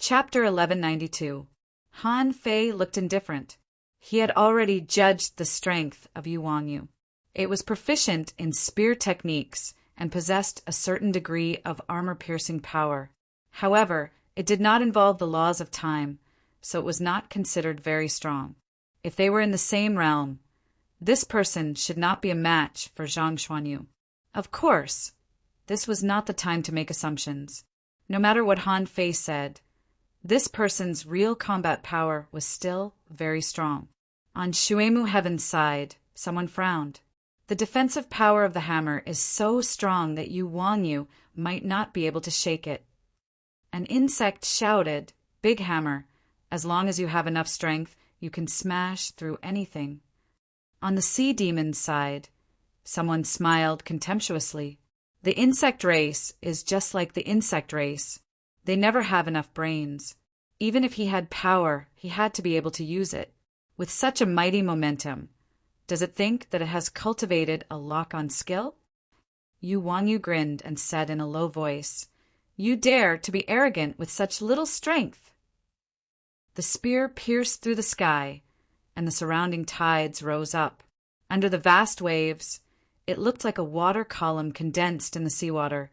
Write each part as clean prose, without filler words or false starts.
Chapter 1192. Han Fei looked indifferent. He had already judged the strength of Yu Wangyu. It was proficient in spear techniques and possessed a certain degree of armor-piercing power. However, it did not involve the laws of time, so it was not considered very strong. If they were in the same realm, this person should not be a match for Zhang Xuanyu. Of course, this was not the time to make assumptions. No matter what Han Fei said, this person's real combat power was still very strong. On Shuemu Heaven's side, someone frowned. The defensive power of the hammer is so strong that Yu Wangyu might not be able to shake it. An insect shouted, "Big hammer, as long as you have enough strength, you can smash through anything." On the sea demon's side, someone smiled contemptuously. The insect race is just like the insect race. They never have enough brains. Even if he had power, he had to be able to use it. With such a mighty momentum, does it think that it has cultivated a lock-on skill? Yu Wangyu grinned and said in a low voice, "You dare to be arrogant with such little strength." The spear pierced through the sky, and the surrounding tides rose up. Under the vast waves, it looked like a water column condensed in the seawater,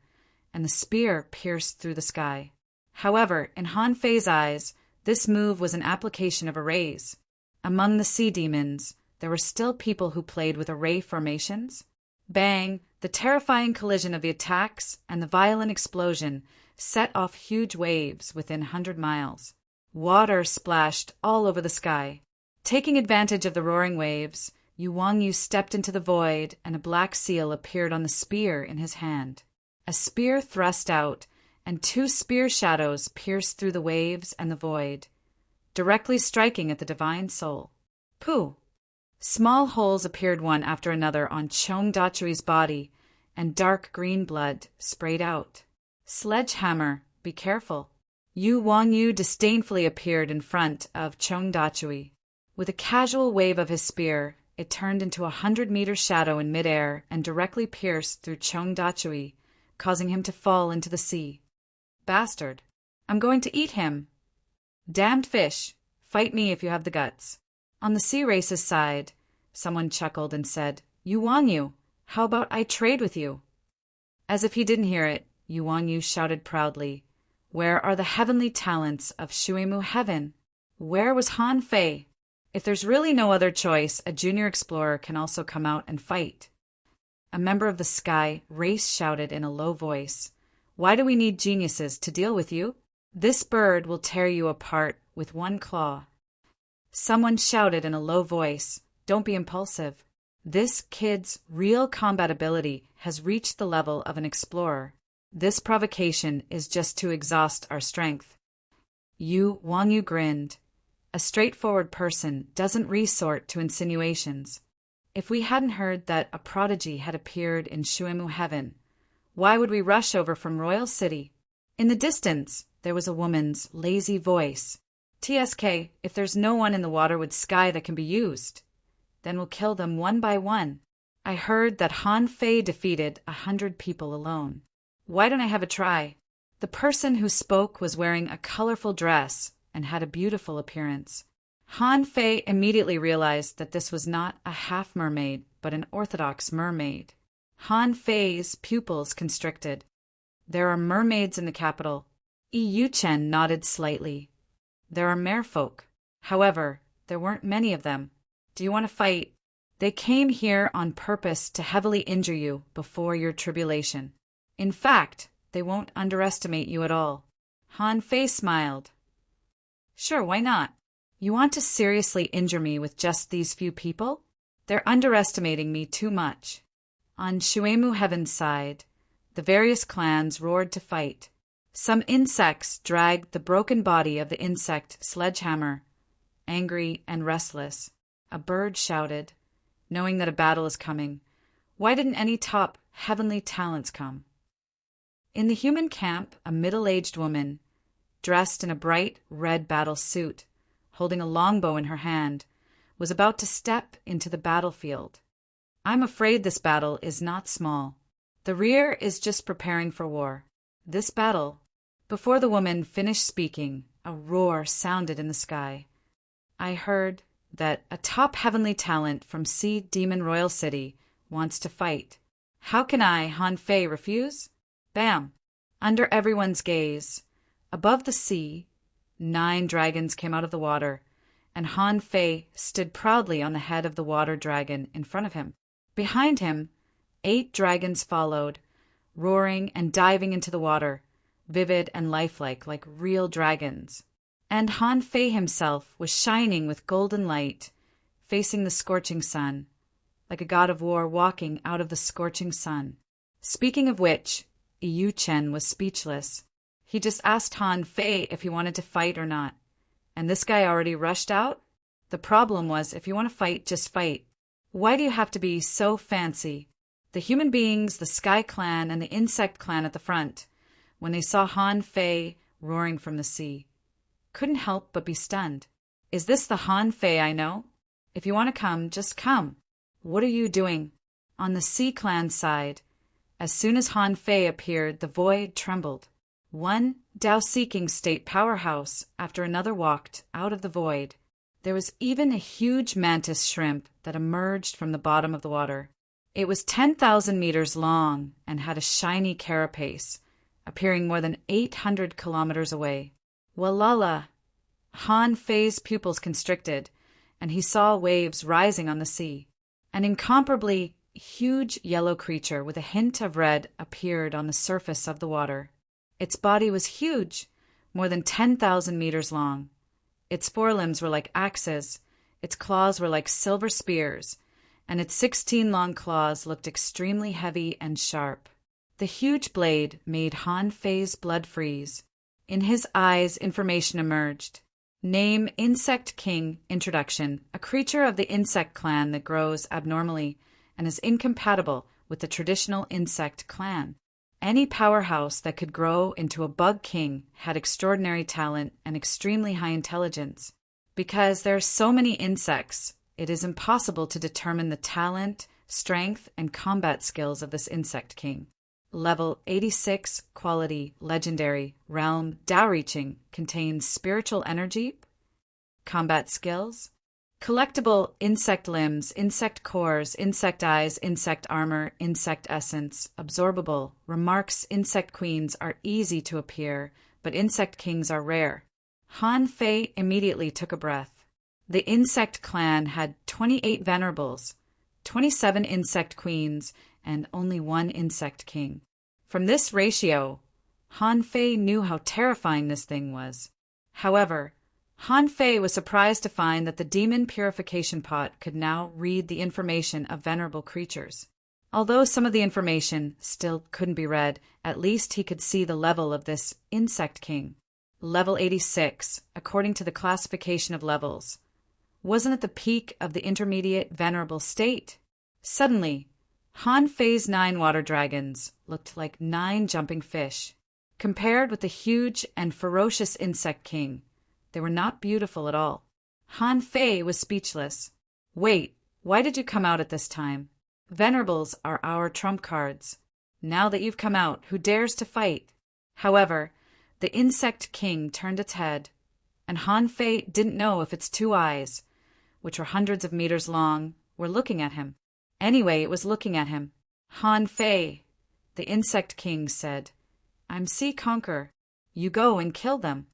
and the spear pierced through the sky. However, in Han Fei's eyes, this move was an application of arrays. Among the sea demons, there were still people who played with array formations. Bang! The terrifying collision of the attacks and the violent explosion set off huge waves within 100 miles. Water splashed all over the sky. Taking advantage of the roaring waves, Yu Wangyu stepped into the void, and a black seal appeared on the spear in his hand. A spear thrust out, and 2 spear shadows pierced through the waves and the void, directly striking at the divine soul. Pooh! Small holes appeared one after another on Chong Dachui's body, and dark green blood sprayed out. Sledgehammer, be careful. Yu Wangyu disdainfully appeared in front of Chong Dachui. With a casual wave of his spear, it turned into a 100-meter shadow in midair and directly pierced through Chong Dachui, causing him to fall into the sea. Bastard! I'm going to eat him! Damned fish! Fight me if you have the guts. On the sea race's side, someone chuckled and said, "Yu Wangyu, how about I trade with you?" As if he didn't hear it, Yu Wangyu shouted proudly, "Where are the heavenly talents of Shuemu Heaven? Where was Han Fei? If there's really no other choice, a junior explorer can also come out and fight." A member of the sky race shouted in a low voice, "Why do we need geniuses to deal with you? This bird will tear you apart with one claw." Someone shouted in a low voice, "Don't be impulsive. This kid's real combat ability has reached the level of an explorer. This provocation is just to exhaust our strength." Yu Wangyu grinned. A straightforward person doesn't resort to insinuations. If we hadn't heard that a prodigy had appeared in Shuemu Heaven, why would we rush over from Royal City? In the distance, there was a woman's lazy voice. "TSK, if there's no one in the water with sky that can be used, then we'll kill them one by one. I heard that Han Fei defeated 100 people alone. Why don't I have a try?" The person who spoke was wearing a colorful dress and had a beautiful appearance. Han Fei immediately realized that this was not a half-mermaid, but an orthodox mermaid. Han Fei's pupils constricted. "There are mermaids in the capital." Yu Chen nodded slightly. "There are merfolk. However, there weren't many of them. Do you want to fight? They came here on purpose to heavily injure you before your tribulation. In fact, they won't underestimate you at all." Han Fei smiled. "Sure, why not? You want to seriously injure me with just these few people? They're underestimating me too much." On Shuemu Heaven's side, the various clans roared to fight. Some insects dragged the broken body of the insect Sledgehammer, angry and restless. A bird shouted, knowing that a battle is coming, "Why didn't any top heavenly talents come?" In the human camp, a middle-aged woman, dressed in a bright red battle suit, holding a longbow in her hand, was about to step into the battlefield. "I'm afraid this battle is not small. The rear is just preparing for war. This battle—" Before the woman finished speaking, a roar sounded in the sky. I heard that a top heavenly talent from Sea Demon Royal City wants to fight. How can I, Han Fei, refuse? Bam! Under everyone's gaze, above the sea, 9 dragons came out of the water, and Han Fei stood proudly on the head of the water dragon in front of him. Behind him, 8 dragons followed, roaring and diving into the water, vivid and lifelike like real dragons. And Han Fei himself was shining with golden light, facing the scorching sun, like a god of war walking out of the scorching sun. Speaking of which, Yu Chen was speechless. He just asked Han Fei if he wanted to fight or not. And this guy already rushed out? The problem was, if you want to fight, just fight. Why do you have to be so fancy? The human beings, the Sky Clan, and the Insect Clan at the front, when they saw Han Fei roaring from the sea, couldn't help but be stunned. Is this the Han Fei I know? If you want to come, just come. What are you doing? On the Sea Clan side, as soon as Han Fei appeared, the void trembled. One Dao-seeking state powerhouse after another walked out of the void. There was even a huge mantis shrimp that emerged from the bottom of the water. It was 10,000 meters long and had a shiny carapace, appearing more than 800 kilometers away. Walala! Han Fei's pupils constricted, and he saw waves rising on the sea. An incomparably huge yellow creature with a hint of red appeared on the surface of the water. Its body was huge, more than 10,000 meters long. Its forelimbs were like axes, its claws were like silver spears, and its 16 long claws looked extremely heavy and sharp. The huge blade made Han Fei's blood freeze. In his eyes, information emerged. Name Insect King. Introduction. A creature of the insect clan that grows abnormally and is incompatible with the traditional insect clan. Any powerhouse that could grow into a bug king had extraordinary talent and extremely high intelligence. Because there are so many insects, it is impossible to determine the talent, strength, and combat skills of this insect king. Level 86, quality, legendary, realm, Dao reaching, contains spiritual energy. Combat skills. Collectible insect limbs, insect cores, insect eyes, insect armor, insect essence. Absorbable. Remarks insect queens are easy to appear, but insect kings are rare. Han Fei immediately took a breath. The insect clan had 28 venerables, 27 insect queens, and only 1 insect king. From this ratio, Han Fei knew how terrifying this thing was. However, Han Fei was surprised to find that the demon purification pot could now read the information of venerable creatures. Although some of the information still couldn't be read, at least he could see the level of this insect king. Level 86, according to the classification of levels. Wasn't at the peak of the intermediate venerable state. Suddenly, Han Fei's 9 water dragons looked like 9 jumping fish. Compared with the huge and ferocious insect king, they were not beautiful at all. Han Fei was speechless. Wait, why did you come out at this time? Venerables are our trump cards. Now that you've come out, who dares to fight? However, the insect king turned its head, and Han Fei didn't know if its 2 eyes, which were hundreds of meters long, were looking at him. Anyway, it was looking at him. Han Fei, the insect king said, I'm Sea Conqueror. You go and kill them.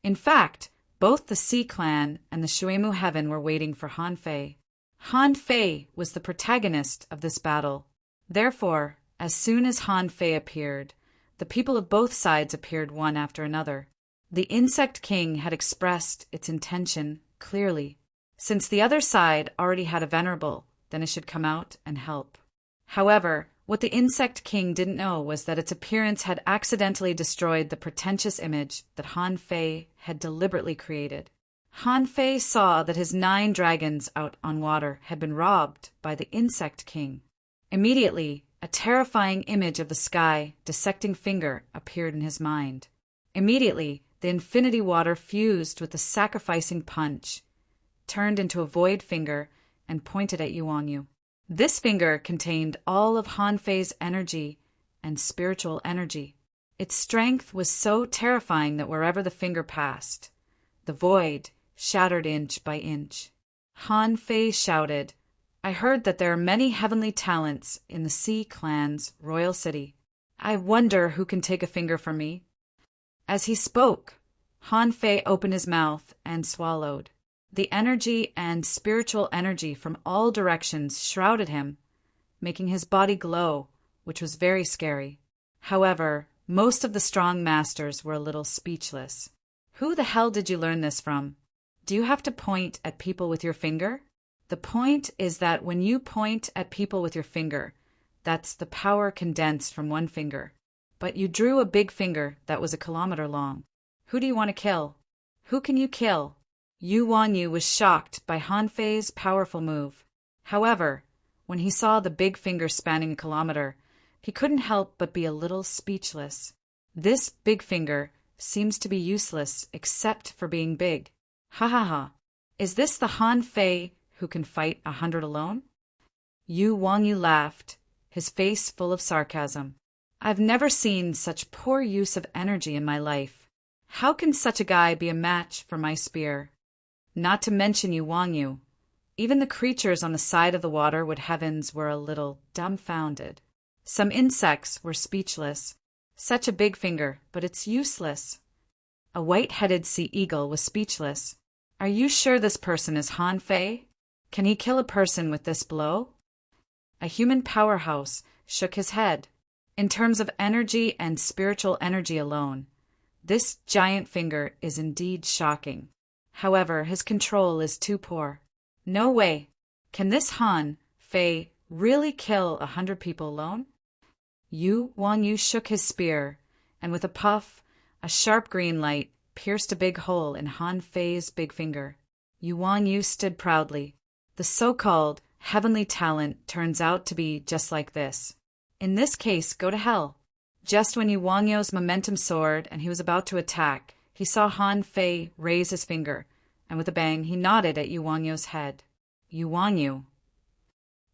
In fact, both the Sea Clan and the Shuemu Heaven were waiting for Han Fei. Han Fei was the protagonist of this battle. Therefore, as soon as Han Fei appeared, the people of both sides appeared one after another. The Insect King had expressed its intention clearly. Since the other side already had a venerable, then it should come out and help. However, what the Insect King didn't know was that its appearance had accidentally destroyed the pretentious image that Han Fei had deliberately created. Han Fei saw that his 9 dragons out on water had been robbed by the Insect King. Immediately, a terrifying image of the sky dissecting finger appeared in his mind. Immediately, the infinity water fused with the sacrificing punch, turned into a void finger, and pointed at Yuanyu. This finger contained all of Han Fei's energy and spiritual energy. Its strength was so terrifying that wherever the finger passed, the void shattered inch by inch. Han Fei shouted, "I heard that there are many heavenly talents in the Sea Clan's royal city. I wonder who can take a finger from me." As he spoke, Han Fei opened his mouth and swallowed. The energy and spiritual energy from all directions shrouded him, making his body glow, which was very scary. However, most of the strong masters were a little speechless. "Who the hell did you learn this from? Do you have to point at people with your finger?" The point is that when you point at people with your finger, that's the power condensed from one finger. But you drew a big finger that was a kilometer long. Who do you want to kill? Who can you kill? Yu Wanyu was shocked by Han Fei's powerful move. However, when he saw the big finger spanning a kilometer, he couldn't help but be a little speechless. This big finger seems to be useless except for being big. Ha ha ha. Is this the Han Fei who can fight 100 alone? Yu Wanyu laughed, his face full of sarcasm. "I've never seen such poor use of energy in my life. How can such a guy be a match for my spear? Not to mention Yu Wanyu. Even the creatures on the side of the water wood heavens were a little dumbfounded. Some insects were speechless. Such a big finger, but it's useless. A white-headed sea eagle was speechless. Are you sure this person is Han Fei? Can he kill a person with this blow?" A human powerhouse shook his head. In terms of energy and spiritual energy alone, this giant finger is indeed shocking. However, his control is too poor. No way. Can this Han Fei really kill 100 people alone? Yu Wanyu shook his spear, and with a puff, a sharp green light pierced a big hole in Han Fei's big finger. Yu Wanyu stood proudly. The so-called heavenly talent turns out to be just like this. In this case, go to hell. Just when Yu Wanyu's momentum soared and he was about to attack, he saw Han Fei raise his finger, and with a bang he nodded at Yu Wanyu's head. Yu Wanyu.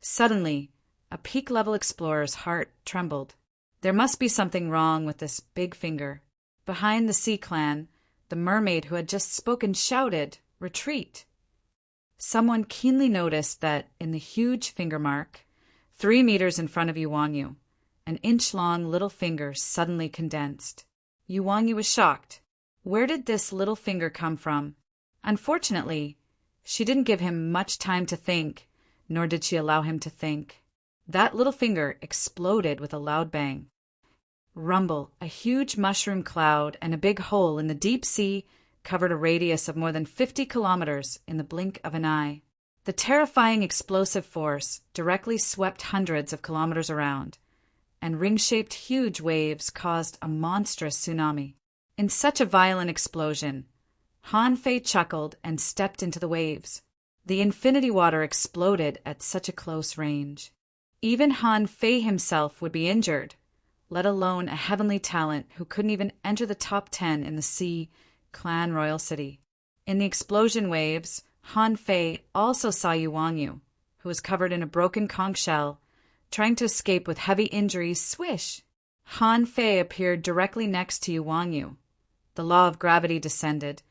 Suddenly, a peak-level explorer's heart trembled. There must be something wrong with this big finger. Behind the Sea Clan, the mermaid who had just spoken shouted, "Retreat!" Someone keenly noticed that in the huge finger mark, 3 meters in front of Yu Wanyu, an inch-long little finger suddenly condensed. Yu Wanyu was shocked. Where did this little finger come from? Unfortunately, she didn't give him much time to think, nor did she allow him to think. That little finger exploded with a loud bang. Rumble, a huge mushroom cloud and a big hole in the deep sea covered a radius of more than 50 kilometers in the blink of an eye. The terrifying explosive force directly swept hundreds of kilometers around, and ring-shaped huge waves caused a monstrous tsunami. In such a violent explosion, Han Fei chuckled and stepped into the waves. The infinity water exploded at such a close range. Even Han Fei himself would be injured, let alone a heavenly talent who couldn't even enter the top 10 in the Sea Clan Royal City. In the explosion waves, Han Fei also saw Yu Wanyu, who was covered in a broken conch shell, trying to escape with heavy injuries. Swish! Han Fei appeared directly next to Yu Wanyu. The law of gravity descended,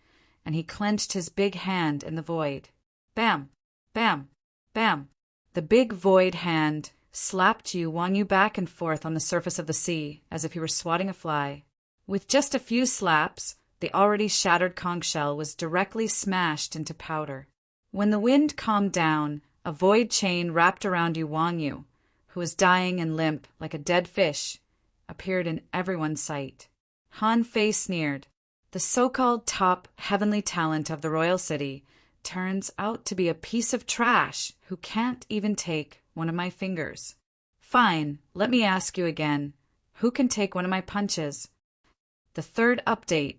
and he clenched his big hand in the void. Bam! Bam! Bam! The big void hand slapped Yu Wanyu back and forth on the surface of the sea, as if he were swatting a fly. With just a few slaps, the already shattered conch shell was directly smashed into powder. When the wind calmed down, a void chain wrapped around Yu Wanyu, who was dying and limp like a dead fish, appeared in everyone's sight. Han Fei sneered. The so-called top heavenly talent of the royal city turns out to be a piece of trash who can't even take one of my fingers. Fine, let me ask you again. Who can take one of my punches? The third update.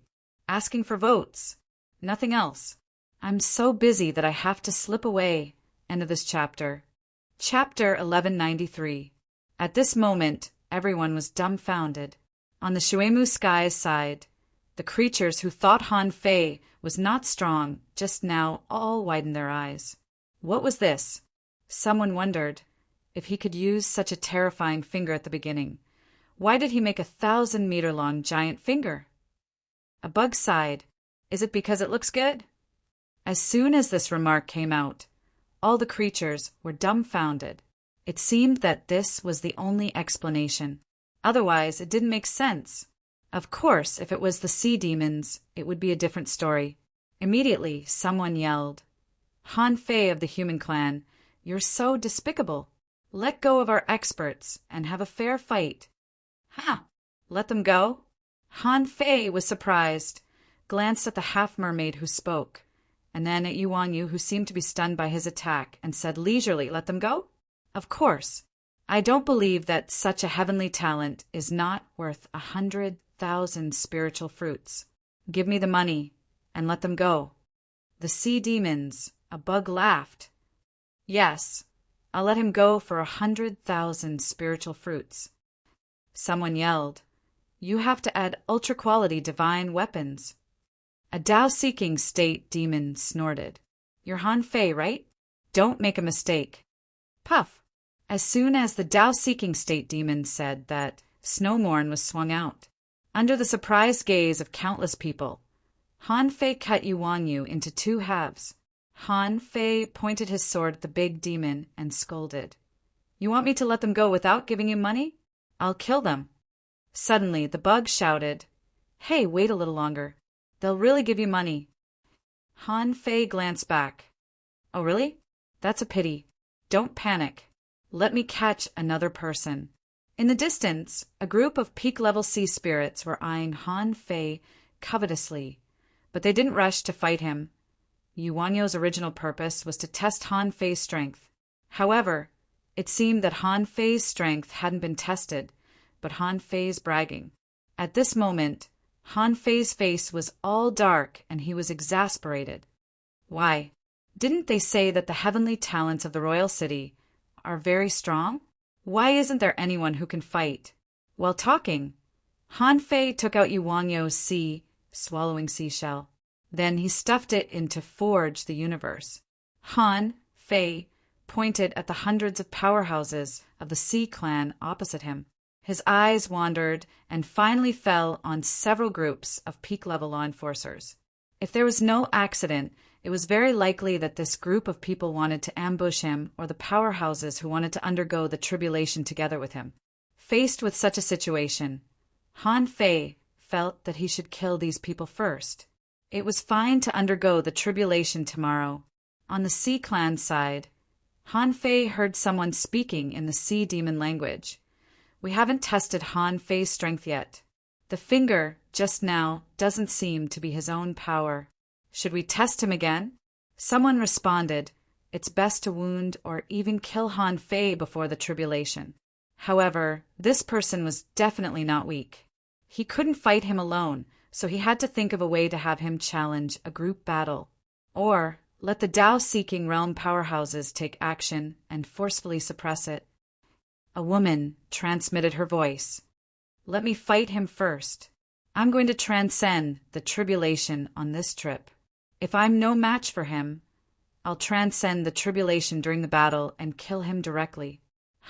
Asking for votes. Nothing else. I'm so busy that I have to slip away. End of this chapter. Chapter 1193. At this moment, everyone was dumbfounded. On the Shuemu Sky's side, the creatures who thought Han Fei was not strong just now all widened their eyes. What was this? Someone wondered if he could use such a terrifying finger at the beginning. Why did he make a 1,000-meter-long giant finger? A bug sighed. Is it because it looks good? As soon as this remark came out, all the creatures were dumbfounded. It seemed that this was the only explanation. Otherwise, it didn't make sense. Of course, if it was the sea demons, it would be a different story. Immediately, someone yelled, "Han Fei of the human clan, you're so despicable. Let go of our experts and have a fair fight." "Ha! Let them go?" Han Fei was surprised, glanced at the half-mermaid who spoke, and then at Yuan Yu, who seemed to be stunned by his attack, and said leisurely, "Let them go? Of course. I don't believe that such a heavenly talent is not worth 100,000 spiritual fruits. Give me the money, and let them go." The sea demons, a bug laughed. "Yes, I'll let him go for 100,000 spiritual fruits." Someone yelled, "You have to add ultra-quality divine weapons." A Tao-seeking state demon snorted, "You're Han Fei, right? Don't make a mistake." Puff! As soon as the Tao-seeking state demon said that, Snowmorn was swung out. Under the surprised gaze of countless people, Han Fei cut Yuan Yu into 2 halves. Han Fei pointed his sword at the big demon and scolded, "You want me to let them go without giving you money? I'll kill them." Suddenly, the bug shouted, "Hey, wait a little longer. They'll really give you money." Han Fei glanced back. "Oh, really? That's a pity. Don't panic. Let me catch another person." In the distance, a group of peak-level sea spirits were eyeing Han Fei covetously, but they didn't rush to fight him. Yuan Yu's original purpose was to test Han Fei's strength. However, it seemed that Han Fei's strength hadn't been tested, but Han Fei's bragging. At this moment, Han Fei's face was all dark and he was exasperated. Why, didn't they say that the heavenly talents of the royal city are very strong? Why isn't there anyone who can fight? While talking, Han Fei took out Yuan Yu's swallowing seashell. Then he stuffed it into Forge the Universe. Han Fei pointed at the hundreds of powerhouses of the Sea Clan opposite him. His eyes wandered and finally fell on several groups of peak-level law enforcers. If there was no accident, it was very likely that this group of people wanted to ambush him or the powerhouses who wanted to undergo the tribulation together with him. Faced with such a situation, Han Fei felt that he should kill these people first. It was fine to undergo the tribulation tomorrow. On the Sea Clan side, Han Fei heard someone speaking in the sea demon language. "We haven't tested Han Fei's strength yet. The finger, just now, doesn't seem to be his own power. Should we test him again?" Someone responded, "It's best to wound or even kill Han Fei before the tribulation." However, this person was definitely not weak. He couldn't fight him alone, so he had to think of a way to have him challenge a group battle. Or let the Tao-seeking realm powerhouses take action and forcefully suppress it. A woman transmitted her voice. "Let me fight him first. I'm going to transcend the tribulation on this trip. If I'm no match for him, I'll transcend the tribulation during the battle and kill him directly."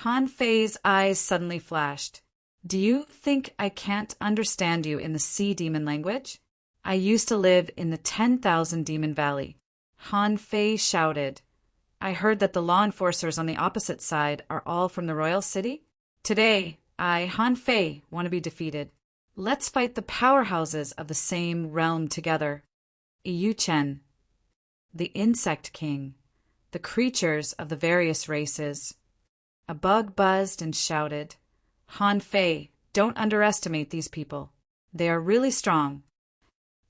Han Fei's eyes suddenly flashed. "Do you think I can't understand you in the sea demon language? I used to live in the 10,000 Demon Valley." Han Fei shouted, "I heard that the law enforcers on the opposite side are all from the royal city. Today, I, Han Fei, want to be defeated. Let's fight the powerhouses of the same realm together. Yu Chen, the Insect King, the creatures of the various races." A bug buzzed and shouted, "Han Fei, don't underestimate these people. They are really strong."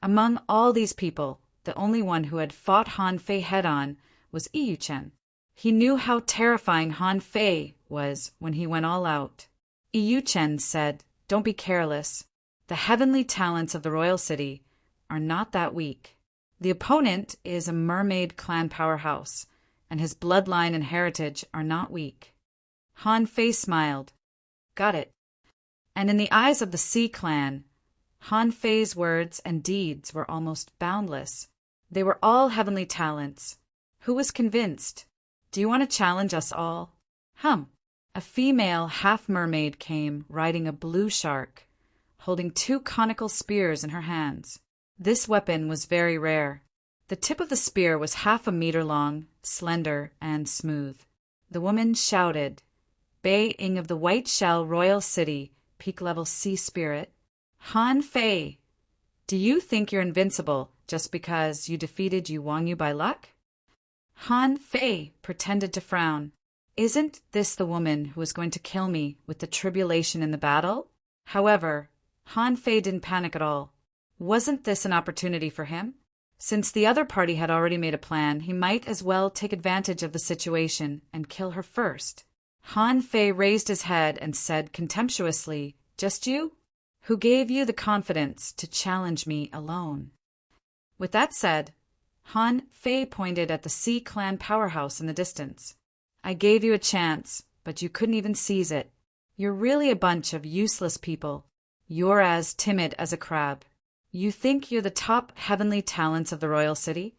Among all these people, the only one who had fought Han Fei head-on was Yu Chen. He knew how terrifying Han Fei was when he went all out. Yu Chen said, "Don't be careless. The heavenly talents of the royal city are not that weak. The opponent is a mermaid clan powerhouse, and his bloodline and heritage are not weak." Han Fei smiled. "Got it." And in the eyes of the Sea Clan, Han Fei's words and deeds were almost boundless. They were all heavenly talents. Who was convinced? Do you want to challenge us all? A female half-mermaid came riding a blue shark, holding two conical spears in her hands. This weapon was very rare. The tip of the spear was 1/2 meter long, slender, and smooth. The woman shouted, "Bei Ying of the White Shell Royal City, peak-level sea spirit. Han Fei, do you think you're invincible just because you defeated Yu Wangyu by luck?" Han Fei pretended to frown. Isn't this the woman who was going to kill me with the tribulation in the battle? However, Han Fei didn't panic at all. Wasn't this an opportunity for him? Since the other party had already made a plan, he might as well take advantage of the situation and kill her first. Han Fei raised his head and said contemptuously, "Just you? Who gave you the confidence to challenge me alone?" With that said, Han Fei pointed at the Sea Clan powerhouse in the distance. "I gave you a chance, but you couldn't even seize it. You're really a bunch of useless people. You're as timid as a crab. You think you're the top heavenly talents of the royal city?"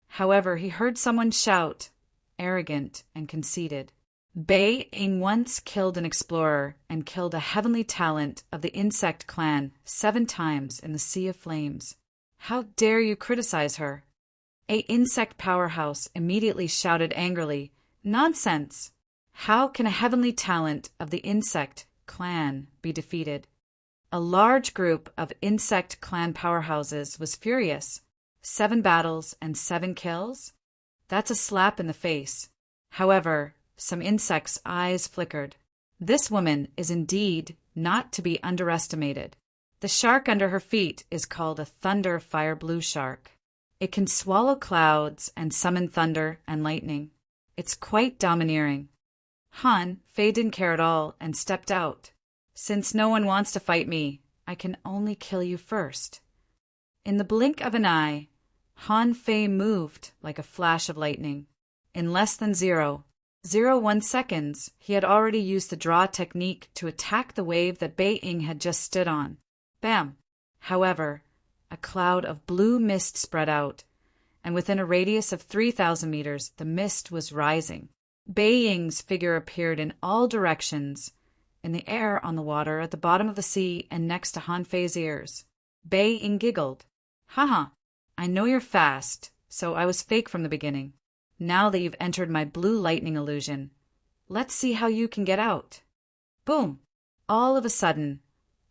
However, he heard someone shout, arrogant and conceited, "Bei Ying once killed an explorer and killed a heavenly talent of the insect clan 7 times in the Sea of Flames. How dare you criticize her?" A insect powerhouse immediately shouted angrily, "Nonsense! How can a heavenly talent of the insect clan be defeated?" A large group of insect clan powerhouses was furious. 7 battles and 7 kills? That's a slap in the face. However, some insects' eyes flickered. This woman is indeed not to be underestimated. The shark under her feet is called a thunder fire blue shark. It can swallow clouds and summon thunder and lightning. It's quite domineering. Han Fei didn't care at all and stepped out. "Since no one wants to fight me, I can only kill you first." In the blink of an eye, Han Fei moved like a flash of lightning. In less than 0.01 seconds, he had already used the draw technique to attack the wave that Bei Ying had just stood on. Bam! However, a cloud of blue mist spread out, and within a radius of 3,000 meters, the mist was rising. Bei Ying's figure appeared in all directions, in the air, on the water, at the bottom of the sea, and next to Han Fei's ears. Bei Ying giggled. "Haha, I know you're fast, so I was fake from the beginning. Now that you've entered my blue lightning illusion, let's see how you can get out." Boom! All of a sudden,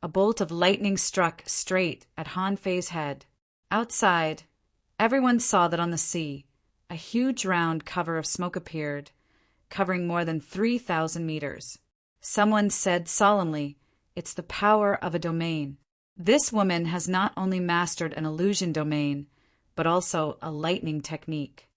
a bolt of lightning struck straight at Han Fei's head. Outside, everyone saw that on the sea, a huge round cover of smoke appeared, covering more than 3,000 meters. Someone said solemnly, "It's the power of a domain." This woman has not only mastered an illusion domain, but also a lightning technique.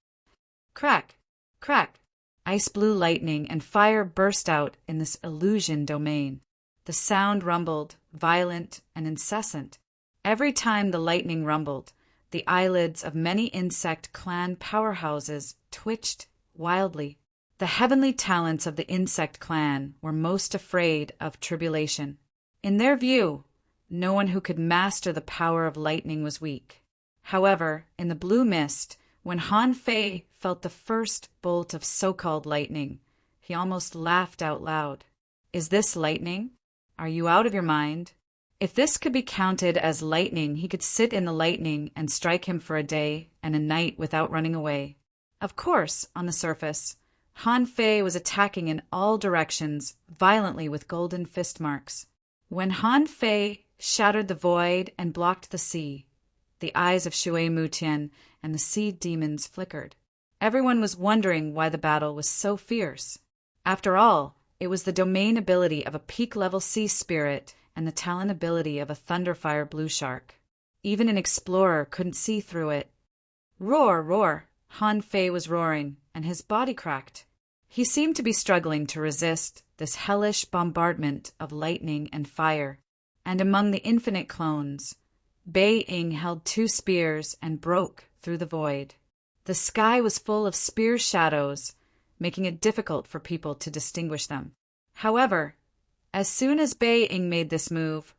Crack! Crack! Ice blue lightning and fire burst out in this illusion domain. The sound rumbled, violent and incessant. Every time the lightning rumbled, the eyelids of many insect clan powerhouses twitched wildly. The heavenly talents of the insect clan were most afraid of tribulation. In their view, no one who could master the power of lightning was weak. However, in the blue mist, when Han Fei felt the first bolt of so-called lightning, he almost laughed out loud. "Is this lightning? Are you out of your mind?" If this could be counted as lightning, he could sit in the lightning and strike him for a day and a night without running away. Of course, on the surface, Han Fei was attacking in all directions, violently with golden fist marks. When Han Fei shattered the void and blocked the sea, the eyes of Shui Mutian and the sea demons flickered. Everyone was wondering why the battle was so fierce. After all, it was the domain ability of a peak-level sea spirit and the talent ability of a thunderfire blue shark. Even an explorer couldn't see through it. Roar, roar! Han Fei was roaring, and his body cracked. He seemed to be struggling to resist this hellish bombardment of lightning and fire. And among the infinite clones, Bei Ying held 2 spears and broke through the void. The sky was full of spear shadows, making it difficult for people to distinguish them. However, as soon as Bei Ying made this move,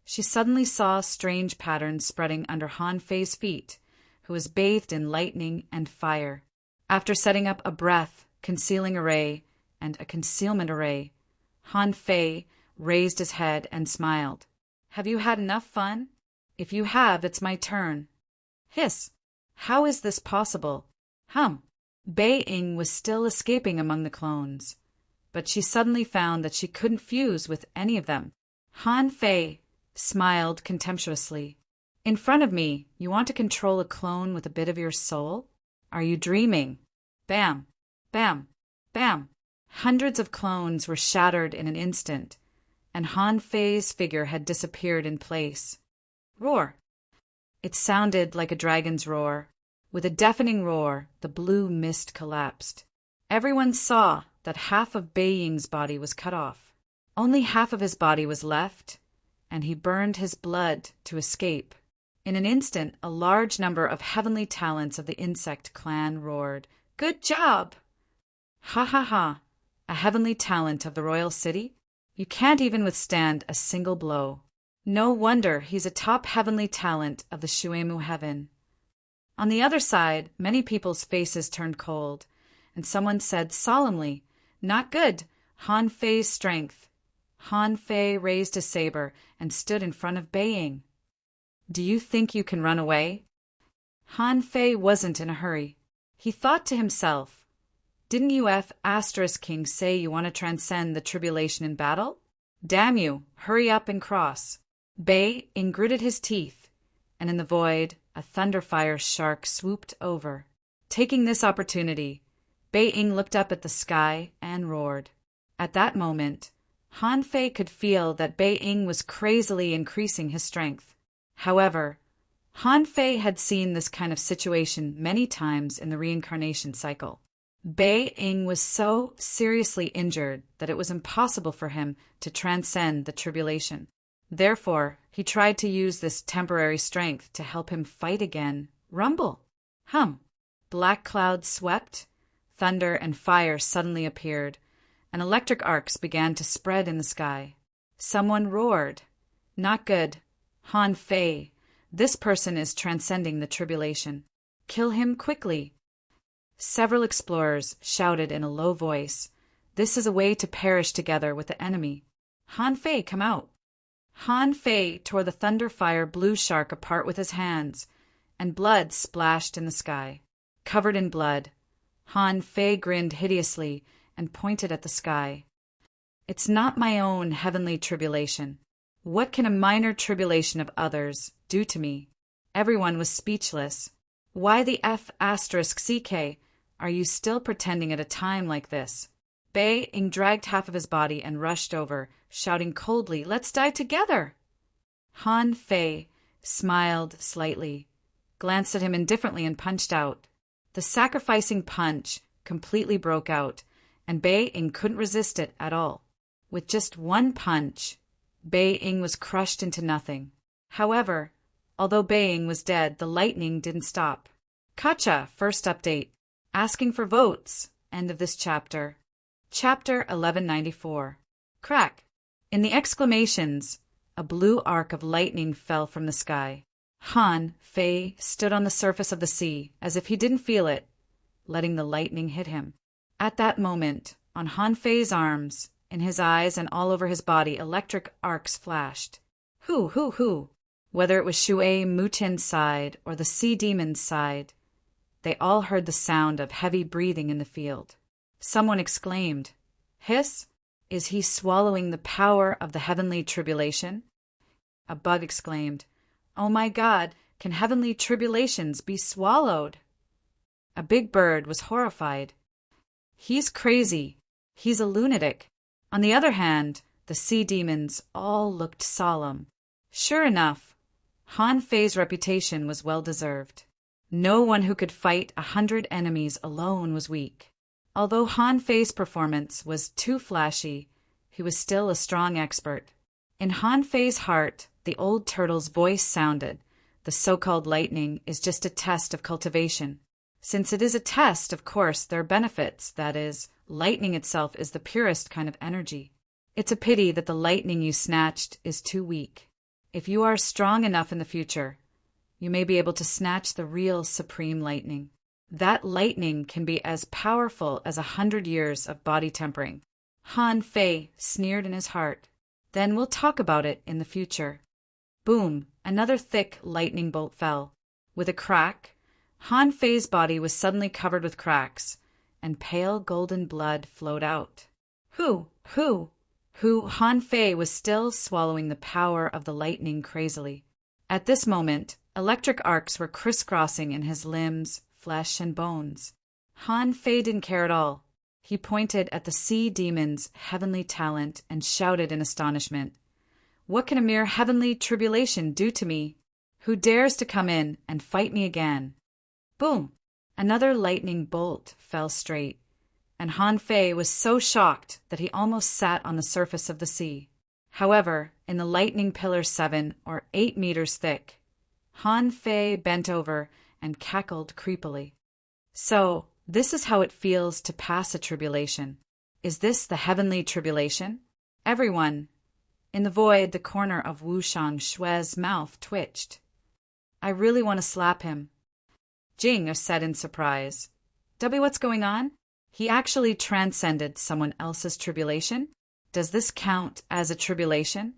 she suddenly saw strange patterns spreading under Han Fei's feet, who was bathed in lightning and fire. After setting up a breath concealing array and a concealment array. Han Fei raised his head and smiled. Have you had enough fun? If you have, it's my turn. Hiss! How is this possible? Hum! Bei Ying was still escaping among the clones, but she suddenly found that she couldn't fuse with any of them. Han Fei smiled contemptuously. In front of me, you want to control a clone with a bit of your soul? Are you dreaming? Bam! Bam! Bam! Hundreds of clones were shattered in an instant, and Han Fei's figure had disappeared in place. Roar! It sounded like a dragon's roar. With a deafening roar, the blue mist collapsed. Everyone saw that half of Bei Ying's body was cut off. Only half of his body was left, and he burned his blood to escape. In an instant, a large number of heavenly talents of the insect clan roared, "Good job!" Ha ha ha! A heavenly talent of the royal city? You can't even withstand a single blow. No wonder he's a top heavenly talent of the Shuemu heaven. On the other side, many people's faces turned cold, and someone said solemnly, "Not good! Han Fei's strength." Han Fei raised his saber and stood in front of Bei Ying. Do you think you can run away? Han Fei wasn't in a hurry. He thought to himself, didn't you King say you want to transcend the tribulation in battle? Damn you, hurry up and cross. Bei Ying gritted his teeth, and in the void, a thunderfire shark swooped over. Taking this opportunity, Bei Ying looked up at the sky and roared. At that moment, Han Fei could feel that Bei Ying was crazily increasing his strength. However, Han Fei had seen this kind of situation many times in the reincarnation cycle. Bei Ying was so seriously injured that it was impossible for him to transcend the tribulation. Therefore, he tried to use this temporary strength to help him fight again. Rumble! Hum! Black clouds swept, thunder and fire suddenly appeared, and electric arcs began to spread in the sky. Someone roared. Not good. Han Fei, this person is transcending the tribulation. Kill him quickly. Several explorers shouted in a low voice, this is a way to perish together with the enemy. Han Fei, come out. Han Fei tore the thunder-fire blue shark apart with his hands, and blood splashed in the sky. Covered in blood, Han Fei grinned hideously and pointed at the sky. It's not my own heavenly tribulation. What can a minor tribulation of others do to me? Everyone was speechless. Why the CK? Are you still pretending at a time like this? Bei Ying dragged half of his body and rushed over, shouting coldly, let's die together! Han Fei smiled slightly, glanced at him indifferently and punched out. The sacrificing punch completely broke out, and Bei Ying couldn't resist it at all. With just one punch, Bei Ying was crushed into nothing. However, although Bei Ying was dead, the lightning didn't stop. Kacha, first update. Asking for votes. End of this chapter. Chapter 1194. Crack. In the exclamations, a blue arc of lightning fell from the sky. Han Fei stood on the surface of the sea as if he didn't feel it, letting the lightning hit him. At that moment, on Han Fei's arms, in his eyes and all over his body, electric arcs flashed. Hoo! Whether it was Shui Muchen's side or the sea demon's side, they all heard the sound of heavy breathing in the field. Someone exclaimed, Hiss? Is he swallowing the power of the heavenly tribulation? A bug exclaimed, Oh my God, can heavenly tribulations be swallowed? A big bird was horrified. He's crazy. He's a lunatic. On the other hand, the sea demons all looked solemn. Sure enough, Han Fei's reputation was well-deserved. No one who could fight 100 enemies alone was weak. Although Han Fei's performance was too flashy, he was still a strong expert. In Han Fei's heart, the old turtle's voice sounded, the so-called lightning is just a test of cultivation. Since it is a test, of course, there are benefits, that is, lightning itself is the purest kind of energy. It's a pity that the lightning you snatched is too weak. If you are strong enough in the future, you may be able to snatch the real supreme lightning. That lightning can be as powerful as 100 years of body tempering. Han Fei sneered in his heart. Then we'll talk about it in the future. Boom, another thick lightning bolt fell. With a crack, Han Fei's body was suddenly covered with cracks, and pale golden blood flowed out. Who? Han Fei was still swallowing the power of the lightning crazily. At this moment, electric arcs were crisscrossing in his limbs, flesh, and bones. Han Fei didn't care at all. He pointed at the sea demon's heavenly talent and shouted in astonishment, "What can a mere heavenly tribulation do to me? Who dares to come in and fight me again?" Boom! Another lightning bolt fell straight, and Han Fei was so shocked that he almost sat on the surface of the sea. However, in the lightning pillar 7 or 8 meters thick, Han Fei bent over and cackled creepily. So, this is how it feels to pass a tribulation. Is this the heavenly tribulation? Everyone. In the void, the corner of Wu Shui's mouth twitched. I really want to slap him. Jing said in surprise. W, what's going on? He actually transcended someone else's tribulation? Does this count as a tribulation?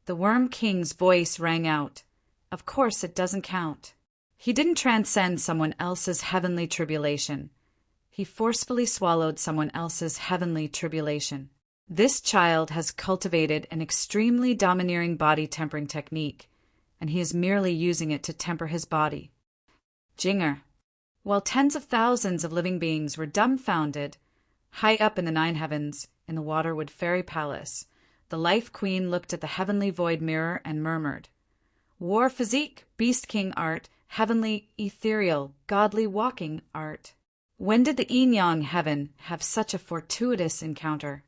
The Worm King's voice rang out. Of course it doesn't count. He didn't transcend someone else's heavenly tribulation. He forcefully swallowed someone else's heavenly tribulation. This child has cultivated an extremely domineering body tempering technique, and he is merely using it to temper his body. Jinger. While tens of thousands of living beings were dumbfounded, high up in the 9 heavens, in the Waterwood Fairy Palace, the Life Queen looked at the heavenly void mirror and murmured, War physique, Beast King art, heavenly, ethereal, godly walking art. When did the yin-yang heaven have such a fortuitous encounter?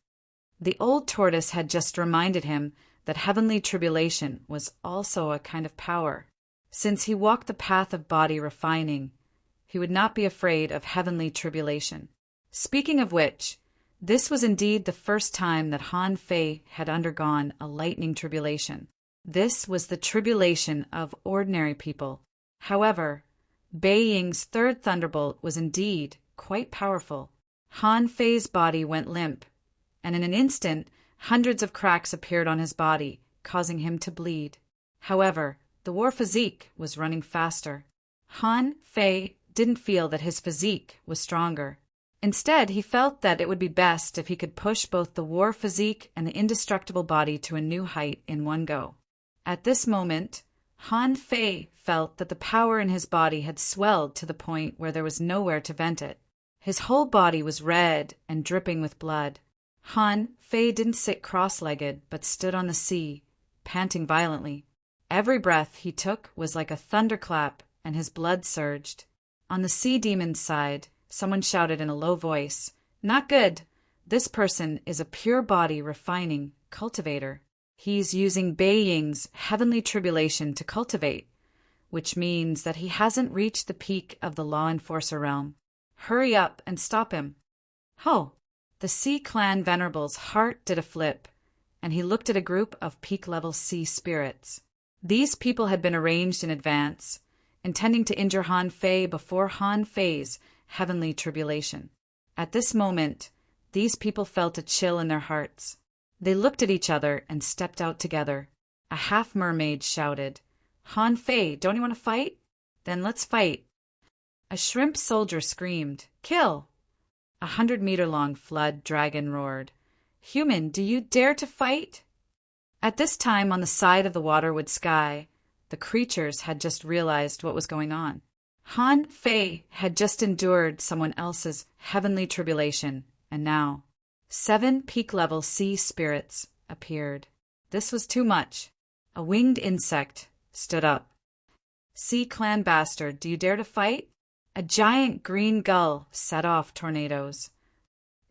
The old tortoise had just reminded him that heavenly tribulation was also a kind of power. Since he walked the path of body refining, he would not be afraid of heavenly tribulation. Speaking of which, this was indeed the first time that Han Fei had undergone a lightning tribulation. This was the tribulation of ordinary people. However, Bei Ying's third thunderbolt was indeed quite powerful. Han Fei's body went limp, and in an instant, hundreds of cracks appeared on his body, causing him to bleed. However, the war physique was running faster. Han Fei didn't feel that his physique was stronger. Instead, he felt that it would be best if he could push both the war physique and the indestructible body to a new height in one go. At this moment, Han Fei felt that the power in his body had swelled to the point where there was nowhere to vent it. His whole body was red and dripping with blood. Han Fei didn't sit cross-legged, but stood on the sea, panting violently. Every breath he took was like a thunderclap, and his blood surged. On the sea demon's side, someone shouted in a low voice, "Not good. This person is a pure body refining cultivator. He's using Bei Ying's heavenly tribulation to cultivate, which means that he hasn't reached the peak of the law enforcer realm. Hurry up and stop him." Ho! The Sea Clan Venerable's heart did a flip, and he looked at a group of peak-level sea spirits. These people had been arranged in advance, intending to injure Han Fei before Han Fei's heavenly tribulation. At this moment, these people felt a chill in their hearts. They looked at each other and stepped out together. A half-mermaid shouted, "Han Fei, don't you want to fight? Then let's fight." A shrimp soldier screamed, "Kill!" A 100-meter-long flood dragon roared, "Human, do you dare to fight?" At this time, on the side of the Waterwood sky, the creatures had just realized what was going on. Han Fei had just endured someone else's heavenly tribulation, and now 7 peak-level sea spirits appeared. This was too much. A winged insect stood up. "Sea Clan bastard, do you dare to fight?" A giant green gull set off tornadoes.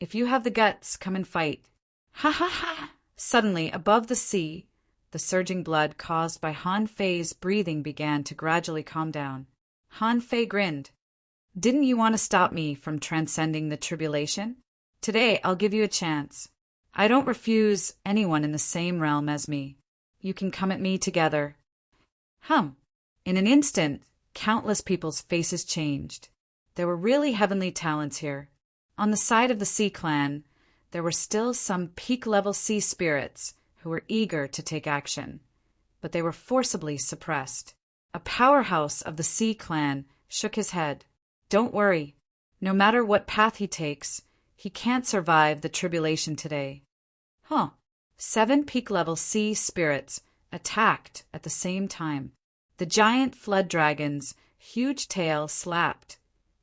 "If you have the guts, come and fight." Ha ha ha! Suddenly, above the sea, the surging blood caused by Han Fei's breathing began to gradually calm down. Han Fei grinned. "Didn't you want to stop me from transcending the tribulation? Today I'll give you a chance. I don't refuse anyone in the same realm as me. You can come at me together." In an instant, countless people's faces changed. There were really heavenly talents here. On the side of the Sea Clan, there were still some peak-level sea spirits who were eager to take action, but they were forcibly suppressed. A powerhouse of the Sea Clan shook his head. Don't worry. No matter what path he takes, he can't survive the tribulation today. 7 peak-level sea spirits attacked at the same time. The giant flood dragon's huge tail slapped,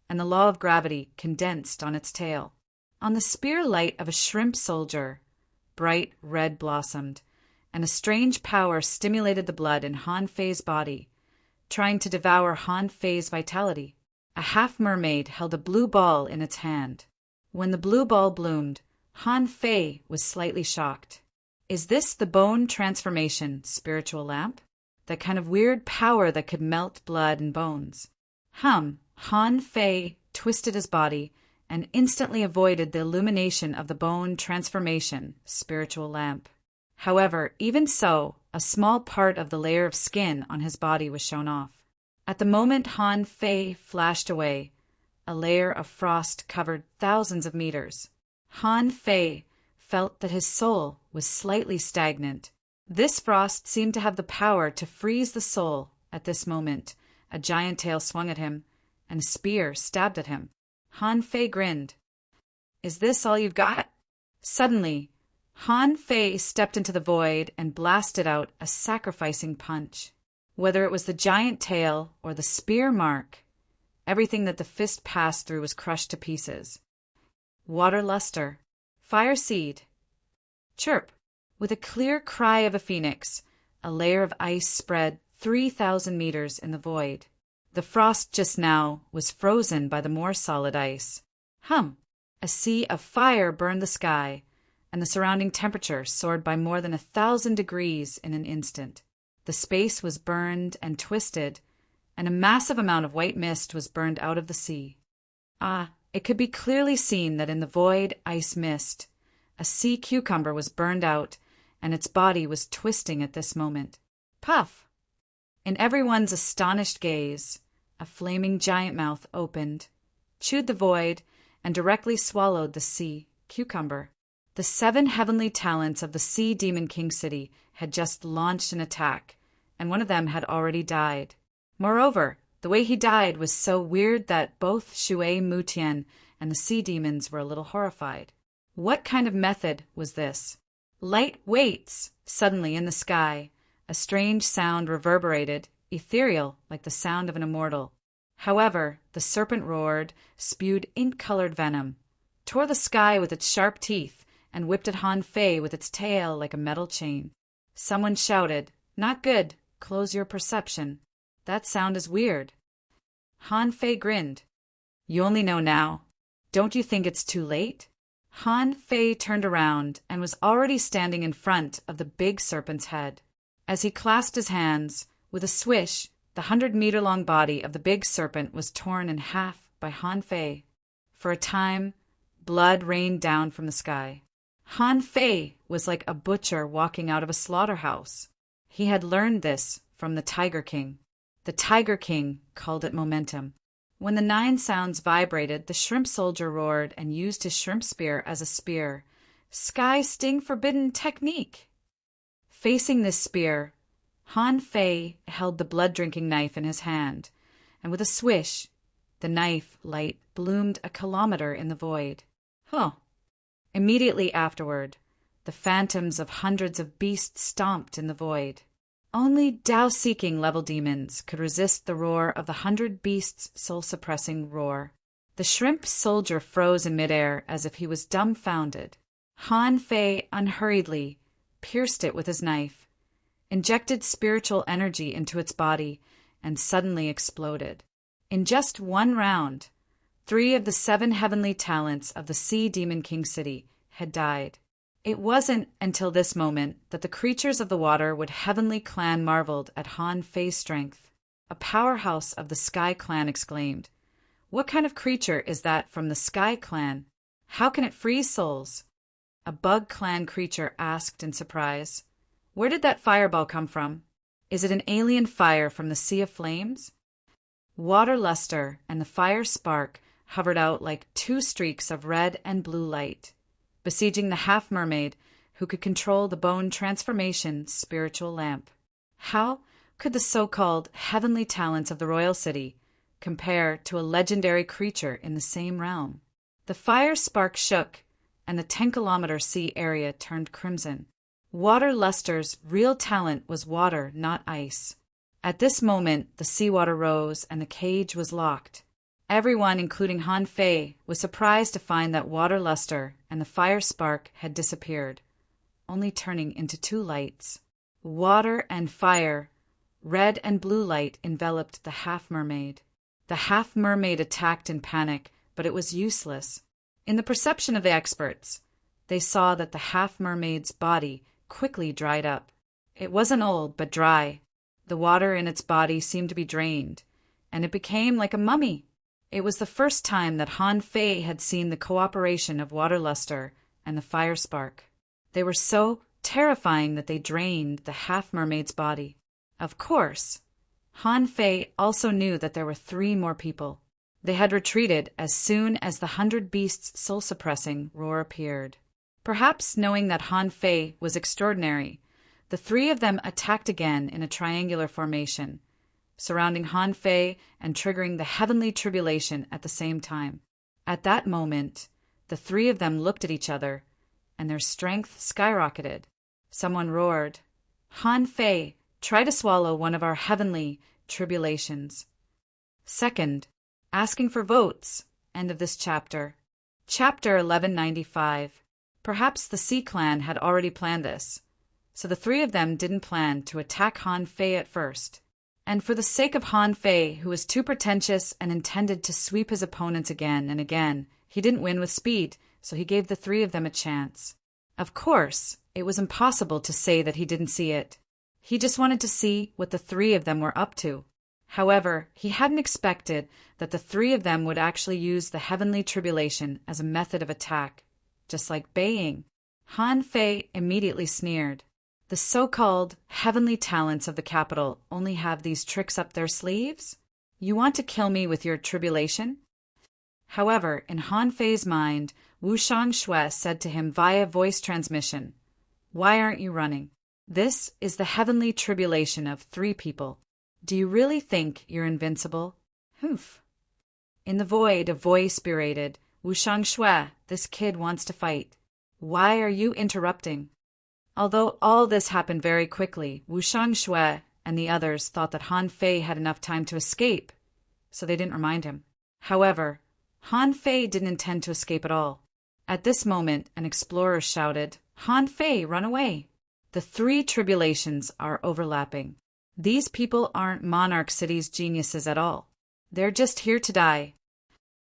and the law of gravity condensed on its tail. On the spear light of a shrimp soldier, bright red blossomed, and a strange power stimulated the blood in Han Fei's body, trying to devour Han Fei's vitality. A half-mermaid held a blue ball in its hand. When the blue ball bloomed, Han Fei was slightly shocked. Is this the bone transformation spiritual lamp? That kind of weird power that could melt blood and bones. Han Fei twisted his body and instantly avoided the illumination of the bone transformation spiritual lamp. However, even so, a small part of the layer of skin on his body was shown off. At the moment Han Fei flashed away, a layer of frost covered thousands of meters. Han Fei felt that his soul was slightly stagnant. This frost seemed to have the power to freeze the soul. At this moment, a giant tail swung at him, and a spear stabbed at him. Han Fei grinned. Is this all you've got? Suddenly, Han Fei stepped into the void and blasted out a sacrificing punch. Whether it was the giant tail or the spear mark, everything that the fist passed through was crushed to pieces. Water luster, fire seed, chirp. With a clear cry of a phoenix, a layer of ice spread 3,000 meters in the void. The frost just now was frozen by the more solid ice. A sea of fire burned the sky, and the surrounding temperature soared by more than 1,000 degrees in an instant. The space was burned and twisted, and a massive amount of white mist was burned out of the sea. It could be clearly seen that in the void ice mist, a sea cucumber was burned out, and its body was twisting at this moment. Puff! In everyone's astonished gaze, a flaming giant mouth opened, chewed the void, and directly swallowed the sea cucumber. The 7 heavenly talents of the Sea Demon King City had just launched an attack, and one of them had already died. Moreover, the way he died was so weird that both Shui Mutian and the sea demons were a little horrified. What kind of method was this? Light weights! Suddenly in the sky, a strange sound reverberated, ethereal like the sound of an immortal. However, the serpent roared, spewed ink-colored venom, tore the sky with its sharp teeth, and whipped at Han Fei with its tail like a metal chain. Someone shouted, "Not good. Close your perception. That sound is weird." Han Fei grinned. "You only know now. Don't you think it's too late?" Han Fei turned around and was already standing in front of the big serpent's head. As he clasped his hands, with a swish, the 100-meter-long body of the big serpent was torn in half by Han Fei. For a time, blood rained down from the sky. Han Fei was like a butcher walking out of a slaughterhouse. He had learned this from the Tiger King. The Tiger King called it momentum. When the 9 sounds vibrated, the shrimp soldier roared and used his shrimp spear as a spear. Sky sting forbidden technique! Facing this spear, Han Fei held the blood-drinking knife in his hand, and with a swish, the knife light bloomed a kilometer in the void. Immediately afterward, the phantoms of hundreds of beasts stomped in the void. Only Tao-seeking level demons could resist the roar of the 100 beasts' soul-suppressing roar. The shrimp soldier froze in midair as if he was dumbfounded. Han Fei unhurriedly pierced it with his knife, injected spiritual energy into its body, and suddenly exploded. In just one round, 3 of the 7 heavenly talents of the Sea Demon King City had died. It wasn't until this moment that the creatures of the water would heavenly clan marveled at Han Fei's strength. A powerhouse of the Sky Clan exclaimed, "What kind of creature is that from the Sky Clan? How can it freeze souls?" A Bug Clan creature asked in surprise, "Where did that fireball come from? Is it an alien fire from the Sea of Flames?" Water luster and the fire spark hovered out like two streaks of red and blue light, besieging the half-mermaid who could control the bone transformation spiritual lamp. How could the so-called heavenly talents of the royal city compare to a legendary creature in the same realm? The fire spark shook, and the 10-kilometer sea area turned crimson. Water Luster's real talent was water, not ice. At this moment, the seawater rose and the cage was locked. Everyone, including Han Fei, was surprised to find that Water Luster and the fire spark had disappeared, only turning into two lights. Water and fire, red and blue light, enveloped the half-mermaid. The half-mermaid attacked in panic, but it was useless. In the perception of the experts, they saw that the half-mermaid's body quickly dried up. It wasn't old, but dry. The water in its body seemed to be drained, and it became like a mummy. It was the first time that Han Fei had seen the cooperation of Water Luster and the fire spark. They were so terrifying that they drained the half-mermaid's body. Of course, Han Fei also knew that there were 3 more people. They had retreated as soon as the 100 Beasts' soul-suppressing roar appeared. Perhaps knowing that Han Fei was extraordinary, the 3 of them attacked again in a triangular formation, surrounding Han Fei and triggering the heavenly tribulation at the same time. At that moment, the 3 of them looked at each other, and their strength skyrocketed. Someone roared, "Han Fei, try to swallow one of our heavenly tribulations." Second, asking for votes. End of this chapter. Chapter 1195. Perhaps the Sea Clan had already planned this, so the 3 of them didn't plan to attack Han Fei at first. And for the sake of Han Fei, who was too pretentious and intended to sweep his opponents again and again, he didn't win with speed, so he gave the 3 of them a chance. Of course, it was impossible to say that he didn't see it. He just wanted to see what the 3 of them were up to. However, he hadn't expected that the 3 of them would actually use the heavenly tribulation as a method of attack, just like baying. Han Fei immediately sneered. The so-called heavenly talents of the capital only have these tricks up their sleeves? You want to kill me with your tribulation? However, in Han Fei's mind, Wu Shangshui said to him via voice transmission, "Why aren't you running? This is the heavenly tribulation of 3 people. Do you really think you're invincible?" Humph. In the void, a voice berated, "Wu Shangshui, this kid wants to fight. Why are you interrupting?" Although all this happened very quickly, Wu Shangshui and the others thought that Han Fei had enough time to escape, so they didn't remind him. However, Han Fei didn't intend to escape at all. At this moment, an explorer shouted, "Han Fei, run away! The 3 tribulations are overlapping. These people aren't Monarch City's geniuses at all. They're just here to die."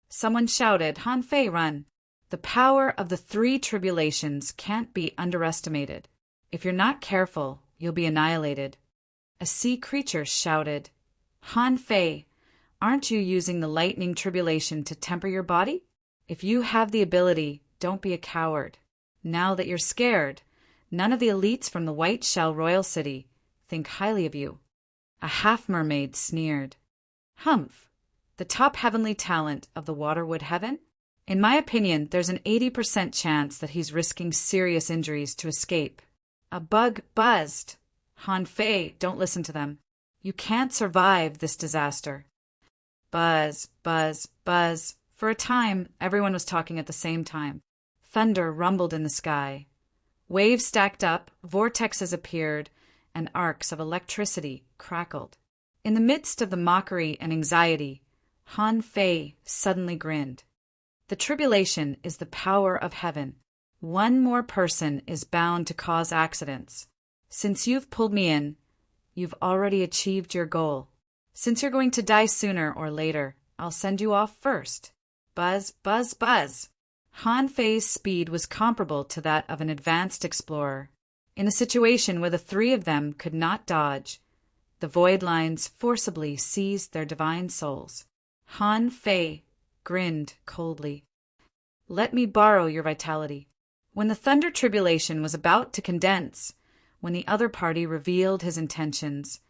Someone shouted, "Han Fei, run!" The power of the 3 tribulations can't be underestimated. If you're not careful, you'll be annihilated. A sea creature shouted, "Han Fei, aren't you using the lightning tribulation to temper your body? If you have the ability, don't be a coward. Now that you're scared, none of the elites from the White Shell Royal City think highly of you." A half-mermaid sneered. "Humph, the top heavenly talent of the Waterwood Heaven? In my opinion, there's an 80% chance that he's risking serious injuries to escape." A bug buzzed. "Han Fei, don't listen to them. You can't survive this disaster." Buzz, buzz, buzz. For a time, everyone was talking at the same time. Thunder rumbled in the sky. Waves stacked up, vortexes appeared, and arcs of electricity crackled. In the midst of the mockery and anxiety, Han Fei suddenly grinned. "The tribulation is the power of heaven. One more person is bound to cause accidents. Since you've pulled me in, you've already achieved your goal. Since you're going to die sooner or later, I'll send you off first." Buzz, buzz, buzz. Han Fei's speed was comparable to that of an advanced explorer. In a situation where the 3 of them could not dodge, the void lines forcibly seized their divine souls. Han Fei grinned coldly. "Let me borrow your vitality." When the thunder tribulation was about to condense, when the other party revealed his intentions,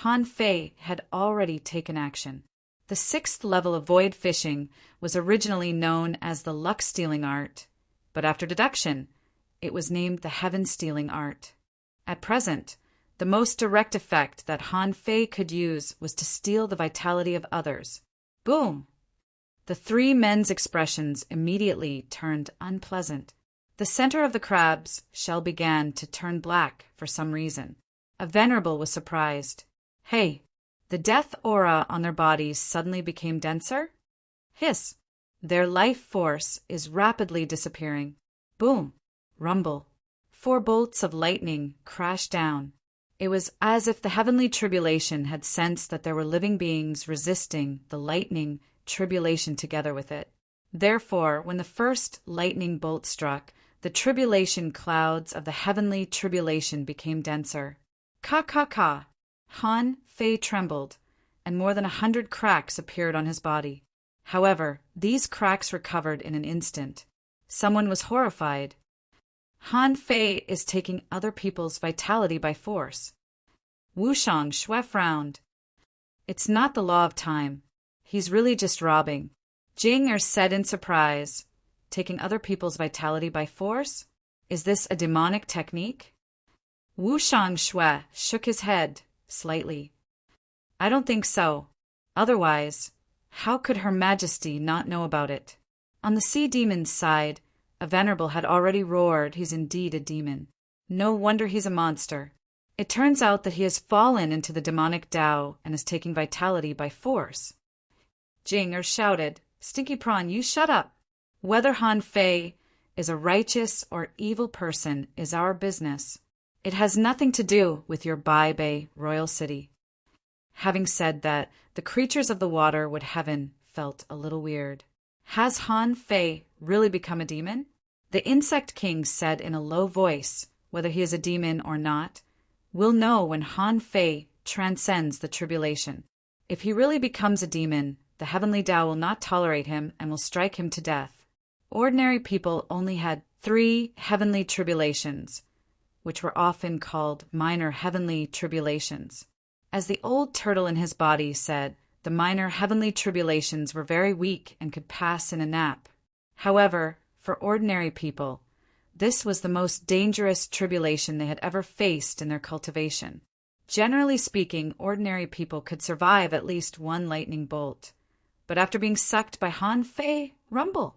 Han Fei had already taken action. The sixth level of void fishing was originally known as the luck-stealing art, but after deduction, it was named the heaven-stealing art. At present, the most direct effect that Han Fei could use was to steal the vitality of others. Boom! The three men's expressions immediately turned unpleasant. The center of the crab's shell began to turn black for some reason. A venerable was surprised. Hey, the death aura on their bodies suddenly became denser? Hiss! Their life force is rapidly disappearing. Boom! Rumble. 4 bolts of lightning crashed down. It was as if the heavenly tribulation had sensed that there were living beings resisting the lightning tribulation together with it. Therefore, when the first lightning bolt struck, the tribulation clouds of the heavenly tribulation became denser. Ka. Han Fei trembled, and more than 100 cracks appeared on his body. However, these cracks recovered in an instant. Someone was horrified. Han Fei is taking other people's vitality by force. Wushang Shui frowned. It's not the law of time. He's really just robbing. Jing said in surprise. Taking other people's vitality by force? Is this a demonic technique? Wushang Shui shook his head slightly. I don't think so. Otherwise, how could Her Majesty not know about it? On the sea demon's side, a venerable had already roared he's indeed a demon. No wonder he's a monster. It turns out that he has fallen into the demonic Tao and is taking vitality by force. Jing shouted, Stinky Prawn, you shut up. Whether Han Fei is a righteous or evil person is our business. It has nothing to do with your Bai Bei royal city. Having said that, the creatures of the water would heaven felt a little weird. Has Han Fei really become a demon? The Insect King said in a low voice, whether he is a demon or not, we'll know when Han Fei transcends the tribulation. If he really becomes a demon, the heavenly Tao will not tolerate him and will strike him to death. Ordinary people only had 3 heavenly tribulations, which were often called minor heavenly tribulations. As the old turtle in his body said, the minor heavenly tribulations were very weak and could pass in a nap. However, for ordinary people, this was the most dangerous tribulation they had ever faced in their cultivation. Generally speaking, ordinary people could survive at least 1 lightning bolt, but after being sucked by Han Fei, rumble.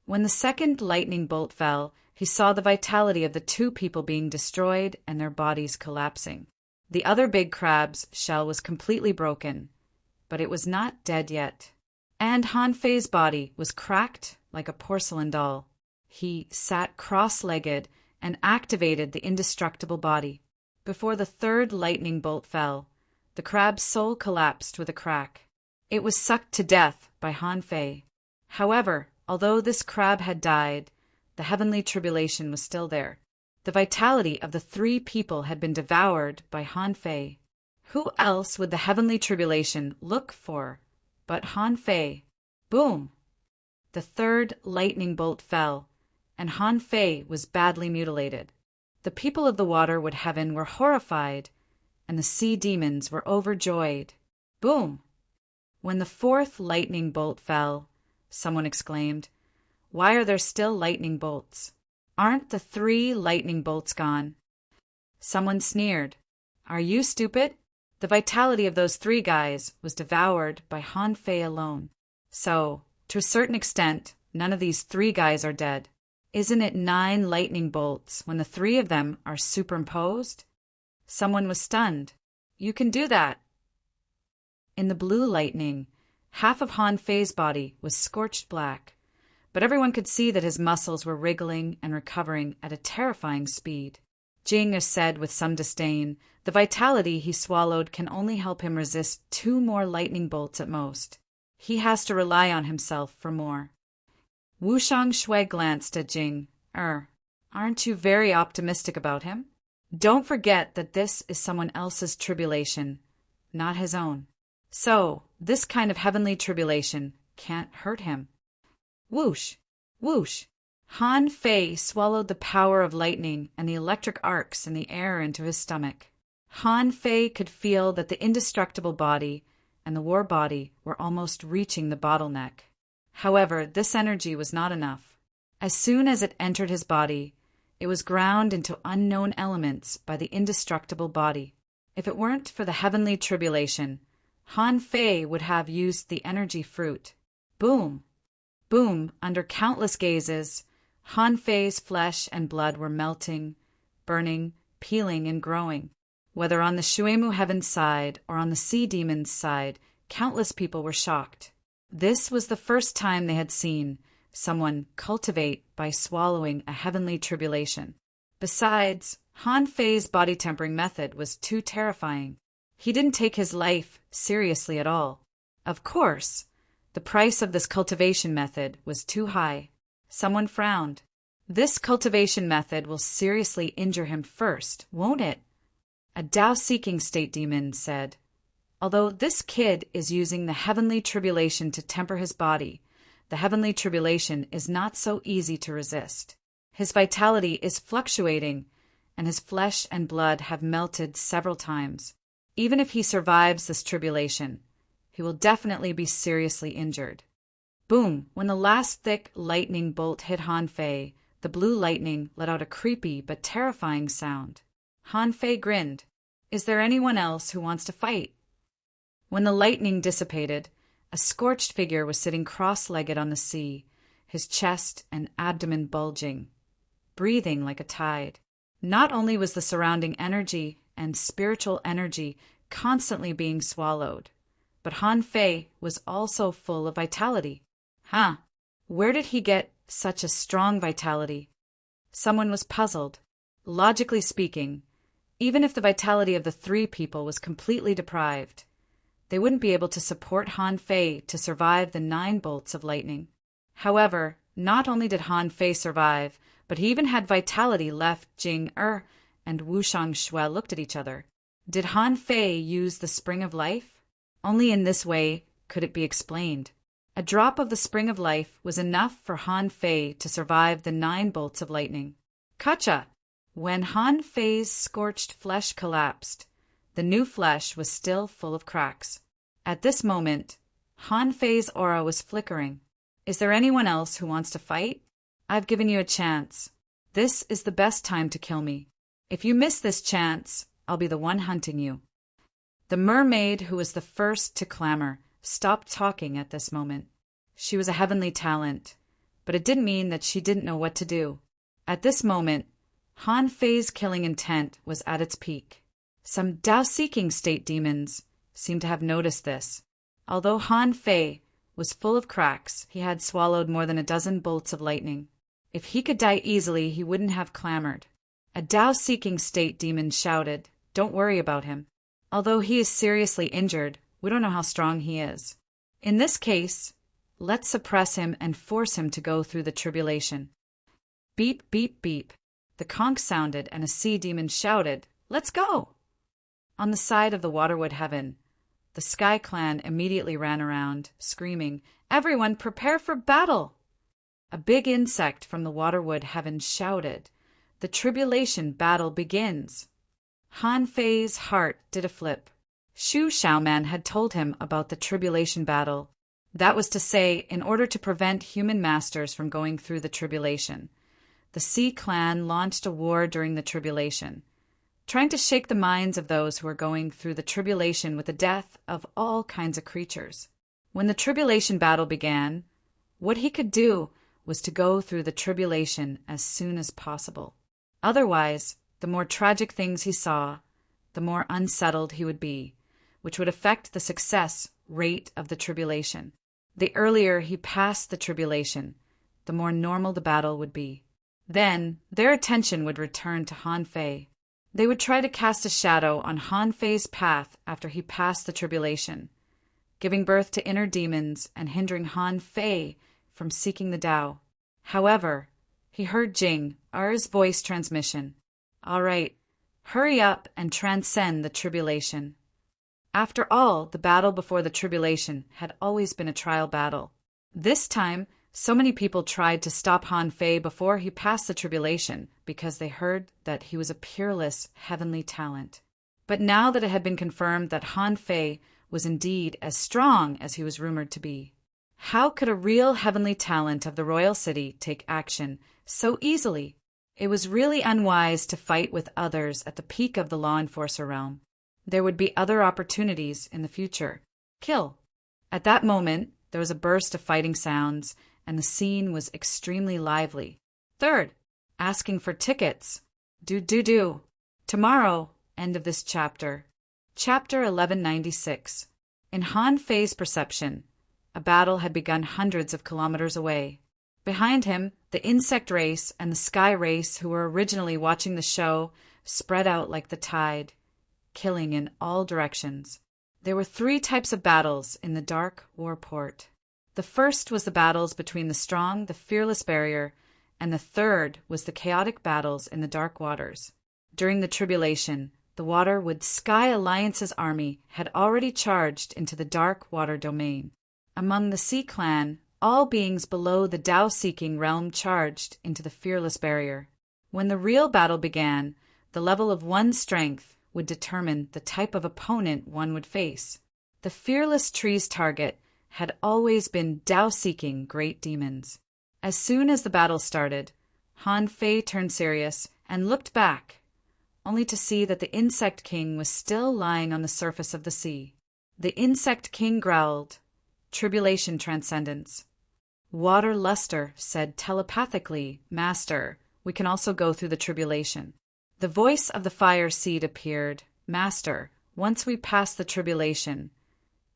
When the second lightning bolt fell, he saw the vitality of the 2 people being destroyed and their bodies collapsing. The other big crab's shell was completely broken, but it was not dead yet. And Han Fei's body was cracked like a porcelain doll. He sat cross-legged and activated the indestructible body. Before the 3rd lightning bolt fell, the crab's soul collapsed with a crack. It was sucked to death by Han Fei. However, although this crab had died, the heavenly tribulation was still there. The vitality of the 3 people had been devoured by Han Fei. Who else would the heavenly tribulation look for but Han Fei? Boom! The 3rd lightning bolt fell, and Han Fei was badly mutilated. The people of the water-wood heaven were horrified, and the sea demons were overjoyed. Boom! When the 4th lightning bolt fell, someone exclaimed, Why are there still lightning bolts? Aren't the 3 lightning bolts gone? Someone sneered, Are you stupid? The vitality of those 3 guys was devoured by Han Fei alone. So, to a certain extent, none of these 3 guys are dead. Isn't it 9 lightning bolts when the 3 of them are superimposed? Someone was stunned. You can do that. In the blue lightning, half of Han Fei's body was scorched black, but everyone could see that his muscles were wriggling and recovering at a terrifying speed. Jing said with some disdain, the vitality he swallowed can only help him resist 2 more lightning bolts at most. He has to rely on himself for more. Wushang Shui glanced at Jing. Aren't you very optimistic about him? Don't forget that this is someone else's tribulation, not his own. So, this kind of heavenly tribulation can't hurt him. Whoosh! Whoosh! Han Fei swallowed the power of lightning and the electric arcs in the air into his stomach. Han Fei could feel that the indestructible body and the war body were almost reaching the bottleneck. However, this energy was not enough. As soon as it entered his body, it was ground into unknown elements by the indestructible body. If it weren't for the heavenly tribulation, Han Fei would have used the energy fruit. Boom! Boom! Under countless gazes, Han Fei's flesh and blood were melting, burning, peeling, and growing. Whether on the Shuemu heaven's side or on the sea demon's side, countless people were shocked. This was the first time they had seen someone cultivate by swallowing a heavenly tribulation. Besides, Han Fei's body-tempering method was too terrifying. He didn't take his life seriously at all. Of course, the price of this cultivation method was too high. Someone frowned. This cultivation method will seriously injure him first, won't it? A Tao-seeking state demon said, although this kid is using the heavenly tribulation to temper his body, the heavenly tribulation is not so easy to resist. His vitality is fluctuating, and his flesh and blood have melted several times. Even if he survives this tribulation, he will definitely be seriously injured. Boom! When the last thick lightning bolt hit Han Fei, the blue lightning let out a creepy but terrifying sound. Han Fei grinned. Is there anyone else who wants to fight? When the lightning dissipated, a scorched figure was sitting cross-legged on the sea, his chest and abdomen bulging, breathing like a tide. Not only was the surrounding energy and spiritual energy constantly being swallowed, but Han Fei was also full of vitality. Where did he get such a strong vitality? Someone was puzzled. Logically speaking, even if the vitality of the three people was completely deprived, they wouldn't be able to support Han Fei to survive the 9 bolts of lightning. However, not only did Han Fei survive, but he even had vitality left. Jing and Wu Shangshui looked at each other. Did Han Fei use the spring of life? Only in this way could it be explained. A drop of the spring of life was enough for Han Fei to survive the 9 bolts of lightning. Kacha! When Han Fei's scorched flesh collapsed, the new flesh was still full of cracks. At this moment, Han Fei's aura was flickering. Is there anyone else who wants to fight? I've given you a chance. This is the best time to kill me. If you miss this chance, I'll be the one hunting you. The mermaid, who was the first to clamor, stopped talking at this moment. She was a heavenly talent, but it didn't mean that she didn't know what to do. At this moment, Han Fei's killing intent was at its peak. Some Tao-seeking state demons seemed to have noticed this. Although Han Fei was full of cracks, he had swallowed more than a dozen bolts of lightning. If he could die easily, he wouldn't have clamored. A Tao-seeking state demon shouted, "Don't worry about him. Although he is seriously injured, we don't know how strong he is. In this case, let's suppress him and force him to go through the tribulation." Beep, beep, beep. The conch sounded and a sea demon shouted, "Let's go!" On the side of the Waterwood Heaven, the Sky Clan immediately ran around, screaming, "Everyone prepare for battle!" A big insect from the Waterwood Heaven shouted, "The tribulation battle begins!" Han Fei's heart did a flip. Shu Xiaoman had told him about the tribulation battle. That was to say, in order to prevent human masters from going through the tribulation, the Sea Clan launched a war during the tribulation, trying to shake the minds of those who were going through the tribulation with the death of all kinds of creatures. When the tribulation battle began, what he could do was to go through the tribulation as soon as possible. Otherwise, the more tragic things he saw, the more unsettled he would be, which would affect the success rate of the tribulation. The earlier he passed the tribulation, the more normal the battle would be. Then, their attention would return to Han Fei. They would try to cast a shadow on Han Fei's path after he passed the tribulation, giving birth to inner demons and hindering Han Fei from seeking the Tao. However, he heard Jing Er's voice transmission. "All right, hurry up and transcend the tribulation." After all, the battle before the tribulation had always been a trial battle. This time, so many people tried to stop Han Fei before he passed the tribulation because they heard that he was a peerless heavenly talent. But now that it had been confirmed that Han Fei was indeed as strong as he was rumored to be. How could a real heavenly talent of the royal city take action so easily? It was really unwise to fight with others at the peak of the law enforcer realm. There would be other opportunities in the future. Kill. At that moment, there was a burst of fighting sounds, and the scene was extremely lively. Third, asking for tickets. Do. Tomorrow, end of this chapter. Chapter 1196. In Han Fei's perception, a battle had begun hundreds of kilometers away. Behind him, the insect race and the sky race who were originally watching the show spread out like the tide, killing in all directions. There were 3 types of battles in the Dark Warport. The first was the battles between the strong, the fearless barrier, and the third was the chaotic battles in the dark waters. During the tribulation, the Waterwood Sky Alliance's army had already charged into the dark water domain. Among the Sea Clan, all beings below the Tao-seeking realm charged into the fearless barrier. When the real battle began, the level of one's strength would determine the type of opponent one would face. The fearless tree's target had always been Tao-seeking great demons. As soon as the battle started, Han Fei turned serious and looked back, only to see that the Insect King was still lying on the surface of the sea. The Insect King growled, "Tribulation Transcendence." Water Luster said telepathically, "Master, we can also go through the tribulation." The voice of the Fire Seed appeared, "Master, once we pass the tribulation,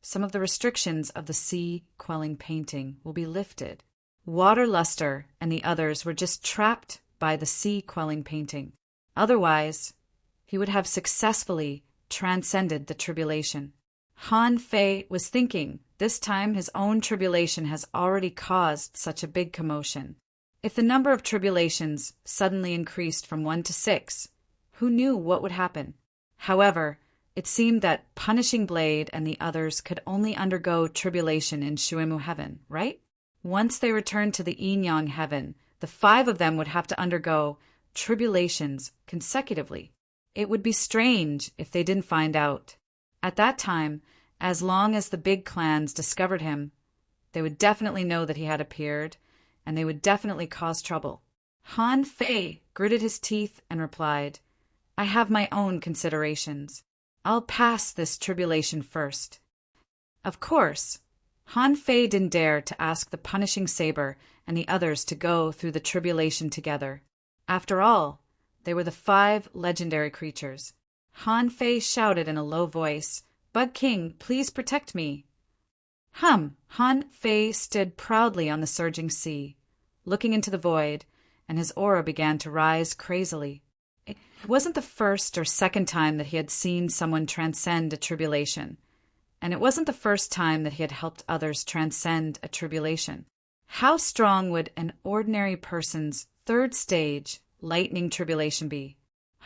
some of the restrictions of the sea-quelling painting will be lifted." Water Luster and the others were just trapped by the sea-quelling painting. Otherwise, he would have successfully transcended the tribulation. Han Fei was thinking, this time his own tribulation has already caused such a big commotion. If the number of tribulations suddenly increased from 1 to 6, who knew what would happen? However, it seemed that Punishing Blade and the others could only undergo tribulation in Shuemu Heaven, right? Once they returned to the Yin-Yang Heaven, the 5 of them would have to undergo tribulations consecutively. It would be strange if they didn't find out. At that time, as long as the big clans discovered him, they would definitely know that he had appeared, and they would definitely cause trouble. Han Fei gritted his teeth and replied, "I have my own considerations. I'll pass this tribulation first." Of course, Han Fei didn't dare to ask the Punishing Saber and the others to go through the tribulation together. After all, they were the 5 legendary creatures. Han Fei shouted in a low voice, "Bug King, please protect me." Han Fei stood proudly on the surging sea, looking into the void, and his aura began to rise crazily. It wasn't the first or second time that he had seen someone transcend a tribulation, and it wasn't the first time that he had helped others transcend a tribulation. How strong would an ordinary person's 3rd stage lightning tribulation be?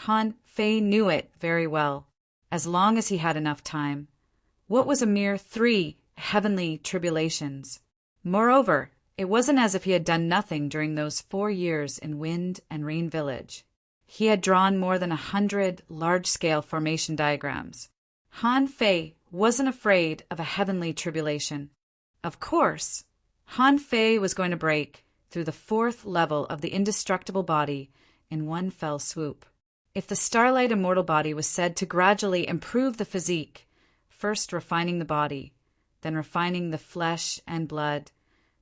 Han Fei knew it very well, as long as he had enough time. What was a mere 3 heavenly tribulations? Moreover, it wasn't as if he had done nothing during those 4 years in Wind and Rain Village. He had drawn more than 100 large-scale formation diagrams. Han Fei wasn't afraid of a heavenly tribulation. Of course, Han Fei was going to break through the 4th level of the indestructible body in one fell swoop. If the Starlight Immortal body was said to gradually improve the physique, first refining the body, then refining the flesh and blood,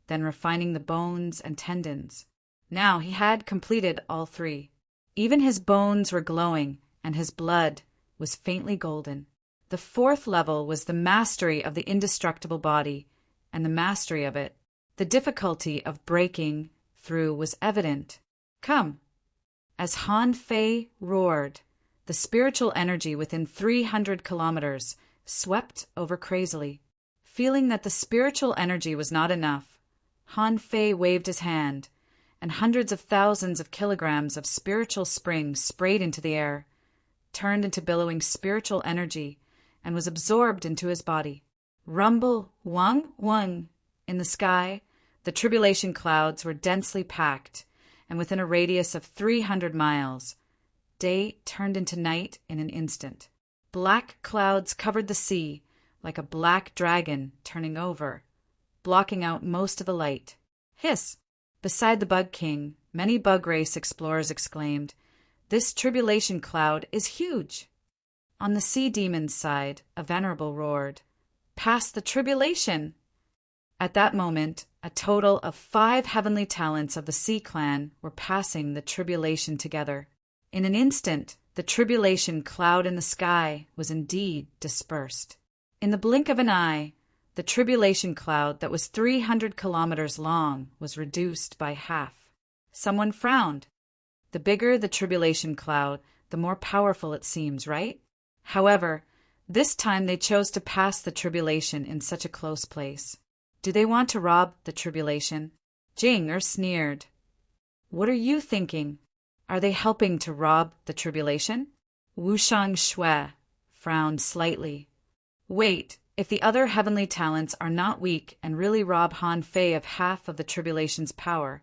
then refining the bones and tendons. Now he had completed all 3. Even his bones were glowing, and his blood was faintly golden. The 4th level was the mastery of the indestructible body, and the mastery of it. The difficulty of breaking through was evident. Come. As Han Fei roared, the spiritual energy within 300 kilometers swept over crazily. Feeling that the spiritual energy was not enough, Han Fei waved his hand, and hundreds of thousands of kilograms of spiritual spring sprayed into the air, turned into billowing spiritual energy, and was absorbed into his body. Rumble, wung, wung. In the sky, the tribulation clouds were densely packed, and within a radius of 300 miles, day turned into night in an instant. Black clouds covered the sea, like a black dragon turning over, blocking out most of the light. Hiss! Beside the Bug King, many bug race explorers exclaimed, "This tribulation cloud is huge!" On the sea demon's side, a venerable roared, "Past the tribulation!" At that moment, a total of 5 heavenly talents of the Sea Clan were passing the tribulation together. In an instant, the tribulation cloud in the sky was indeed dispersed. In the blink of an eye, the tribulation cloud that was 300 kilometers long was reduced by half. Someone frowned. The bigger the tribulation cloud, the more powerful it seems, right? However, this time they chose to pass the tribulation in such a close place. Do they want to rob the tribulation? Jing sneered. What are you thinking? Are they helping to rob the tribulation? Wu Shui frowned slightly. Wait, if the other heavenly talents are not weak and really rob Han Fei of half of the tribulation's power,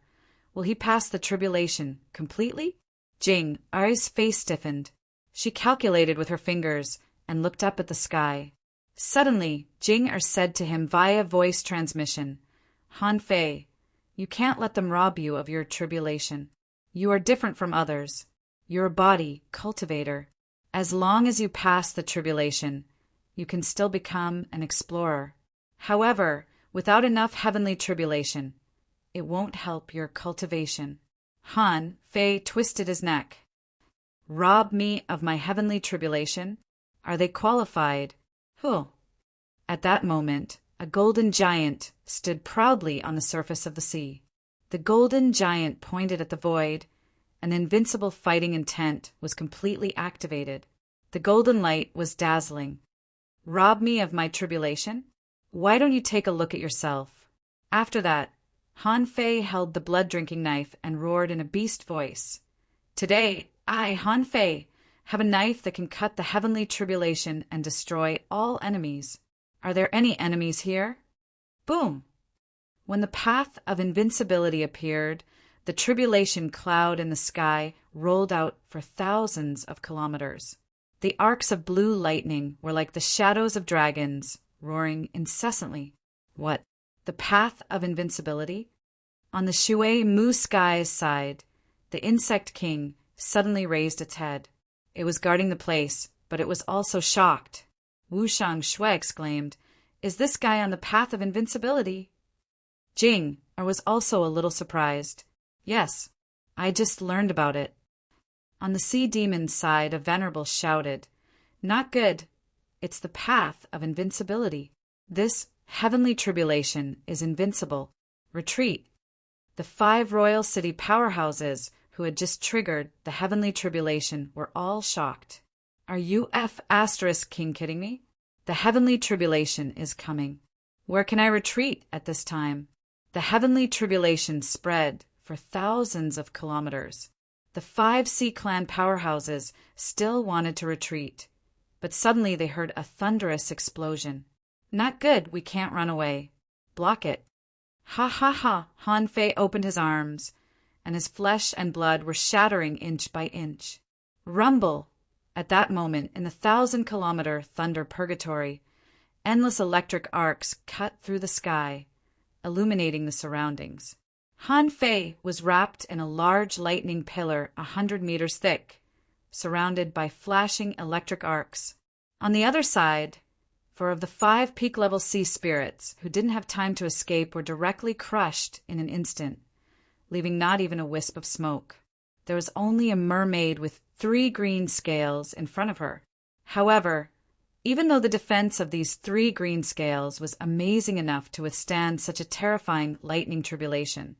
will he pass the tribulation completely? Jing Er's face stiffened. She calculated with her fingers and looked up at the sky. Suddenly, Jing said to him via voice transmission, "Han Fei, you can't let them rob you of your tribulation. You are different from others. You're a body cultivator. As long as you pass the tribulation, you can still become an explorer. However, without enough heavenly tribulation, it won't help your cultivation." Han Fei twisted his neck. Rob me of my heavenly tribulation? Are they qualified? Who? At that moment, a golden giant stood proudly on the surface of the sea. The golden giant pointed at the void, and invincible fighting intent was completely activated. The golden light was dazzling. Rob me of my tribulation? Why don't you take a look at yourself? After that, Han Fei held the blood-drinking knife and roared in a beast voice. Today, I, Han Fei, have a knife that can cut the heavenly tribulation and destroy all enemies. Are there any enemies here? Boom! When the path of invincibility appeared, the tribulation cloud in the sky rolled out for thousands of kilometers. The arcs of blue lightning were like the shadows of dragons, roaring incessantly. What? The path of invincibility? On the Shui Mu sky's side, the insect king suddenly raised its head. It was guarding the place, but it was also shocked. Wu Shui exclaimed, "Is this guy on the path of invincibility?" Jing was also a little surprised. "Yes, I just learned about it." On the sea demon's side, a venerable shouted, "Not good. It's the path of invincibility. This heavenly tribulation is invincible. Retreat." The 5 royal city powerhouses who had just triggered the heavenly tribulation were all shocked. Are you King kidding me? The heavenly tribulation is coming. Where can I retreat at this time? The heavenly tribulation spread for thousands of kilometers. The 5 Sea Clan powerhouses still wanted to retreat, but suddenly they heard a thunderous explosion. Not good, we can't run away. Block it. Ha ha ha! Han Fei opened his arms, and his flesh and blood were shattering inch by inch. Rumble! At that moment, in the 1,000-kilometer thunder purgatory, endless electric arcs cut through the sky, illuminating the surroundings. Han Fei was wrapped in a large lightning pillar 100 meters thick, surrounded by flashing electric arcs. On the other side, 4 of the 5 peak-level sea spirits who didn't have time to escape were directly crushed in an instant, leaving not even a wisp of smoke. There was only a mermaid with 3 green scales in front of her. However, even though the defense of these 3 green scales was amazing enough to withstand such a terrifying lightning tribulation,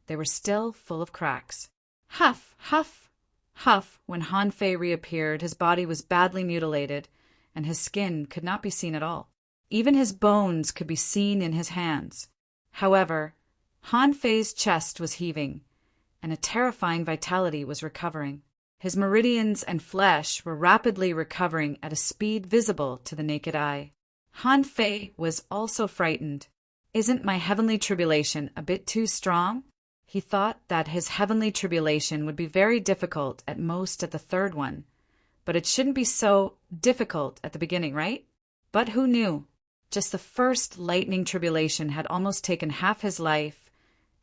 they were still full of cracks. Huff, huff, huff. When Han Fei reappeared, his body was badly mutilated, and his skin could not be seen at all. Even his bones could be seen in his hands. However, Han Fei's chest was heaving, and a terrifying vitality was recovering. His meridians and flesh were rapidly recovering at a speed visible to the naked eye. Han Fei was also frightened. Isn't my heavenly tribulation a bit too strong? He thought that his heavenly tribulation would be very difficult at most at the 3rd one, but it shouldn't be so difficult at the beginning, right? But who knew? Just the first lightning tribulation had almost taken half his life,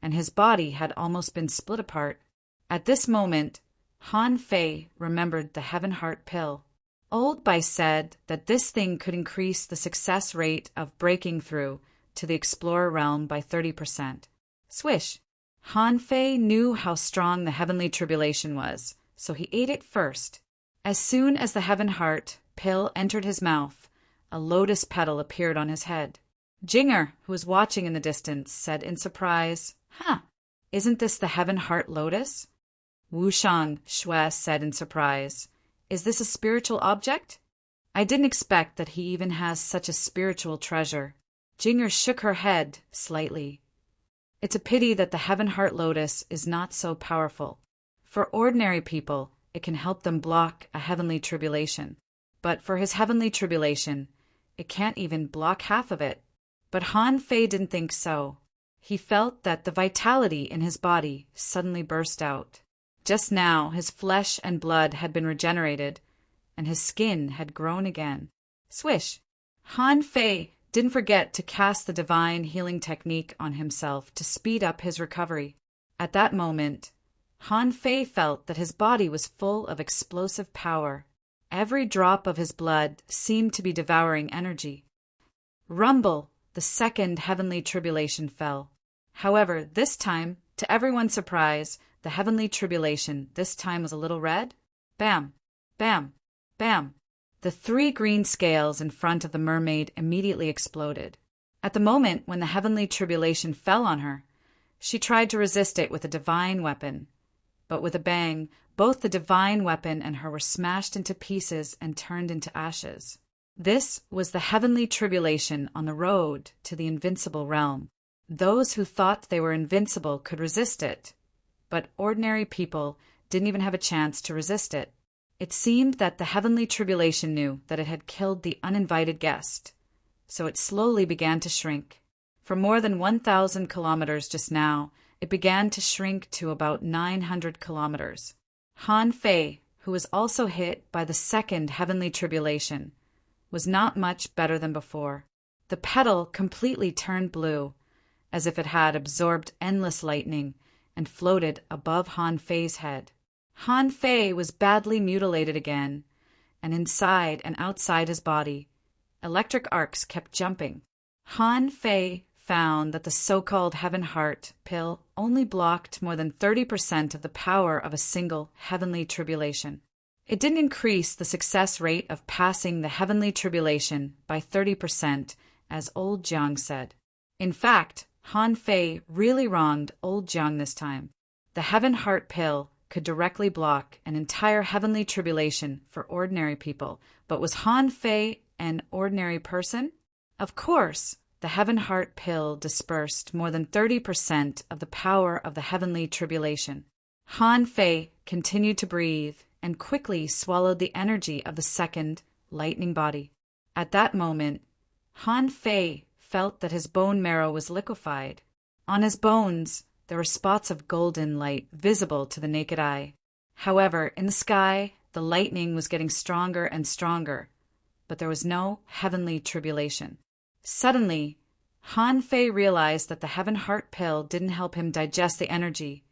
and his body had almost been split apart. At this moment, Han Fei remembered the Heaven Heart pill. Old Bai said that this thing could increase the success rate of breaking through to the Explorer realm by 30%. Swish! Han Fei knew how strong the heavenly tribulation was, so he ate it first. As soon as the Heaven Heart pill entered his mouth, a lotus petal appeared on his head. Jinger, who was watching in the distance, said in surprise, Isn't this the Heaven Heart lotus? Wushang Shui said in surprise, Is this a spiritual object? I didn't expect that he even has such a spiritual treasure. Jinger shook her head slightly. It's a pity that the Heaven Heart lotus is not so powerful. For ordinary people, it can help them block a heavenly tribulation. But for his heavenly tribulation, it can't even block half of it. But Han Fei didn't think so. He felt that the vitality in his body suddenly burst out. Just now, his flesh and blood had been regenerated, and his skin had grown again. Swish! Han Fei didn't forget to cast the divine healing technique on himself to speed up his recovery. At that moment, Han Fei felt that his body was full of explosive power. Every drop of his blood seemed to be devouring energy. Rumble! The second heavenly tribulation fell. However, this time, to everyone's surprise, the heavenly tribulation this time was a little red. Bam! Bam! Bam! The 3 green scales in front of the mermaid immediately exploded. At the moment when the heavenly tribulation fell on her, she tried to resist it with a divine weapon. But with a bang, both the divine weapon and her were smashed into pieces and turned into ashes. This was the heavenly tribulation on the road to the invincible realm. Those who thought they were invincible could resist it, but ordinary people didn't even have a chance to resist it. It seemed that the heavenly tribulation knew that it had killed the uninvited guest, so it slowly began to shrink. For more than 1,000 kilometers just now, it began to shrink to about 900 kilometers. Han Fei, who was also hit by the second heavenly tribulation, was not much better than before. The petal completely turned blue, as if it had absorbed endless lightning, and floated above Han Fei's head. Han Fei was badly mutilated again, and inside and outside his body, electric arcs kept jumping. Han Fei found that the so-called Heaven Heart pill only blocked more than 30% of the power of a single heavenly tribulation. It didn't increase the success rate of passing the heavenly tribulation by 30%, as Old Jiang said. In fact, Han Fei really wronged Old Jiang this time. The Heaven Heart pill could directly block an entire heavenly tribulation for ordinary people, but was Han Fei an ordinary person? Of course, the Heaven Heart pill dispersed more than 30% of the power of the heavenly tribulation. Han Fei continued to breathe and quickly swallowed the energy of the second lightning body. At that moment, Han Fei felt that his bone marrow was liquefied. On his bones, there were spots of golden light visible to the naked eye. However, in the sky, the lightning was getting stronger and stronger, but there was no heavenly tribulation. Suddenly, Han Fei realized that the Heaven Heart pill didn't help him digest the energy,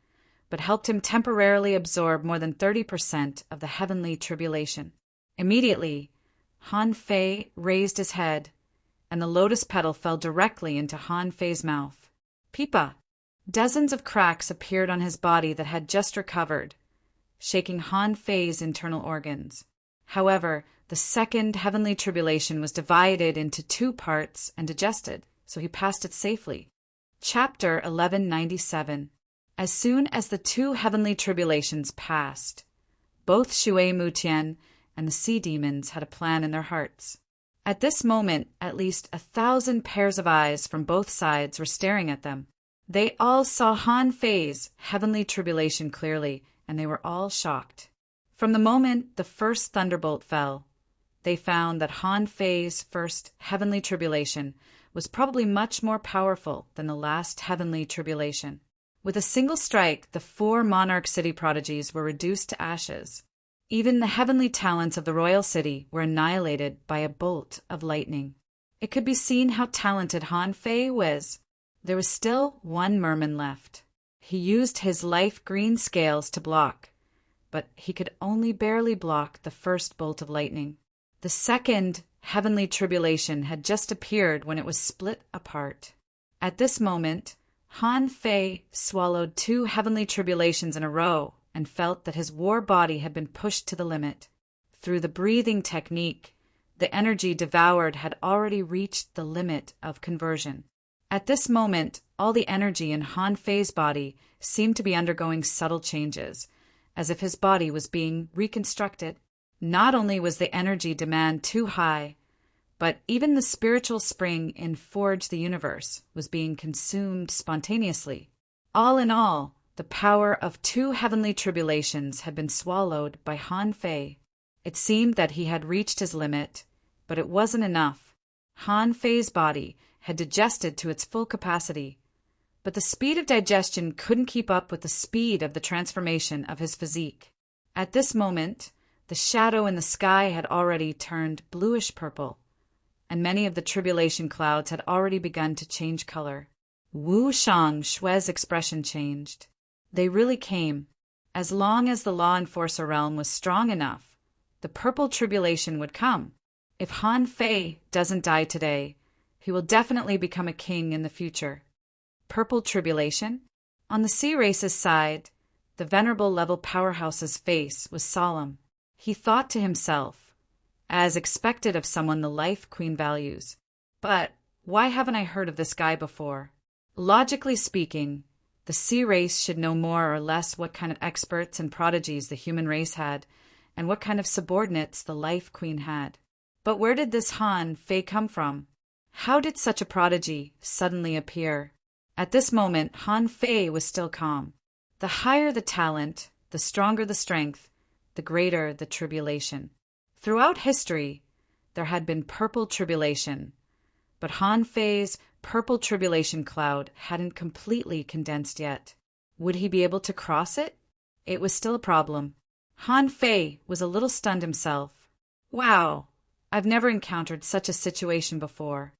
but helped him temporarily absorb more than 30% of the heavenly tribulation. Immediately, Han Fei raised his head, and the lotus petal fell directly into Han Fei's mouth. Pipa! Dozens of cracks appeared on his body that had just recovered, shaking Han Fei's internal organs. However, the second heavenly tribulation was divided into 2 parts and digested, so he passed it safely. Chapter 1197. As soon as the 2 heavenly tribulations passed, both Shui Mutian and the sea demons had a plan in their hearts. At this moment, at least 1,000 pairs of eyes from both sides were staring at them. They all saw Han Fei's heavenly tribulation clearly, and they were all shocked. From the moment the first thunderbolt fell, they found that Han Fei's first heavenly tribulation was probably much more powerful than the last heavenly tribulation. With a single strike, the 4 monarch city prodigies were reduced to ashes. Even the heavenly talents of the royal city were annihilated by a bolt of lightning. it could be seen how talented Han Fei was. There was still one merman left. He used his life green scales to block, but he could only barely block the first bolt of lightning. The second heavenly tribulation had just appeared when it was split apart. At this moment, Han Fei swallowed 2 heavenly tribulations in a row and felt that his war body had been pushed to the limit. Through the breathing technique, the energy devoured had already reached the limit of conversion. At this moment, all the energy in Han Fei's body seemed to be undergoing subtle changes, as if his body was being reconstructed. Not only was the energy demand too high, but even the spiritual spring in Forge the Universe was being consumed spontaneously. All in all, the power of 2 heavenly tribulations had been swallowed by Han Fei. It seemed that he had reached his limit, but it wasn't enough. Han Fei's body had digested to its full capacity, but the speed of digestion couldn't keep up with the speed of the transformation of his physique. At this moment, the shadow in the sky had already turned bluish-purple, and many of the tribulation clouds had already begun to change color. Wu Shang Shui's expression changed. They really came. As long as the law enforcer realm was strong enough, the purple tribulation would come. If Han Fei doesn't die today, he will definitely become a king in the future. Purple tribulation? On the sea race's side, the venerable level powerhouse's face was solemn. He thought to himself, as expected of someone the life queen values, but why haven't I heard of this guy before? Logically speaking, the sea race should know more or less what kind of experts and prodigies the human race had, and what kind of subordinates the life queen had. But where did this Han Fei come from? How did such a prodigy suddenly appear? At this moment, Han Fei was still calm. The higher the talent, the stronger the strength, the greater the tribulation. Throughout history, there had been purple tribulation, but Han Fei's purple tribulation cloud hadn't completely condensed yet. Would he be able to cross it? It was still a problem. Han Fei was a little stunned himself. Wow, I've never encountered such a situation before.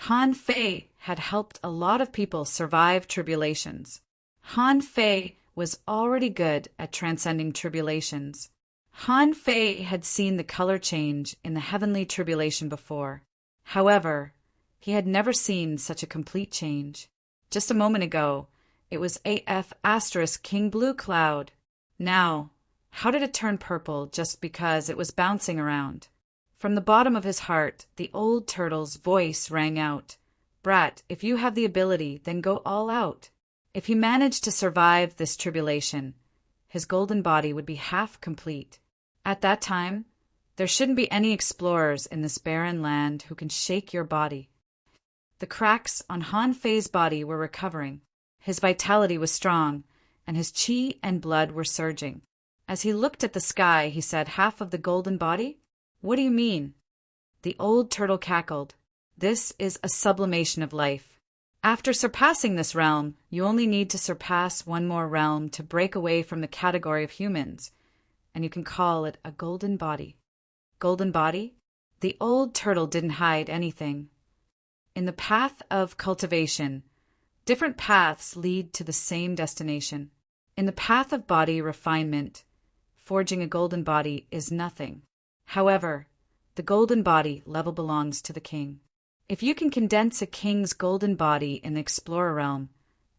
Han Fei had helped a lot of people survive tribulations. Han Fei was already good at transcending tribulations. Han Fei had seen the color change in the heavenly tribulation before. However, he had never seen such a complete change. Just a moment ago, it was AF * King Blue Cloud. Now, how did it turn purple just because it was bouncing around? From the bottom of his heart, the old turtle's voice rang out. Brat, if you have the ability, then go all out. If he managed to survive this tribulation, his golden body would be half complete. At that time, there shouldn't be any explorers in this barren land who can shake your body. The cracks on Han Fei's body were recovering. His vitality was strong, and his qi and blood were surging. As he looked at the sky, he said, half of the golden body? What do you mean? The old turtle cackled. This is a sublimation of life. After surpassing this realm, you only need to surpass one more realm to break away from the category of humans, and you can call it a golden body. Golden body? The old turtle didn't hide anything. In the path of cultivation, different paths lead to the same destination. In the path of body refinement, forging a golden body is nothing. However, the golden body level belongs to the king. If you can condense a king's golden body in the explorer realm,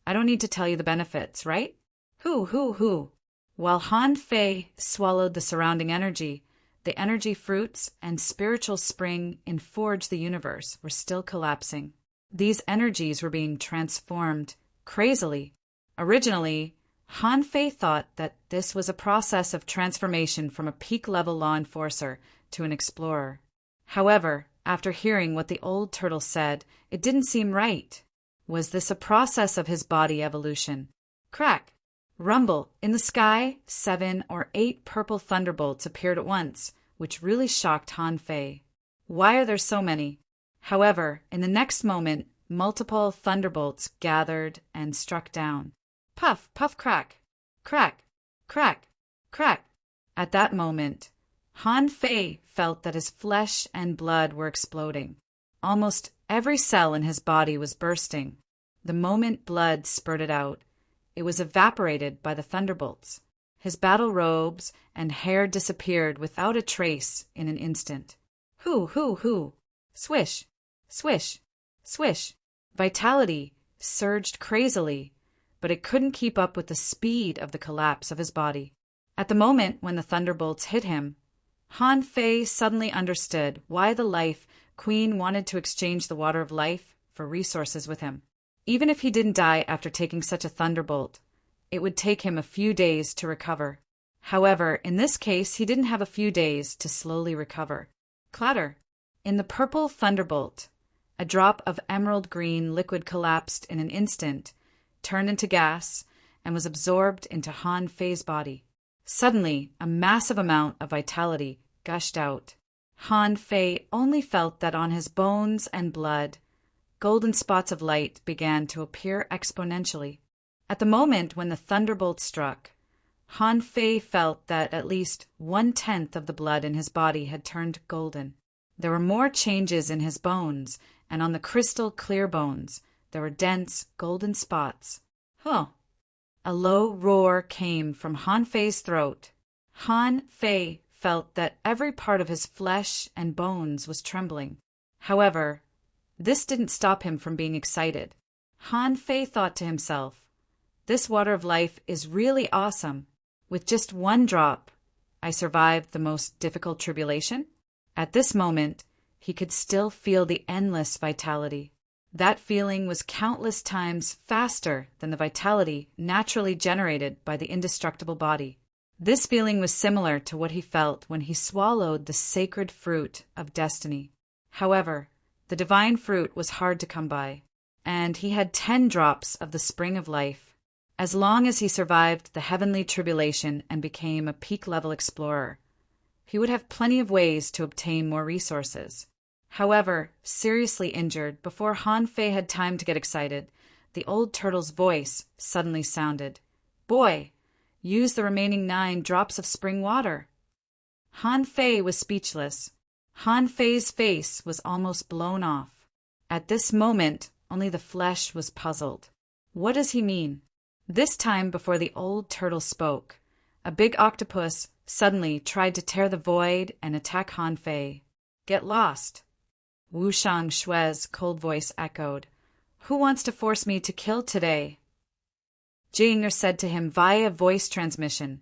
I don't need to tell you the benefits, right? Hoo. While Han Fei swallowed the surrounding energy, the energy fruits and spiritual spring in Forge the Universe were still collapsing. These energies were being transformed crazily. Originally, Han Fei thought that this was a process of transformation from a peak-level law enforcer to an explorer. However, after hearing what the old turtle said, it didn't seem right. Was this a process of his body evolution? Crack! Rumble! In the sky, 7 or 8 purple thunderbolts appeared at once, which really shocked Han Fei. Why are there so many? However, in the next moment, multiple thunderbolts gathered and struck down. Puff, puff, crack. Crack, crack, crack. At that moment, Han Fei felt that his flesh and blood were exploding. Almost every cell in his body was bursting. The moment blood spurted out, it was evaporated by the thunderbolts. His battle robes and hair disappeared without a trace in an instant. Hoo! Swish! Swish! Swish! Vitality surged crazily, but it couldn't keep up with the speed of the collapse of his body. At the moment when the thunderbolts hit him, Han Fei suddenly understood why the Life Queen wanted to exchange the water of life for resources with him. Even if he didn't die after taking such a thunderbolt, it would take him a few days to recover. However, in this case, he didn't have a few days to slowly recover. Clatter! In the purple thunderbolt, a drop of emerald green liquid collapsed in an instant, turned into gas, and was absorbed into Han Fei's body. Suddenly, a massive amount of vitality gushed out. Han Fei only felt that on his bones and blood, golden spots of light began to appear exponentially. At the moment when the thunderbolt struck, Han Fei felt that at least 1/10 of the blood in his body had turned golden. There were more changes in his bones, and on the crystal clear bones there were dense golden spots. Huh! A low roar came from Han Fei's throat. Han Fei felt that every part of his flesh and bones was trembling. However, this didn't stop him from being excited. Han Fei thought to himself, "This water of life is really awesome. With just one drop, I survived the most difficult tribulation." At this moment, he could still feel the endless vitality. That feeling was countless times faster than the vitality naturally generated by the indestructible body. This feeling was similar to what he felt when he swallowed the sacred fruit of destiny. However, the divine fruit was hard to come by, and he had 10 drops of the spring of life. As long as he survived the heavenly tribulation and became a peak-level explorer, he would have plenty of ways to obtain more resources. However, seriously injured, before Han Fei had time to get excited, the old turtle's voice suddenly sounded. "Boy, use the remaining 9 drops of spring water." Han Fei was speechless. Han Fei's face was almost blown off. At this moment, only the flesh was puzzled. What does he mean? This time before the old turtle spoke, a big octopus suddenly tried to tear the void and attack Han Fei. "Get lost!" Wu Shang Shui's cold voice echoed. "Who wants to force me to kill today?" Jing said to him via voice transmission,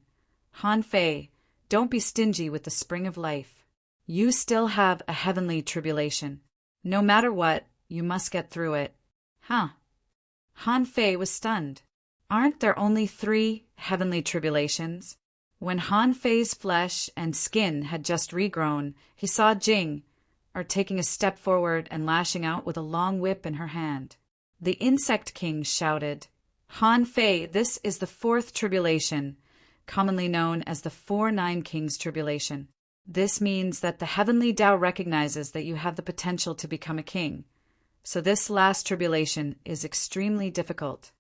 "Han Fei, don't be stingy with the spring of life. You still have a heavenly tribulation. No matter what, you must get through it." Huh. Han Fei was stunned. Aren't there only 3 heavenly tribulations? When Han Fei's flesh and skin had just regrown, he saw Jing, taking a step forward and lashing out with a long whip in her hand. The Insect King shouted, "Han Fei, this is the 4th tribulation, commonly known as the 4-9 Kings tribulation. This means that the heavenly Tao recognizes that you have the potential to become a king. So this last tribulation is extremely difficult."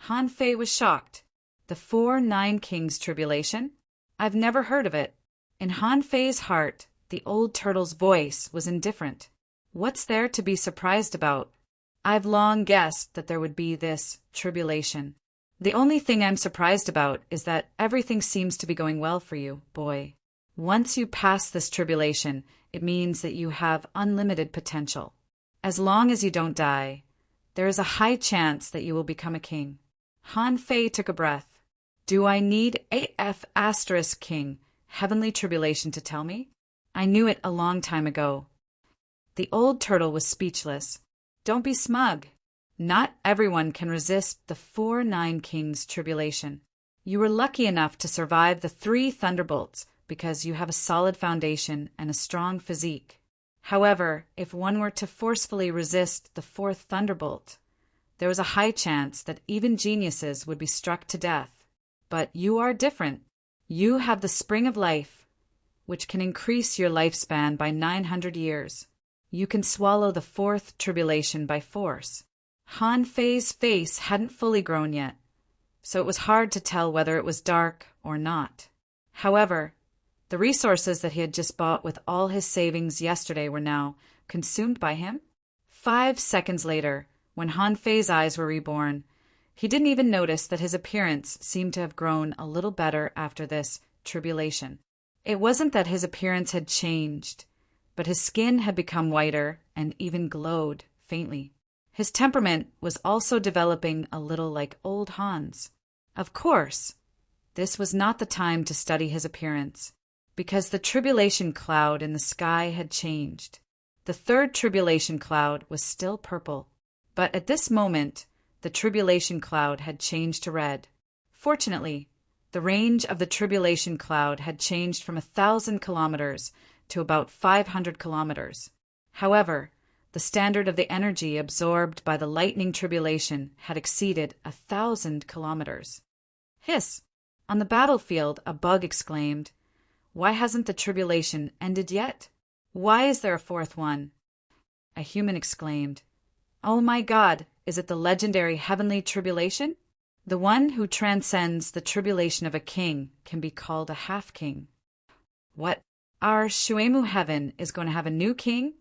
Han Fei was shocked. The 4-9 Kings tribulation? I've never heard of it. In Han Fei's heart, the old turtle's voice was indifferent. What's there to be surprised about? I've long guessed that there would be this tribulation. The only thing I'm surprised about is that everything seems to be going well for you, boy. Once you pass this tribulation, it means that you have unlimited potential. As long as you don't die, there is a high chance that you will become a king. Han Fei took a breath. Do I need AF** king, heavenly tribulation to tell me? I knew it a long time ago. The old turtle was speechless. Don't be smug. Not everyone can resist the 4-9 Kings tribulation. You were lucky enough to survive the 3 thunderbolts because you have a solid foundation and a strong physique. However, if one were to forcefully resist the 4th thunderbolt, there was a high chance that even geniuses would be struck to death. But you are different. You have the spring of life, which can increase your lifespan by 900 years. You can swallow the 4th tribulation by force. Han Fei's face hadn't fully grown yet, so it was hard to tell whether it was dark or not. However, The resources that he had just bought with all his savings yesterday were now consumed by him. 5 seconds later, when Han Fei's eyes were reborn, he didn't even notice that his appearance seemed to have grown a little better after this tribulation. It wasn't that his appearance had changed, but his skin had become whiter and even glowed faintly. His temperament was also developing a little like old Han's. Of course, this was not the time to study his appearance, because the tribulation cloud in the sky had changed. The third tribulation cloud was still purple, but at this moment, the tribulation cloud had changed to red. Fortunately, the range of the tribulation cloud had changed from 1,000 kilometers to about 500 kilometers. However, the standard of the energy absorbed by the lightning tribulation had exceeded 1,000 kilometers. Hiss! On the battlefield, a bug exclaimed, "Why hasn't the tribulation ended yet? Why is there a fourth one?" A human exclaimed, "Oh my God, is it the legendary heavenly tribulation? The one who transcends the tribulation of a king can be called a half-king." What? Our Shuemu heaven is going to have a new king?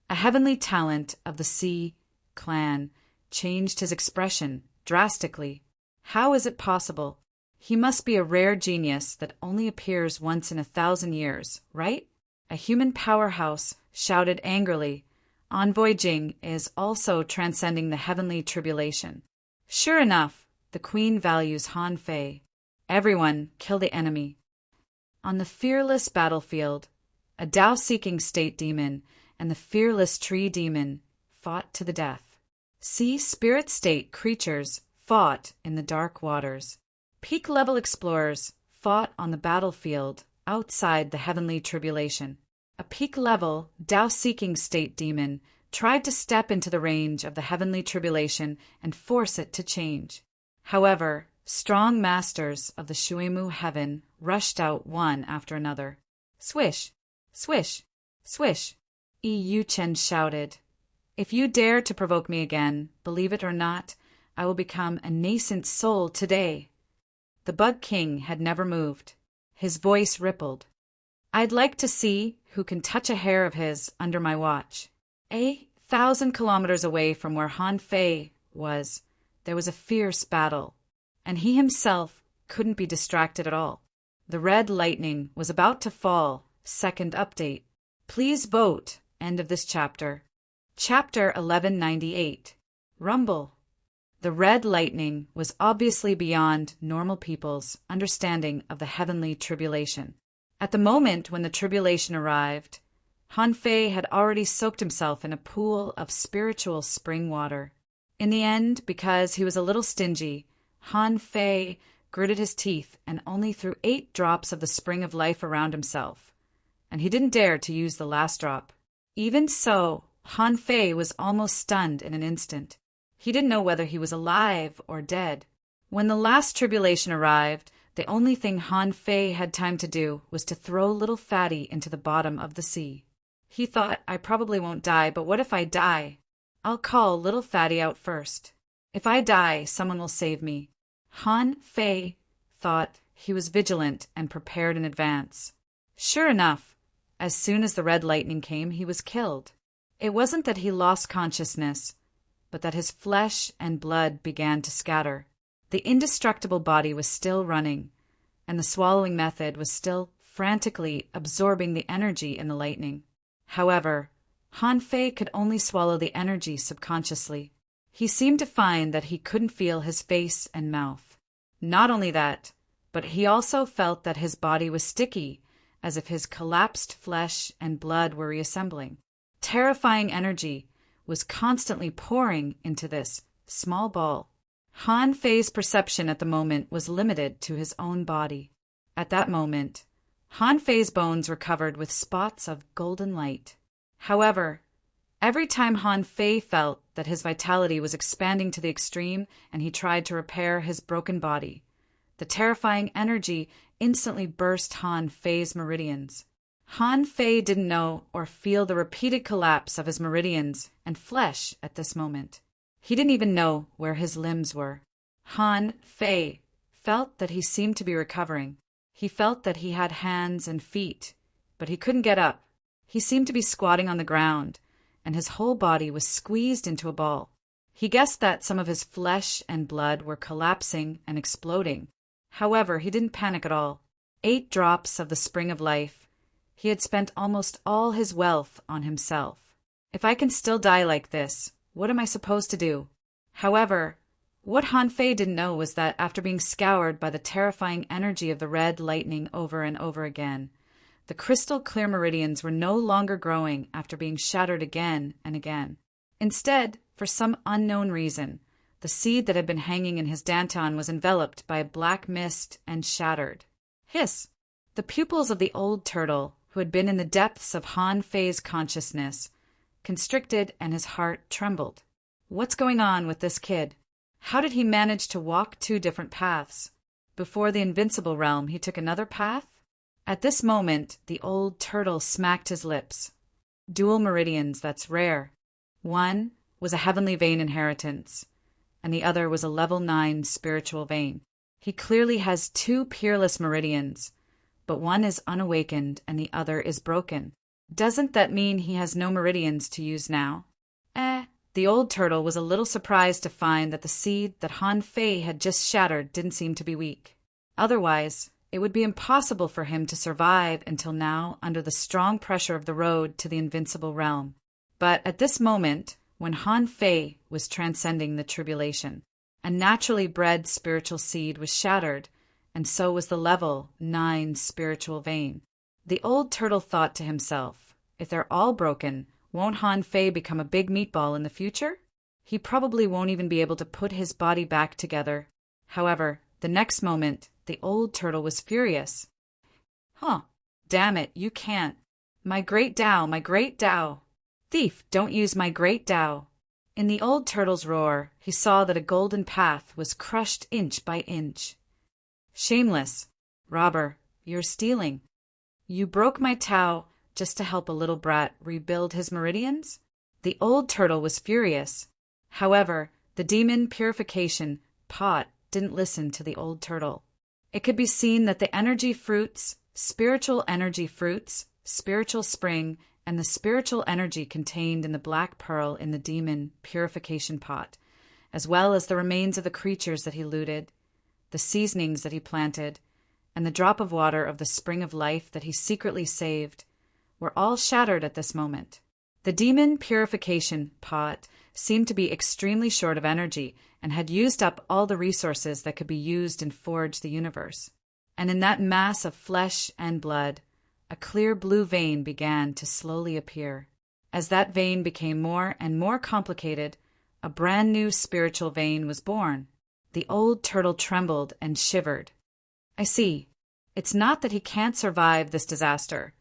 A heavenly talent of the Sea clan changed his expression drastically. How is it possible? He must be a rare genius that only appears once in 1,000 years, right? A human powerhouse shouted angrily, "Envoy Jing is also transcending the heavenly tribulation." Sure enough, the queen values Han Fei. Everyone kill the enemy. On the fearless battlefield, a Tao-seeking state demon and the fearless tree demon fought to the death. Sea spirit state creatures fought in the dark waters. Peak-level explorers fought on the battlefield outside the heavenly tribulation. A peak-level Tao-seeking state demon tried to step into the range of the heavenly tribulation and force it to change. However, strong masters of the Shuemu heaven rushed out one after another. Swish! Swish! Swish! Yu Chen shouted, "If you dare to provoke me again, believe it or not, I will become a nascent soul today." The Bug King had never moved. His voice rippled. "I'd like to see who can touch a hair of his under my watch." 1,000 kilometers away from where Han Fei was, there was a fierce battle, and he himself couldn't be distracted at all. The red lightning was about to fall. Second update. Please vote. End of this chapter. Chapter 1198. Rumble. The red lightning was obviously beyond normal people's understanding of the heavenly tribulation. At the moment when the tribulation arrived, Han Fei had already soaked himself in a pool of spiritual spring water. In the end, because he was a little stingy, Han Fei gritted his teeth and only threw 8 drops of the spring of life around himself, and he didn't dare to use the last drop. Even so, Han Fei was almost stunned in an instant. He didn't know whether he was alive or dead. When the last tribulation arrived, the only thing Han Fei had time to do was to throw little Fatty into the bottom of the sea. He thought, "I probably won't die, but what if I die? I'll call little Fatty out first. If I die, someone will save me." Han Fei thought he was vigilant and prepared in advance. Sure enough, as soon as the red lightning came, he was killed. It wasn't that he lost consciousness, but that his flesh and blood began to scatter. The indestructible body was still running, and the swallowing method was still frantically absorbing the energy in the lightning. However, Han Fei could only swallow the energy subconsciously. He seemed to find that he couldn't feel his face and mouth. Not only that, but he also felt that his body was sticky, as if his collapsed flesh and blood were reassembling. Terrifying energy was constantly pouring into this small ball. Han Fei's perception at the moment was limited to his own body. At that moment, Han Fei's bones were covered with spots of golden light. However, every time Han Fei felt that his vitality was expanding to the extreme and he tried to repair his broken body, the terrifying energy instantly burst Han Fei's meridians. Han Fei didn't know or feel the repeated collapse of his meridians and flesh at this moment. He didn't even know where his limbs were. Han Fei felt that he seemed to be recovering. He felt that he had hands and feet, but he couldn't get up. He seemed to be squatting on the ground, and his whole body was squeezed into a ball. He guessed that some of his flesh and blood were collapsing and exploding. However, he didn't panic at all. 8 drops of the spring of life. He had spent almost all his wealth on himself. If I can still die like this, what am I supposed to do? However, what Han Fei didn't know was that after being scoured by the terrifying energy of the red lightning over and over again, the crystal clear meridians were no longer growing after being shattered again and again. Instead, for some unknown reason, the seed that had been hanging in his dantian was enveloped by a black mist and shattered. Hiss! The pupils of the old turtle, who had been in the depths of Han Fei's consciousness, constricted and his heart trembled. What's going on with this kid? How did he manage to walk 2 different paths? Before the invincible realm, he took another path? At this moment, the old turtle smacked his lips. Dual meridians, that's rare. One was a heavenly vein inheritance, and the other was a level 9 spiritual vein. He clearly has 2 peerless meridians, but one is unawakened and the other is broken. Doesn't that mean he has no meridians to use now? The old turtle was a little surprised to find that the seed that Han Fei had just shattered didn't seem to be weak. Otherwise, it would be impossible for him to survive until now under the strong pressure of the road to the invincible realm. But at this moment, when Han Fei was transcending the tribulation, a naturally bred spiritual seed was shattered, and so was the level 9 spiritual vein. The old turtle thought to himself, if they're all broken, won't Han Fei become a big meatball in the future? He probably won't even be able to put his body back together. However, the next moment, the old turtle was furious. Damn it, you can't. My great Tao, my great Tao. Thief, don't use my great Tao. In the old turtle's roar, he saw that a golden path was crushed inch by inch. Shameless. Robber, you're stealing. You broke my Tao just to help a little brat rebuild his meridians? The old turtle was furious. However, the demon purification pot didn't listen to the old turtle. It could be seen that the energy fruits, spiritual spring, and the spiritual energy contained in the black pearl in the demon purification pot, as well as the remains of the creatures that he looted, the seasonings that he planted, and the drop of water of the spring of life that he secretly saved, were all shattered at this moment. The demon purification pot seemed to be extremely short of energy and had used up all the resources that could be used in Forge the Universe. And in that mass of flesh and blood, a clear blue vein began to slowly appear. As that vein became more and more complicated, a brand new spiritual vein was born. The old turtle trembled and shivered. I see. It's not that he can't survive this disaster,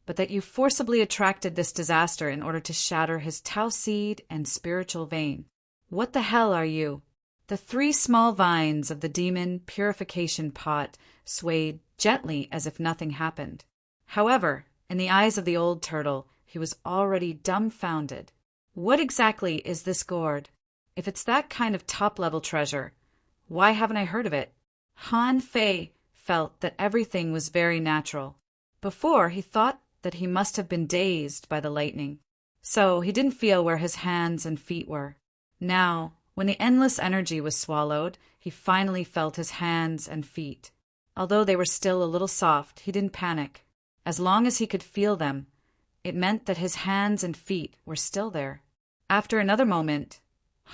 but that you forcibly attracted this disaster in order to shatter his Tao seed and spiritual vein. What the hell are you? The 3 small vines of the demon purification pot swayed gently as if nothing happened. However, in the eyes of the old turtle, he was already dumbfounded. What exactly is this gourd? If it's that kind of top-level treasure, why haven't I heard of it? Han Fei felt that everything was very natural. Before, he thought that he must have been dazed by the lightning, so he didn't feel where his hands and feet were. Now, when the endless energy was swallowed, he finally felt his hands and feet. Although they were still a little soft, he didn't panic. As long as he could feel them, it meant that his hands and feet were still there. After another moment,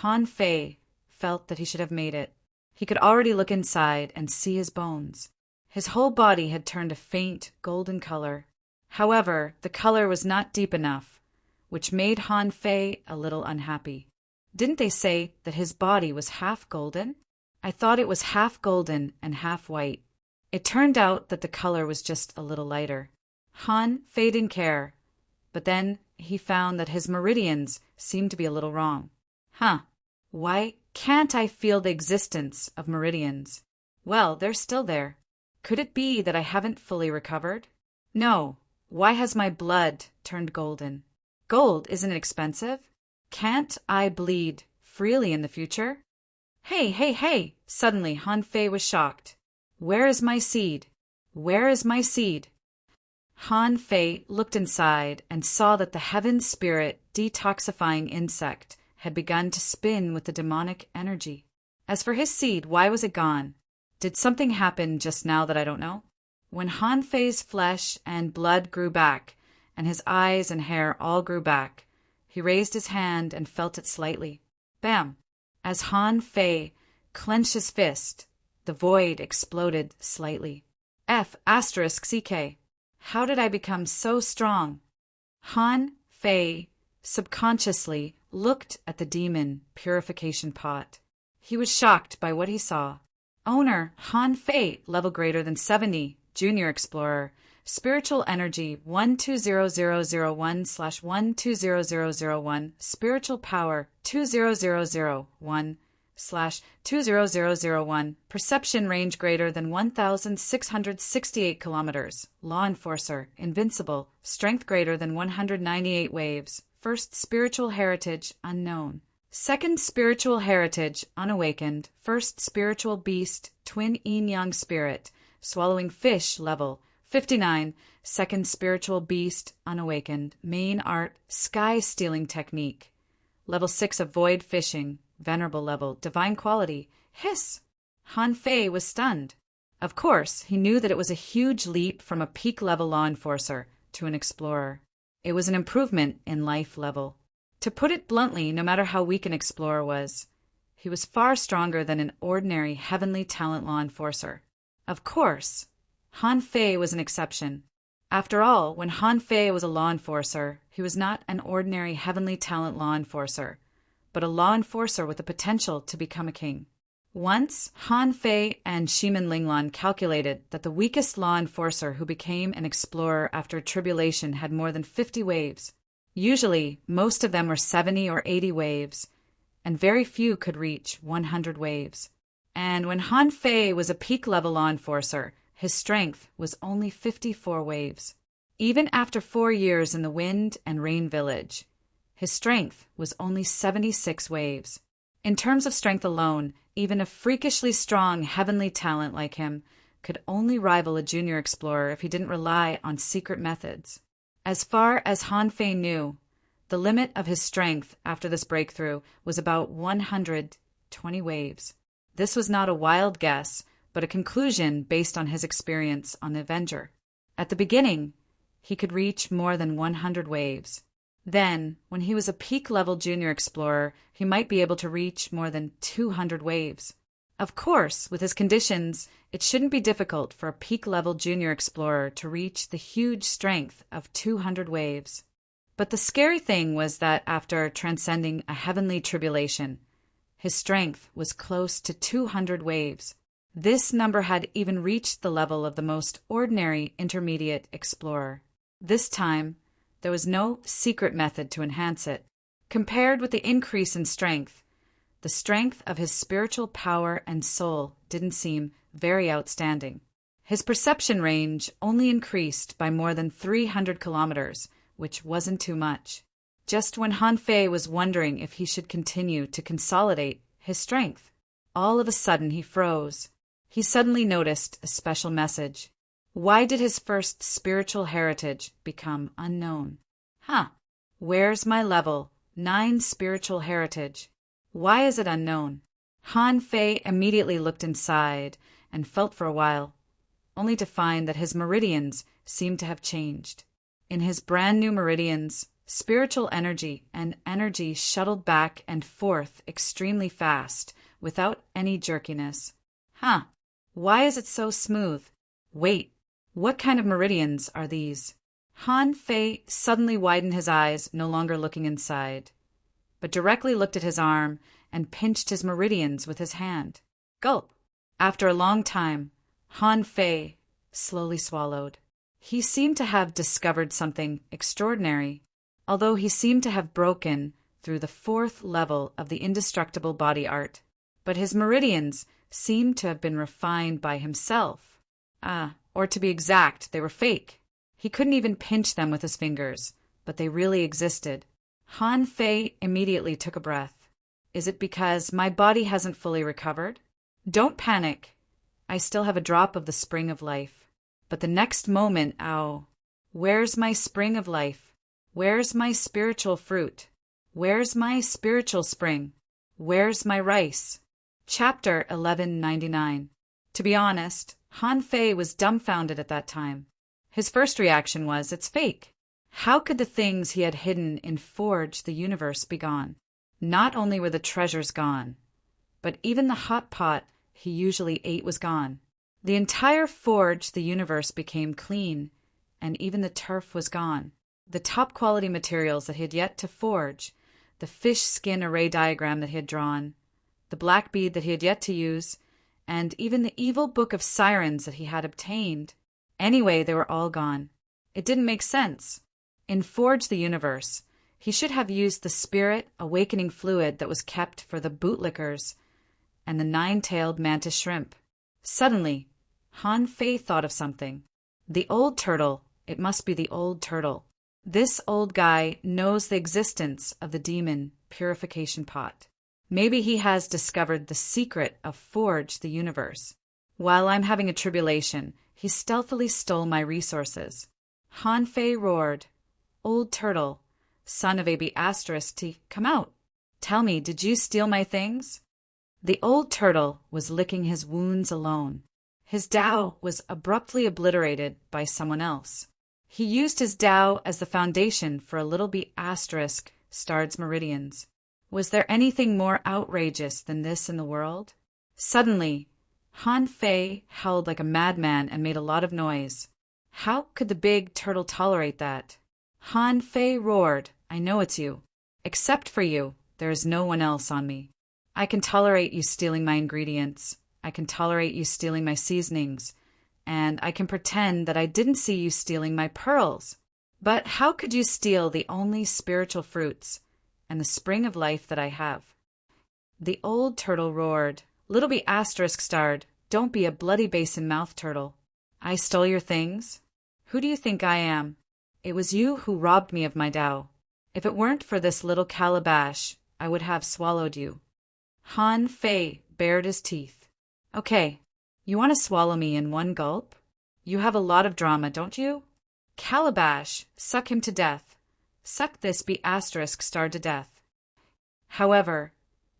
Han Fei felt that he should have made it. He could already look inside and see his bones. His whole body had turned a faint golden color. However, the color was not deep enough, which made Han Fei a little unhappy. Didn't they say that his body was half golden? I thought it was half golden and half white. It turned out that the color was just a little lighter. Han Fei didn't care, but then he found that his meridians seemed to be a little wrong. Why can't I feel the existence of meridians? Well, they're still there. Could it be that I haven't fully recovered? No. Why has my blood turned golden? Gold isn't expensive. Can't I bleed freely in the future? Hey! Suddenly Han Fei was shocked. Where is my seed? Where is my seed? Han Fei looked inside and saw that the heaven spirit detoxifying insect had begun to spin with the demonic energy. As for his seed, why was it gone? Did something happen just now that I don't know? When Han Fei's flesh and blood grew back, and his eyes and hair all grew back, he raised his hand and felt it slightly. Bam! As Han Fei clenched his fist, the void exploded slightly. F***CK. How did I become so strong? Han Fei subconsciously looked at the demon purification pot. He was shocked by what he saw. Owner, Han Fei, level greater than 70, Junior Explorer, Spiritual Energy 120001/120001, Spiritual Power 20001/20001, Perception Range greater than 1,668 kilometers, Law Enforcer, Invincible, Strength greater than 198 waves, First Spiritual Heritage, Unknown. Second Spiritual Heritage, Unawakened, First Spiritual Beast, Twin Yin-Yang Spirit, Swallowing Fish, level 59, Second Spiritual Beast, Unawakened, Main Art, Sky Stealing Technique, level 6 of Void Fishing, Venerable level, Divine Quality, Hiss! Han Fei was stunned. Of course, he knew that it was a huge leap from a peak-level law enforcer to an explorer. It was an improvement in life level. To put it bluntly, no matter how weak an explorer was, he was far stronger than an ordinary heavenly talent law enforcer. Of course, Han Fei was an exception. After all, when Han Fei was a law enforcer, he was not an ordinary heavenly talent law enforcer, but a law enforcer with the potential to become a king. Once, Han Fei and Shimin Linglan calculated that the weakest law enforcer who became an explorer after a tribulation had more than 50 waves. Usually, most of them were 70 or 80 waves, and very few could reach 100 waves. And when Han Fei was a peak-level law enforcer, his strength was only 54 waves. Even after 4 years in the Wind and Rain Village, his strength was only 76 waves. In terms of strength alone, even a freakishly strong heavenly talent like him could only rival a junior explorer if he didn't rely on secret methods. As far as Han Fei knew, the limit of his strength after this breakthrough was about 120 waves. This was not a wild guess, but a conclusion based on his experience on the Avenger. At the beginning, he could reach more than 100 waves. Then, when he was a peak-level junior explorer, he might be able to reach more than 200 waves. Of course, with his conditions, it shouldn't be difficult for a peak-level junior explorer to reach the huge strength of 200 waves. But the scary thing was that after transcending a heavenly tribulation, his strength was close to 200 waves. This number had even reached the level of the most ordinary intermediate explorer. This time, there was no secret method to enhance it. Compared with the increase in strength, the strength of his spiritual power and soul didn't seem very outstanding. His perception range only increased by more than 300 kilometers, which wasn't too much. Just when Han Fei was wondering if he should continue to consolidate his strength, all of a sudden he froze. He suddenly noticed a special message. Why did his first spiritual heritage become unknown? Where's my level 9 spiritual heritage? Why is it unknown? Han Fei immediately looked inside and felt for a while, only to find that his meridians seemed to have changed. In his brand new meridians, spiritual energy and energy shuttled back and forth extremely fast, without any jerkiness. Why is it so smooth? Wait, what kind of meridians are these? Han Fei suddenly widened his eyes, no longer looking inside, but directly looked at his arm and pinched his meridians with his hand. Gulp! After a long time, Han Fei slowly swallowed. He seemed to have discovered something extraordinary, although he seemed to have broken through the 4th level of the indestructible body art. But his meridians seemed to have been refined by himself. Or to be exact, they were fake. He couldn't even pinch them with his fingers, but they really existed. Han Fei immediately took a breath. Is it because my body hasn't fully recovered? Don't panic. I still have a drop of the spring of life. But the next moment, ow, where's my spring of life? Where's my spiritual fruit? Where's my spiritual spring? Where's my rice? Chapter 1199. To be honest, Han Fei was dumbfounded at that time. His first reaction was, it's fake. How could the things he had hidden in Forge the Universe be gone? Not only were the treasures gone, but even the hot pot he usually ate was gone. The entire Forge the Universe became clean, and even the turf was gone. The top quality materials that he had yet to forge, the fish skin array diagram that he had drawn, the black bead that he had yet to use, and even the evil book of sirens that he had obtained. Anyway, they were all gone. It didn't make sense. In Forge the Universe, he should have used the spirit awakening fluid that was kept for the bootlickers and the nine-tailed mantis shrimp. Suddenly, Han Fei thought of something. The old turtle, it must be the old turtle. This old guy knows the existence of the demon purification pot. Maybe he has discovered the secret of Forge the Universe. While I'm having a tribulation, he stealthily stole my resources. Han Fei roared, "Old turtle, son of a B***, come out. Tell me, did you steal my things?" The old turtle was licking his wounds alone. His Tao was abruptly obliterated by someone else. He used his Tao as the foundation for a little B** star's meridians. Was there anything more outrageous than this in the world? Suddenly, Han Fei howled like a madman and made a lot of noise. How could the big turtle tolerate that? Han Fei roared, "I know it's you. Except for you, there is no one else on me. I can tolerate you stealing my ingredients. I can tolerate you stealing my seasonings. And I can pretend that I didn't see you stealing my pearls. But how could you steal the only spiritual fruits and the spring of life that I have?" The old turtle roared, "Little B** starred, don't be a bloody basin mouth turtle. I stole your things? Who do you think I am? It was you who robbed me of my Tao. If it weren't for this little calabash, I would have swallowed you." Han Fei bared his teeth. "Okay, you want to swallow me in one gulp? You have a lot of drama, don't you? Calabash, suck him to death. Suck this B** star to death." However,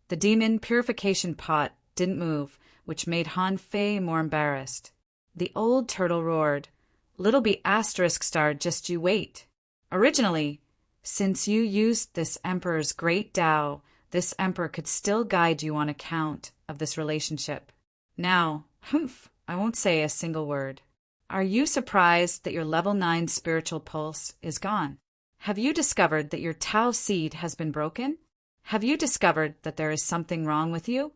the demon purification pot didn't move, which made Han Fei more embarrassed. The old turtle roared, "Little B** star, just you wait. Originally, since you used this emperor's great Tao, this emperor could still guide you on account of this relationship. Now, I won't say a single word. Are you surprised that your level 9 spiritual pulse is gone? Have you discovered that your Tao seed has been broken? Have you discovered that there is something wrong with you?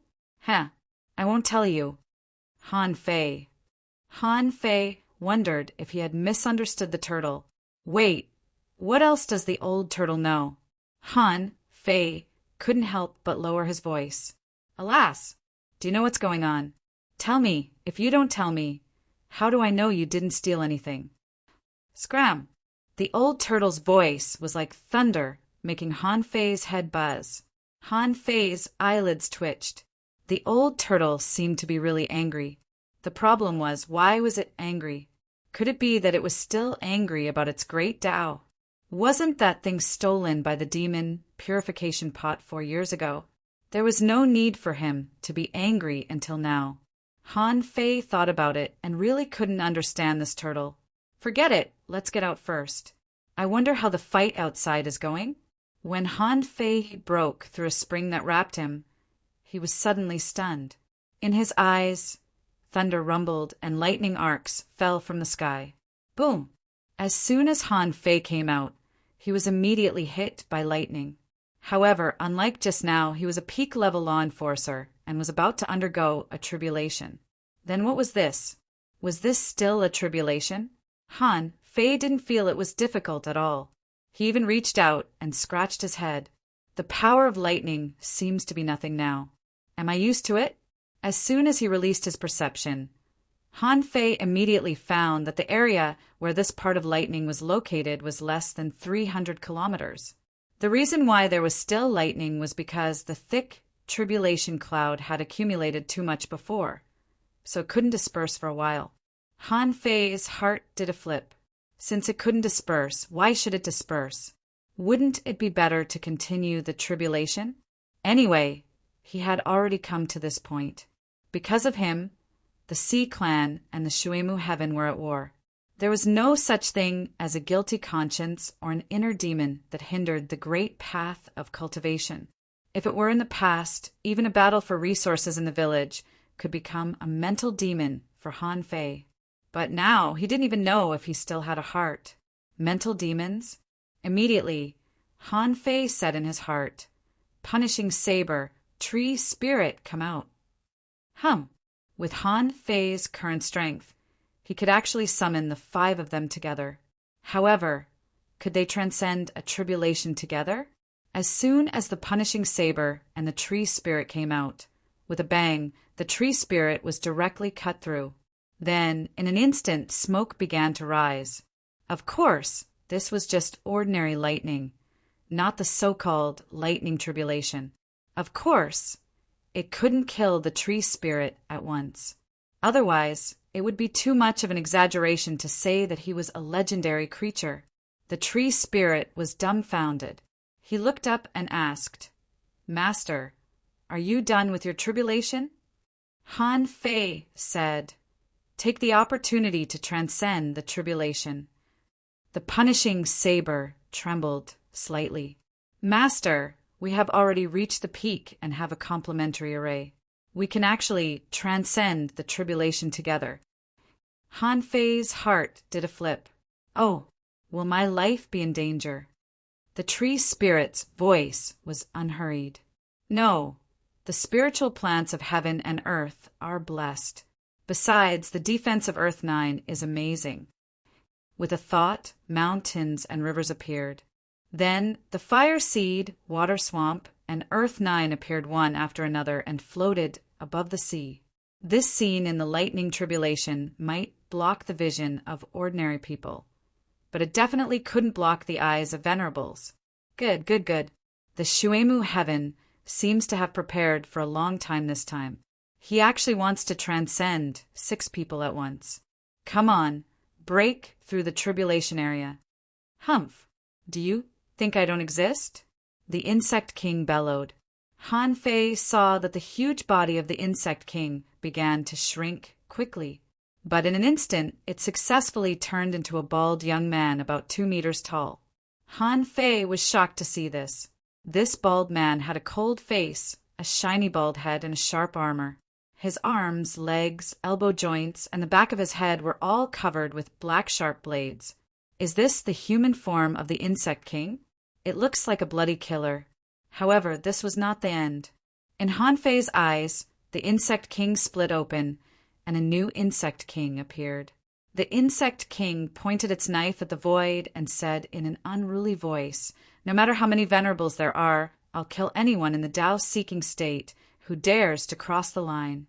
I won't tell you." Han Fei wondered if he had misunderstood the turtle. Wait, what else does the old turtle know? Han Fei couldn't help but lower his voice. "Alas, do you know what's going on? Tell me. If you don't tell me, how do I know you didn't steal anything?" Scram! The old turtle's voice was like thunder, making Han Fei's head buzz. Han Fei's eyelids twitched. The old turtle seemed to be really angry. The problem was, why was it angry? Could it be that it was still angry about its great Tao? Wasn't that thing stolen by the demon purification pot 4 years ago? There was no need for him to be angry until now. Han Fei thought about it and really couldn't understand this turtle. Forget it, let's get out first. I wonder how the fight outside is going? When Han Fei broke through a spring that wrapped him, he was suddenly stunned. In his eyes, thunder rumbled and lightning arcs fell from the sky. Boom! As soon as Han Fei came out, he was immediately hit by lightning. However, unlike just now, he was a peak-level law enforcer and was about to undergo a tribulation. Then what was this? Was this still a tribulation? Han Fei didn't feel it was difficult at all. He even reached out and scratched his head. The power of lightning seems to be nothing now. Am I used to it? As soon as he released his perception, Han Fei immediately found that the area where this part of lightning was located was less than 300 kilometers. The reason why there was still lightning was because the thick tribulation cloud had accumulated too much before, so it couldn't disperse for a while. Han Fei's heart did a flip. Since it couldn't disperse, why should it disperse? Wouldn't it be better to continue the tribulation? Anyway, he had already come to this point. Because of him, the Sea Clan and the Shuemu Heaven were at war. There was no such thing as a guilty conscience or an inner demon that hindered the great path of cultivation. If it were in the past, even a battle for resources in the village could become a mental demon for Han Fei. But now he didn't even know if he still had a heart. Mental demons? Immediately, Han Fei said in his heart, "Punishing saber, tree spirit, come out." With Han Fei's current strength, he could actually summon the 5 of them together. However, could they transcend a tribulation together? As soon as the punishing saber and the tree spirit came out, with a bang, the tree spirit was directly cut through. Then, in an instant, smoke began to rise. Of course, this was just ordinary lightning, not the so-called lightning tribulation. Of course, it couldn't kill the tree spirit at once. Otherwise, it would be too much of an exaggeration to say that he was a legendary creature. The tree spirit was dumbfounded. He looked up and asked, "Master, are you done with your tribulation?" Han Fei said, "Take the opportunity to transcend the tribulation." The punishing saber trembled slightly. "Master, we have already reached the peak and have a complementary array. We can actually transcend the tribulation together." Han Fei's heart did a flip. "Oh, will my life be in danger?" The tree spirit's voice was unhurried. "No, the spiritual plants of heaven and earth are blessed. Besides, the defense of Earth 9 is amazing." With a thought, mountains and rivers appeared. Then the fire seed, water swamp, and Earth 9 appeared one after another and floated above the sea. This scene in the lightning tribulation might block the vision of ordinary people, but it definitely couldn't block the eyes of venerables. Good. The Shuemu Heaven seems to have prepared for a long time this time. He actually wants to transcend 6 people at once. Come on, break through the tribulation area. Do you think I don't exist? The Insect King bellowed. Han Fei saw that the huge body of the Insect King began to shrink quickly. But in an instant, it successfully turned into a bald young man about 2 meters tall. Han Fei was shocked to see this. This bald man had a cold face, a shiny bald head, and a sharp armor. His arms, legs, elbow joints, and the back of his head were all covered with black sharp blades. Is this the human form of the Insect King? It looks like a bloody killer. However, this was not the end. In Han Fei's eyes, the Insect King split open, and a new Insect King appeared. The Insect King pointed its knife at the void and said in an unruly voice, "No matter how many venerables there are, I'll kill anyone in the Tao-seeking state who dares to cross the line."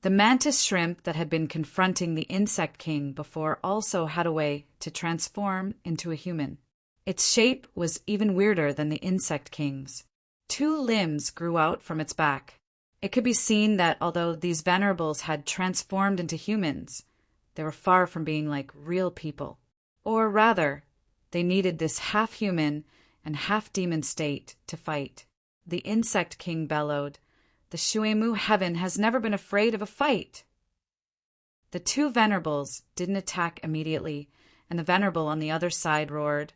The mantis shrimp that had been confronting the Insect King before also had a way to transform into a human. Its shape was even weirder than the Insect King's. 2 limbs grew out from its back. It could be seen that although these venerables had transformed into humans, they were far from being like real people. Or rather, they needed this half-human and half-demon state to fight. The Insect King bellowed, "The Shuemu Heaven has never been afraid of a fight." The 2 venerables didn't attack immediately, and the venerable on the other side roared,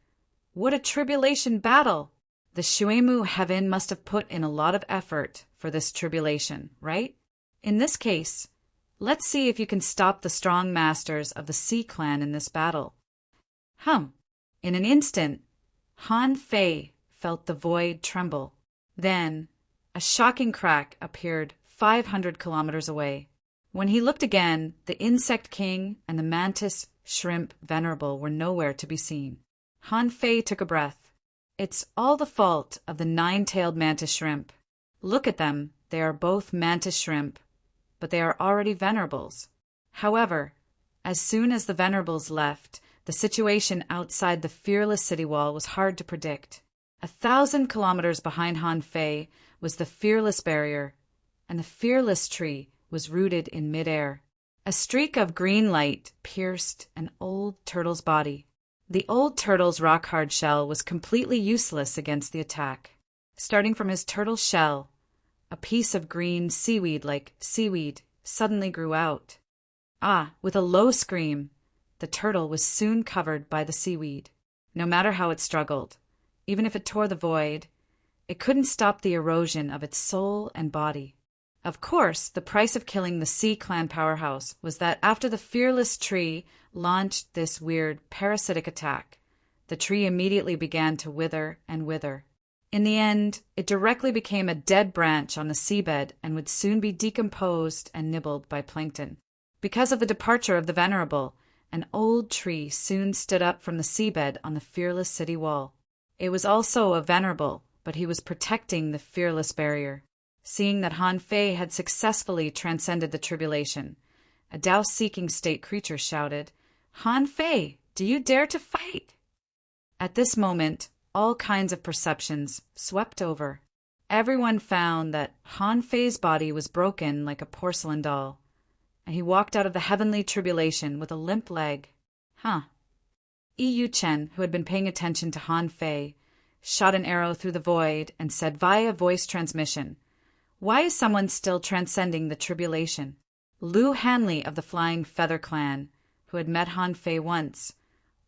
"What a tribulation battle! The Shuemu Heaven must have put in a lot of effort for this tribulation, right? In this case, let's see if you can stop the strong masters of the Sea Clan in this battle." In an instant, Han Fei felt the void tremble. Then, a shocking crack appeared 500 kilometers away. When he looked again, the Insect King and the Mantis Shrimp Venerable were nowhere to be seen. Han Fei took a breath. It's all the fault of the 9-tailed mantis shrimp. Look at them, they are both mantis shrimp, but they are already venerables. However, as soon as the venerables left, the situation outside the fearless city wall was hard to predict. 1,000 kilometers behind Han Fei was the fearless barrier, and the fearless tree was rooted in midair. A streak of green light pierced an old turtle's body. The old turtle's rock-hard shell was completely useless against the attack. Starting from his turtle shell, a piece of green seaweed-like seaweed suddenly grew out. With a low scream, the turtle was soon covered by the seaweed. No matter how it struggled, even if it tore the void, it couldn't stop the erosion of its soul and body. Of course, the price of killing the Sea Clan powerhouse was that after the fearless tree launched this weird parasitic attack, the tree immediately began to wither and wither. In the end, it directly became a dead branch on the seabed and would soon be decomposed and nibbled by plankton. Because of the departure of the venerable, an old tree soon stood up from the seabed on the fearless city wall. It was also a venerable, but he was protecting the fearless barrier. Seeing that Han Fei had successfully transcended the tribulation, a Tao-seeking state creature shouted, "Han Fei, do you dare to fight?" At this moment, all kinds of perceptions swept over. Everyone found that Han Fei's body was broken like a porcelain doll, and he walked out of the heavenly tribulation with a limp leg. Yu Chen, who had been paying attention to Han Fei, shot an arrow through the void and said via voice transmission, "Why is someone still transcending the tribulation?" Liu Hanley of the Flying Feather Clan, who had met Han Fei once,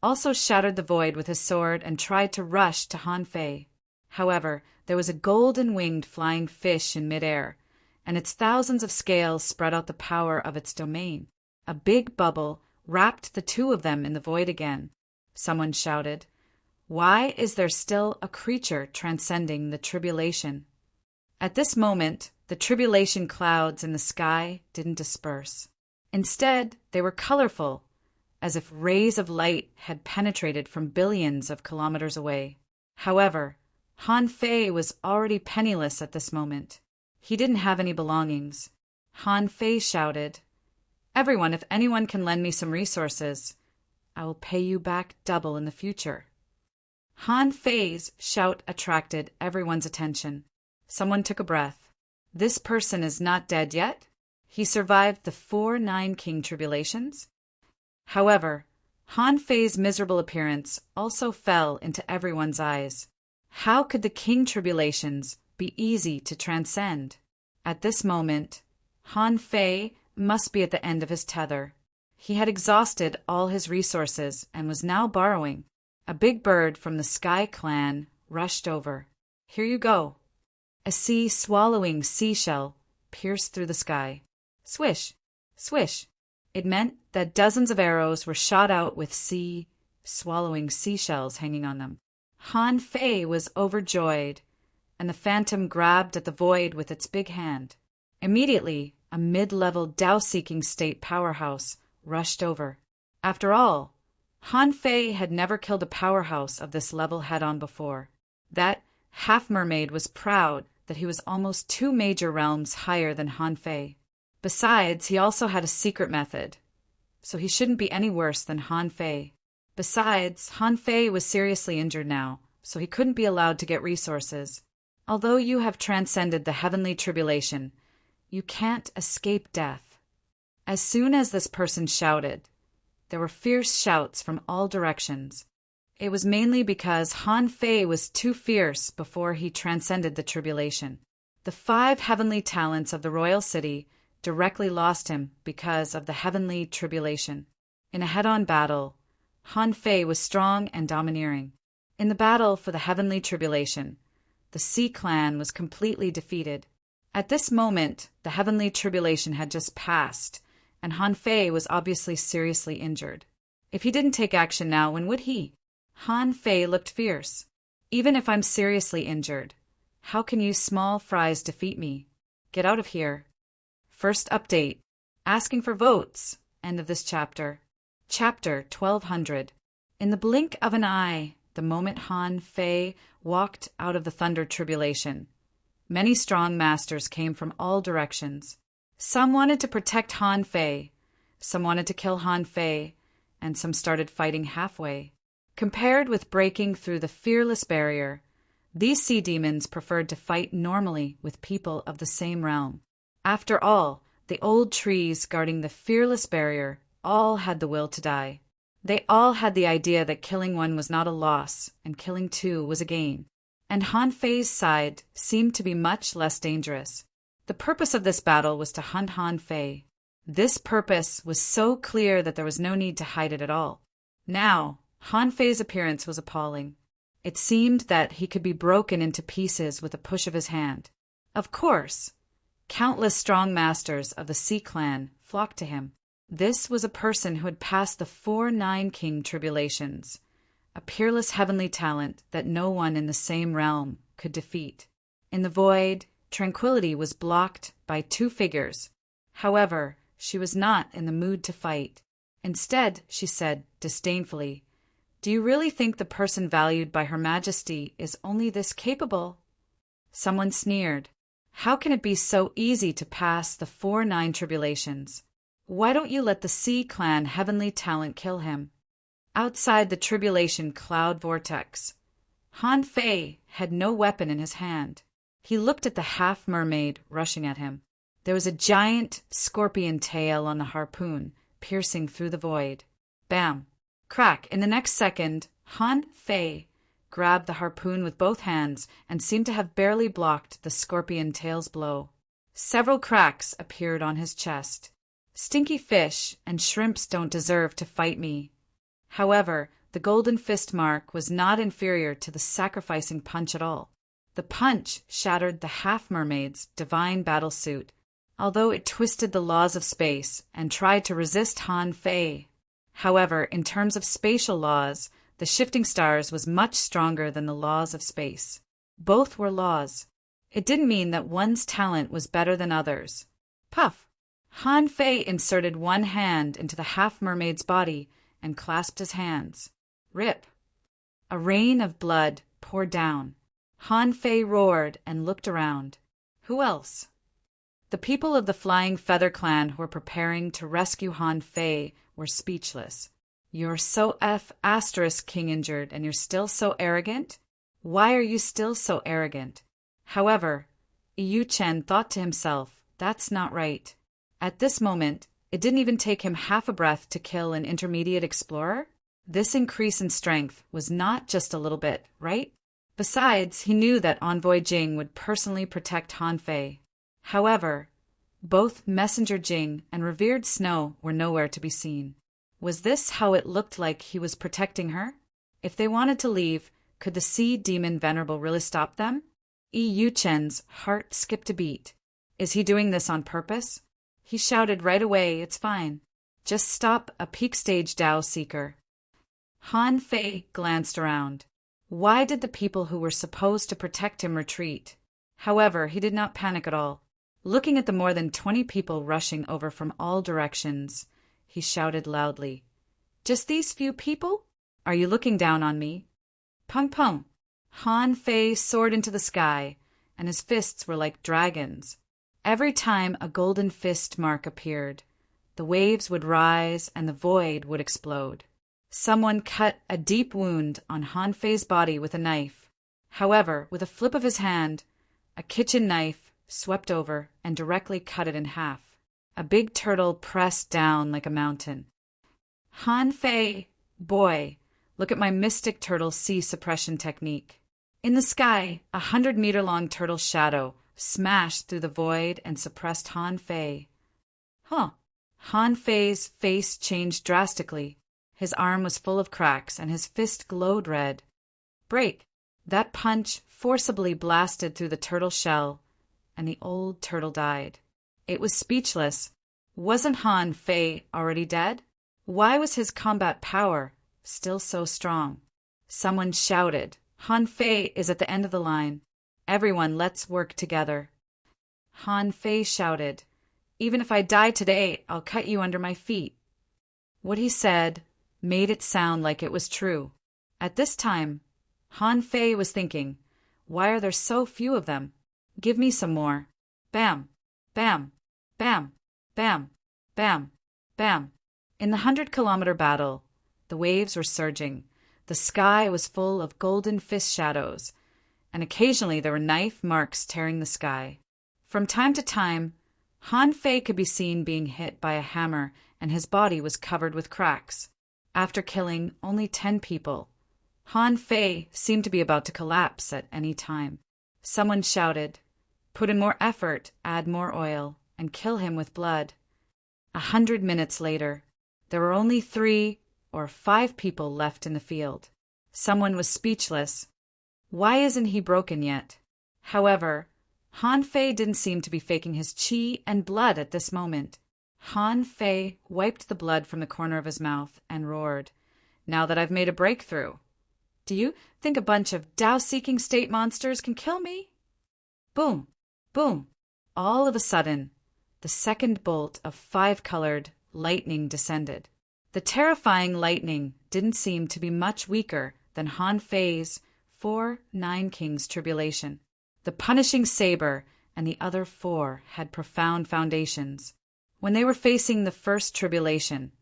also shattered the void with his sword and tried to rush to Han Fei. However, there was a golden-winged flying fish in midair, and its thousands of scales spread out the power of its domain. A big bubble wrapped the two of them in the void again. Someone shouted, "Why is there still a creature transcending the tribulation?" At this moment, the tribulation clouds in the sky didn't disperse. Instead, they were colorful, as if rays of light had penetrated from billions of kilometers away. However, Han Fei was already penniless at this moment. He didn't have any belongings. Han Fei shouted, "Everyone, if anyone can lend me some resources, I will pay you back double in the future." Han Fei's shout attracted everyone's attention. Someone took a breath. This person is not dead yet? He survived the 4 Nine King tribulations? However, Han Fei's miserable appearance also fell into everyone's eyes. How could the King tribulations be easy to transcend? At this moment, Han Fei must be at the end of his tether. He had exhausted all his resources and was now borrowing. A big bird from the Sky Clan rushed over. "Here you go." A sea-swallowing seashell pierced through the sky. Swish, swish. It meant that dozens of arrows were shot out with sea-swallowing seashells hanging on them. Han Fei was overjoyed, and the phantom grabbed at the void with its big hand. Immediately, a mid-level Tao-seeking state powerhouse rushed over. After all, Han Fei had never killed a powerhouse of this level head-on before. That half-mermaid was proud that he was almost 2 major realms higher than Han Fei. Besides, he also had a secret method, so he shouldn't be any worse than Han Fei. Besides, Han Fei was seriously injured now, so he couldn't be allowed to get resources. Although you have transcended the heavenly tribulation, you can't escape death. As soon as this person shouted, there were fierce shouts from all directions. It was mainly because Han Fei was too fierce before he transcended the tribulation. The 5 heavenly talents of the royal city directly lost him because of the heavenly tribulation. In a head-on battle, Han Fei was strong and domineering. In the battle for the heavenly tribulation, the Sea Clan was completely defeated. At this moment, the heavenly tribulation had just passed, and Han Fei was obviously seriously injured. If he didn't take action now, when would he? Han Fei looked fierce. "Even if I'm seriously injured, how can you small fries defeat me? Get out of here." First update. Asking for votes. End of this chapter. Chapter 1200. In the blink of an eye, the moment Han Fei walked out of the thunder tribulation, many strong masters came from all directions. Some wanted to protect Han Fei, some wanted to kill Han Fei, and some started fighting halfway. Compared with breaking through the fearless barrier, these sea demons preferred to fight normally with people of the same realm. After all, The old trees guarding the fearless barrier all had the will to die. They all had the idea that killing one was not a loss and killing two was a gain. And Han Fei's side seemed to be much less dangerous. The purpose of this battle was to hunt Han Fei. This purpose was so clear that there was no need to hide it at all. Now, Han Fei's appearance was appalling. It seemed that he could be broken into pieces with a push of his hand. Of course, countless strong masters of the Sea clan flocked to him. This was a person who had passed the 4 Nine King tribulations, a peerless heavenly talent that no one in the same realm could defeat. In the void, tranquility was blocked by 2 figures. However, she was not in the mood to fight. Instead, she said disdainfully, "Do you really think the person valued by Her Majesty is only this capable?" Someone sneered. "How can it be so easy to pass the 4 Nine tribulations? Why don't you let the Sea clan heavenly talent kill him?" Outside the tribulation cloud vortex, Han Fei had no weapon in his hand. He looked at the half-mermaid rushing at him. There was a giant scorpion tail on the harpoon, piercing through the void. Bam! Crack! In the next second, Han Fei grabbed the harpoon with both hands and seemed to have barely blocked the scorpion tail's blow. Several cracks appeared on his chest. "Stinky fish and shrimps don't deserve to fight me." However, the golden fist mark was not inferior to the sacrificing punch at all. The punch shattered the half-mermaid's divine battlesuit, although it twisted the laws of space and tried to resist Han Fei. However, in terms of spatial laws, the shifting stars was much stronger than the laws of space. Both were laws. It didn't mean that one's talent was better than others. Puff! Han Fei inserted one hand into the half-mermaid's body and clasped his hands. Rip! A rain of blood poured down. Han Fei roared and looked around. Who else? The people of the Flying Feather Clan who were preparing to rescue Han Fei were speechless. "You're so King injured and you're still so arrogant? Why are you still so arrogant?" However, Yu Chen thought to himself, that's not right. At this moment, it didn't even take him half a breath to kill an intermediate explorer. This increase in strength was not just a little bit, right? Besides, he knew that Envoy Jing would personally protect Han Fei. However, both Messenger Jing and Revered Snow were nowhere to be seen. Was this how it looked like he was protecting her? If they wanted to leave, could the Sea Demon Venerable really stop them? Yu Chen's heart skipped a beat. Is he doing this on purpose? He shouted right away, "It's fine. Just stop a peak stage Dao Seeker." Han Fei glanced around. Why did the people who were supposed to protect him retreat? However, he did not panic at all. Looking at the more than 20 people rushing over from all directions, he shouted loudly, "Just these few people? Are you looking down on me?" Pung pung! Han Fei soared into the sky, and his fists were like dragons. Every time a golden fist mark appeared, the waves would rise and the void would explode. Someone cut a deep wound on Han Fei's body with a knife. However, with a flip of his hand, a kitchen knife swept over and directly cut it in half. A big turtle pressed down like a mountain. Han Fei, boy, look at my mystic turtle sea suppression technique. In the sky, 100-meter-long turtle shadow smashed through the void and suppressed Han Fei. Han Fei's face changed drastically. His arm was full of cracks and his fist glowed red. Break! That punch forcibly blasted through the turtle shell, and the old turtle died. It was speechless. Wasn't Han Fei already dead? Why was his combat power still so strong? Someone shouted, "Han Fei is at the end of the line. Everyone, let's work together." Han Fei shouted, "Even if I die today, I'll cut you under my feet." What he said made it sound like it was true. At this time, Han Fei was thinking, why are there so few of them? Give me some more. Bam, bam, bam, bam, bam, bam. In the 100-kilometer battle, the waves were surging. The sky was full of golden fist shadows, and occasionally there were knife marks tearing the sky. From time to time, Han Fei could be seen being hit by a hammer, and his body was covered with cracks. After killing only 10 people, Han Fei seemed to be about to collapse at any time. Someone shouted, "Put in more effort, add more oil, and kill him with blood." 100 minutes later, there were only 3 or 5 people left in the field. Someone was speechless. Why isn't he broken yet? However, Han Fei didn't seem to be faking his qi and blood at this moment. Han Fei wiped the blood from the corner of his mouth and roared, "Now that I've made a breakthrough, do you think a bunch of Tao-seeking state monsters can kill me?" Boom! Boom! All of a sudden, the second bolt of 5-colored lightning descended. The terrifying lightning didn't seem to be much weaker than Han Fei's 4 Nine Kings tribulation. The punishing saber and the other 4 had profound foundations. When they were facing the first tribulation,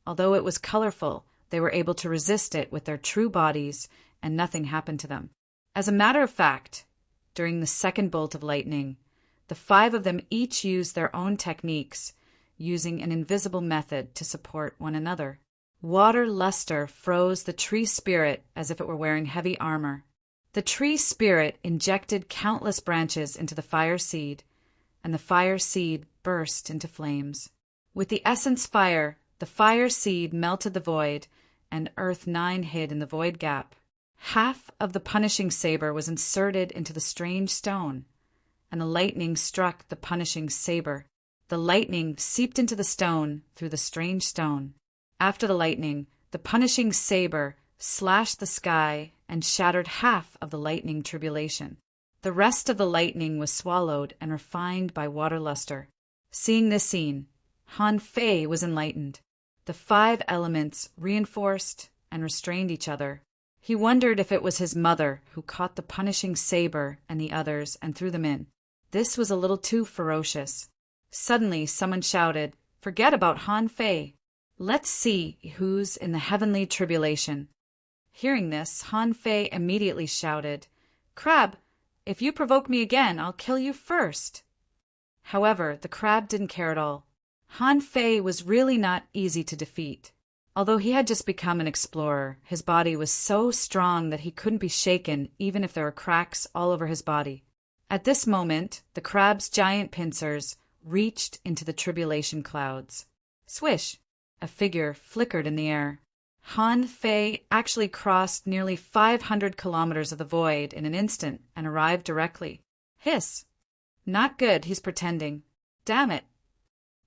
although it was colorful, they were able to resist it with their true bodies, and nothing happened to them. As a matter of fact, during the second bolt of lightning, the 5 of them each used their own techniques, using an invisible method to support one another. Water luster froze the tree spirit as if it were wearing heavy armor. The tree spirit injected countless branches into the fire seed, and the fire seed burst into flames. With the essence fire, the fire seed melted the void, and Earth 9 hid in the void gap. Half of the punishing saber was inserted into the strange stone, and the lightning struck the punishing saber. The lightning seeped into the stone through the strange stone. After the lightning, the punishing saber slashed the sky and shattered half of the lightning tribulation. The rest of the lightning was swallowed and refined by water luster. Seeing this scene, Han Fei was enlightened. The 5 elements reinforced and restrained each other. He wondered if it was his mother who caught the punishing saber and the others and threw them in. This was a little too ferocious. Suddenly, someone shouted, "Forget about Han Fei. Let's see who's in the heavenly tribulation." Hearing this, Han Fei immediately shouted, "Crab, if you provoke me again, I'll kill you first." However, the crab didn't care at all. Han Fei was really not easy to defeat. Although he had just become an explorer, his body was so strong that he couldn't be shaken even if there were cracks all over his body. At this moment, the crab's giant pincers reached into the tribulation clouds. Swish! A figure flickered in the air. Han Fei actually crossed nearly 500 kilometers of the void in an instant and arrived directly. Hiss! Not good, he's pretending. Damn it!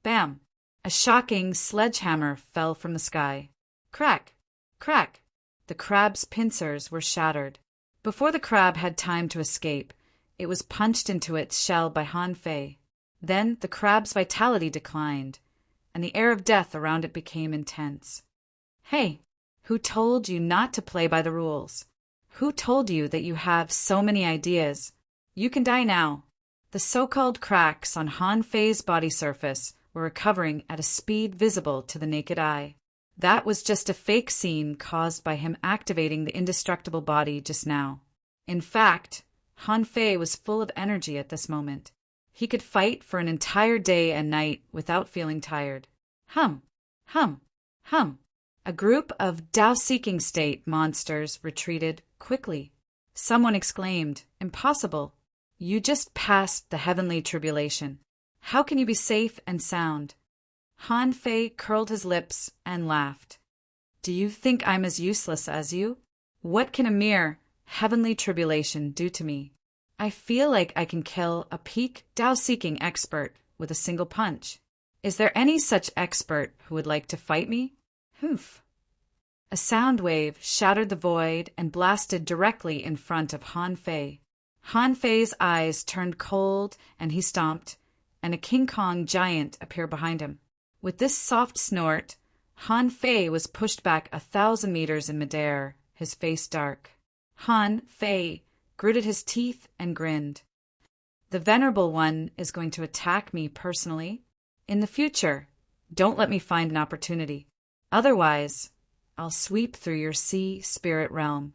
Bam! A shocking sledgehammer fell from the sky. Crack! Crack! The crab's pincers were shattered. Before the crab had time to escape, it was punched into its shell by Han Fei. Then the crab's vitality declined, and the air of death around it became intense. Hey, who told you not to play by the rules? Who told you that you have so many ideas? You can die now. The so-called cracks on Han Fei's body surface were recovering at a speed visible to the naked eye. That was just a fake scene caused by him activating the indestructible body just now. In fact, Han Fei was full of energy at this moment. He could fight for an entire day and night without feeling tired. Hum, hum, hum. A group of Tao-seeking state monsters retreated quickly. Someone exclaimed, "Impossible. You just passed the heavenly tribulation. How can you be safe and sound?" Han Fei curled his lips and laughed. "Do you think I'm as useless as you? What can a mere heavenly tribulation do to me? I feel like I can kill a peak Tao-seeking expert with a single punch. Is there any such expert who would like to fight me?" Humph. A sound wave shattered the void and blasted directly in front of Han Fei. Han Fei's eyes turned cold and he stomped, and a King Kong giant appeared behind him. With this soft snort, Han Fei was pushed back 1,000 meters in midair, his face dark. Han Fei gritted his teeth and grinned. "The Venerable One is going to attack me personally. In the future, don't let me find an opportunity. Otherwise, I'll sweep through your sea spirit realm."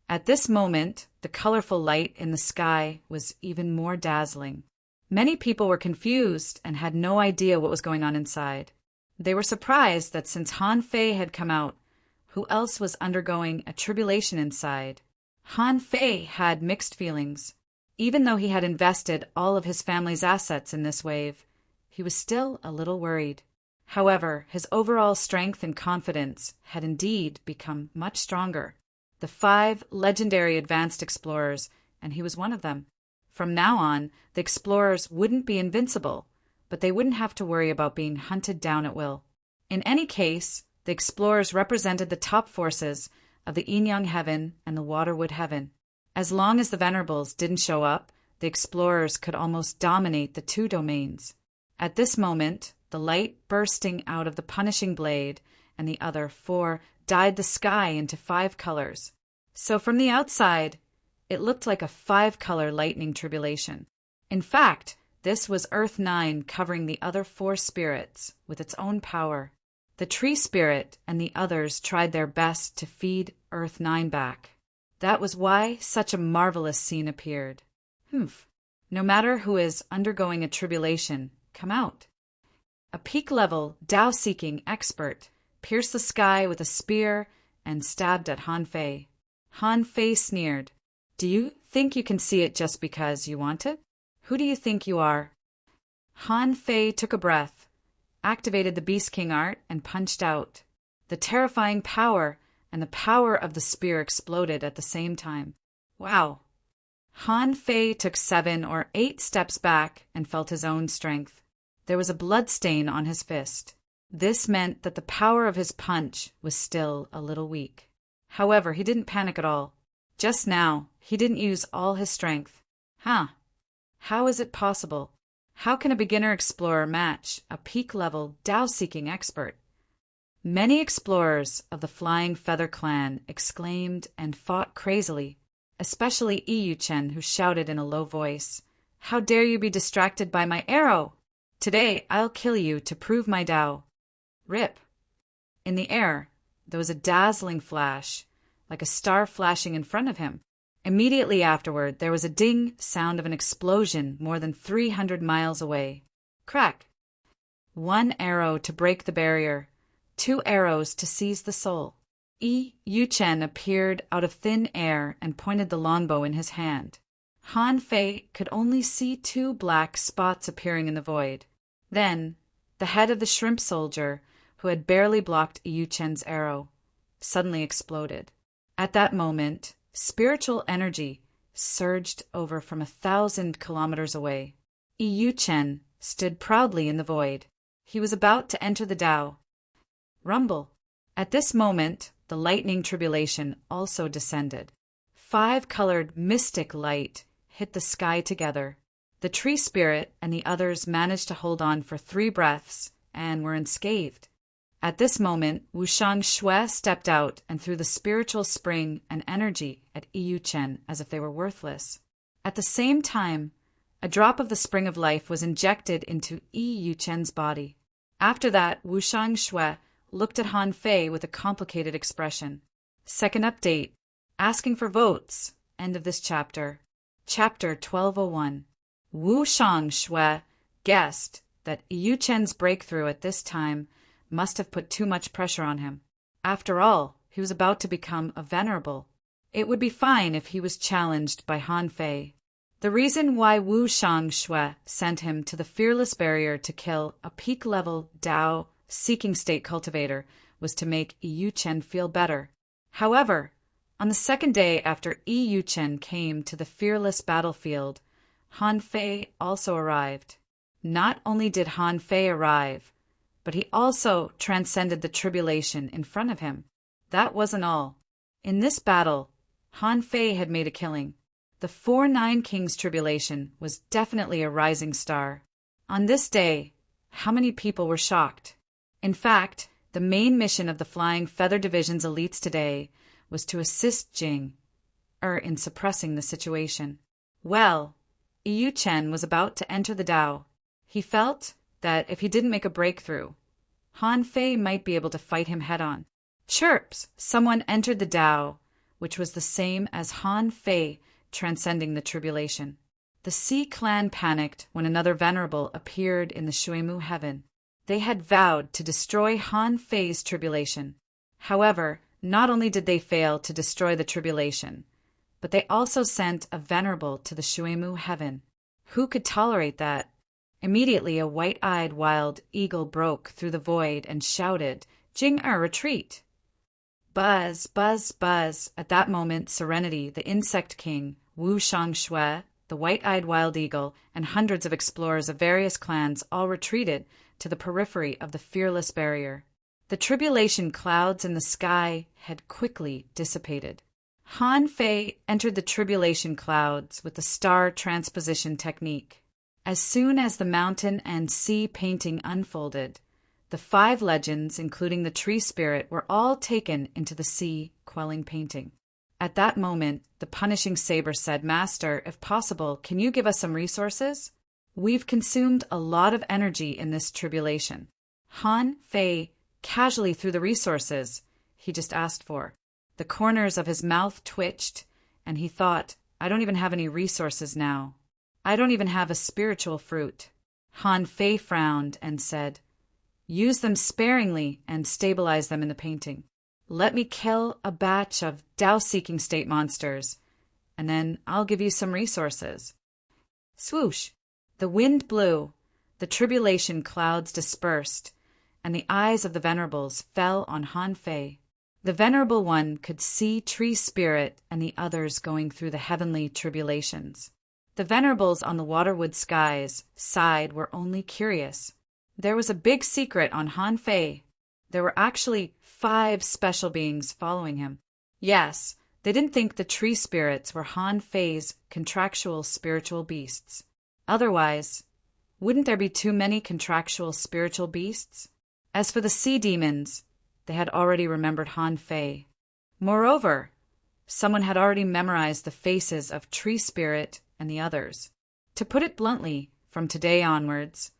At this moment, the colorful light in the sky was even more dazzling. Many people were confused and had no idea what was going on inside. They were surprised that since Han Fei had come out, who else was undergoing a tribulation inside? Han Fei had mixed feelings. Even though he had invested all of his family's assets in this wave, he was still a little worried. However, his overall strength and confidence had indeed become much stronger. The 5 legendary advanced explorers, and he was one of them. From now on, the explorers wouldn't be invincible, but they wouldn't have to worry about being hunted down at will. In any case, the explorers represented the top forces of the Yin-Yang Heaven and the Waterwood Heaven. As long as the Venerables didn't show up, the explorers could almost dominate the 2 domains. At this moment, the light bursting out of the punishing blade and the other 4 dyed the sky into 5 colors. So from the outside, it looked like a 5-color lightning tribulation. In fact, this was Earth 9 covering the other 4 spirits with its own power. The tree spirit and the others tried their best to feed Earth 9 back. That was why such a marvelous scene appeared. No matter who is undergoing a tribulation, come out. A peak-level, Tao-seeking expert pierced the sky with a spear and stabbed at Han Fei. Han Fei sneered. Do you think you can see it just because you want it? Who do you think you are? Han Fei took a breath, activated the Beast King art, and punched out. The terrifying power and the power of the spear exploded at the same time. Wow! Han Fei took 7 or 8 steps back and felt his own strength. There was a blood stain on his fist. This meant that the power of his punch was still a little weak. However, he didn't panic at all. Just now, he didn't use all his strength. How is it possible? How can a beginner explorer match a peak-level Tao-seeking expert? Many explorers of the Flying Feather Clan exclaimed and fought crazily, especially Yu Chen, who shouted in a low voice, "How dare you be distracted by my arrow? Today I'll kill you to prove my Tao." Rip! In the air, there was a dazzling flash, like a star flashing in front of him. Immediately afterward, there was a ding sound of an explosion more than 300 miles away. Crack! 1 arrow to break the barrier, 2 arrows to seize the soul. Yu Chen appeared out of thin air and pointed the longbow in his hand. Han Fei could only see 2 black spots appearing in the void. Then, the head of the shrimp soldier, who had barely blocked Yu Chen's arrow, suddenly exploded. At that moment, spiritual energy surged over from 1,000 kilometers away. Yu Chen stood proudly in the void. He was about to enter the Tao. Rumble. At this moment, the lightning tribulation also descended. 5-colored mystic light hit the sky together. The tree spirit and the others managed to hold on for 3 breaths and were unscathed. At this moment, Wushang Shui stepped out and threw the spiritual spring and energy at Yu Chen as if they were worthless. At the same time, a drop of the spring of life was injected into Yu Chen's body. After that, Wushang Shui looked at Han Fei with a complicated expression. Second update. Asking for votes. End of this chapter. Chapter 1201. Wushang Shui guessed that Yu Chen's breakthrough at this time must have put too much pressure on him. After all, he was about to become a venerable. It would be fine if he was challenged by Han Fei. The reason why Wushang Shui sent him to the fearless barrier to kill a peak-level Tao seeking state cultivator was to make Yu Chen feel better. However, on the second day after Yu Chen came to the fearless battlefield, Han Fei also arrived. Not only did Han Fei arrive, but he also transcended the tribulation in front of him. That wasn't all. In this battle, Han Fei had made a killing. The 4 Nine Kings tribulation was definitely a rising star. On this day, how many people were shocked? In fact, the main mission of the Flying Feather Division's elites today was to assist Jing in suppressing the situation. Well, Yu Chen was about to enter the Tao. He felt that if he didn't make a breakthrough, Han Fei might be able to fight him head-on. Chirps! Someone entered the Tao, which was the same as Han Fei transcending the tribulation. The Sea clan panicked when another venerable appeared in the Shuemu heaven. They had vowed to destroy Han Fei's tribulation. However, not only did they fail to destroy the tribulation, but they also sent a venerable to the Shuemu heaven. Who could tolerate that? Immediately a white-eyed wild eagle broke through the void and shouted, "Jing-er, retreat!" Buzz, buzz, buzz. At that moment, Serenity, the insect king, Wu Shangshui, the white-eyed wild eagle, and hundreds of explorers of various clans all retreated to the periphery of the fearless barrier. The tribulation clouds in the sky had quickly dissipated. Han Fei entered the tribulation clouds with the star transposition technique. As soon as the mountain and sea painting unfolded, the 5 legends, including the tree spirit, were all taken into the sea quelling painting. At that moment, the punishing saber said, "Master, if possible, can you give us some resources? We've consumed a lot of energy in this tribulation." Han Fei casually threw the resources he just asked for. The corners of his mouth twitched, and he thought, "I don't even have any resources now. I don't even have a spiritual fruit." Han Fei frowned and said, "Use them sparingly and stabilize them in the painting. Let me kill a batch of Tao-seeking state monsters, and then I'll give you some resources." Swoosh! The wind blew, the tribulation clouds dispersed, and the eyes of the venerables fell on Han Fei. The venerable one could see Tree Spirit and the others going through the heavenly tribulations. The venerables on the waterwood skies side were only curious. There was a big secret on Han Fei. There were actually 5 special beings following him. Yes, they didn't think the tree spirits were Han Fei's contractual spiritual beasts. Otherwise, wouldn't there be too many contractual spiritual beasts? As for the sea demons, they had already remembered Han Fei. Moreover, someone had already memorized the faces of Tree Spirit and the others. To put it bluntly, from today onwards,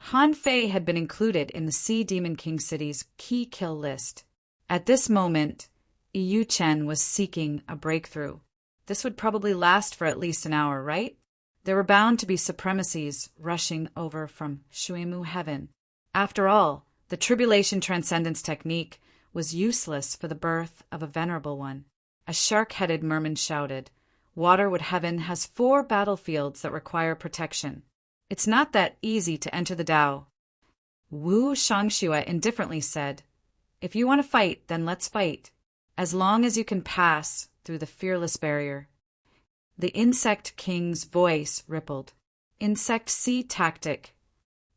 Han Fei had been included in the Sea Demon King City's key kill list. At this moment, Yu Chen was seeking a breakthrough. This would probably last for at least an hour, right? There were bound to be supremacies rushing over from Shuemu heaven. After all, the tribulation transcendence technique was useless for the birth of a venerable one. A shark-headed merman shouted, "Waterwood Heaven has 4 battlefields that require protection. It's not that easy to enter the Tao." Wu Shangshui indifferently said, "If you want to fight, then let's fight, as long as you can pass through the fearless barrier." The Insect King's voice rippled. "Insect Sea Tactic."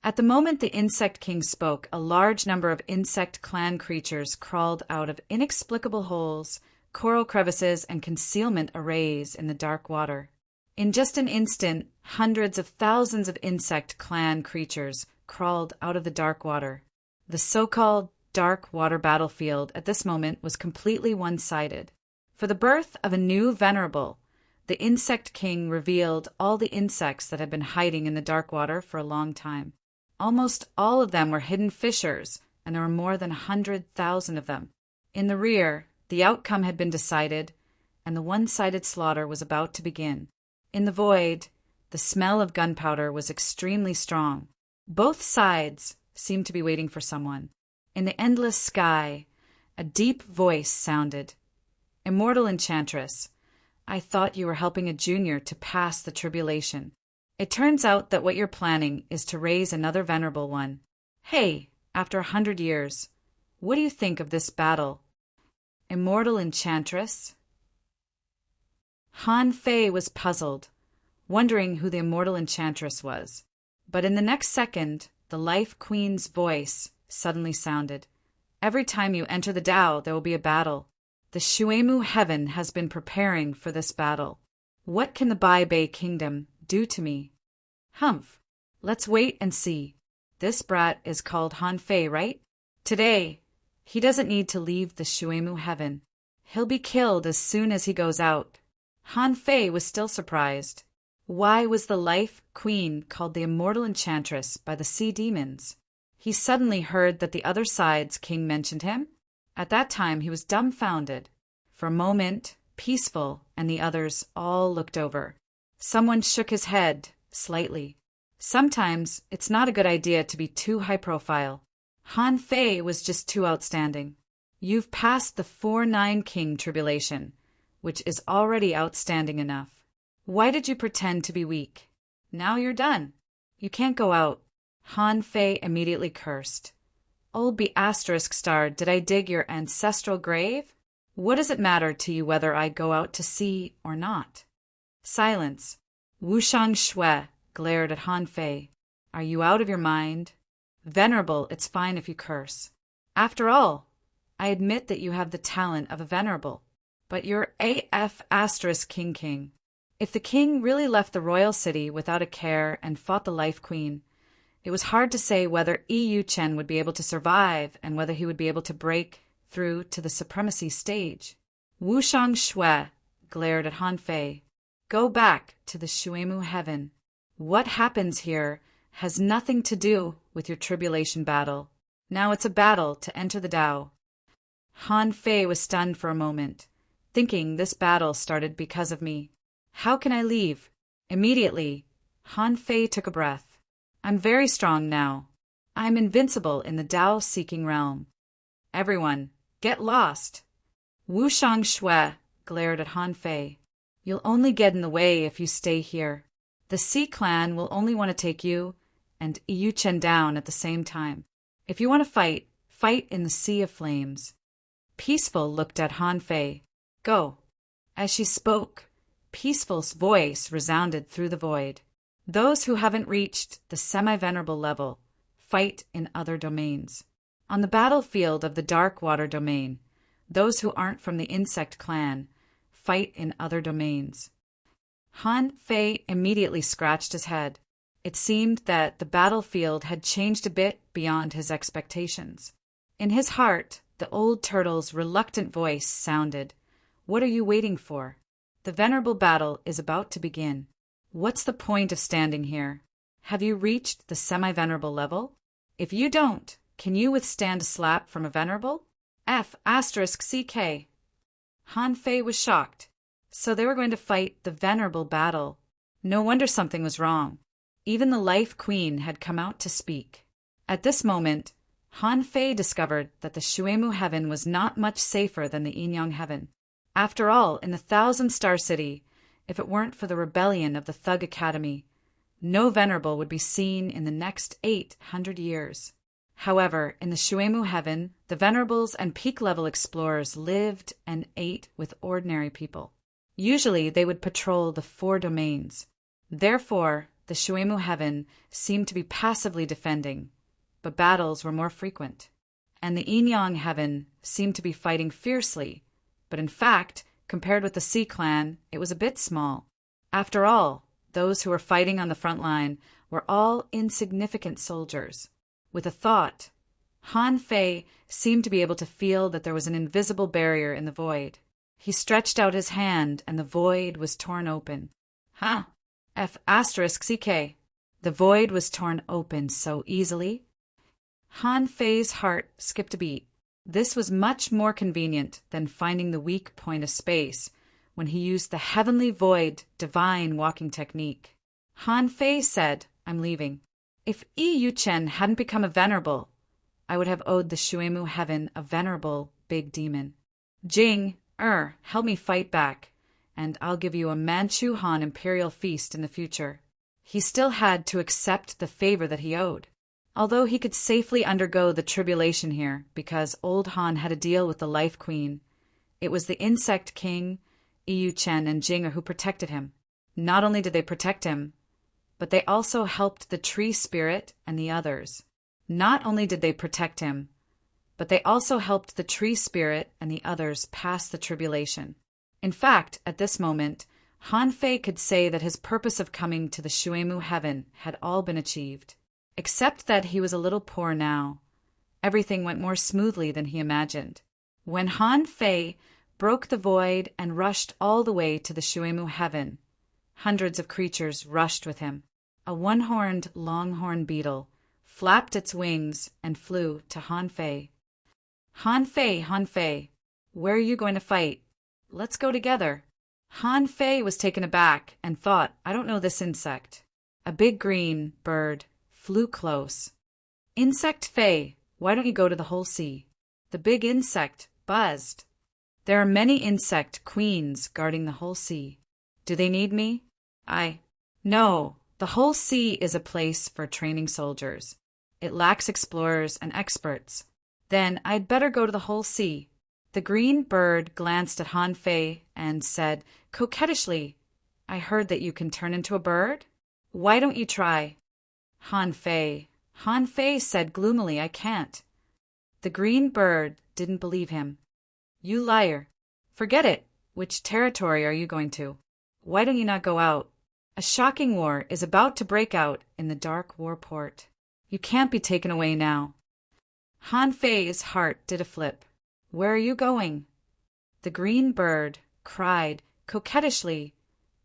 At the moment the Insect King spoke, a large number of insect clan creatures crawled out of inexplicable holes, coral crevices, and concealment arrays in the dark water. In just an instant, hundreds of thousands of insect clan creatures crawled out of the dark water. The so-called dark water battlefield at this moment was completely one-sided. For the birth of a new venerable, the Insect King revealed all the insects that had been hiding in the dark water for a long time. Almost all of them were hidden fissures, and there were more than 100,000 of them. In the rear, the outcome had been decided, and the one-sided slaughter was about to begin. In the void, the smell of gunpowder was extremely strong. Both sides seemed to be waiting for someone. In the endless sky, a deep voice sounded. "Immortal Enchantress, I thought you were helping a junior to pass the tribulation. It turns out that what you're planning is to raise another venerable one. Hey, after 100 years, what do you think of this battle?" Immortal Enchantress? Han Fei was puzzled, wondering who the Immortal Enchantress was. But in the next second, the Life Queen's voice suddenly sounded. "Every time you enter the Tao, there will be a battle. The Shuemu Heaven has been preparing for this battle. What can the Bai Bei Kingdom do to me? Humph, let's wait and see. This brat is called Han Fei, right? Today, he doesn't need to leave the Shuemu Heaven. He'll be killed as soon as he goes out." Han Fei was still surprised. Why was the Life Queen called the Immortal Enchantress by the sea demons? He suddenly heard that the other side's king mentioned him. At that time, he was dumbfounded. For a moment, Peaceful and the others all looked over. Someone shook his head, slightly. Sometimes it's not a good idea to be too high profile. Han Fei was just too outstanding. You've passed the 4-9 King tribulation, which is already outstanding enough. Why did you pretend to be weak? Now you're done. You can't go out. Han Fei immediately cursed. Old ****, did I dig your ancestral grave? What does it matter to you whether I go out to sea or not? Silence. Wu Shui glared at Han Fei. Are you out of your mind? Venerable, it's fine if you curse. After all, I admit that you have the talent of a venerable, but you're AF * King. If the king really left the royal city without a care and fought the Life Queen, it was hard to say whether Yu Chen would be able to survive and whether he would be able to break through to the supremacy stage. Wu Shui glared at Han Fei. Go back to the Shuemu heaven. What happens here has nothing to do with your tribulation battle. Now it's a battle to enter the Tao. Han Fei was stunned for a moment, thinking this battle started because of me. How can I leave? Immediately, Han Fei took a breath. I'm very strong now. I'm invincible in the Tao-seeking realm. Everyone, get lost. Wu Shui glared at Han Fei. You'll only get in the way if you stay here. The Sea Clan will only want to take you and Yu Chen down at the same time. If you want to fight, fight in the Sea of Flames. Peaceful looked at Han Fei. Go. As she spoke, Peaceful's voice resounded through the void. Those who haven't reached the semi-venerable level fight in other domains. On the battlefield of the Dark Water domain, those who aren't from the Insect Clan fight in other domains. Han Fei immediately scratched his head. It seemed that the battlefield had changed a bit beyond his expectations. In his heart, the old turtle's reluctant voice sounded, What are you waiting for? The venerable battle is about to begin. What's the point of standing here? Have you reached the semi-venerable level? If you don't, can you withstand a slap from a venerable? F ****. Han Fei was shocked. So they were going to fight the venerable battle. No wonder something was wrong. Even the Life Queen had come out to speak. At this moment, Han Fei discovered that the Shuemu heaven was not much safer than the Yinyang heaven. After all, in the 1,000-star city, if it weren't for the rebellion of the Thug Academy, no venerable would be seen in the next 800 years. However, in the Shuemu heaven, the venerables and peak-level explorers lived and ate with ordinary people. Usually, they would patrol the 4 domains. Therefore, the Shuemu heaven seemed to be passively defending, but battles were more frequent. And the Yinyang heaven seemed to be fighting fiercely, but in fact, compared with the Sea Clan, it was a bit small. After all, those who were fighting on the front line were all insignificant soldiers. With a thought, Han Fei seemed to be able to feel that there was an invisible barrier in the void. He stretched out his hand, and the void was torn open. F ****. The void was torn open so easily. Han Fei's heart skipped a beat. This was much more convenient than finding the weak point of space when he used the heavenly void divine walking technique. Han Fei said, I'm leaving. If Yu Chen hadn't become a venerable, I would have owed the Shuemu heaven a venerable big demon. Jing, help me fight back, and I'll give you a Manchu Han imperial feast in the future. He still had to accept the favor that he owed. Although he could safely undergo the tribulation here because old Han had a deal with the Life Queen, it was the Insect King, Yu Chen, and Jing who protected him. Not only did they protect him, but they also helped the Tree Spirit and the others. Not only did they protect him, but they also helped the Tree Spirit and the others pass the tribulation. In fact, at this moment, Han Fei could say that his purpose of coming to the Shuemu heaven had all been achieved. Except that he was a little poor now. Everything went more smoothly than he imagined. When Han Fei broke the void and rushed all the way to the Shuemu heaven, hundreds of creatures rushed with him. A one-horned longhorn beetle flapped its wings and flew to Han Fei. Han Fei, where are you going to fight? Let's go together. Han Fei was taken aback and thought, I don't know this insect. A big green bird flew close. Insect Fei, why don't you go to the whole sea? The big insect buzzed. There are many insect queens guarding the whole sea. Do they need me? No, the whole sea is a place for training soldiers. It lacks explorers and experts. Then I'd better go to the whole sea. The green bird glanced at Han Fei and said coquettishly, I heard that you can turn into a bird. Why don't you try? Han Fei said gloomily, I can't. The green bird didn't believe him. You liar. Forget it. Which territory are you going to? Why don't you not go out? A shocking war is about to break out in the dark war port. You can't be taken away now. Han Fei's heart did a flip. Where are you going? The green bird cried coquettishly,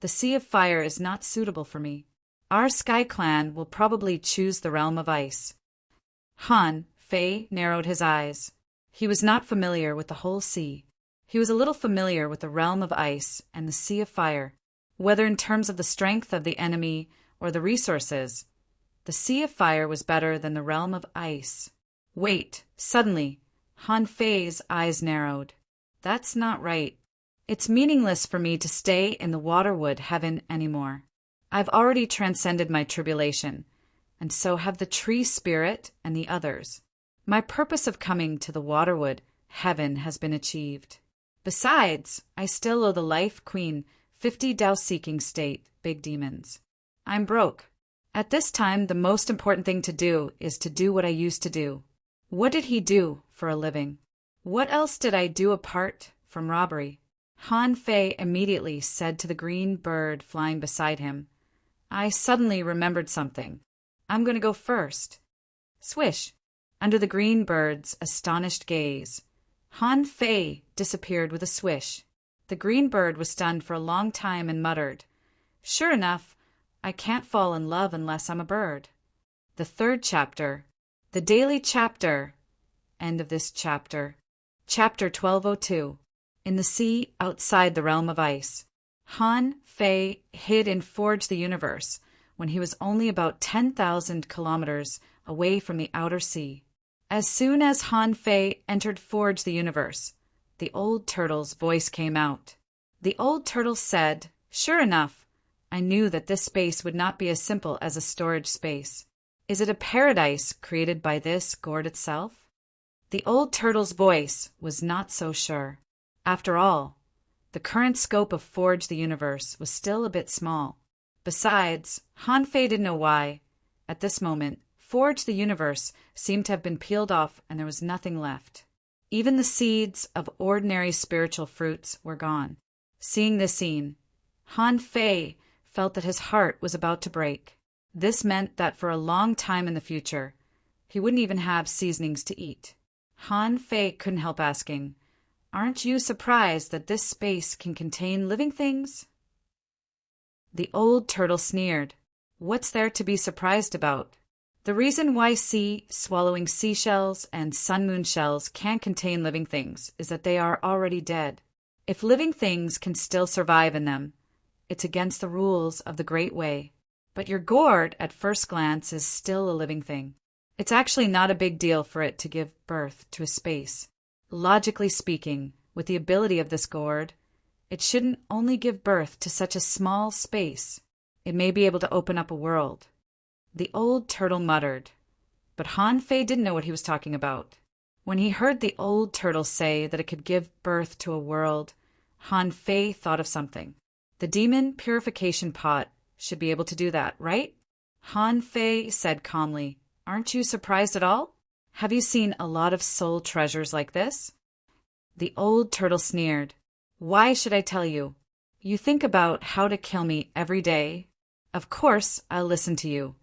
the Sea of Fire is not suitable for me. Our Sky Clan will probably choose the realm of ice. Han Fei narrowed his eyes. He was not familiar with the whole sea. He was a little familiar with the realm of ice and the Sea of Fire. Whether in terms of the strength of the enemy or the resources, the Sea of Fire was better than the realm of ice. Wait, suddenly, Han Fei's eyes narrowed. That's not right. It's meaningless for me to stay in the Waterwood heaven anymore. I've already transcended my tribulation, and so have the tree spirit and the others. My purpose of coming to the Waterwood heaven has been achieved. Besides, I still owe the Life Queen 50 Dao-seeking state big demons. I'm broke. At this time, the most important thing to do is to do what I used to do. What did he do for a living? What else did I do apart from robbery? Han Fei immediately said to the green bird flying beside him, I suddenly remembered something. I'm going to go first. Swish! Under the green bird's astonished gaze, Han Fei disappeared with a swish. The green bird was stunned for a long time and muttered, Sure enough, I can't fall in love unless I'm a bird. The third chapter, the daily chapter, end of this chapter. Chapter 1202. In the sea outside the realm of ice. Han Fei hid in Forge the Universe when he was only about 10,000 kilometers away from the outer sea. As soon as Han Fei entered Forge the Universe, the old turtle's voice came out. The old turtle said, Sure enough, I knew that this space would not be as simple as a storage space. Is it a paradise created by this gourd itself? The old turtle's voice was not so sure. After all, the current scope of Forge the Universe was still a bit small. Besides, Han Fei didn't know why. At this moment, Forge the Universe seemed to have been peeled off and there was nothing left. Even the seeds of ordinary spiritual fruits were gone. Seeing this scene, Han Fei felt that his heart was about to break. This meant that for a long time in the future, he wouldn't even have seasonings to eat. Han Fei couldn't help asking, Aren't you surprised that this space can contain living things? The old turtle sneered. What's there to be surprised about? The reason why sea swallowing seashells and sun-moon shells can't contain living things is that they are already dead. If living things can still survive in them, it's against the rules of the Great Way. But your gourd, at first glance, is still a living thing. It's actually not a big deal for it to give birth to a space. Logically speaking, with the ability of this gourd, it shouldn't only give birth to such a small space. It may be able to open up a world. The old turtle muttered, but Han Fei didn't know what he was talking about. When he heard the old turtle say that it could give birth to a world, Han Fei thought of something. The demon purification pot should be able to do that, right? Han Fei said calmly, Aren't you surprised at all? Have you seen a lot of soul treasures like this? The old turtle sneered. Why should I tell you? You think about how to kill me every day. Of course, I'll listen to you.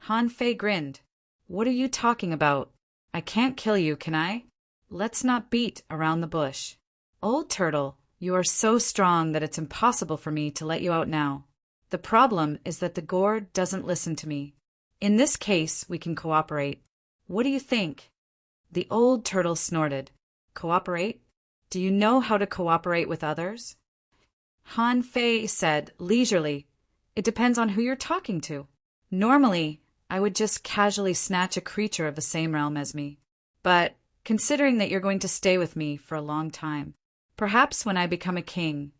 Han Fei grinned. What are you talking about? I can't kill you, can I? Let's not beat around the bush. Old turtle, you are so strong that it's impossible for me to let you out now. The problem is that the gourd doesn't listen to me. In this case, we can cooperate. What do you think? The old turtle snorted. Cooperate? Do you know how to cooperate with others? Han Fei said leisurely, "It depends on who you're talking to. Normally, I would just casually snatch a creature of the same realm as me. But considering that you're going to stay with me for a long time, perhaps when I become a king,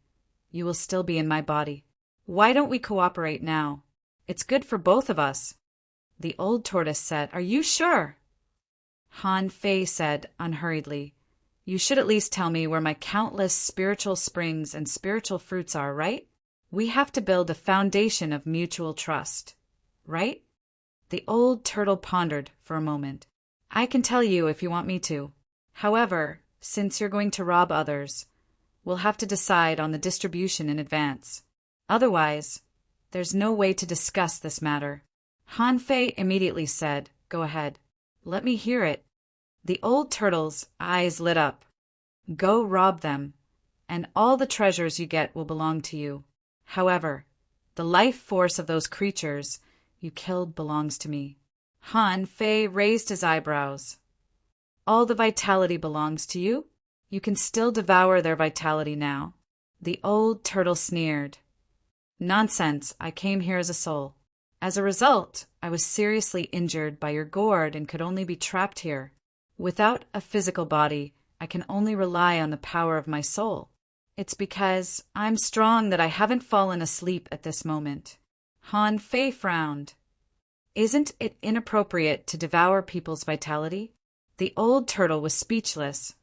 you will still be in my body. Why don't we cooperate now? It's good for both of us." The old tortoise said, "Are you sure?" Han Fei said unhurriedly, "You should at least tell me where my countless spiritual springs and spiritual fruits are, right? We have to build a foundation of mutual trust, right?" The old turtle pondered for a moment. "I can tell you if you want me to. However, since you're going to rob others, we'll have to decide on the distribution in advance. Otherwise, there's no way to discuss this matter." Han Fei immediately said, "Go ahead. Let me hear it." The old turtle's eyes lit up. "Go rob them, and all the treasures you get will belong to you. However, the life force of those creatures you killed belongs to me." Han Fei raised his eyebrows. "All the vitality belongs to you? You can still devour their vitality now." The old turtle sneered. "Nonsense, I came here as a soul. As a result, I was seriously injured by your gourd and could only be trapped here. Without a physical body, I can only rely on the power of my soul. It's because I'm strong that I haven't fallen asleep at this moment." Han Fei frowned. "Isn't it inappropriate to devour people's vitality?" The old turtle was speechless.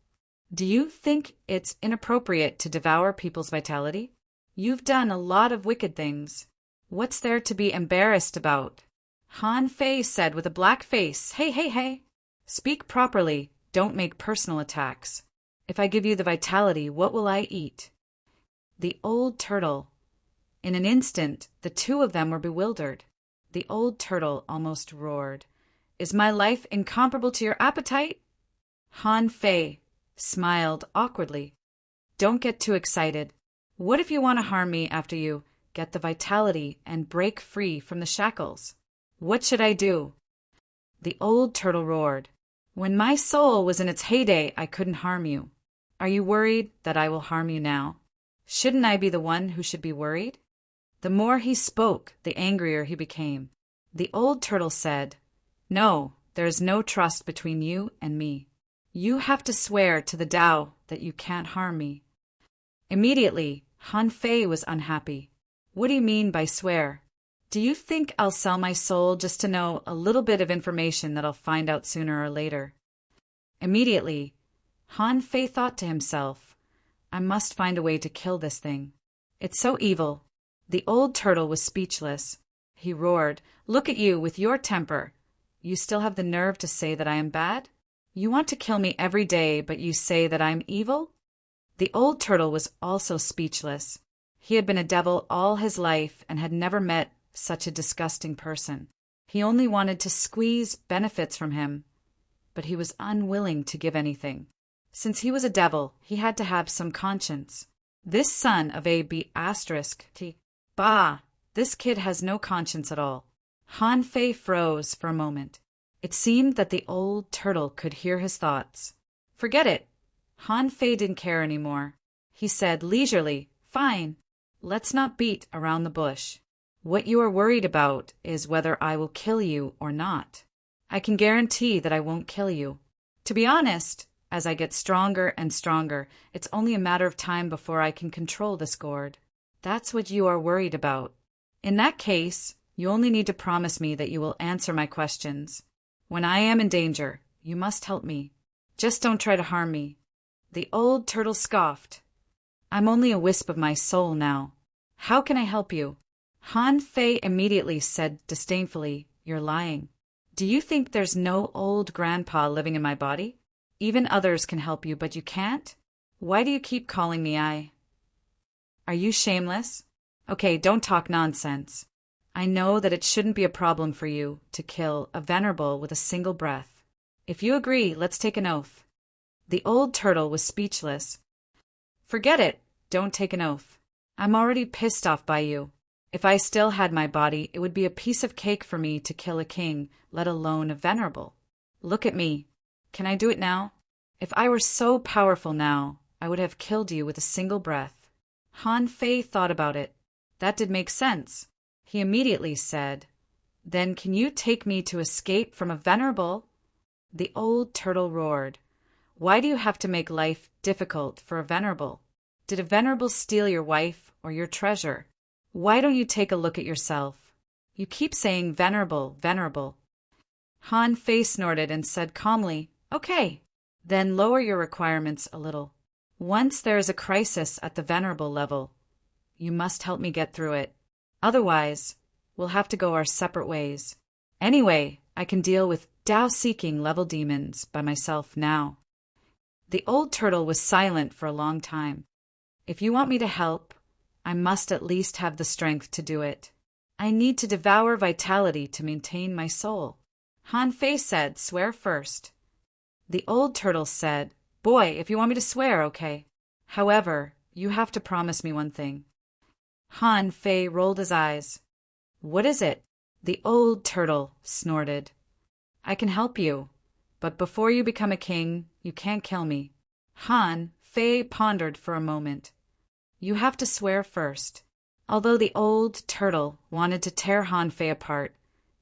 "Do you think it's inappropriate to devour people's vitality? You've done a lot of wicked things. What's there to be embarrassed about?" Han Fei said with a black face, "Hey, hey, hey! Speak properly, don't make personal attacks. If I give you the vitality, what will I eat?" The old turtle. In an instant, the two of them were bewildered. The old turtle almost roared, "Is my life incomparable to your appetite?" Han Fei smiled awkwardly. "Don't get too excited. What if you want to harm me after you get the vitality and break free from the shackles? What should I do?" The old turtle roared, "When my soul was in its heyday, I couldn't harm you. Are you worried that I will harm you now? Shouldn't I be the one who should be worried?" The more he spoke, the angrier he became. The old turtle said, "No, there is no trust between you and me. You have to swear to the Tao that you can't harm me." Immediately, Han Fei was unhappy. "What do you mean by swear? Do you think I'll sell my soul just to know a little bit of information that I'll find out sooner or later?" Immediately, Han Fei thought to himself, "I must find a way to kill this thing. It's so evil." The old turtle was speechless. He roared, "Look at you with your temper. You still have the nerve to say that I am bad? You want to kill me every day, but you say that I'm evil?" The old turtle was also speechless. He had been a devil all his life and had never met such a disgusting person. He only wanted to squeeze benefits from him, but he was unwilling to give anything. Since he was a devil, he had to have some conscience. This son of a B*T. Bah! This kid has no conscience at all. Han Fei froze for a moment. It seemed that the old turtle could hear his thoughts. Forget it. Han Fei didn't care anymore. He said leisurely, "Fine. Let's not beat around the bush. What you are worried about is whether I will kill you or not. I can guarantee that I won't kill you. To be honest, as I get stronger and stronger, it's only a matter of time before I can control this gourd. That's what you are worried about. In that case, you only need to promise me that you will answer my questions. When I am in danger, you must help me. Just don't try to harm me." The old turtle scoffed. "I'm only a wisp of my soul now. How can I help you?" Han Fei immediately said disdainfully, "You're lying. Do you think there's no old grandpa living in my body? Even others can help you, but you can't? Why do you keep calling me I? Are you shameless? Okay, don't talk nonsense. I know that it shouldn't be a problem for you to kill a venerable with a single breath. If you agree, let's take an oath." The old turtle was speechless. "Forget it. Don't take an oath. I'm already pissed off by you. If I still had my body, it would be a piece of cake for me to kill a king, let alone a venerable. Look at me. Can I do it now? If I were so powerful now, I would have killed you with a single breath." Han Fei thought about it. That did make sense. He immediately said, "Then can you take me to escape from a venerable?" The old turtle roared. "Why do you have to make life difficult for a venerable? Did a venerable steal your wife or your treasure? Why don't you take a look at yourself? You keep saying venerable, venerable." Han Fei snorted and said calmly, "Okay, then lower your requirements a little. Once there is a crisis at the venerable level, you must help me get through it. Otherwise, we'll have to go our separate ways. Anyway, I can deal with Tao-seeking level demons by myself now." The old turtle was silent for a long time. "If you want me to help, I must at least have the strength to do it. I need to devour vitality to maintain my soul." Han Fei said, "Swear first." The old turtle said, "Boy, if you want me to swear, okay. However, you have to promise me one thing." Han Fei rolled his eyes. "What is it?" The old turtle snorted. "I can help you, but before you become a king, you can't kill me." Han Fei pondered for a moment. "You have to swear first." Although the old turtle wanted to tear Han Fei apart,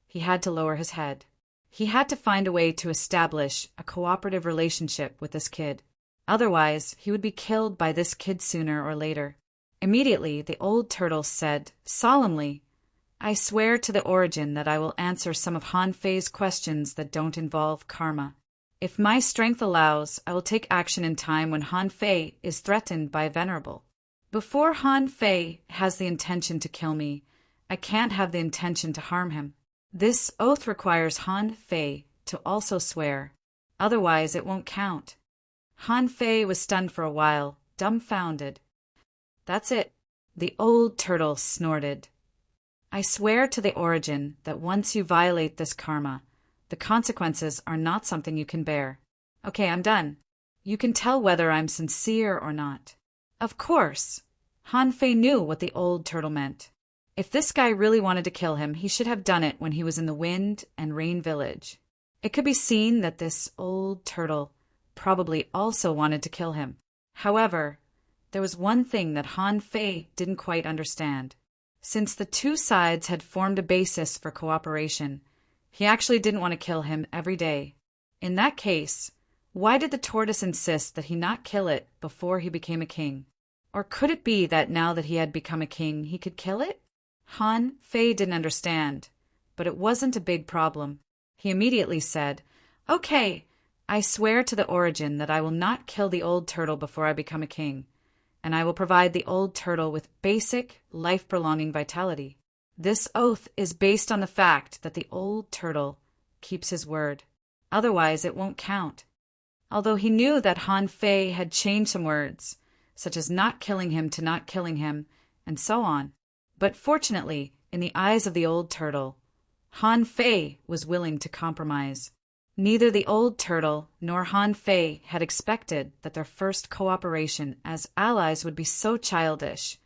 he had to lower his head. He had to find a way to establish a cooperative relationship with this kid. Otherwise, he would be killed by this kid sooner or later. Immediately, the old turtle said solemnly, "I swear to the origin that I will answer some of Han Fei's questions that don't involve karma. If my strength allows, I will take action in time when Han Fei is threatened by a venerable. Before Han Fei has the intention to kill me, I can't have the intention to harm him. This oath requires Han Fei to also swear. Otherwise, it won't count." Han Fei was stunned for a while, dumbfounded. "That's it," the old turtle snorted. "I swear to the origin that once you violate this karma, the consequences are not something you can bear. Okay, I'm done. You can tell whether I'm sincere or not." Of course, Han Fei knew what the old turtle meant. If this guy really wanted to kill him, he should have done it when he was in the Wind and Rain Village. It could be seen that this old turtle probably also wanted to kill him. However, there was one thing that Han Fei didn't quite understand. Since the two sides had formed a basis for cooperation, he actually didn't want to kill him every day. In that case, why did the tortoise insist that he not kill it before he became a king? Or could it be that now that he had become a king, he could kill it? Han Fei didn't understand, but it wasn't a big problem. He immediately said, "Okay, I swear to the origin that I will not kill the old turtle before I become a king, and I will provide the old turtle with basic, life-prolonging vitality. This oath is based on the fact that the old turtle keeps his word. Otherwise, it won't count." Although he knew that Han Fei had changed some words, such as not killing him to not killing him, and so on. But fortunately, in the eyes of the old turtle, Han Fei was willing to compromise. Neither the old turtle nor Han Fei had expected that their first cooperation as allies would be so childish,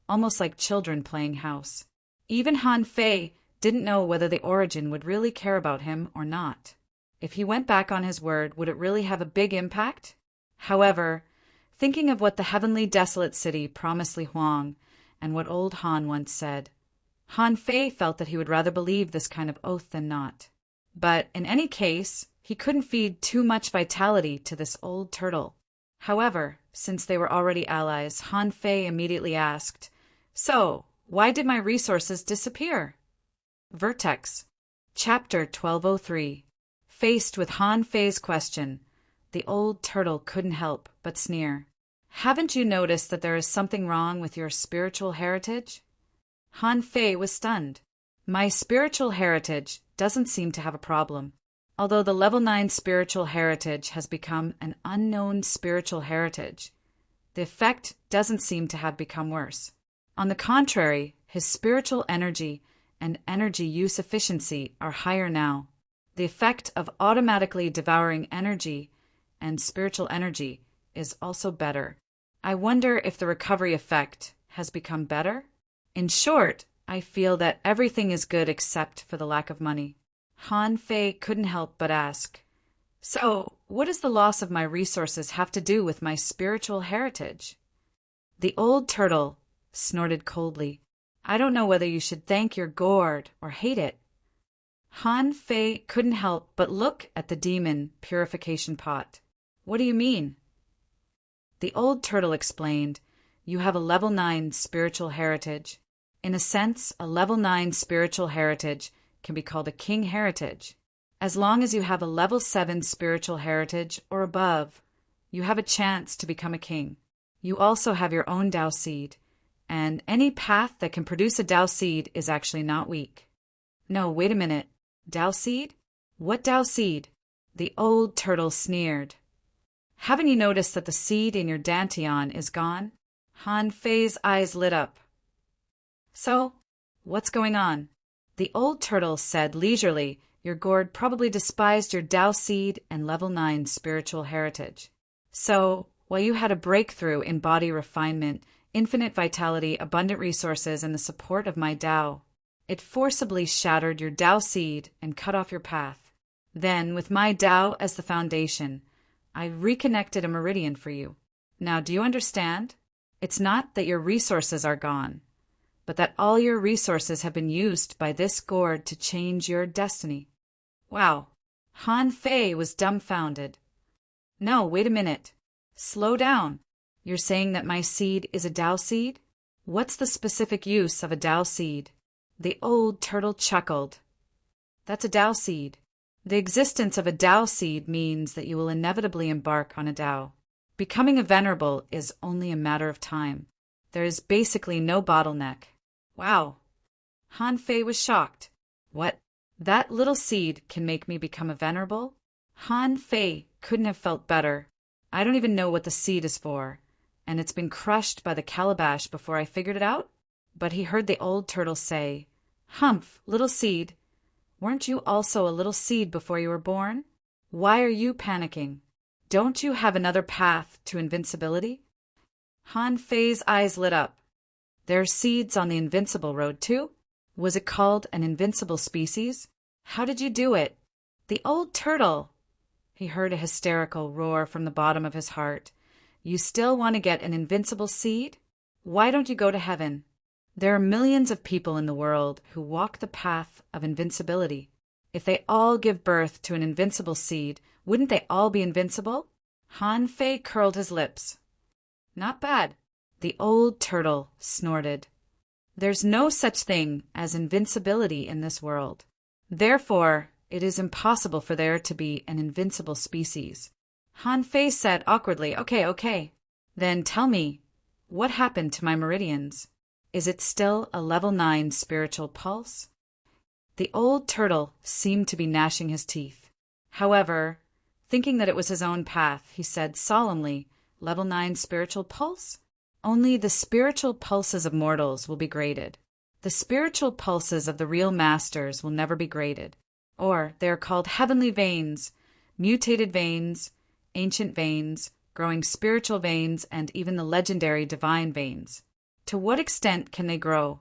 almost like children playing house. Even Han Fei didn't know whether the origin would really care about him or not. If he went back on his word, would it really have a big impact? However, thinking of what the heavenly desolate city promised Li Huang and what old Han once said, Han Fei felt that he would rather believe this kind of oath than not. But in any case, he couldn't feed too much vitality to this old turtle. However, since they were already allies, Han Fei immediately asked, "So, why did my resources disappear?" Vertex. Chapter 1203. Faced with Han Fei's question, the old turtle couldn't help but sneer. "Haven't you noticed that there is something wrong with your spiritual heritage?" Han Fei was stunned. "My spiritual heritage doesn't seem to have a problem. Although the level 9 spiritual heritage has become an unknown spiritual heritage, the effect doesn't seem to have become worse. On the contrary, his spiritual energy and energy use efficiency are higher now. The effect of automatically devouring energy and spiritual energy is also better. I wonder if the recovery effect has become better? In short, I feel that everything is good except for the lack of money." Han Fei couldn't help but ask, "So, what does the loss of my resources have to do with my spiritual heritage?" The old turtle snorted coldly. I don't know whether you should thank your gourd or hate it. Han Fei couldn't help but look at the demon purification pot. What do you mean? The old turtle explained, you have a level 9 spiritual heritage. In a sense, a level 9 spiritual heritage can be called a king heritage. As long as you have a level 7 spiritual heritage or above, you have a chance to become a king. You also have your own Tao seed, and any path that can produce a Tao seed is actually not weak. No, wait a minute. Tao seed? What Tao seed? The old turtle sneered. Haven't you noticed that the seed in your dantian is gone? Han Fei's eyes lit up. So, what's going on? The old turtle said leisurely, your gourd probably despised your Tao seed and level 9 spiritual heritage. So, while you had a breakthrough in body refinement, infinite vitality, abundant resources, and the support of my Tao, it forcibly shattered your Tao seed and cut off your path. Then, with my Tao as the foundation, I reconnected a meridian for you. Now, do you understand? It's not that your resources are gone, but that all your resources have been used by this gourd to change your destiny. Wow. Han Fei was dumbfounded. No, wait a minute. Slow down. You're saying that my seed is a Tao seed? What's the specific use of a Tao seed? The old turtle chuckled. That's a Tao seed. The existence of a Tao seed means that you will inevitably embark on a Tao. Becoming a venerable is only a matter of time. There is basically no bottleneck. Wow. Han Fei was shocked. What? That little seed can make me become a venerable? Han Fei couldn't have felt better. I don't even know what the seed is for, and it's been crushed by the calabash before I figured it out? But he heard the old turtle say, Humph, little seed, weren't you also a little seed before you were born? Why are you panicking? Don't you have another path to invincibility? Han Fei's eyes lit up. There are seeds on the invincible road too? Was it called an invincible species? How did you do it? The old turtle! He heard a hysterical roar from the bottom of his heart. You still want to get an invincible seed? Why don't you go to heaven? There are millions of people in the world who walk the path of invincibility. If they all give birth to an invincible seed, wouldn't they all be invincible? Han Fei curled his lips. Not bad. The old turtle snorted. There's no such thing as invincibility in this world. Therefore, it is impossible for there to be an invincible species. Han Fei said awkwardly, Okay. Then tell me, what happened to my meridians? Is it still a level 9 spiritual pulse? The old turtle seemed to be gnashing his teeth. However, thinking that it was his own path, he said solemnly, level 9 spiritual pulse? Only the spiritual pulses of mortals will be graded. The spiritual pulses of the real masters will never be graded. Or they are called heavenly veins, mutated veins, ancient veins, growing spiritual veins, and even the legendary divine veins. To what extent can they grow?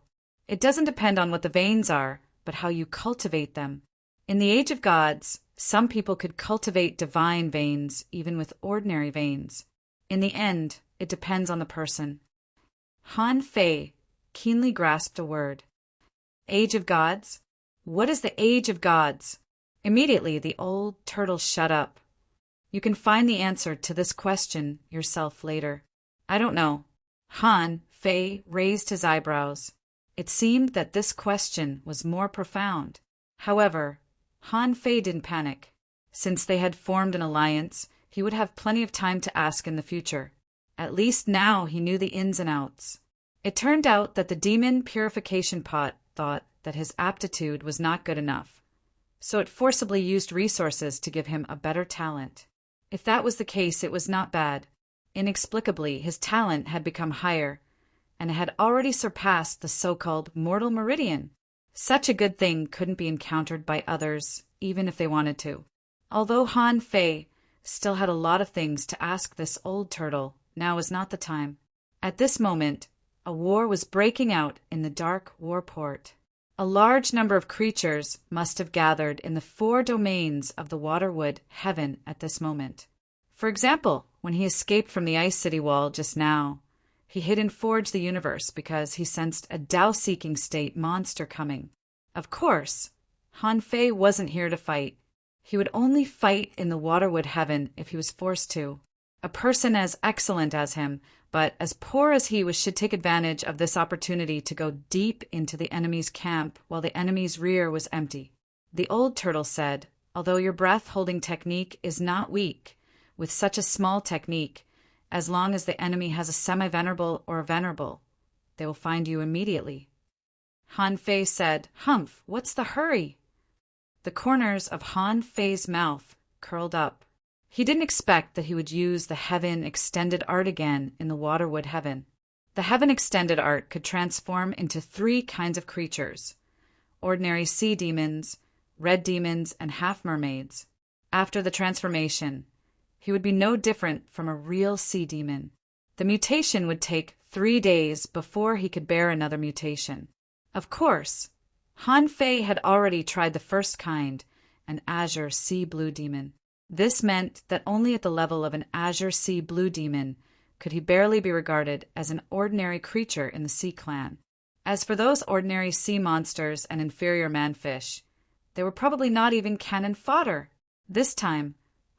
It doesn't depend on what the veins are, but how you cultivate them. In the age of gods, some people could cultivate divine veins even with ordinary veins. In the end, it depends on the person. Han Fei keenly grasped a word. Age of gods? What is the age of gods? Immediately, the old turtle shut up. You can find the answer to this question yourself later. I don't know. Han Fei raised his eyebrows. It seemed that this question was more profound. However, Han Fei didn't panic. Since they had formed an alliance, he would have plenty of time to ask in the future. At least now he knew the ins and outs. It turned out that the demon purification pot thought that his aptitude was not good enough, so it forcibly used resources to give him a better talent. If that was the case, it was not bad. Inexplicably, his talent had become higher, and it had already surpassed the so-called mortal meridian. Such a good thing couldn't be encountered by others, even if they wanted to. Although Han Fei still had a lot of things to ask this old turtle, now was not the time. At this moment, a war was breaking out in the dark warport. A large number of creatures must have gathered in the 4 domains of the Waterwood heaven at this moment. For example, when he escaped from the Ice City wall just now, He hid in Forge the Universe because he sensed a Tao-seeking state monster coming. Of course, Han Fei wasn't here to fight. He would only fight in the Waterwood Heaven if he was forced to. A person as excellent as him, but as poor as he was, should take advantage of this opportunity to go deep into the enemy's camp while the enemy's rear was empty. The old turtle said, "Although your breath-holding technique is not weak, with such a small technique, as long as the enemy has a semi-venerable or a venerable, they will find you immediately." Han Fei said, "Humph, what's the hurry?" The corners of Han Fei's mouth curled up. He didn't expect that he would use the Heaven Extended Art again in the Waterwood Heaven. The Heaven Extended Art could transform into 3 kinds of creatures: ordinary sea demons, red demons, and half-mermaids. After the transformation, he would be no different from a real sea demon. The mutation would take 3 days before he could bear another mutation. Of course, Han Fei had already tried the first kind, an azure sea blue demon. This meant that only at the level of an azure sea blue demon could he barely be regarded as an ordinary creature in the Sea Clan. As for those ordinary sea monsters and inferior manfish, they were probably not even cannon fodder. This time,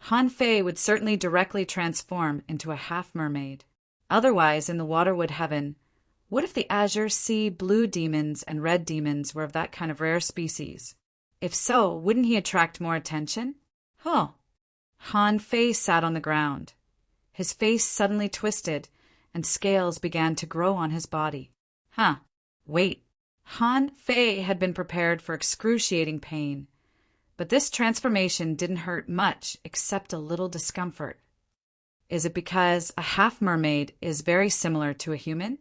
Han Fei would certainly directly transform into a half-mermaid. Otherwise, in the Waterwood Heaven, what if the azure sea blue demons and red demons were of that kind of rare species? If so, wouldn't he attract more attention? Huh. Han Fei sat on the ground. His face suddenly twisted, and scales began to grow on his body. Wait. Han Fei had been prepared for excruciating pain, but this transformation didn't hurt much except a little discomfort. Is it because a half-mermaid is very similar to a human?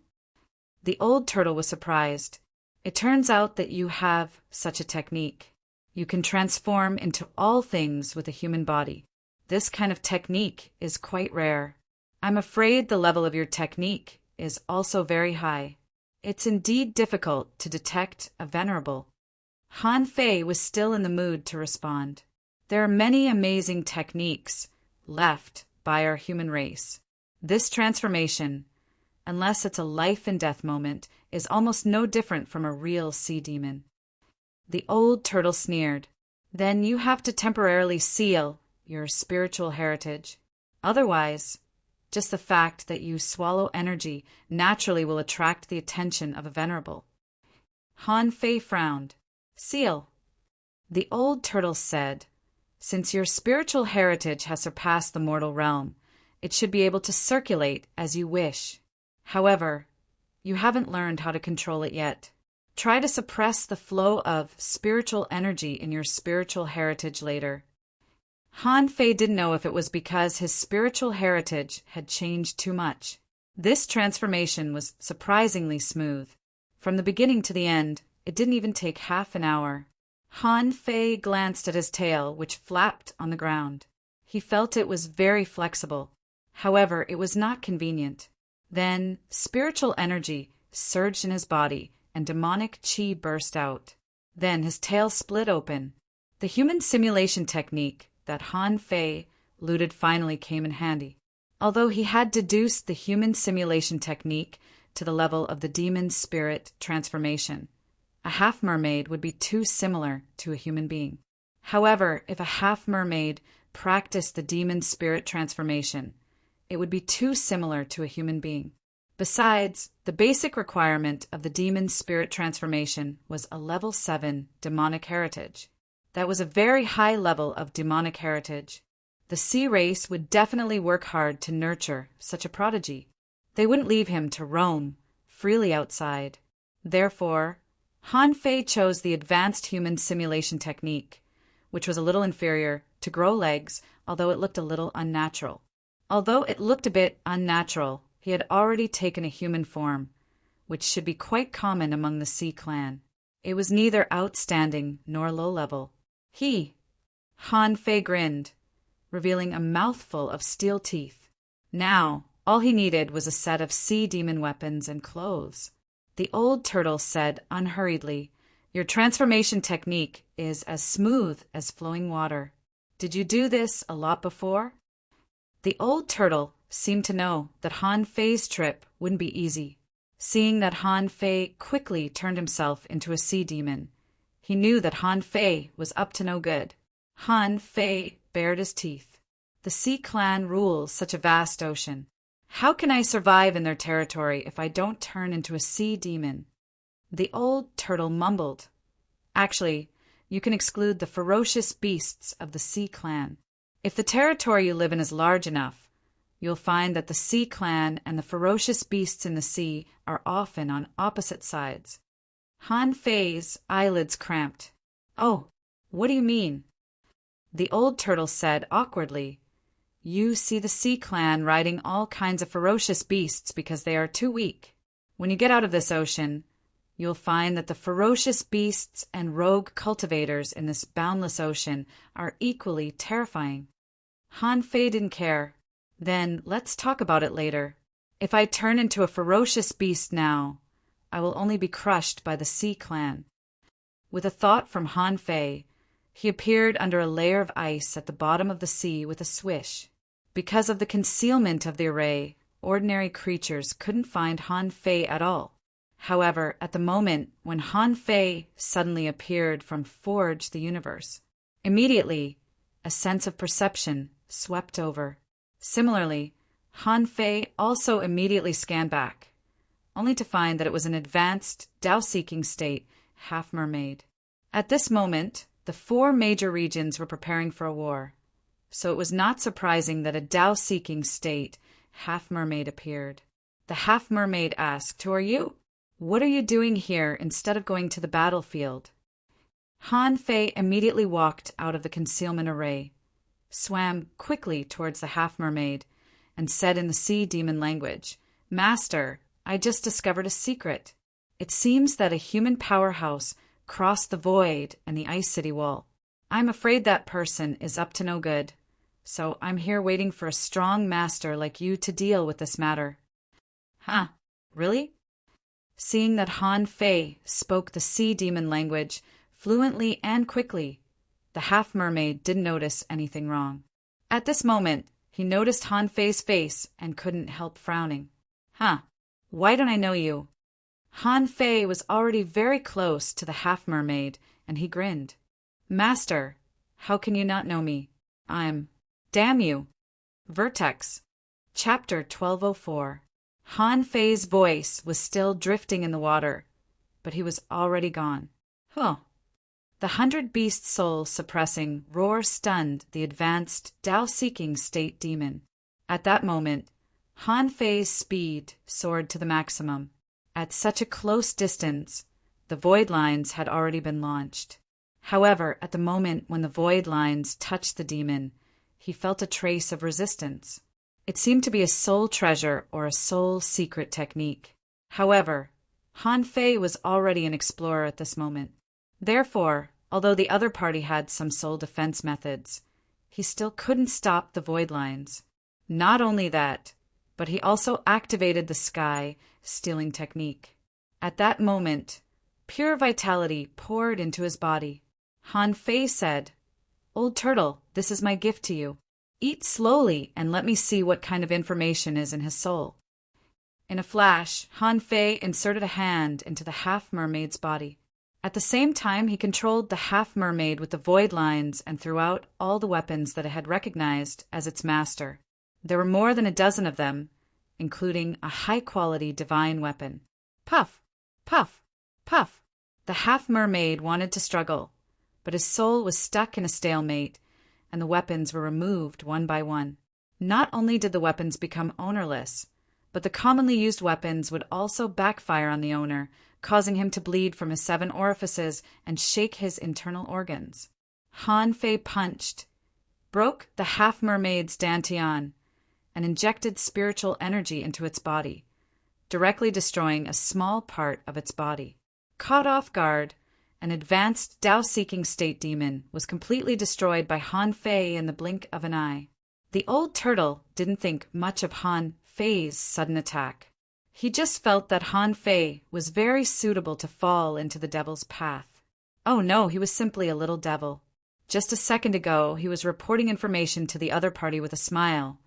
The old turtle was surprised. It turns out that you have such a technique. You can transform into all things with a human body. This kind of technique is quite rare. I'm afraid the level of your technique is also very high. It's indeed difficult to detect a venerable. Han Fei was still in the mood to respond. There are many amazing techniques left by our human race. This transformation, unless it's a life-and-death moment, is almost no different from a real sea demon. The old turtle sneered. Then you have to temporarily seal your spiritual heritage. Otherwise, just the fact that you swallow energy naturally will attract the attention of a venerable. Han Fei frowned. Seal. The old turtle said, "Since your spiritual heritage has surpassed the mortal realm, it should be able to circulate as you wish. However, you haven't learned how to control it yet. Try to suppress the flow of spiritual energy in your spiritual heritage later." Han Fei didn't know if it was because his spiritual heritage had changed too much. This transformation was surprisingly smooth. From the beginning to the end, it didn't even take half an hour. Han Fei glanced at his tail, which flapped on the ground. He felt it was very flexible. However, it was not convenient. Then, spiritual energy surged in his body, and demonic chi burst out. Then his tail split open. The human simulation technique that Han Fei looted finally came in handy. Although he had deduced the human simulation technique to the level of the demon spirit transformation, a half-mermaid would be too similar to a human being. However, if a half-mermaid practiced the demon spirit transformation, it would be too similar to a human being. Besides, the basic requirement of the demon spirit transformation was a level 7 demonic heritage. That was a very high level of demonic heritage. The sea race would definitely work hard to nurture such a prodigy. They wouldn't leave him to roam freely outside. Therefore, Han Fei chose the advanced human simulation technique, which was a little inferior, to grow legs, although it looked a little unnatural. Although it looked a bit unnatural, he had already taken a human form, which should be quite common among the Sea Clan. It was neither outstanding nor low-level. Han Fei grinned, revealing a mouthful of steel teeth. Now, all he needed was a set of sea demon weapons and clothes. The old turtle said unhurriedly, "Your transformation technique is as smooth as flowing water. Did you do this a lot before?" The old turtle seemed to know that Han Fei's trip wouldn't be easy. Seeing that Han Fei quickly turned himself into a sea demon, he knew that Han Fei was up to no good. Han Fei bared his teeth. The Sea Clan rules such a vast ocean. How can I survive in their territory if I don't turn into a sea demon? The old turtle mumbled. Actually, you can exclude the ferocious beasts of the Sea Clan. If the territory you live in is large enough, you'll find that the Sea Clan and the ferocious beasts in the sea are often on opposite sides. Han Fei's eyelids cramped. Oh, what do you mean? The old turtle said awkwardly, You see the Sea Clan riding all kinds of ferocious beasts because they are too weak. When you get out of this ocean, you'll find that the ferocious beasts and rogue cultivators in this boundless ocean are equally terrifying. Han Fei didn't care. Then let's talk about it later. If I turn into a ferocious beast now, I will only be crushed by the Sea Clan. With a thought from Han Fei, he appeared under a layer of ice at the bottom of the sea with a swish. Because of the concealment of the array, ordinary creatures couldn't find Han Fei at all. However, at the moment when Han Fei suddenly appeared from Forge the Universe, immediately a sense of perception swept over. Similarly, Han Fei also immediately scanned back, only to find that it was an advanced, Tao-seeking state half-mermaid. At this moment, the 4 major regions were preparing for a war, so it was not surprising that a Tao-seeking state half-mermaid appeared. The half-mermaid asked, Who are you? What are you doing here instead of going to the battlefield? Han Fei immediately walked out of the concealment array, swam quickly towards the half-mermaid, and said in the sea demon language, Master, I just discovered a secret. It seems that a human powerhouse crossed the void and the Ice City wall. I'm afraid that person is up to no good, so I'm here waiting for a strong master like you to deal with this matter. Huh, really? Seeing that Han Fei spoke the sea demon language fluently and quickly, the half-mermaid didn't notice anything wrong. At this moment, he noticed Han Fei's face and couldn't help frowning. Huh, why don't I know you? Han Fei was already very close to the half-mermaid, and he grinned. Master, how can you not know me? Damn you. Vertex. Chapter 1204. Han Fei's voice was still drifting in the water, but he was already gone. Huh. The 100-beast soul suppressing roar stunned the advanced Tao-seeking state demon. At that moment, Han Fei's speed soared to the maximum. At such a close distance, the void lines had already been launched. However, at the moment when the void lines touched the demon, he felt a trace of resistance. It seemed to be a soul treasure or a soul secret technique. However, Han Fei was already an explorer at this moment. Therefore, although the other party had some soul defense methods, he still couldn't stop the void lines. Not only that, but he also activated the sky stealing technique. At that moment, pure vitality poured into his body. Han Fei said, Old Turtle, this is my gift to you. Eat slowly and let me see what kind of information is in his soul. In a flash, Han Fei inserted a hand into the half-mermaid's body. At the same time, he controlled the half-mermaid with the void lines and threw out all the weapons that it had recognized as its master. There were more than a dozen of them, including a high-quality divine weapon. Puff! Puff! Puff! The half-mermaid wanted to struggle, but his soul was stuck in a stalemate, and the weapons were removed one by one. Not only did the weapons become ownerless, but the commonly used weapons would also backfire on the owner, causing him to bleed from his 7 orifices and shake his internal organs. Han Fei punched, broke the half-mermaid's dantian, and injected spiritual energy into its body, directly destroying a small part of its body. Caught off guard, an advanced Tao-seeking state demon was completely destroyed by Han Fei in the blink of an eye. The old turtle didn't think much of Han Fei's sudden attack. He just felt that Han Fei was very suitable to fall into the devil's path. Oh no, he was simply a little devil. Just a second ago, he was reporting information to the other party with a smile,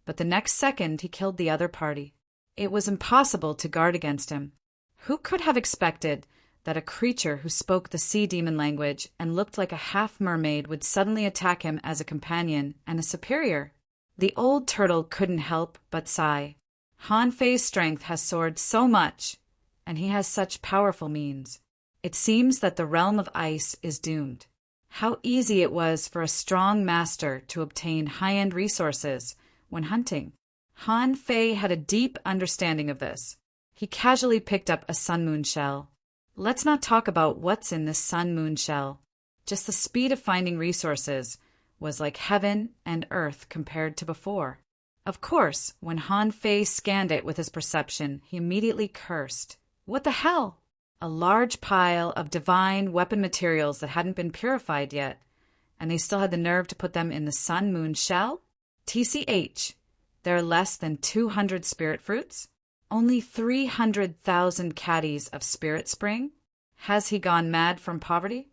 but the next second he killed the other party. It was impossible to guard against him. Who could have expected that a creature who spoke the sea demon language and looked like a half-mermaid would suddenly attack him as a companion and a superior? The old turtle couldn't help but sigh. Han Fei's strength has soared so much, and he has such powerful means. It seems that the realm of ice is doomed. How easy it was for a strong master to obtain high-end resources when hunting. Han Fei had a deep understanding of this. He casually picked up a sun-moon shell. Let's not talk about what's in this sun-moon shell. Just the speed of finding resources was like heaven and earth compared to before. Of course, when Han Fei scanned it with his perception, he immediately cursed. What the hell? A large pile of divine weapon materials that hadn't been purified yet, and they still had the nerve to put them in the sun-moon shell? TCH, there are less than 200 spirit fruits? Only 300,000 caddies of spirit spring? Has he gone mad from poverty?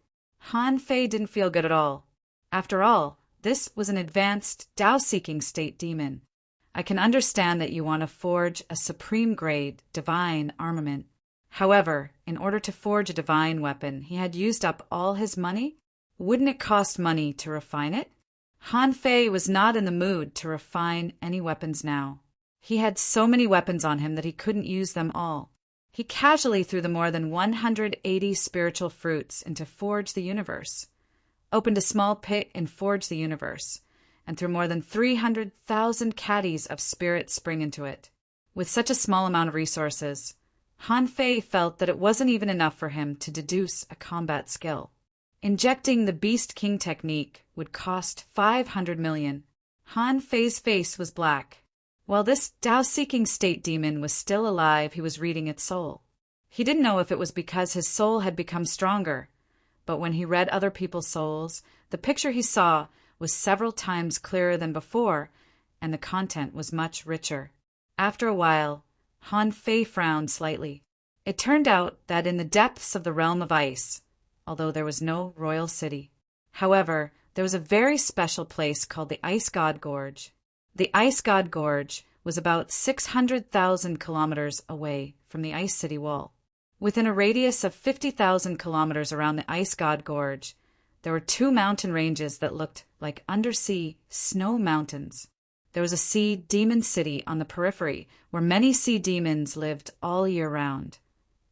Han Fei didn't feel good at all. After all, this was an advanced Tao-seeking state demon. I can understand that you want to forge a supreme-grade divine armament. However, in order to forge a divine weapon, he had used up all his money? Wouldn't it cost money to refine it? Han Fei was not in the mood to refine any weapons now. He had so many weapons on him that he couldn't use them all. He casually threw the more than 180 spiritual fruits into Forge the Universe, opened a small pit in Forge the Universe, and threw more than 300,000 caddies of spirit spring into it. With such a small amount of resources, Han Fei felt that it wasn't even enough for him to deduce a combat skill. Injecting the Beast King technique would cost 500 million. Han Fei's face was black. While this Tao-seeking state demon was still alive, he was reading its soul. He didn't know if it was because his soul had become stronger, but when he read other people's souls, the picture he saw was several times clearer than before, and the content was much richer. After a while, Han Fei frowned slightly. It turned out that in the depths of the realm of ice, although there was no royal city, however, there was a very special place called the Ice God Gorge. The Ice God Gorge was about 600,000 kilometers away from the Ice City Wall. Within a radius of 50,000 kilometers around the Ice God Gorge, there were two mountain ranges that looked like undersea snow mountains. There was a sea demon city on the periphery where many sea demons lived all year round,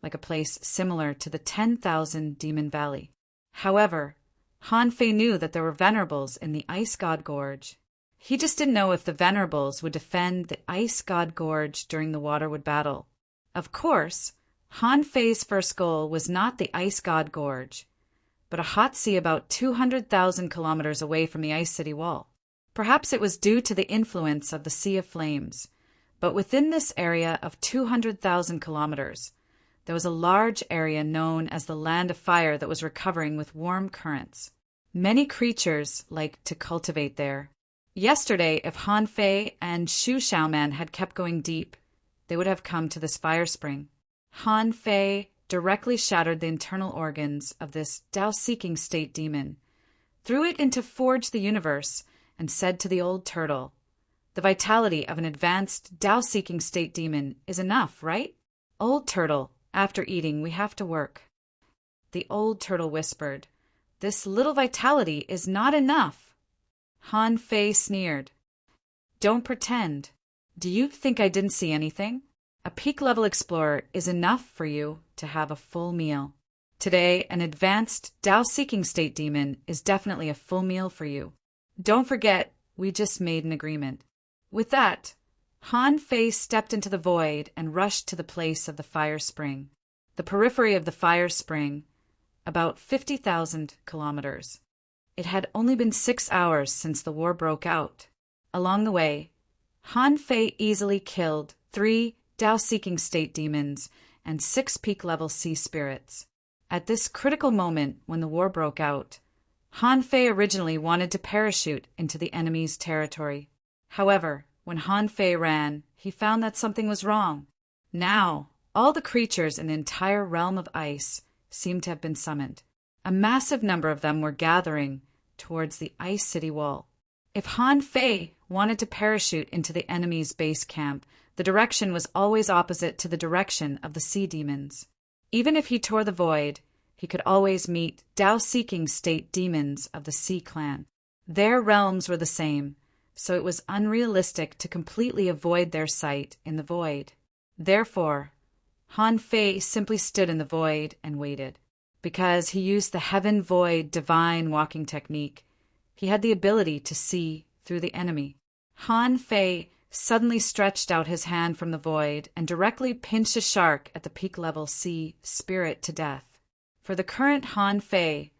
like a place similar to the 10,000 Demon Valley. However, Han Fei knew that there were venerables in the Ice God Gorge. He just didn't know if the venerables would defend the Ice God Gorge during the Waterwood battle. Of course, Han Fei's first goal was not the Ice God Gorge, but a hot sea about 200,000 kilometers away from the Ice City Wall. Perhaps it was due to the influence of the Sea of Flames, but within this area of 200,000 kilometers, there was a large area known as the Land of Fire that was recovering with warm currents. Many creatures liked to cultivate there. Yesterday, if Han Fei and Shu Xiaoman had kept going deep, they would have come to this fire spring. Han Fei directly shattered the internal organs of this Tao-seeking state demon, threw it into Forge the Universe, and said to the old turtle, "The vitality of an advanced Tao-seeking state demon is enough, right? Old turtle, after eating, we have to work." The old turtle whispered, "This little vitality is not enough." Han Fei sneered. "Don't pretend. Do you think I didn't see anything? A peak-level explorer is enough for you to have a full meal. Today, an advanced Tao-seeking state demon is definitely a full meal for you. Don't forget, we just made an agreement." With that, Han Fei stepped into the void and rushed to the place of the fire spring, the periphery of the fire spring, about 50,000 kilometers. It had only been 6 hours since the war broke out. Along the way, Han Fei easily killed 3 Tao-seeking state demons and 6 peak-level sea spirits. At this critical moment when the war broke out, Han Fei originally wanted to parachute into the enemy's territory. However, when Han Fei ran, he found that something was wrong. Now, all the creatures in the entire realm of ice seemed to have been summoned. A massive number of them were gathering towards the Ice City Wall. If Han Fei wanted to parachute into the enemy's base camp, the direction was always opposite to the direction of the sea demons. Even if he tore the void, he could always meet Tao-seeking state demons of the Sea clan. Their realms were the same, so it was unrealistic to completely avoid their sight in the void. Therefore, Han Fei simply stood in the void and waited. Because he used the heaven-void divine walking technique, he had the ability to see through the enemy. Han Fei suddenly stretched out his hand from the void and directly pinched a shark at the peak-level sea spirit to death. For the current Han Fei,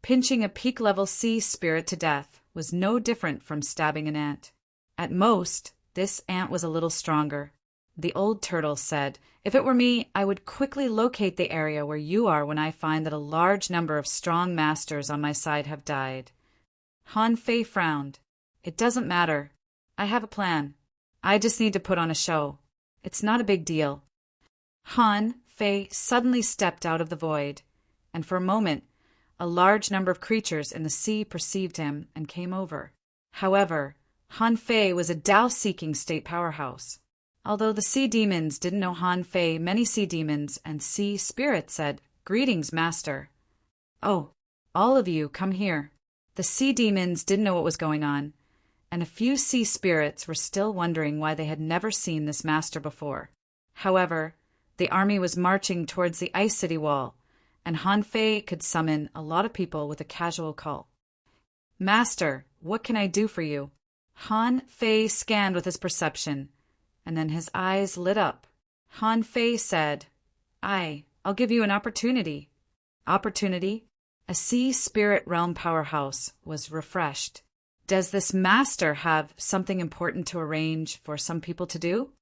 pinching a peak-level sea spirit to death was no different from stabbing an ant. At most, this ant was a little stronger. The old turtle said, "If it were me, I would quickly locate the area where you are when I find that a large number of strong masters on my side have died." Han Fei frowned. "It doesn't matter. I have a plan. I just need to put on a show. It's not a big deal." Han Fei suddenly stepped out of the void, and for a moment, a large number of creatures in the sea perceived him and came over. However, Han Fei was a Tao-seeking state powerhouse. Although the sea demons didn't know Han Fei, many sea demons and sea spirits said, "Greetings, Master." "Oh, all of you, come here." The sea demons didn't know what was going on, and a few sea spirits were still wondering why they had never seen this master before. However, the army was marching towards the Ice City wall, and Han Fei could summon a lot of people with a casual call. "Master, what can I do for you?" Han Fei scanned with his perception, and then his eyes lit up. Han Fei said, I'll give you an opportunity." Opportunity? A sea spirit realm powerhouse was refreshed. "Does this master have something important to arrange for some people to do?"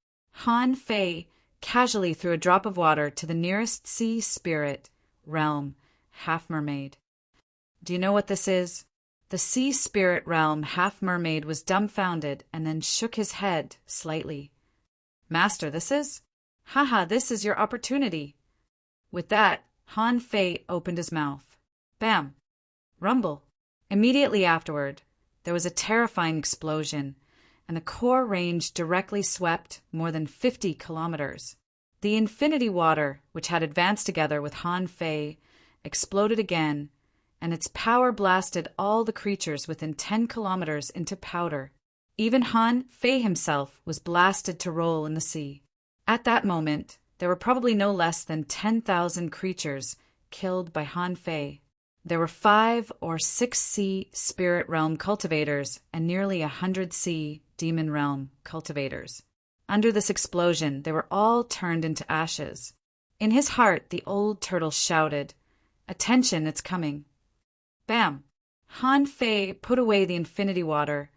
Han Fei casually threw a drop of water to the nearest sea spirit realm, half-mermaid. "Do you know what this is?" The sea spirit realm half-mermaid was dumbfounded and then shook his head slightly. "Master, this is? Haha, this is your opportunity." With that, Han Fei opened his mouth. Bam! Rumble. Immediately afterward, there was a terrifying explosion, and the core range directly swept more than 50 kilometers. The infinity water, which had advanced together with Han Fei, exploded again, and its power blasted all the creatures within 10 kilometers into powder. Even Han Fei himself was blasted to roll in the sea. At that moment, there were probably no less than 10,000 creatures killed by Han Fei. There were 5 or 6 sea spirit realm cultivators and nearly 100 sea demon realm cultivators. Under this explosion, they were all turned into ashes. In his heart, the old turtle shouted, "Attention, it's coming." Bam! Han Fei put away the infinity water,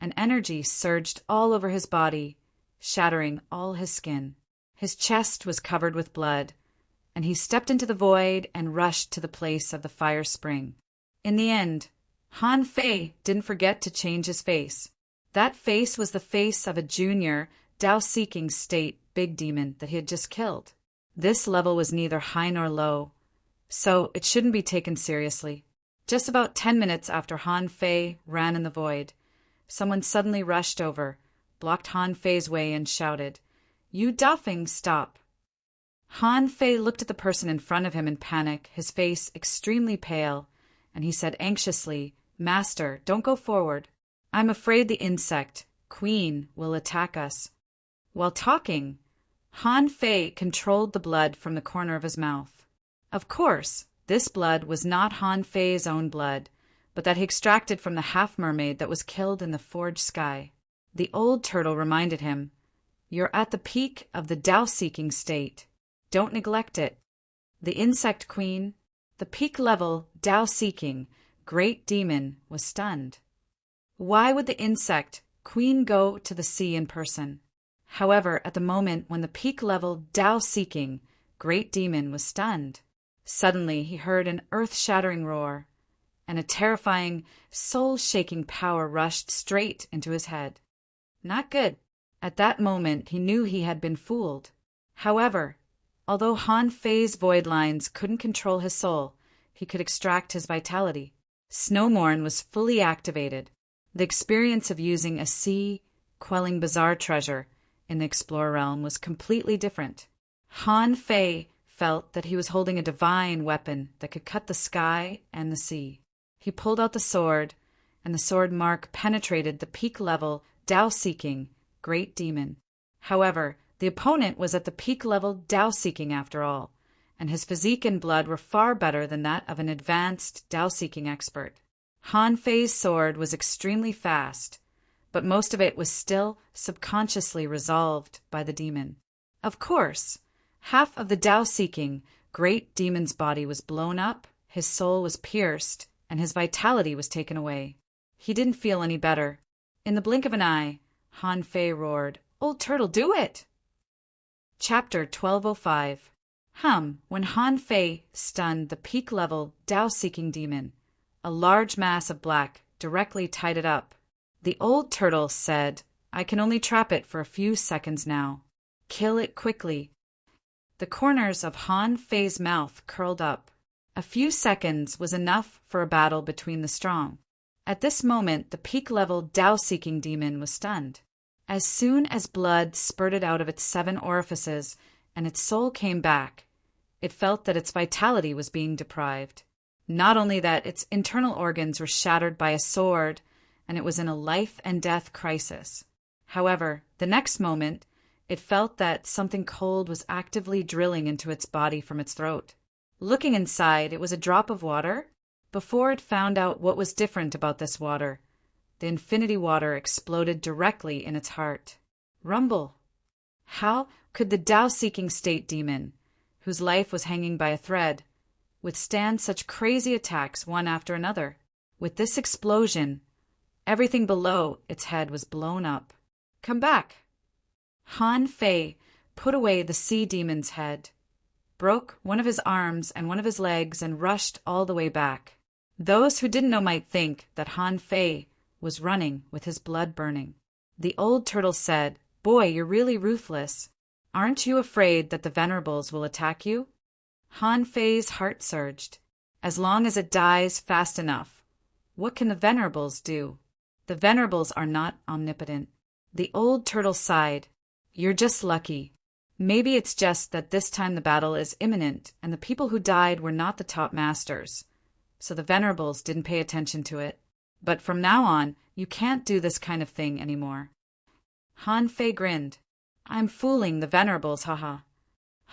and energy surged all over his body, shattering all his skin. His chest was covered with blood, and he stepped into the void and rushed to the place of the fire spring. In the end, Han Fei didn't forget to change his face. That face was the face of a junior Tao-seeking state big demon that he had just killed. This level was neither high nor low, so it shouldn't be taken seriously. Just about 10 minutes after Han Fei ran in the void, someone suddenly rushed over, blocked Han Fei's way, and shouted, "You doffing, stop!" Han Fei looked at the person in front of him in panic, his face extremely pale, and he said anxiously, "Master, don't go forward. I'm afraid the insect, Queen, will attack us." While talking, Han Fei controlled the blood from the corner of his mouth. Of course, this blood was not Han Fei's own blood, but that he extracted from the half-mermaid that was killed in the forged sky. The old turtle reminded him, "You're at the peak of the Tao-seeking state. Don't neglect it." The insect queen, the peak-level Tao-seeking great demon, was stunned. Why would the insect queen go to the sea in person? However, at the moment when the peak-level Tao-seeking great demon was stunned, suddenly he heard an earth-shattering roar, and a terrifying, soul-shaking power rushed straight into his head. Not good. At that moment, he knew he had been fooled. However, although Han Fei's void lines couldn't control his soul, he could extract his vitality. Snowmorn was fully activated. The experience of using a sea-quelling bizarre treasure in the Explorer realm was completely different. Han Fei felt that he was holding a divine weapon that could cut the sky and the sea. He pulled out the sword, and the sword mark penetrated the peak-level, Tao-seeking great demon. However, the opponent was at the peak-level Tao-seeking after all, and his physique and blood were far better than that of an advanced Tao-seeking expert. Han Fei's sword was extremely fast, but most of it was still subconsciously resolved by the demon. Of course, half of the Tao-seeking great demon's body was blown up, his soul was pierced, and his vitality was taken away. He didn't feel any better. In the blink of an eye, Han Fei roared, "Old Turtle, do it!" Chapter 1205. When Han Fei stunned the peak-level Tao-seeking demon, a large mass of black directly tied it up. The old turtle said, "I can only trap it for a few seconds now. Kill it quickly." The corners of Han Fei's mouth curled up. A few seconds was enough for a battle between the strong. At this moment, the peak-level Tao-seeking demon was stunned. As soon as blood spurted out of its 7 orifices and its soul came back, it felt that its vitality was being deprived. Not only that, its internal organs were shattered by a sword, and it was in a life-and-death crisis. However, the next moment, it felt that something cold was actively drilling into its body from its throat. Looking inside, it was a drop of water. Before it found out what was different about this water, the infinity water exploded directly in its heart. Rumble! How could the Tao-seeking state demon, whose life was hanging by a thread, withstand such crazy attacks one after another? With this explosion, everything below its head was blown up. "Come back!" Han Fei put away the sea demon's head, broke one of his arms and one of his legs, and rushed all the way back. Those who didn't know might think that Han Fei was running with his blood burning. The old turtle said, "Boy, you're really ruthless. Aren't you afraid that the Venerables will attack you?" Han Fei's heart surged. As long as it dies fast enough, what can the Venerables do? The Venerables are not omnipotent. The old turtle sighed. "You're just lucky. Maybe it's just that this time the battle is imminent, and the people who died were not the top masters, so the Venerables didn't pay attention to it. But from now on, you can't do this kind of thing anymore." Han Fei grinned. "I'm fooling the Venerables, haha."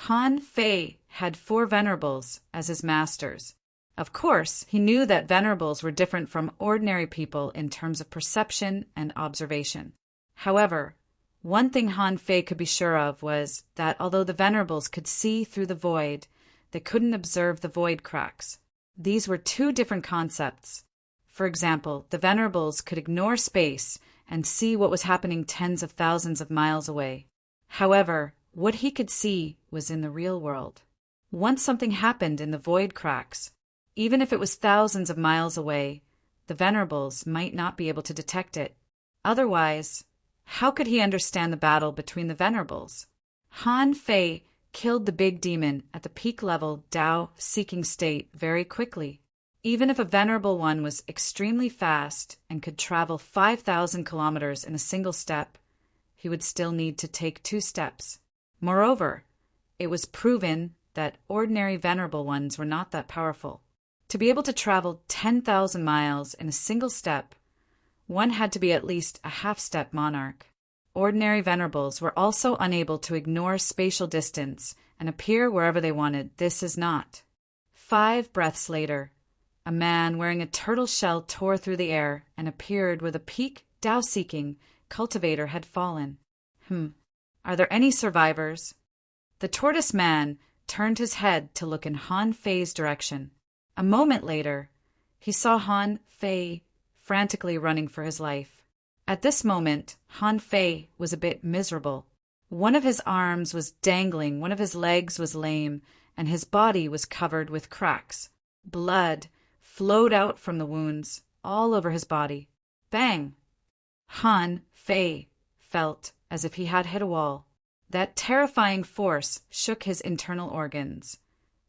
Han Fei had 4 Venerables as his masters. Of course, he knew that Venerables were different from ordinary people in terms of perception and observation. However, one thing Han Fei could be sure of was that although the Venerables could see through the void, they couldn't observe the void cracks. These were 2 different concepts. For example, the Venerables could ignore space and see what was happening tens of thousands of miles away. However, what he could see was in the real world. Once something happened in the void cracks, even if it was thousands of miles away, the Venerables might not be able to detect it. Otherwise, how could he understand the battle between the Venerables? Han Fei killed the big demon at the peak-level Tao-seeking state very quickly. Even if a Venerable one was extremely fast and could travel 5,000 kilometers in a single step, he would still need to take 2 steps. Moreover, it was proven that ordinary Venerable ones were not that powerful. To be able to travel 10,000 miles in a single step, one had to be at least a half-step monarch. Ordinary Venerables were also unable to ignore spatial distance and appear wherever they wanted. This is not. 5 breaths later, a man wearing a turtle shell tore through the air and appeared where the peak Tao-seeking cultivator had fallen. Are there any survivors? The tortoise man turned his head to look in Han Fei's direction. A moment later, he saw Han Fei frantically running for his life. At this moment, Han Fei was a bit miserable. One of his arms was dangling, one of his legs was lame, and his body was covered with cracks. Blood flowed out from the wounds all over his body. Bang! Han Fei felt as if he had hit a wall. That terrifying force shook his internal organs,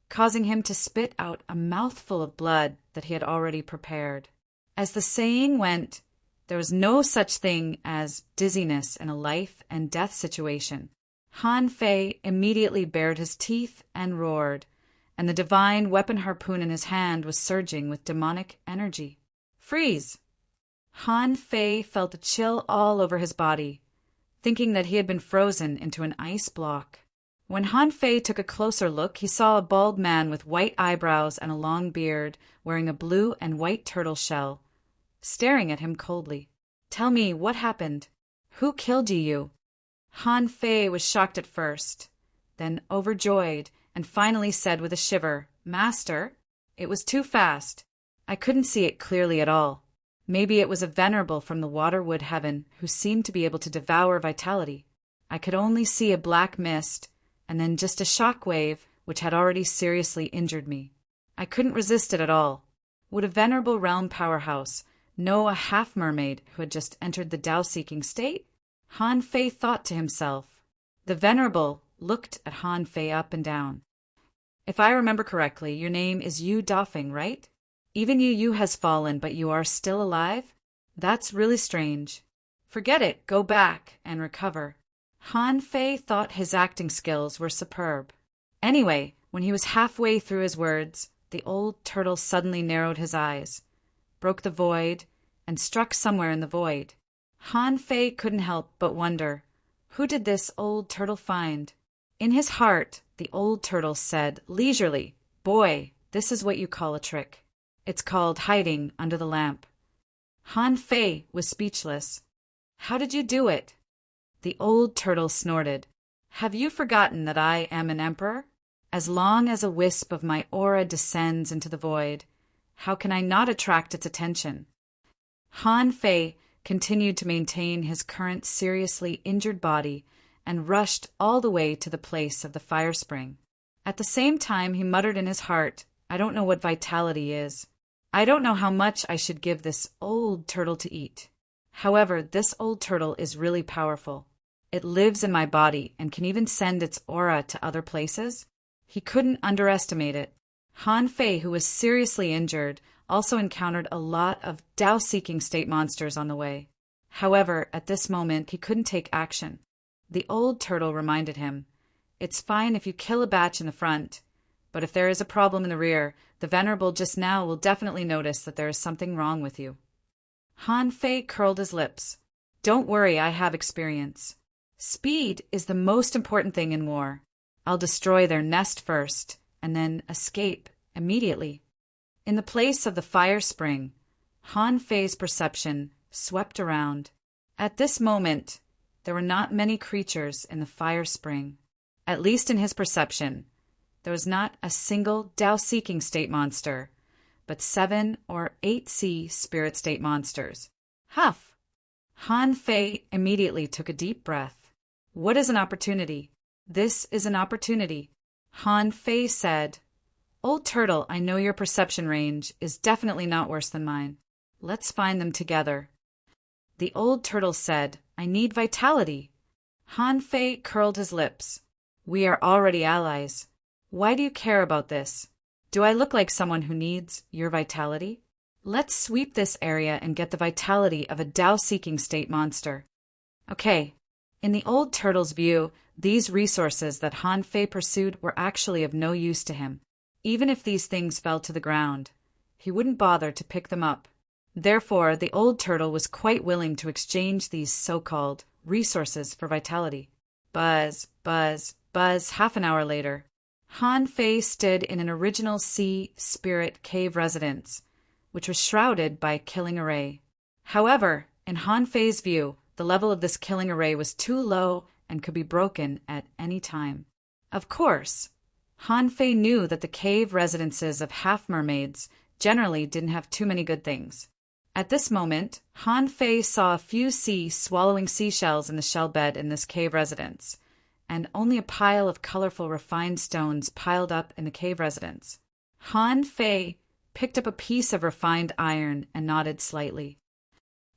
causing him to spit out a mouthful of blood that he had already prepared. As the saying went, There was no such thing as dizziness in a life and death situation. Han Fei immediately bared his teeth and roared, and the divine weapon harpoon in his hand was surging with demonic energy. Freeze! Han Fei felt a chill all over his body, thinking that he had been frozen into an ice block. When Han Fei took a closer look, he saw a bald man with white eyebrows and a long beard, wearing a blue and white turtle shell, staring at him coldly. "Tell me, what happened? Who killed you?" Han Fei was shocked at first, then overjoyed, and finally said with a shiver, "Master, it was too fast. I couldn't see it clearly at all. Maybe it was a venerable from the waterwood heaven who seemed to be able to devour vitality. I could only see a black mist, and then just a shock wave which had already seriously injured me. I couldn't resist it at all. Would a venerable realm powerhouse know a half-mermaid who had just entered the Tao-seeking state?" Han Fei thought to himself. The venerable looked at Han Fei up and down. "If I remember correctly, your name is Yu Dafeng, right? Even Yu has fallen, but you are still alive? That's really strange. Forget it, go back and recover." Han Fei thought his acting skills were superb. Anyway, when he was halfway through his words, the old turtle suddenly narrowed his eyes, broke the void, and struck somewhere in the void. Han Fei couldn't help but wonder, who did this old turtle find? In his heart, the old turtle said leisurely, "Boy, this is what you call a trick. It's called hiding under the lamp." Han Fei was speechless. "How did you do it?" The old turtle snorted. "Have you forgotten that I am an emperor? As long as a wisp of my aura descends into the void, how can I not attract its attention?" Han Fei continued to maintain his current seriously injured body and rushed all the way to the place of the fire spring. At the same time, he muttered in his heart, "I don't know what vitality is. I don't know how much I should give this old turtle to eat. However, this old turtle is really powerful. It lives in my body and can even send its aura to other places." He couldn't underestimate it. Han Fei, who was seriously injured, also encountered a lot of Tao-seeking state monsters on the way. However, at this moment, he couldn't take action. The old turtle reminded him, "It's fine if you kill a batch in the front, but if there is a problem in the rear, the venerable just now will definitely notice that there is something wrong with you." Han Fei curled his lips. "Don't worry, I have experience. Speed is the most important thing in war. I'll destroy their nest first, and then escape immediately." In the place of the fire spring, Han Fei's perception swept around. At this moment, there were not many creatures in the fire spring. At least in his perception, there was not a single Tao-seeking state monster, but 7 or 8 sea spirit state monsters. Huff! Han Fei immediately took a deep breath. What is an opportunity? This is an opportunity. Han Fei said, "Old turtle, I know your perception range is definitely not worse than mine. Let's find them together." The old turtle said, "I need vitality." Han Fei curled his lips. "We are already allies. Why do you care about this? Do I look like someone who needs your vitality? Let's sweep this area and get the vitality of a Tao-seeking state monster." Okay, in the old turtle's view, these resources that Han Fei pursued were actually of no use to him. Even if these things fell to the ground, he wouldn't bother to pick them up. Therefore, the old turtle was quite willing to exchange these so-called resources for vitality. Buzz, buzz, buzz. Half an hour later, Han Fei stood in an original sea spirit cave residence, which was shrouded by a killing array. However, in Han Fei's view, the level of this killing array was too low and could be broken at any time. Of course, Han Fei knew that the cave residences of half-mermaids generally didn't have too many good things. At this moment, Han Fei saw a few swallowing seashells in the shell bed in this cave residence, and only a pile of colorful refined stones piled up in the cave residence. Han Fei picked up a piece of refined iron and nodded slightly.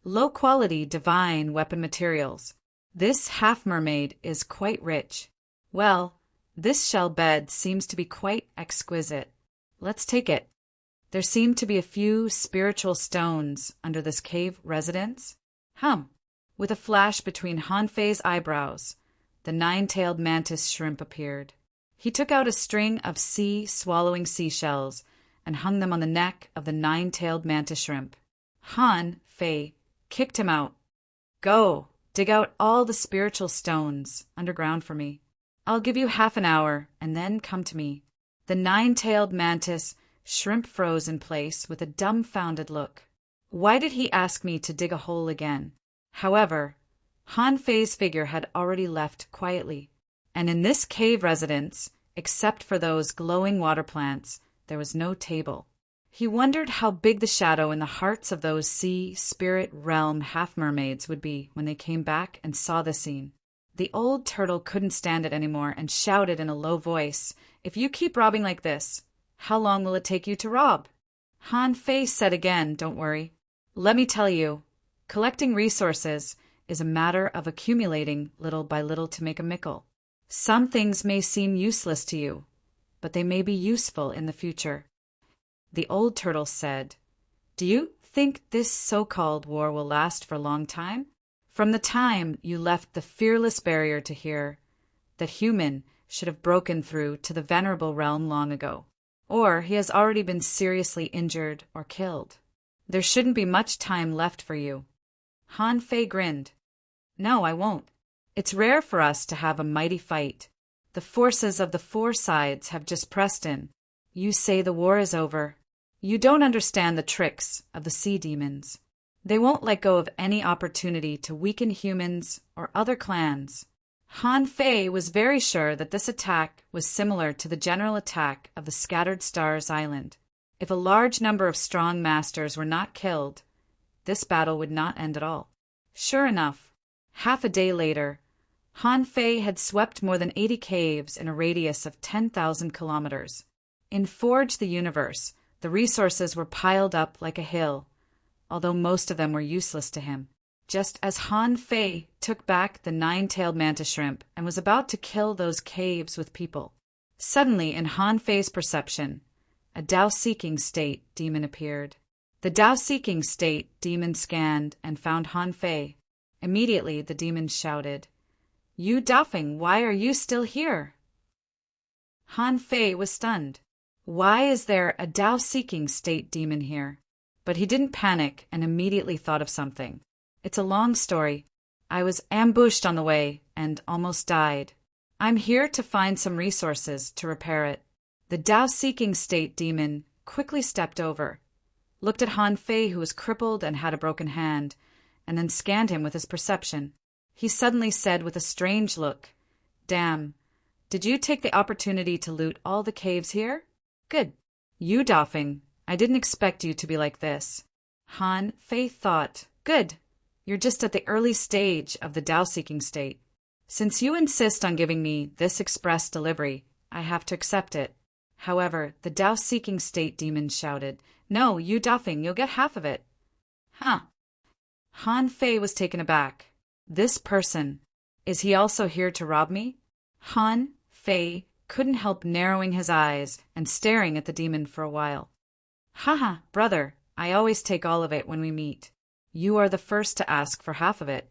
Low-quality divine weapon materials. This half-mermaid is quite rich. Well, this shell bed seems to be quite exquisite. Let's take it. There seem to be a few spiritual stones under this cave residence. Hum! With a flash between Han Fei's eyebrows, the nine-tailed mantis shrimp appeared. He took out a string of sea-swallowing seashells and hung them on the neck of the nine-tailed mantis shrimp. Han Fei kicked him out. Go, dig out all the spiritual stones underground for me. I'll give you half an hour, and then come to me. The nine-tailed mantis shrimp froze in place with a dumbfounded look. Why did he ask me to dig a hole again? However, Han Fei's figure had already left quietly, and in this cave residence, except for those glowing water plants, there was no table. He wondered how big the shadow in the hearts of those sea, spirit realm half-mermaids would be when they came back and saw the scene. The old turtle couldn't stand it anymore and shouted in a low voice, "If you keep robbing like this, how long will it take you to rob?" Han Fei said again, "Don't worry. Let me tell you, collecting resources is a matter of accumulating little by little to make a mickle. Some things may seem useless to you, but they may be useful in the future." The old turtle said, "Do you think this so-called war will last for a long time? From the time you left the fearless barrier to here, that human should have broken through to the venerable realm long ago, or he has already been seriously injured or killed. There shouldn't be much time left for you." Han Fei grinned. "No, I won't. It's rare for us to have a mighty fight. The forces of the four sides have just pressed in. You say the war is over. You don't understand the tricks of the sea demons. They won't let go of any opportunity to weaken humans or other clans." Han Fei was very sure that this attack was similar to the general attack of the Scattered Stars Island. If a large number of strong masters were not killed, this battle would not end at all. Sure enough, half a day later, Han Fei had swept more than 80 caves in a radius of 10,000 kilometers. In Forge the Universe, the resources were piled up like a hill, although most of them were useless to him. Just as Han Fei took back the nine-tailed mantis shrimp and was about to kill those caves with people, suddenly in Han Fei's perception, a Tao-seeking state demon appeared. The Tao-seeking state demon scanned and found Han Fei. Immediately the demon shouted, "You Daofeng, why are you still here?" Han Fei was stunned. Why is there a Tao-seeking state demon here? But he didn't panic and immediately thought of something. "It's a long story. I was ambushed on the way and almost died. I'm here to find some resources to repair it." The Tao-seeking state demon quickly stepped over, looked at Han Fei, who was crippled and had a broken hand, and then scanned him with his perception. He suddenly said with a strange look, "Damn, did you take the opportunity to loot all the caves here? Good. You Daofeng, I didn't expect you to be like this." Han Fei thought, "Good. You're just at the early stage of the Tao-seeking state. Since you insist on giving me this express delivery, I have to accept it." However, the Tao-seeking state demon shouted, "No, you Daofeng, you'll get half of it." Huh. Han Fei was taken aback. This person, is he also here to rob me? Han Fei couldn't help narrowing his eyes and staring at the demon for a while. "Haha, brother, I always take all of it when we meet. You are the first to ask for half of it."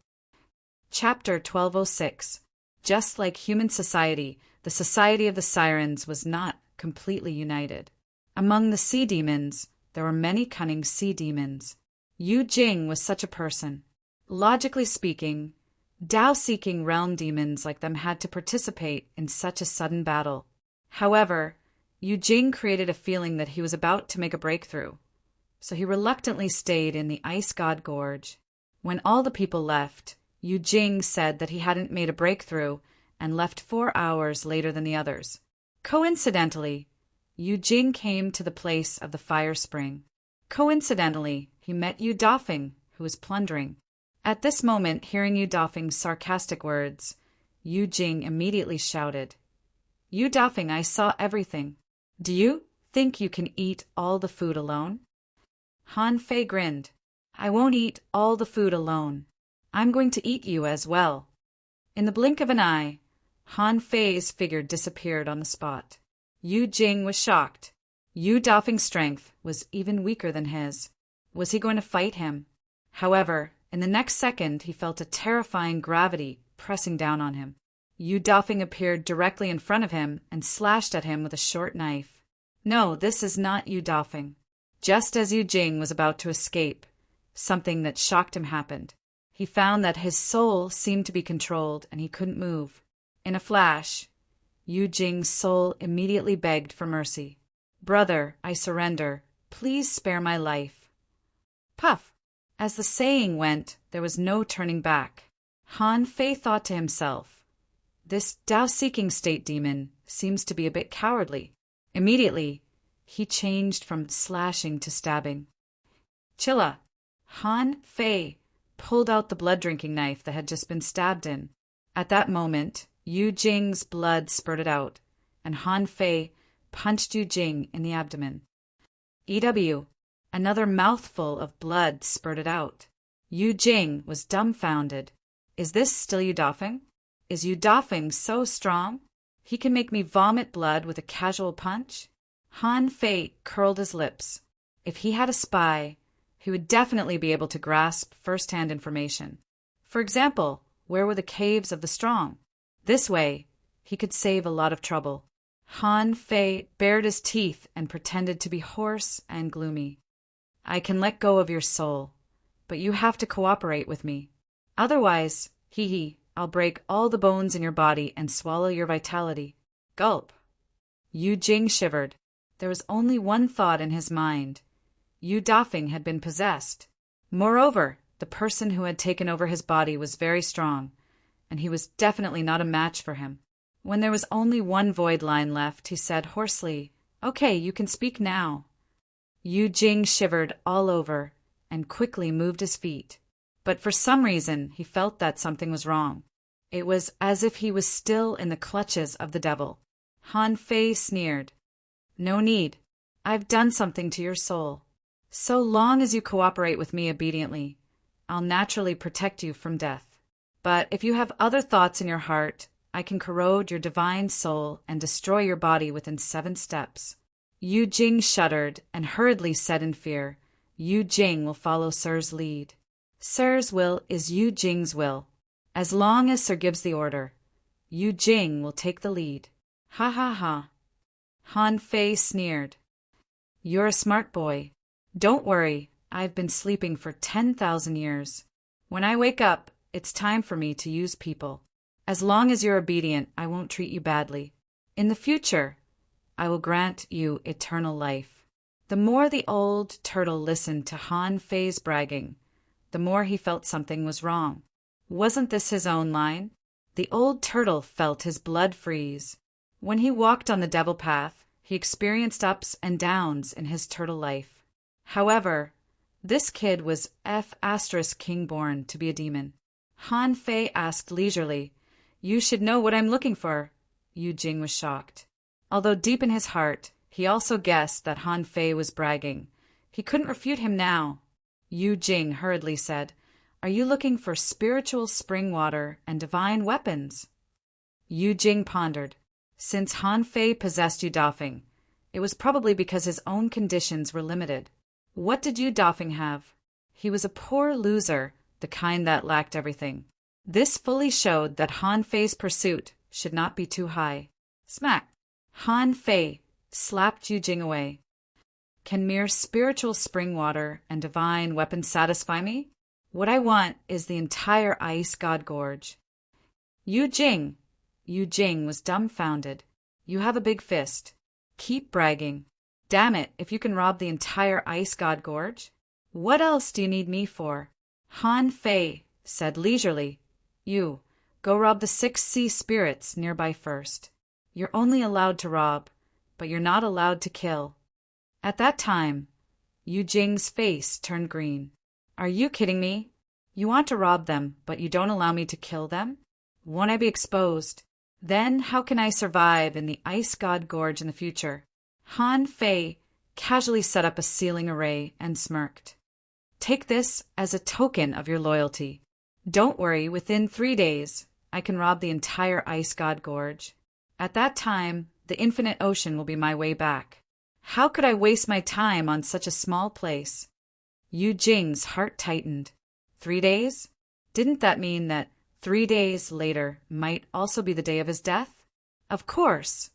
Chapter 1206. Just like human society, the Society of the Sirens was not completely united. Among the sea demons, there were many cunning sea demons. Yu Jing was such a person. Logically speaking, Tao-seeking realm demons like them had to participate in such a sudden battle. However, Yu Jing created a feeling that he was about to make a breakthrough, so he reluctantly stayed in the Ice God Gorge. When all the people left, Yu Jing said that he hadn't made a breakthrough and left 4 hours later than the others. Coincidentally, Yu Jing came to the place of the fire spring. Coincidentally, he met Yu Daofeng, who was plundering. At this moment, hearing Yu Daofeng's sarcastic words, Yu Jing immediately shouted, "Yu Daofeng, I saw everything. Do you think you can eat all the food alone?" Han Fei grinned. "I won't eat all the food alone. I'm going to eat you as well." In the blink of an eye, Han Fei's figure disappeared on the spot. Yu Jing was shocked. Yu Daofeng's strength was even weaker than his. Was he going to fight him? However, In the next second, he felt a terrifying gravity pressing down on him. Yu Dafeng appeared directly in front of him and slashed at him with a short knife. No, this is not Yu Dafeng. Just as Yu Jing was about to escape, something that shocked him happened. He found that his soul seemed to be controlled and he couldn't move. In a flash, Yu Jing's soul immediately begged for mercy. "Brother, I surrender. Please spare my life." Puff! As the saying went, there was no turning back. Han Fei thought to himself, "This Tao-seeking state demon seems to be a bit cowardly." Immediately, he changed from slashing to stabbing. Chilla! Han Fei pulled out the blood-drinking knife that had just been stabbed in. At that moment, Yu Jing's blood spurted out, and Han Fei punched Yu Jing in the abdomen. EW. Another mouthful of blood spurted out. Yu Jing was dumbfounded. Is this still Yu Dafeng? Is Yu Dafeng so strong? He can make me vomit blood with a casual punch? Han Fei curled his lips. If he had a spy, he would definitely be able to grasp first-hand information. For example, where were the caves of the strong? This way, he could save a lot of trouble. Han Fei bared his teeth and pretended to be hoarse and gloomy. "I can let go of your soul, but you have to cooperate with me. Otherwise, I'll break all the bones in your body and swallow your vitality." Gulp. Yu Jing shivered. There was only one thought in his mind. Yu Dafeng had been possessed. Moreover, the person who had taken over his body was very strong, and he was definitely not a match for him. When there was only one void line left, he said hoarsely, "Okay, you can speak now." Yu Jing shivered all over and quickly moved his feet. But for some reason, he felt that something was wrong. It was as if he was still in the clutches of the devil. Han Fei sneered. "No need. I've done something to your soul. So long as you cooperate with me obediently, I'll naturally protect you from death. But if you have other thoughts in your heart, I can corrode your divine soul and destroy your body within 7 steps. Yu Jing shuddered and hurriedly said in fear, "Yu Jing will follow Sir's lead." Sir's will is Yu Jing's will. As long as Sir gives the order, Yu Jing will take the lead. Ha ha ha. Han Fei sneered. "You're a smart boy. Don't worry, I've been sleeping for 10,000 years. When I wake up, it's time for me to use people. As long as you're obedient, I won't treat you badly. In the future, I will grant you eternal life." The more the old turtle listened to Han Fei's bragging, the more he felt something was wrong. Wasn't this his own line? The old turtle felt his blood freeze. When he walked on the devil path, he experienced ups and downs in his turtle life. However, this kid was king-born to be a demon. Han Fei asked leisurely, "You should know what I'm looking for." Yu Jing was shocked. Although deep in his heart, he also guessed that Han Fei was bragging. He couldn't refute him now. Yu Jing hurriedly said, "Are you looking for spiritual spring water and divine weapons?" Yu Jing pondered. Since Han Fei possessed Yu Dafeng, it was probably because his own conditions were limited. What did Yu Dafeng have? He was a poor loser, the kind that lacked everything. This fully showed that Han Fei's pursuit should not be too high. Smack! Han Fei slapped Yu Jing away. "Can mere spiritual spring water and divine weapons satisfy me? What I want is the entire Ice God Gorge." Yu Jing was dumbfounded. "You have a big fist. Keep bragging. Damn it, if you can rob the entire Ice God Gorge. What else do you need me for?" Han Fei said leisurely, "You, go rob the 6 sea spirits nearby first. You're only allowed to rob, but you're not allowed to kill." At that time, Yu Jing's face turned green. "Are you kidding me? You want to rob them, but you don't allow me to kill them? Won't I be exposed? Then how can I survive in the Ice God Gorge in the future?" Han Fei casually set up a ceiling array and smirked. "Take this as a token of your loyalty. Don't worry, within 3 days, I can rob the entire Ice God Gorge. At that time, the infinite ocean will be my way back. How could I waste my time on such a small place?" Yu Jing's heart tightened. 3 days? Didn't that mean that 3 days later might also be the day of his death? Of course.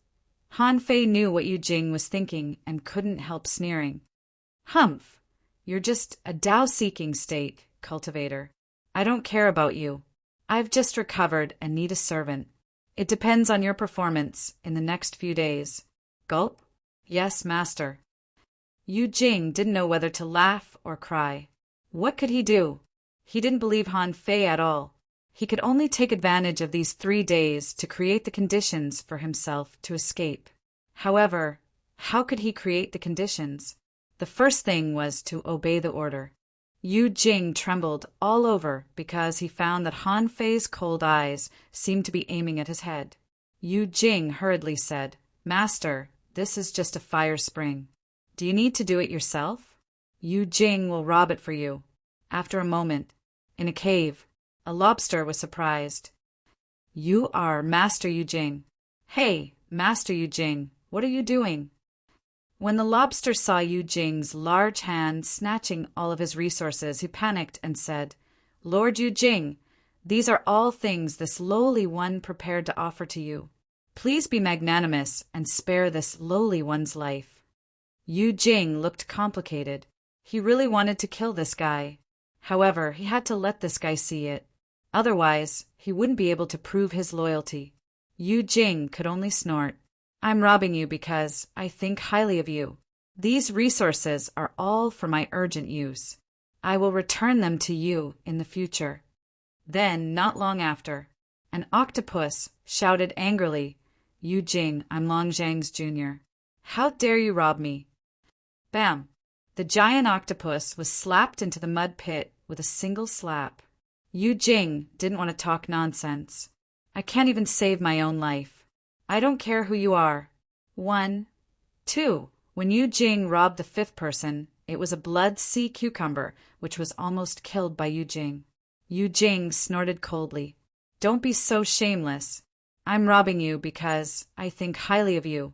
Han Fei knew what Yu Jing was thinking and couldn't help sneering. Humph! You're just a Tao-seeking state cultivator. I don't care about you. I've just recovered and need a servant. It depends on your performance in the next few days. Gulp. Yes, master. Yu Jing didn't know whether to laugh or cry. What could he do? He didn't believe Han Fei at all. He could only take advantage of these 3 days to create the conditions for himself to escape. However, how could he create the conditions? The first thing was to obey the order. Yu Jing trembled all over because he found that Han Fei's cold eyes seemed to be aiming at his head. Yu Jing hurriedly said, Master, this is just a fire spring. Do you need to do it yourself? Yu Jing will rob it for you. After a moment, in a cave, a lobster was surprised. You are Master Yu Jing. Hey, Master Yu Jing, what are you doing? When the lobster saw Yu Jing's large hand snatching all of his resources, he panicked and said, Lord Yu Jing, these are all things this lowly one prepared to offer to you. Please be magnanimous and spare this lowly one's life. Yu Jing looked complicated. He really wanted to kill this guy. However, he had to let this guy see it. Otherwise, he wouldn't be able to prove his loyalty. Yu Jing could only snort. I'm robbing you because I think highly of you. These resources are all for my urgent use. I will return them to you in the future. Then, not long after, an octopus shouted angrily, Yu Jing, I'm Long Zhang's junior. How dare you rob me? Bam! The giant octopus was slapped into the mud pit with a single slap. Yu Jing didn't want to talk nonsense. I can't even save my own life. I don't care who you are. 1, 2. When Yu Jing robbed the 5th person, it was a blood sea cucumber, which was almost killed by Yu Jing. Yu Jing snorted coldly. Don't be so shameless. I'm robbing you because I think highly of you.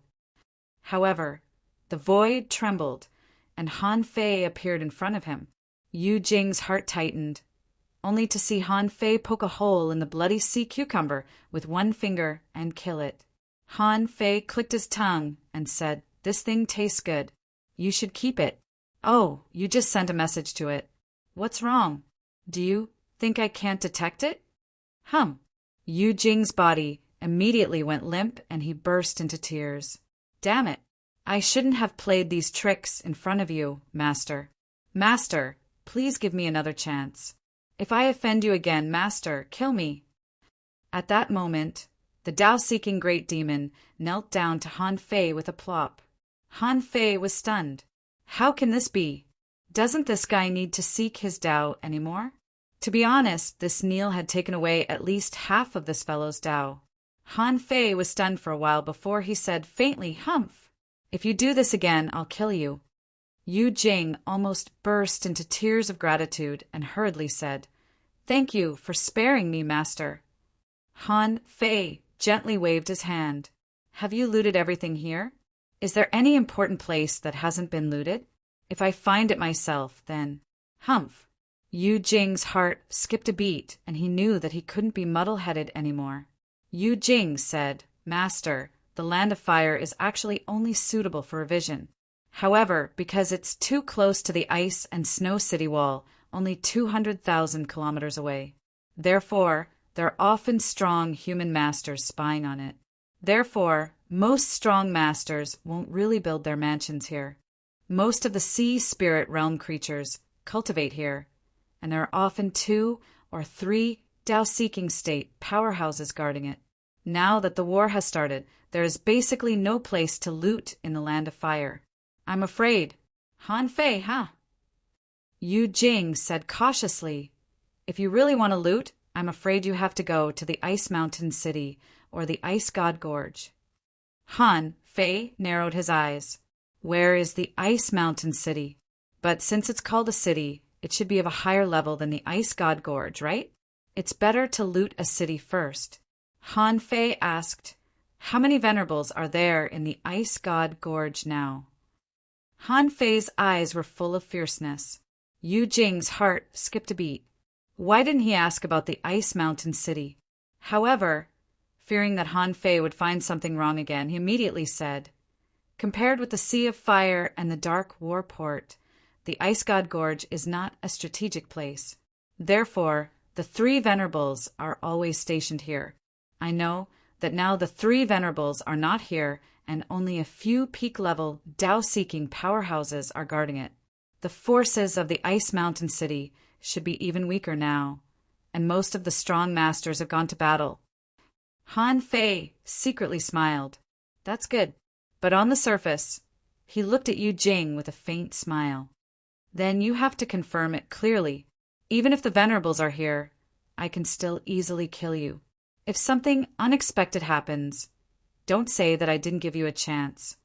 However, the void trembled, and Han Fei appeared in front of him. Yu Jing's heart tightened, only to see Han Fei poke a hole in the bloody sea cucumber with one finger and kill it. Han Fei clicked his tongue and said, This thing tastes good. You should keep it. Oh, you just sent a message to it. What's wrong? Do you think I can't detect it? Yu Jing's body immediately went limp and he burst into tears. Damn it. I shouldn't have played these tricks in front of you, Master. Master, please give me another chance. If I offend you again, Master, kill me. At that moment, the Tao-seeking great demon knelt down to Han Fei with a plop. Han Fei was stunned. How can this be? Doesn't this guy need to seek his Tao anymore? To be honest, this kneel had taken away at least half of this fellow's Tao. Han Fei was stunned for a while before he said faintly, Humph! If you do this again, I'll kill you. Yu Jing almost burst into tears of gratitude and hurriedly said, Thank you for sparing me, Master. Han Fei gently waved his hand. Have you looted everything here? Is there any important place that hasn't been looted? If I find it myself, then… Humph! Yu Jing's heart skipped a beat, and he knew that he couldn't be muddle-headed anymore. Yu Jing said, Master, the Land of Fire is actually only suitable for revision. However, because it's too close to the ice and snow city wall, only 200,000 kilometers away. Therefore, there are often strong human masters spying on it. Therefore, most strong masters won't really build their mansions here. Most of the sea spirit realm creatures cultivate here, and there are often 2 or 3 Tao-seeking state powerhouses guarding it. Now that the war has started, there is basically no place to loot in the Land of Fire. I'm afraid. Han Fei, huh? Yu Jing said cautiously, If you really want to loot, I'm afraid you have to go to the Ice Mountain City or the Ice God Gorge. Han Fei narrowed his eyes. Where is the Ice Mountain City? But since it's called a city, it should be of a higher level than the Ice God Gorge, right? It's better to loot a city first. Han Fei asked, How many venerables are there in the Ice God Gorge now? Han Fei's eyes were full of fierceness. Yu Jing's heart skipped a beat. Why didn't he ask about the Ice Mountain City? However, fearing that Han Fei would find something wrong again, he immediately said, "Compared with the Sea of Fire and the Dark War Port, the Ice God Gorge is not a strategic place. Therefore, the three Venerables are always stationed here. I know that now the three Venerables are not here and only a few peak-level, Tao-seeking powerhouses are guarding it. The forces of the Ice Mountain City should be even weaker now, and most of the strong masters have gone to battle." Han Fei secretly smiled. That's good. But on the surface, he looked at Yu Jing with a faint smile. Then you have to confirm it clearly. Even if the Venerables are here, I can still easily kill you. If something unexpected happens, don't say that I didn't give you a chance.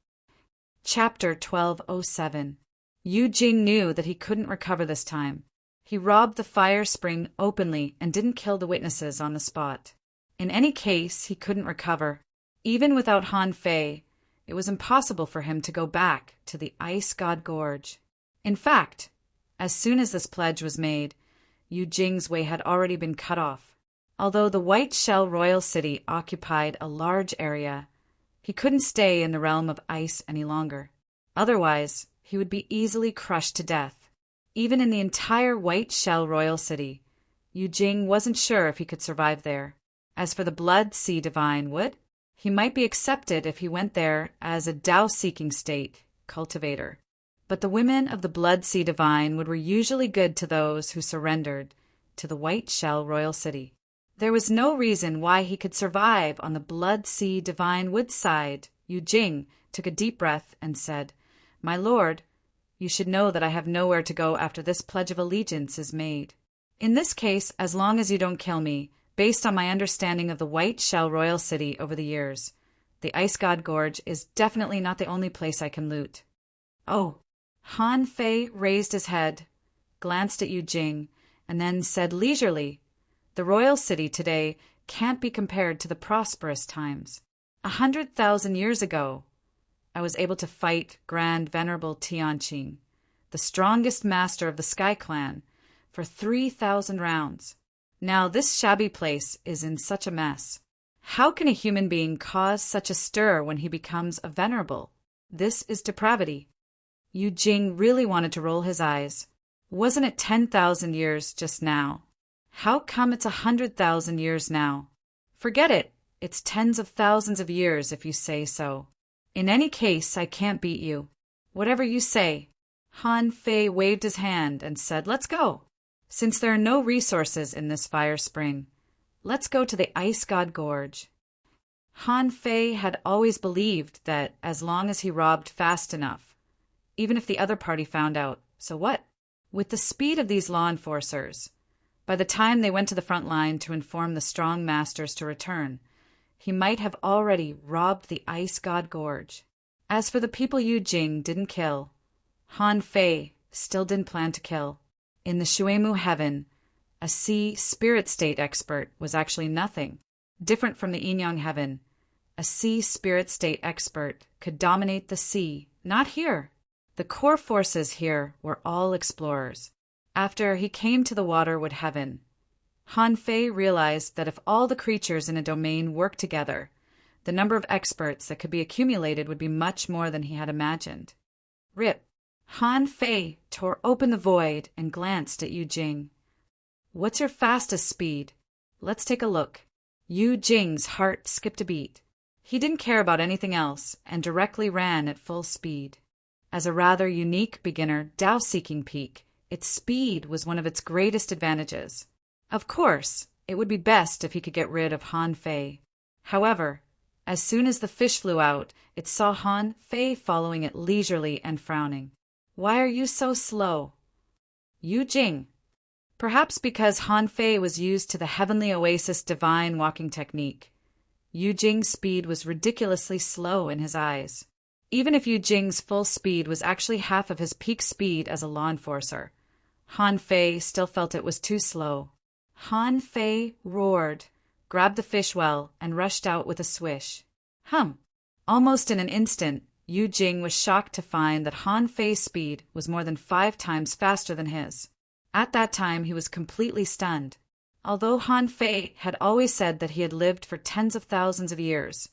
Chapter 1207. Yu Jing knew that he couldn't recover this time. He robbed the fire spring openly and didn't kill the witnesses on the spot. In any case, he couldn't recover. Even without Han Fei, it was impossible for him to go back to the Ice God Gorge. In fact, as soon as this pledge was made, Yu Jing's way had already been cut off. Although the White Shell Royal City occupied a large area, he couldn't stay in the realm of ice any longer. Otherwise, he would be easily crushed to death. Even in the entire White Shell Royal City, Yu Jing wasn't sure if he could survive there. As for the Blood Sea Divine Wood, he might be accepted if he went there as a Tao-seeking state cultivator. But the women of the Blood Sea Divine Wood were usually good to those who surrendered to the White Shell Royal City. There was no reason why he could survive on the Blood Sea Divine Wood side. Yu Jing took a deep breath and said, "My lord, you should know that I have nowhere to go after this pledge of allegiance is made. In this case, as long as you don't kill me, based on my understanding of the White Shell Royal City over the years, the Ice God Gorge is definitely not the only place I can loot." "Oh." Han Fei raised his head, glanced at Yu Jing, and then said leisurely, "The Royal City today can't be compared to the prosperous times. 100,000 years ago, I was able to fight Grand Venerable Tianqing, the strongest master of the Sky Clan, for 3,000 rounds. Now this shabby place is in such a mess. How can a human being cause such a stir when he becomes a venerable? This is depravity." Yu Jing really wanted to roll his eyes. Wasn't it 10,000 years just now? How come it's 100,000 years now? Forget it. It's tens of thousands of years if you say so. In any case, I can't beat you. Whatever you say. Han Fei waved his hand and said, "Let's go. Since there are no resources in this fire spring, let's go to the Ice God Gorge." Han Fei had always believed that as long as he robbed fast enough, even if the other party found out, so what? With the speed of these law enforcers, by the time they went to the front line to inform the strong masters to return, he might have already robbed the Ice God Gorge. As for the people Yu Jing didn't kill, Han Fei still didn't plan to kill. In the Shuemu heaven, a sea spirit state expert was actually nothing. Different from the Yinyang heaven, a sea spirit state expert could dominate the sea, not here. The core forces here were all explorers. After he came to the Waterwood heaven, Han Fei realized that if all the creatures in a domain worked together, the number of experts that could be accumulated would be much more than he had imagined. Rip. Han Fei tore open the void and glanced at Yu Jing. "What's your fastest speed? Let's take a look." Yu Jing's heart skipped a beat. He didn't care about anything else and directly ran at full speed. As a rather unique beginner Tao-seeking peak, its speed was one of its greatest advantages. Of course, it would be best if he could get rid of Han Fei. However, as soon as the fish flew out, it saw Han Fei following it leisurely and frowning. "Why are you so slow?" "Yu Jing." Perhaps because Han Fei was used to the Heavenly Oasis divine walking technique, Yu Jing's speed was ridiculously slow in his eyes. Even if Yu Jing's full speed was actually half of his peak speed as a law enforcer, Han Fei still felt it was too slow. Han Fei roared, grabbed the fish well, and rushed out with a swish. Almost in an instant, Yu Jing was shocked to find that Han Fei's speed was more than 5 times faster than his. At that time, he was completely stunned. Although Han Fei had always said that he had lived for tens of thousands of years,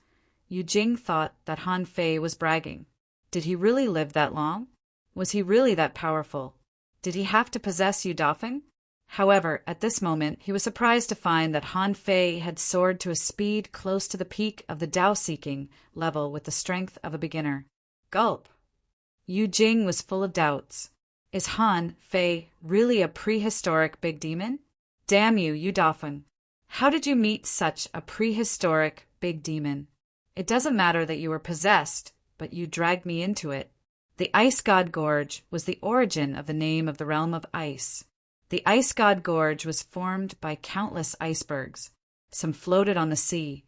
Yu Jing thought that Han Fei was bragging. Did he really live that long? Was he really that powerful? Did he have to possess Yu Dafeng? However, at this moment, he was surprised to find that Han Fei had soared to a speed close to the peak of the Dao-seeking level with the strength of a beginner. Gulp! Yu Jing was full of doubts. Is Han Fei really a prehistoric big demon? Damn you, Yu Dafeng. How did you meet such a prehistoric big demon? It doesn't matter that you were possessed, but you dragged me into it. The Ice God Gorge was the origin of the name of the realm of ice. The Ice God Gorge was formed by countless icebergs. Some floated on the sea,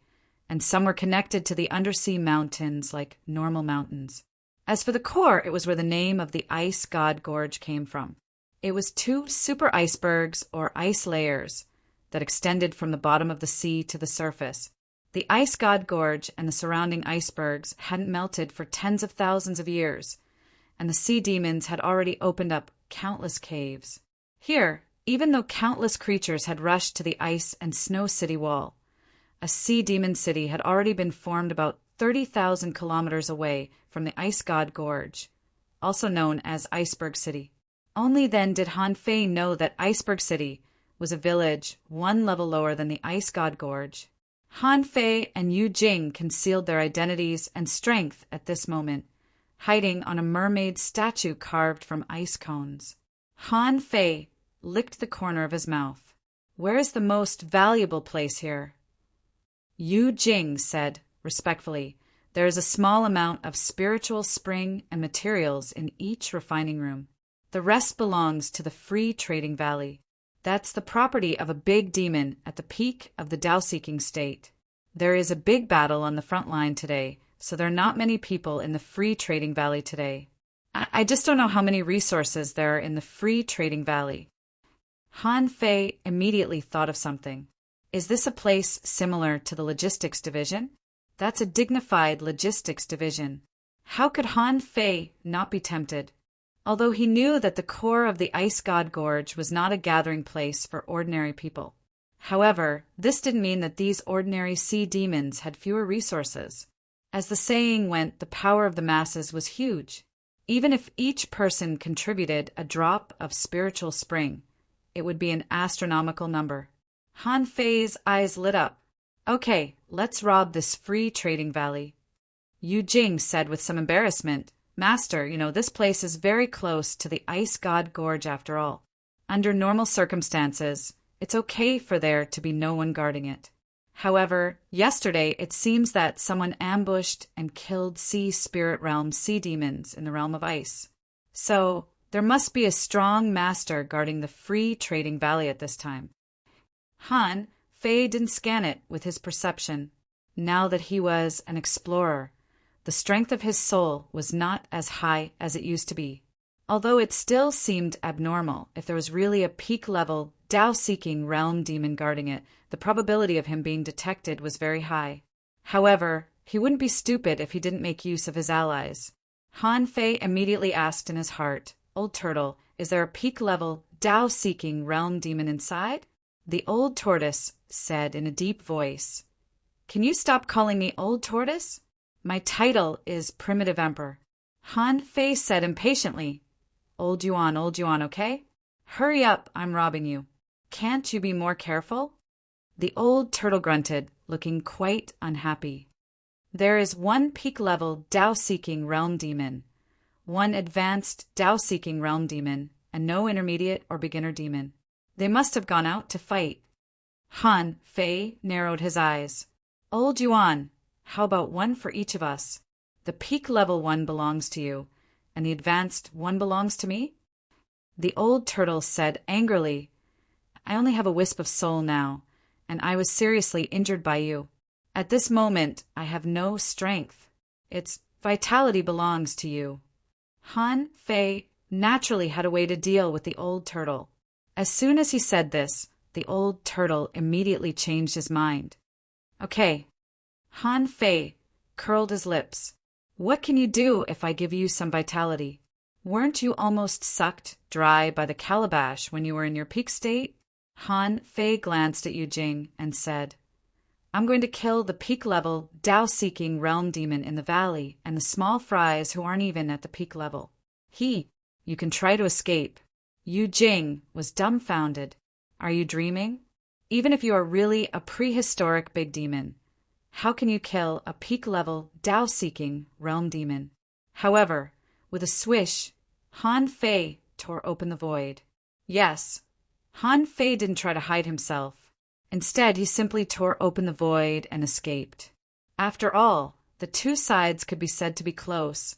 and some were connected to the undersea mountains like normal mountains. As for the core, it was where the name of the Ice God Gorge came from. It was two super icebergs or ice layers that extended from the bottom of the sea to the surface. The Ice God Gorge and the surrounding icebergs hadn't melted for tens of thousands of years, and the sea demons had already opened up countless caves. Here, even though countless creatures had rushed to the ice and snow city wall, a sea demon city had already been formed about 30,000 kilometers away from the Ice God Gorge, also known as Iceberg City. Only then did Han Fei know that Iceberg City was a village one level lower than the Ice God Gorge. Han Fei and Yu Jing concealed their identities and strength at this moment, hiding on a mermaid statue carved from ice cones. Han Fei licked the corner of his mouth. Where is the most valuable place here? Yu Jing said, respectfully, there is a small amount of spiritual spring and materials in each refining room. The rest belongs to the free trading valley. That's the property of a big demon at the peak of the Dao-seeking state. There is a big battle on the front line today, so there are not many people in the free trading valley today. I just don't know how many resources there are in the free trading valley. Han Fei immediately thought of something. Is this a place similar to the logistics division? That's a dignified logistics division. How could Han Fei not be tempted? Although he knew that the core of the Ice God Gorge was not a gathering place for ordinary people. However, this didn't mean that these ordinary sea demons had fewer resources. As the saying went, the power of the masses was huge. Even if each person contributed a drop of spiritual spring, it would be an astronomical number. Han Fei's eyes lit up. Okay, let's rob this free trading valley. Yu Jing said with some embarrassment, Master, this place is very close to the Ice God Gorge after all. Under normal circumstances, it's okay for there to be no one guarding it. However, yesterday it seems that someone ambushed and killed sea spirit realm sea demons in the realm of ice. So, there must be a strong master guarding the free trading valley at this time. Han Fei didn't scan it with his perception. Now that he was an explorer, the strength of his soul was not as high as it used to be. Although it still seemed abnormal, if there was really a peak-level, Dao-seeking realm demon guarding it, the probability of him being detected was very high. However, he wouldn't be stupid if he didn't make use of his allies. Han Fei immediately asked in his heart, Old Turtle, is there a peak-level, Dao-seeking realm demon inside? The old tortoise said in a deep voice, Can you stop calling me Old Tortoise? My title is Primitive Emperor. Han Fei said impatiently, Old Yuan, okay? Hurry up, I'm robbing you. Can't you be more careful? The old turtle grunted, looking quite unhappy. There is one peak-level Dao-seeking realm demon, one advanced Dao-seeking realm demon, and no intermediate or beginner demon. They must have gone out to fight. Han Fei narrowed his eyes. Old Yuan, how about one for each of us? The peak-level one belongs to you, and the advanced one belongs to me? The old turtle said angrily, I only have a wisp of soul now, and I was seriously injured by you. At this moment, I have no strength. Its vitality belongs to you. Han Fei naturally had a way to deal with the old turtle. As soon as he said this, the old turtle immediately changed his mind. Okay. Han Fei curled his lips. What can you do if I give you some vitality? Weren't you almost sucked dry by the calabash when you were in your peak state? Han Fei glanced at Yu Jing and said, I'm going to kill the peak-level, Tao-seeking realm demon in the valley and the small fries who aren't even at the peak level. You can try to escape. Yu Jing was dumbfounded. Are you dreaming? Even if you are really a prehistoric big demon, how can you kill a peak-level, Tao-seeking realm demon? However, with a swish, Han Fei tore open the void. Yes, Han Fei didn't try to hide himself. Instead, he simply tore open the void and escaped. After all, the two sides could be said to be close,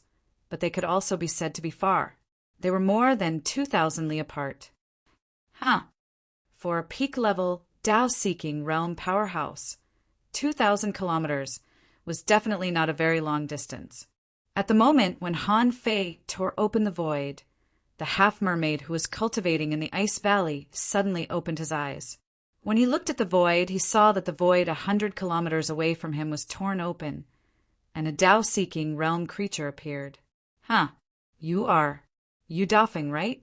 but they could also be said to be far. They were more than 2,000 li apart. For a peak-level, Tao-seeking realm powerhouse, 2,000 kilometers was definitely not a very long distance. At the moment when Han Fei tore open the void, the half-mermaid who was cultivating in the ice valley suddenly opened his eyes. When he looked at the void, he saw that the void 100 kilometers away from him was torn open, and a Tao-seeking realm creature appeared. You are Yu Dafeng, right?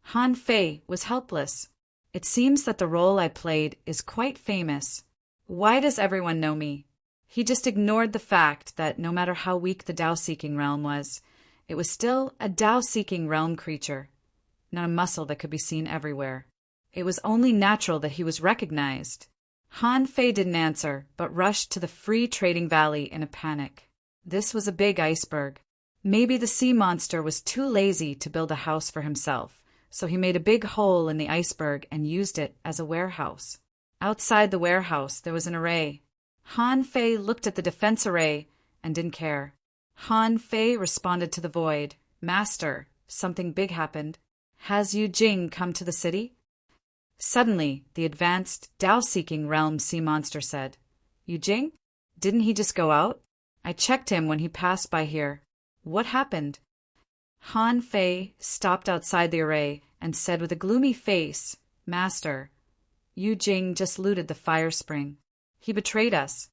Han Fei was helpless. It seems that the role I played is quite famous. Why does everyone know me? He just ignored the fact that no matter how weak the Tao-seeking realm was, it was still a Tao-seeking realm creature, not a muscle that could be seen everywhere. It was only natural that he was recognized. Han Fei didn't answer, but rushed to the free trading valley in a panic. This was a big iceberg. Maybe the sea monster was too lazy to build a house for himself, so he made a big hole in the iceberg and used it as a warehouse. Outside the warehouse, there was an array. Han Fei looked at the defense array and didn't care. Han Fei responded to the void. Master, something big happened. Has Yu Jing come to the city? Suddenly, the advanced, Tao-seeking realm sea monster said, Yu Jing? Didn't he just go out? I checked him when he passed by here. What happened? Han Fei stopped outside the array and said with a gloomy face, Master, Yu Jing just looted the fire spring. He betrayed us.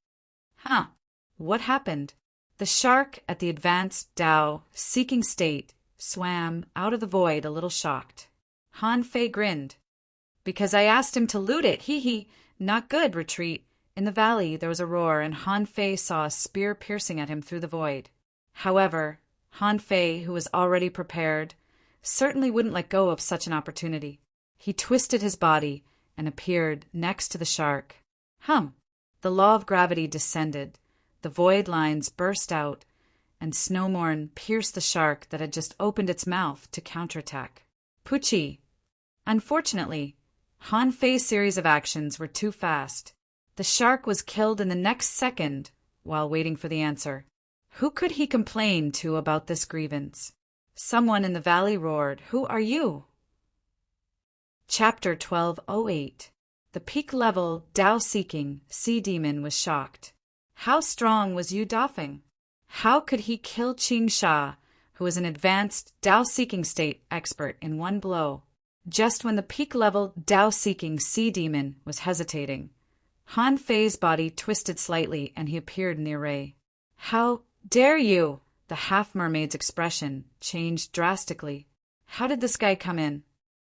What happened? The shark at the advanced Tao-seeking state swam out of the void a little shocked. Han Fei grinned. Because I asked him to loot it, not good, retreat. In the valley there was a roar, and Han Fei saw a spear piercing at him through the void. However, Han Fei, who was already prepared, certainly wouldn't let go of such an opportunity. He twisted his body and appeared next to the shark. The law of gravity descended, the void lines burst out, and Snowmorn pierced the shark that had just opened its mouth to counterattack. Pucci! Unfortunately, Han Fei's series of actions were too fast. The shark was killed in the next second while waiting for the answer. Who could he complain to about this grievance? Someone in the valley roared, Who are you? Chapter 1208. The peak-level, Tao-seeking sea demon was shocked. How strong was Yu Dafeng? How could he kill Qing Sha, who was an advanced Tao-seeking state expert, in one blow? Just when the peak-level, Tao-seeking sea demon was hesitating, Han Fei's body twisted slightly and he appeared in the array. How dare you? The half-mermaid's expression changed drastically. How did this guy come in?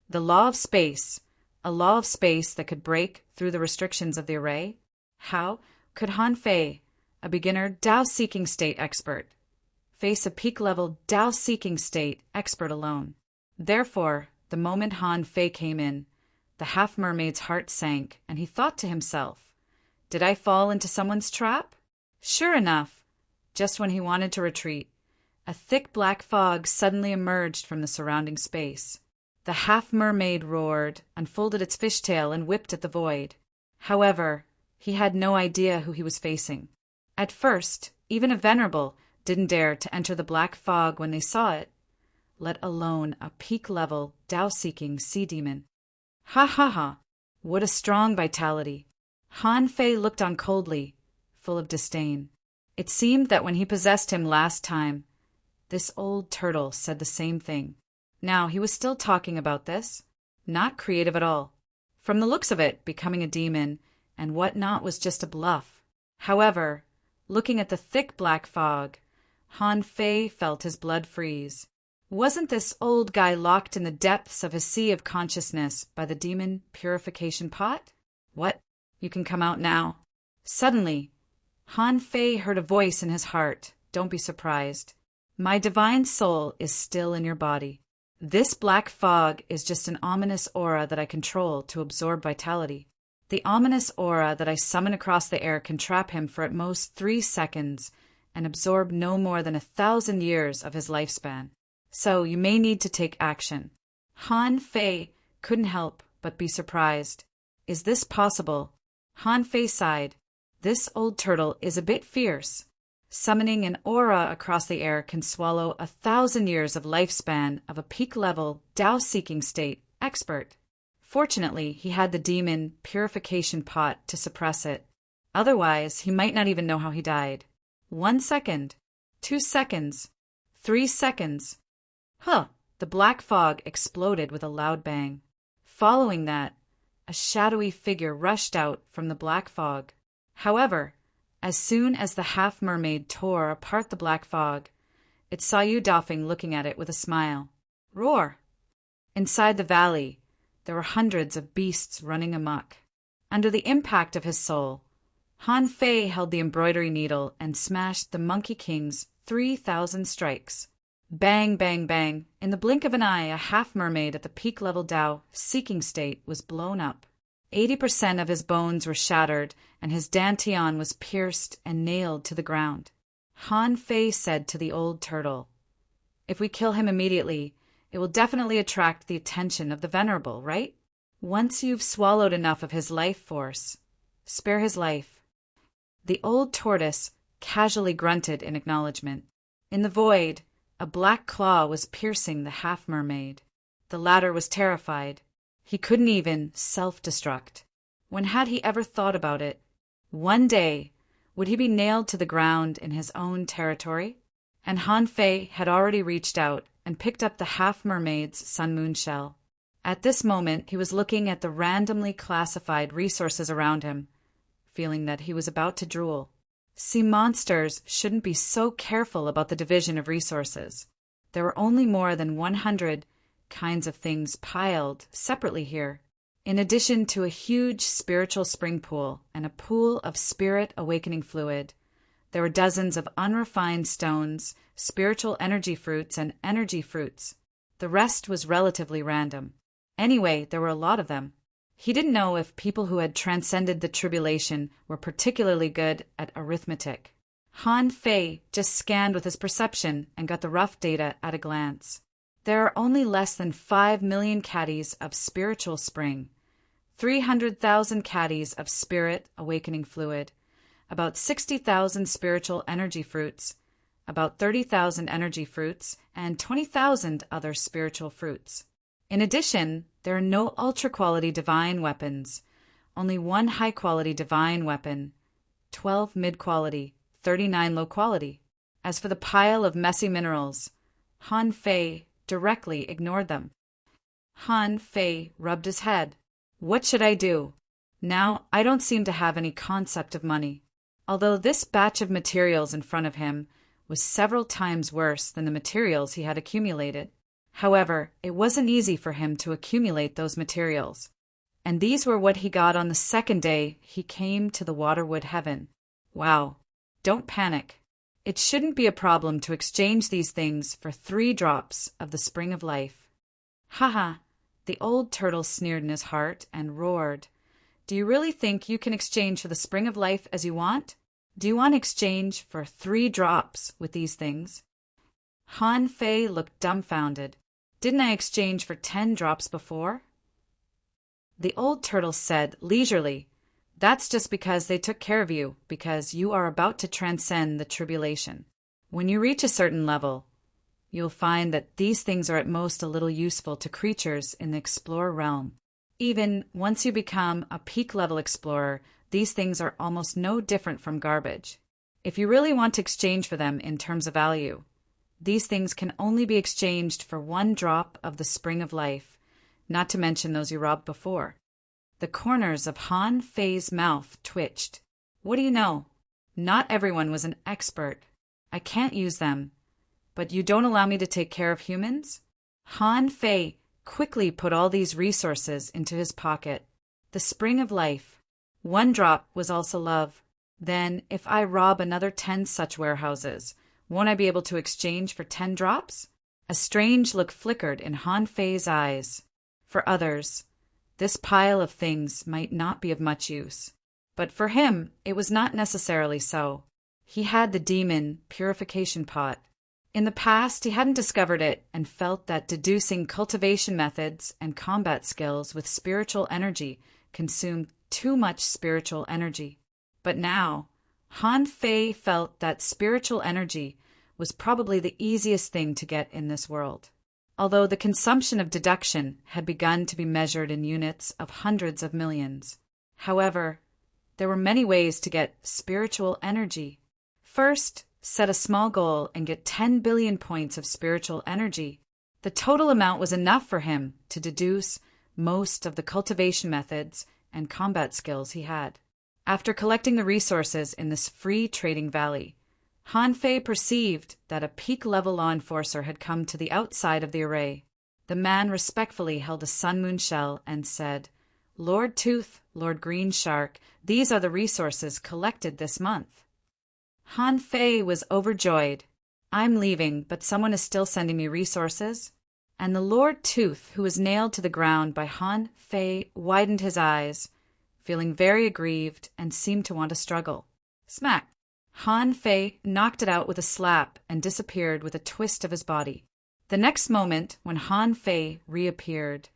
The law of space, a law of space that could break through the restrictions of the array? How could Han Fei, a beginner Tao-seeking state expert, face a peak-level Tao-seeking state expert alone? Therefore, the moment Han Fei came in, the half-mermaid's heart sank, and he thought to himself, Did I fall into someone's trap? Sure enough, just when he wanted to retreat, a thick black fog suddenly emerged from the surrounding space. The half-mermaid roared, unfolded its fishtail, and whipped at the void. However, he had no idea who he was facing. At first, even a venerable didn't dare to enter the black fog when they saw it, let alone a peak-level, Tao-seeking sea demon. Ha! What a strong vitality! Han Fei looked on coldly, full of disdain. It seemed that when he possessed him last time, this old turtle said the same thing. Now he was still talking about this. Not creative at all. From the looks of it, becoming a demon and whatnot was just a bluff. However, looking at the thick black fog, Han Fei felt his blood freeze. Wasn't this old guy locked in the depths of his sea of consciousness by the demon purification pot? What? You can come out now. Suddenly, Han Fei heard a voice in his heart. Don't be surprised. My divine soul is still in your body. This black fog is just an ominous aura that I control to absorb vitality. The ominous aura that I summon across the air can trap him for at most 3 seconds and absorb no more than 1,000 years of his lifespan. So you may need to take action. Han Fei couldn't help but be surprised. Is this possible? Han Fei sighed. This old turtle is a bit fierce. Summoning an aura across the air can swallow 1,000 years of lifespan of a peak-level, Tao-seeking state expert. Fortunately, he had the demon purification pot to suppress it. Otherwise, he might not even know how he died. 1 second, 2 seconds, 3 seconds. Huh! The black fog exploded with a loud bang. Following that, a shadowy figure rushed out from the black fog. However, as soon as the half-mermaid tore apart the black fog, it saw Yu Dafeng looking at it with a smile. Roar! Inside the valley, there were hundreds of beasts running amok. Under the impact of his soul, Han Fei held the embroidery needle and smashed the Monkey King's 3,000 strikes. Bang, bang, bang. In the blink of an eye, a half-mermaid at the peak-level Tao seeking state was blown up. 80% of his bones were shattered, and his dantian was pierced and nailed to the ground. Han Fei said to the old turtle, "If we kill him immediately, it will definitely attract the attention of the Venerable, right? Once you've swallowed enough of his life force, spare his life." The old tortoise casually grunted in acknowledgement. In the void, a black claw was piercing the half-mermaid. The latter was terrified. He couldn't even self-destruct. When had he ever thought about it? One day, would he be nailed to the ground in his own territory? And Han Fei had already reached out and picked up the half-mermaid's sun-moon shell. At this moment, he was looking at the randomly classified resources around him, feeling that he was about to drool. See, monsters shouldn't be so careful about the division of resources. There were only more than 100 kinds of things piled separately here, in addition to a huge spiritual spring pool and a pool of spirit awakening fluid. There were dozens of unrefined stones, spiritual energy fruits, and energy fruits. The rest was relatively random. Anyway, there were a lot of them. He didn't know if people who had transcended the tribulation were particularly good at arithmetic. Han Fei just scanned with his perception and got the rough data at a glance. There are only less than 5 million caddies of spiritual spring, 300,000 caddies of spirit awakening fluid, about 60,000 spiritual energy fruits, about 30,000 energy fruits, and 20,000 other spiritual fruits. In addition, there are no ultra-quality divine weapons, only 1 high-quality divine weapon, 12 mid-quality, 39 low-quality. As for the pile of messy minerals, Han Fei directly ignored them. Han Fei rubbed his head. What should I do? Now, I don't seem to have any concept of money. Although this batch of materials in front of him was several times worse than the materials he had accumulated. However, it wasn't easy for him to accumulate those materials. And these were what he got on the second day he came to the Waterwood Heaven. Wow. Don't panic. It shouldn't be a problem to exchange these things for 3 drops of the spring of life. Haha, the old turtle sneered in his heart and roared. Do you really think you can exchange for the spring of life as you want? Do you want to exchange for 3 drops with these things? Han Fei looked dumbfounded. Didn't I exchange for 10 drops before? The old turtle said leisurely, "That's just because they took care of you, because you are about to transcend the tribulation. When you reach a certain level, you'll find that these things are at most a little useful to creatures in the explorer realm. Even once you become a peak-level explorer, these things are almost no different from garbage. If you really want to exchange for them in terms of value, these things can only be exchanged for 1 drop of the spring of life, not to mention those you robbed before." The corners of Han Fei's mouth twitched. What do you know? Not everyone was an expert. I can't use them. But you don't allow me to take care of humans? Han Fei quickly put all these resources into his pocket. The spring of life. One drop was also love. Then, if I rob another 10 such warehouses, won't I be able to exchange for 10 drops? A strange look flickered in Han Fei's eyes. For others, this pile of things might not be of much use. But for him, it was not necessarily so. He had the demon purification pot. In the past, he hadn't discovered it and felt that deducing cultivation methods and combat skills with spiritual energy consumed too much spiritual energy. But now, Han Fei felt that spiritual energy was probably the easiest thing to get in this world. Although the consumption of deduction had begun to be measured in units of hundreds of millions. However, there were many ways to get spiritual energy. First, set a small goal and get 10 billion points of spiritual energy. The total amount was enough for him to deduce most of the cultivation methods and combat skills he had. After collecting the resources in this free trading valley, Han Fei perceived that a peak-level law enforcer had come to the outside of the array. The man respectfully held a sun moon shell and said, "Lord Tooth, Lord Green Shark, these are the resources collected this month." Han Fei was overjoyed. "I'm leaving, but someone is still sending me resources?" And the Lord Tooth, who was nailed to the ground by Han Fei, widened his eyes, feeling very aggrieved, and seemed to want to struggle. Smack! Han Fei knocked it out with a slap and disappeared with a twist of his body. The next moment, when Han Fei reappeared,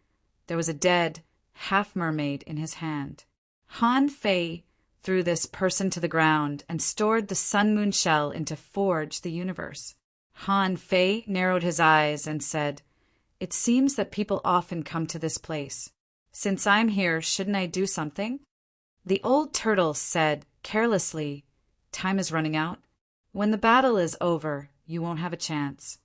there was a dead half-mermaid in his hand. Han Fei threw this person to the ground and stored the sun moon shell into Forge the Universe. Han Fei narrowed his eyes and said, "It seems that people often come to this place. Since I'm here, shouldn't I do something?" The old turtle said carelessly, "Time is running out. When the battle is over, you won't have a chance."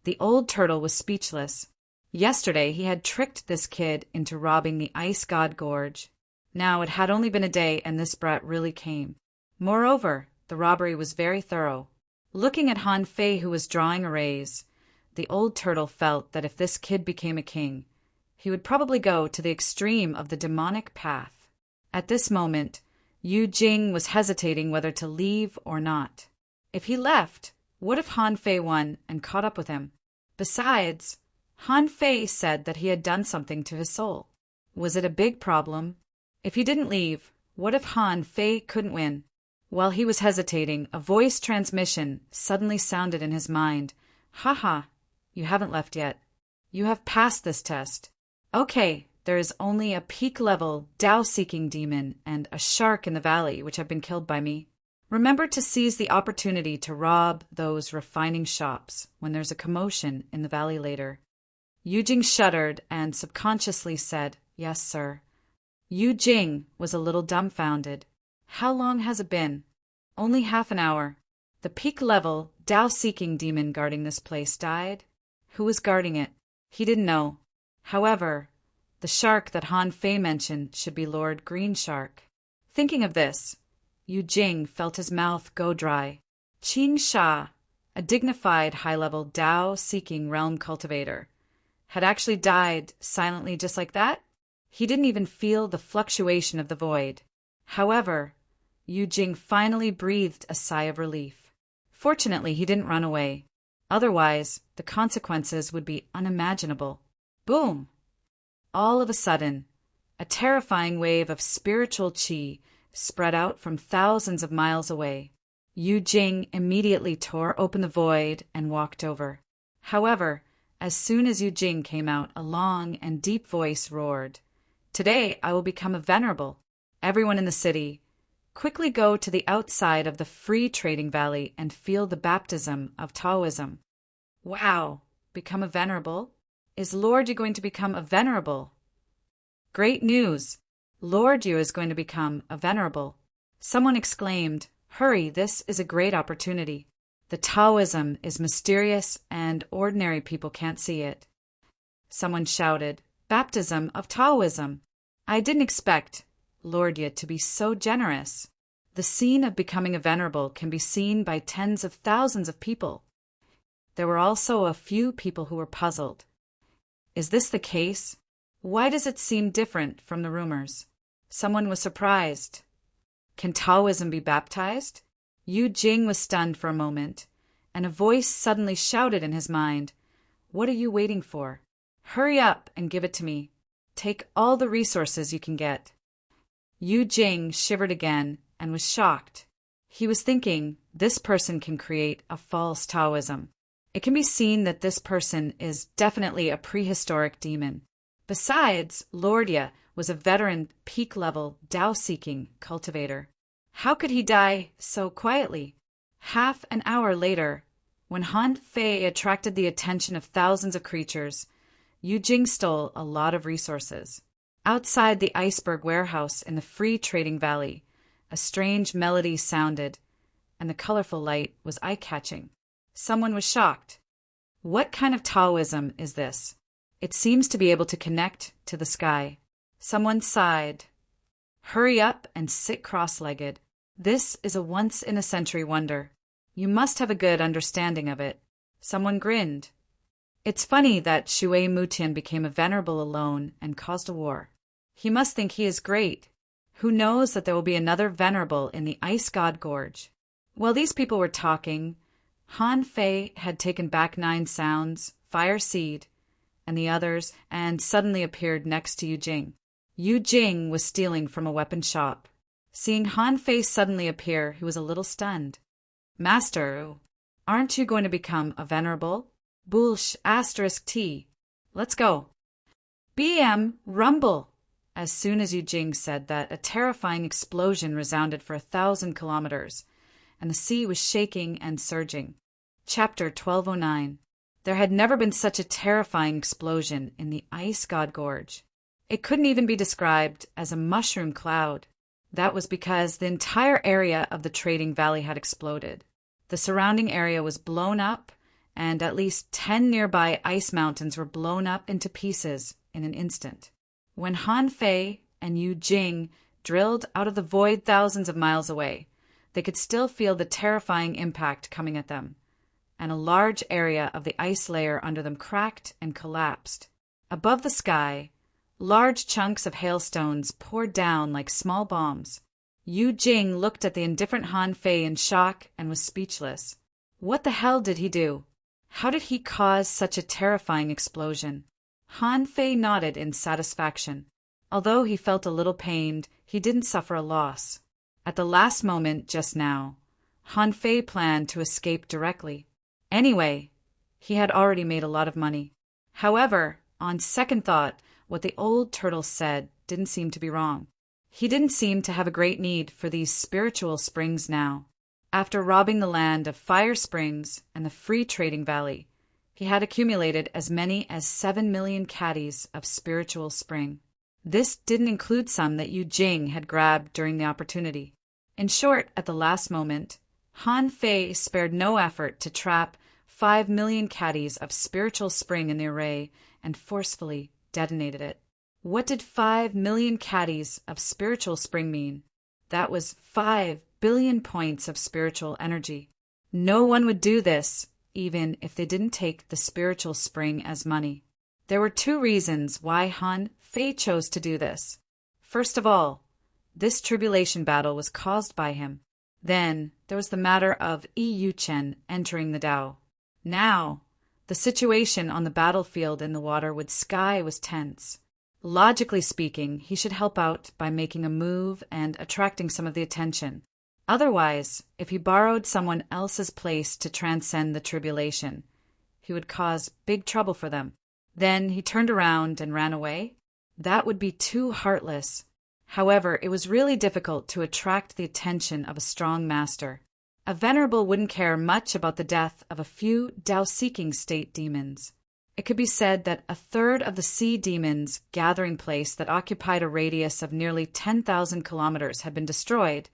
The old turtle was speechless. Yesterday he had tricked this kid into robbing the Ice God Gorge. Now it had only been a day and this brat really came. Moreover, the robbery was very thorough. Looking at Han Fei, who was drawing arrays, the old turtle felt that if this kid became a king, he would probably go to the extreme of the demonic path. At this moment, Yu Jing was hesitating whether to leave or not. If he left, what if Han Fei won and caught up with him? Besides, Han Fei said that he had done something to his soul. Was it a big problem? If he didn't leave, what if Han Fei couldn't win? While he was hesitating, a voice transmission suddenly sounded in his mind. "Haha, you haven't left yet. You have passed this test. Okay, there is only a peak-level Tao-seeking demon and a shark in the valley which have been killed by me. Remember to seize the opportunity to rob those refining shops when there's a commotion in the valley later." Yu Jing shuddered and subconsciously said, "Yes, sir." Yu Jing was a little dumbfounded. How long has it been? Only half an hour. The peak-level Tao-seeking demon guarding this place died. Who was guarding it? He didn't know. However, the shark that Han Fei mentioned should be Lord Green Shark. Thinking of this, Yu Jing felt his mouth go dry. Qing Sha, a dignified high-level Tao-seeking realm cultivator, had actually died silently just like that? He didn't even feel the fluctuation of the void. However, Yu Jing finally breathed a sigh of relief. Fortunately, he didn't run away. Otherwise, the consequences would be unimaginable. Boom! All of a sudden, a terrifying wave of spiritual qi spread out from thousands of miles away. Yu Jing immediately tore open the void and walked over. However, as soon as Yu Jing came out, a long and deep voice roared, "Today I will become a venerable. Everyone in the city, quickly go to the outside of the free trading valley and feel the baptism of Taoism." Wow! Become a venerable? Is Lord Yu going to become a venerable? Great news! Lord Yu is going to become a venerable. Someone exclaimed, "Hurry, this is a great opportunity. The Taoism is mysterious and ordinary people can't see it." Someone shouted, "Baptism of Taoism! I didn't expect Lord Yu to be so generous. The scene of becoming a venerable can be seen by tens of thousands of people. There were also a few people who were puzzled. Is this the case? Why does it seem different from the rumors? Someone was surprised. Can Taoism be baptized? Yu Jing was stunned for a moment, and a voice suddenly shouted in his mind, "What are you waiting for? Hurry up and give it to me. Take all the resources you can get." Yu Jing shivered again and was shocked. He was thinking, this person can create a false Taoism. It can be seen that this person is definitely a prehistoric demon. Besides, Lordia was a veteran peak-level Tao-seeking cultivator. How could he die so quietly? Half an hour later, when Han Fei attracted the attention of thousands of creatures, Yu Jing stole a lot of resources. Outside the iceberg warehouse in the free trading valley, a strange melody sounded, and the colorful light was eye-catching. Someone was shocked. What kind of Taoism is this? It seems to be able to connect to the sky. Someone sighed. Hurry up and sit cross-legged. This is a once-in-a-century wonder. You must have a good understanding of it. Someone grinned. It's funny that Shui Mutian became a venerable alone and caused a war. He must think he is great. Who knows that there will be another venerable in the Ice God Gorge? While these people were talking, Han Fei had taken back 9 sounds, Fire Seed, and the others, and suddenly appeared next to Yu Jing. Yu Jing was stealing from a weapon shop. Seeing Han Fei suddenly appear, he was a little stunned. Master, aren't you going to become a venerable? Bullsh *T. Let's go. BM, rumble! As soon as Yu Jing said that, a terrifying explosion resounded for 1,000 kilometers, and the sea was shaking and surging. Chapter 1209. There had never been such a terrifying explosion in the Ice God Gorge. It couldn't even be described as a mushroom cloud. That was because the entire area of the trading valley had exploded. The surrounding area was blown up, and at least 10 nearby ice mountains were blown up into pieces in an instant. When Han Fei and Yu Jing drilled out of the void thousands of miles away, they could still feel the terrifying impact coming at them, and a large area of the ice layer under them cracked and collapsed. Above the sky, large chunks of hailstones poured down like small bombs. Yu Jing looked at the indifferent Han Fei in shock and was speechless. What the hell did he do? How did he cause such a terrifying explosion? Han Fei nodded in satisfaction. Although he felt a little pained, he didn't suffer a loss. At the last moment, just now, Han Fei planned to escape directly. Anyway, he had already made a lot of money. However, on second thought, what the old turtle said didn't seem to be wrong. He didn't seem to have a great need for these spiritual springs now. After robbing the land of Fire Springs and the Free Trading Valley, he had accumulated as many as 7 million caddies of spiritual spring. This didn't include some that Yu Jing had grabbed during the opportunity. In short, at the last moment, Han Fei spared no effort to trap 5 million caddies of spiritual spring in the array and forcefully detonated it. What did 5 million caddies of spiritual spring mean? That was 5 billion points of spiritual energy. No one would do this, even if they didn't take the spiritual spring as money. There were 2 reasons why Han Fei chose to do this. First of all, this tribulation battle was caused by him. Then there was the matter of Yu Chen entering the Tao. Now, the situation on the battlefield in the water with Sky was tense. Logically speaking, he should help out by making a move and attracting some of the attention. Otherwise, if he borrowed someone else's place to transcend the tribulation, he would cause big trouble for them. Then he turned around and ran away? That would be too heartless. However, it was really difficult to attract the attention of a strong master. A venerable wouldn't care much about the death of a few Tao-seeking state demons. It could be said that 1/3 of the sea demons' gathering place that occupied a radius of nearly 10,000 kilometers had been destroyed,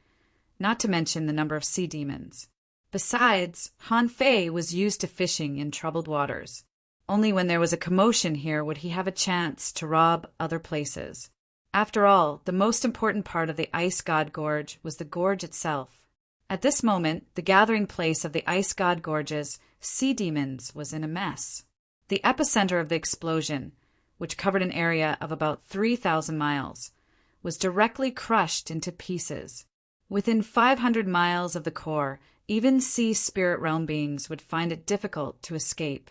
not to mention the number of sea demons. Besides, Han Fei was used to fishing in troubled waters. Only when there was a commotion here would he have a chance to rob other places. After all, the most important part of the Ice God Gorge was the gorge itself. At this moment, the gathering place of the Ice God Gorges sea demons was in a mess. The epicenter of the explosion, which covered an area of about 3,000 miles, was directly crushed into pieces. Within 500 miles of the core, even sea spirit realm beings would find it difficult to escape.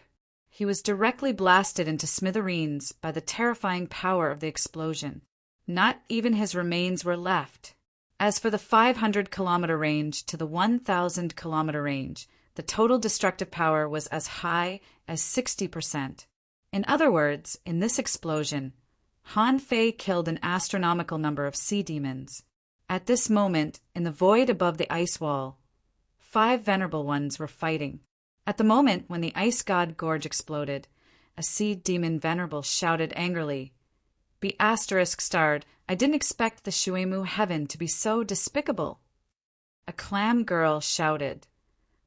He was directly blasted into smithereens by the terrifying power of the explosion. Not even his remains were left. As for the 500-kilometer range to the 1,000-kilometer range, the total destructive power was as high as 60%. In other words, in this explosion, Han Fei killed an astronomical number of sea demons. At this moment, in the void above the ice wall, 5 venerable ones were fighting. At the moment when the ice god gorge exploded, a sea demon venerable shouted angrily, "Be ****starred, I didn't expect the Shuemu heaven to be so despicable." A clam girl shouted,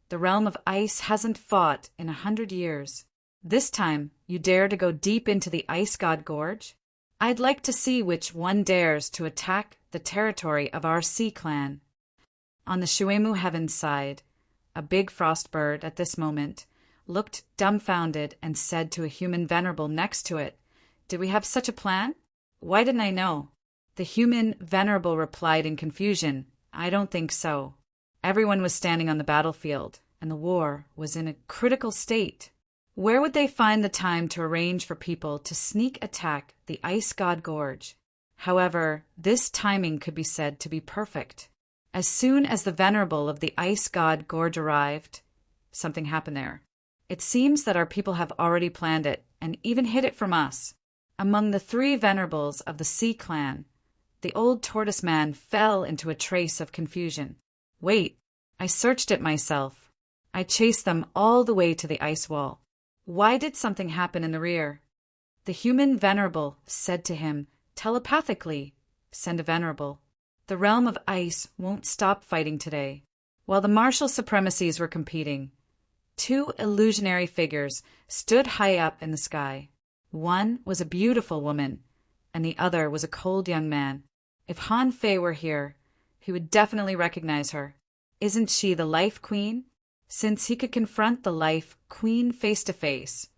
"The realm of ice hasn't fought in 100 years. This time you dare to go deep into the ice god gorge? I'd like to see which one dares to attack the territory of our sea clan." On the Shuemu heaven's side, a big frost bird at this moment looked dumbfounded and said to a human venerable next to it, "Did we have such a plan? Why didn't I know?" The human venerable replied in confusion, "I don't think so." Everyone was standing on the battlefield, and the war was in a critical state. Where would they find the time to arrange for people to sneak attack the Ice God Gorge? However, this timing could be said to be perfect. As soon as the venerable of the Ice God Gorge arrived, something happened there. It seems that our people have already planned it and even hid it from us. Among the 3 venerables of the Sea Clan, the old tortoise man fell into a trace of confusion. Wait, I searched it myself. I chased them all the way to the ice wall. Why did something happen in the rear? The human venerable said to him telepathically, "Send a venerable. The realm of ice won't stop fighting today." While the martial supremacies were competing, 2 illusionary figures stood high up in the sky. One was a beautiful woman, and the other was a cold young man. If Han Fei were here, he would definitely recognize her. Isn't she the Life Queen? Since he could confront the Life Queen face to face,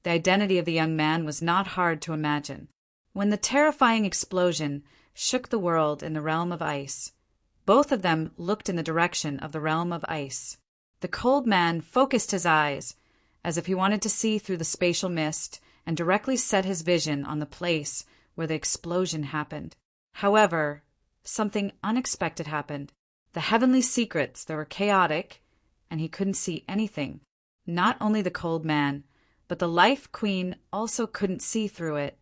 the identity of the young man was not hard to imagine. When the terrifying explosion shook the world in the realm of ice, both of them looked in the direction of the realm of ice. The cold man focused his eyes, as if he wanted to see through the spatial mist, and directly set his vision on the place where the explosion happened. However, something unexpected happened. The heavenly secrets, they were chaotic, and he couldn't see anything. Not only the cold man, but the Life Queen also couldn't see through it.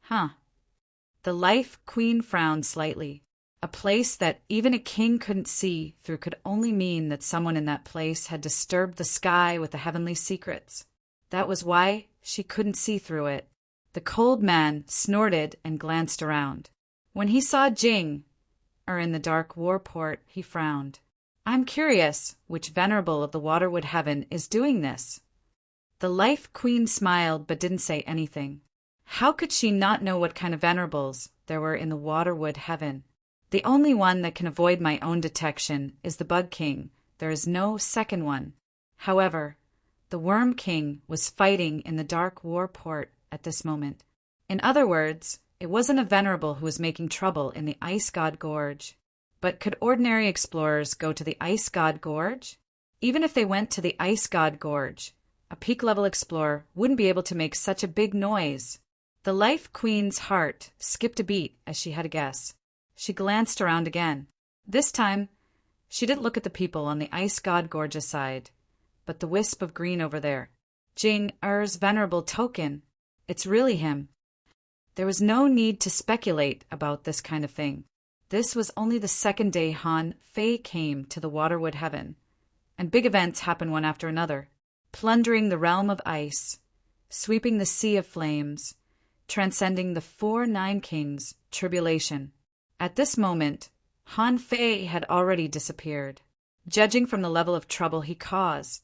The Life Queen frowned slightly. A place that even a king couldn't see through could only mean that someone in that place had disturbed the sky with the heavenly secrets. That was why she couldn't see through it. The cold man snorted and glanced around. When he saw Jing, in the dark warport, he frowned. "I'm curious which venerable of the Waterwood Heaven is doing this." The Life Queen smiled but didn't say anything. How could she not know what kind of venerables there were in the Waterwood Heaven? "The only one that can avoid my own detection is the Bug King. There is no second one." However, the Worm King was fighting in the dark warport at this moment. In other words, it wasn't a venerable who was making trouble in the Ice God Gorge. But could ordinary explorers go to the Ice God Gorge? Even if they went to the Ice God Gorge, a peak-level explorer wouldn't be able to make such a big noise. The Life Queen's heart skipped a beat as she had a guess. She glanced around again. This time, she didn't look at the people on the Ice God Gorge's side, but the wisp of green over there. Jing Er's venerable token. It's really him. There was no need to speculate about this kind of thing. This was only the second day Han Fei came to the Waterwood Heaven, and big events happened one after another, plundering the realm of ice, sweeping the sea of flames, transcending the 4 Nine Kings' tribulation. At this moment, Han Fei had already disappeared. Judging from the level of trouble he caused,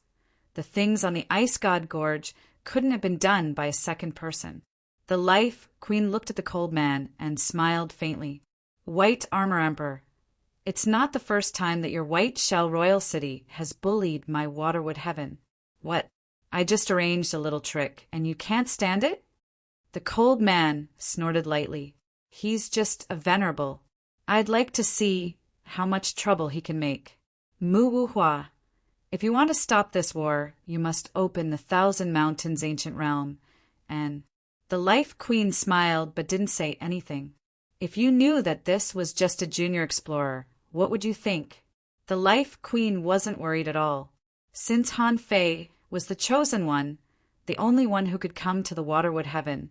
the things on the Ice God Gorge couldn't have been done by a second person. The Life Queen looked at the cold man and smiled faintly. "White Armor Emperor, it's not the first time that your white shell royal city has bullied my Waterwood Heaven." "What? I just arranged a little trick, and you can't stand it? The cold man snorted lightly. He's just a venerable. I'd like to see how much trouble he can make. Mu Wu Hua. If you want to stop this war, you must open the 1,000 Mountains ancient realm, and the Life Queen smiled but didn't say anything. If you knew that this was just a junior explorer, what would you think? The Life Queen wasn't worried at all. Since Han Fei was the chosen one, the only one who could come to the Waterwood Heaven,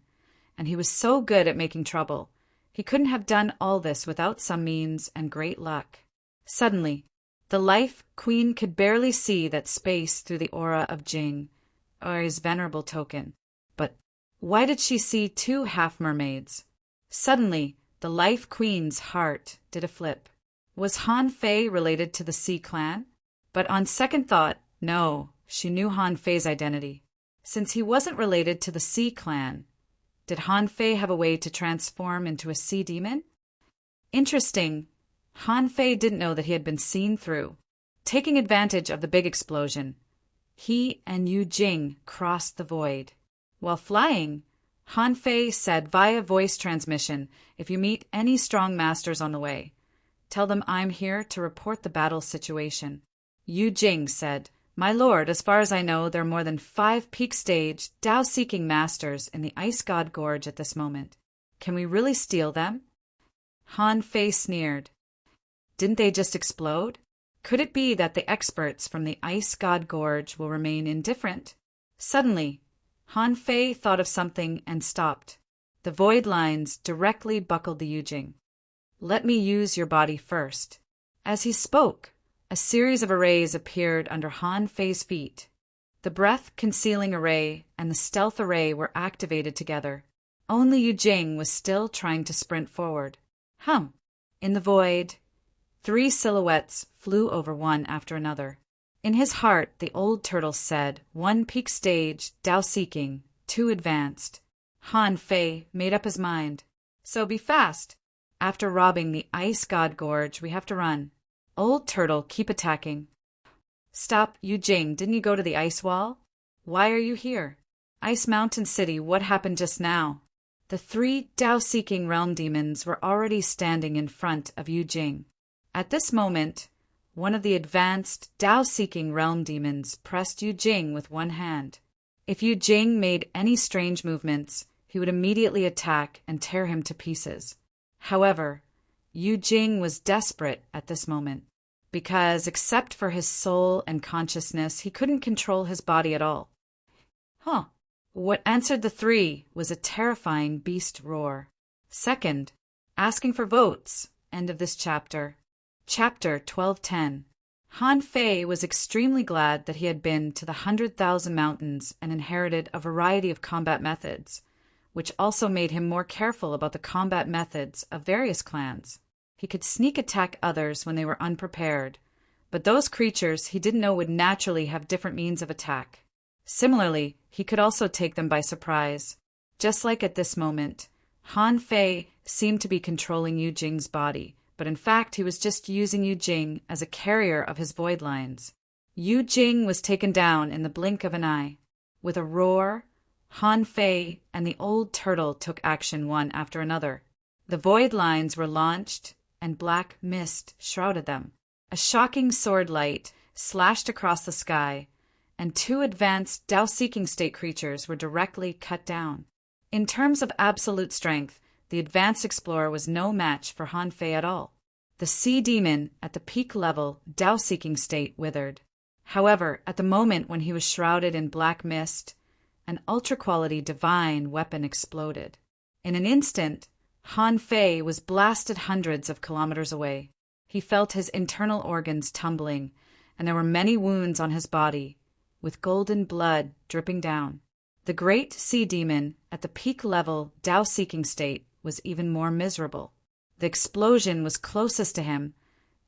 and he was so good at making trouble, he couldn't have done all this without some means and great luck. Suddenly, the Life Queen could barely see that space through the aura of Jing, or his venerable token. But why did she see two half-mermaids? Suddenly, the Life Queen's heart did a flip. Was Han Fei related to the Sea clan? But on second thought, no, she knew Han Fei's identity. Since he wasn't related to the Sea clan, did Han Fei have a way to transform into a sea demon? Interesting. Han Fei didn't know that he had been seen through. Taking advantage of the big explosion, he and Yu Jing crossed the void. While flying, Han Fei said via voice transmission, if you meet any strong masters on the way, tell them I'm here to report the battle situation. Yu Jing said, My lord, as far as I know, there are more than 5 peak-stage, Tao-seeking masters in the Ice God Gorge at this moment. Can we really steal them? Han Fei sneered. Didn't they just explode? Could it be that the experts from the Ice God Gorge will remain indifferent? Suddenly, Han Fei thought of something and stopped. The void lines directly buckled the Yujing. Let me use your body first. As he spoke, a series of arrays appeared under Han Fei's feet. The breath-concealing array and the stealth array were activated together. Only Yu Jing was still trying to sprint forward. In the void, 3 silhouettes flew over one after another. In his heart, the old turtle said, 1 peak stage, Tao-seeking, 2 advanced. Han Fei made up his mind. So be fast. After robbing the Ice God Gorge, we have to run. Old turtle, keep attacking. Stop, Yu Jing, didn't you go to the ice wall? Why are you here? Ice Mountain City, what happened just now? The 3 Tao-seeking realm demons were already standing in front of Yu Jing. At this moment, one of the advanced Tao-seeking realm demons pressed Yu Jing with one hand. If Yu Jing made any strange movements, he would immediately attack and tear him to pieces. However, Yu Jing was desperate at this moment, because except for his soul and consciousness, he couldn't control his body at all. What answered the 3 was a terrifying beast roar. Second, asking for votes. End of this chapter. Chapter 1210. Han Fei was extremely glad that he had been to the 100,000 Mountains and inherited a variety of combat methods, which also made him more careful about the combat methods of various clans. He could sneak attack others when they were unprepared, but those creatures he didn't know would naturally have different means of attack. Similarly, he could also take them by surprise. Just like at this moment, Han Fei seemed to be controlling Yu Jing's body, but in fact he was just using Yu Jing as a carrier of his void lines. Yu Jing was taken down in the blink of an eye. With a roar, Han Fei and the old turtle took action one after another. The void lines were launched, and black mist shrouded them. A shocking sword light slashed across the sky, and 2 advanced Tao-seeking state creatures were directly cut down. In terms of absolute strength, the advanced explorer was no match for Han Fei at all. The sea demon at the peak level Tao-seeking state withered. However, at the moment when he was shrouded in black mist, an ultra-quality divine weapon exploded. In an instant, Han Fei was blasted hundreds of kilometers away. He felt his internal organs tumbling, and there were many wounds on his body, with golden blood dripping down. The great sea demon at the peak level Tao-seeking state was even more miserable. The explosion was closest to him,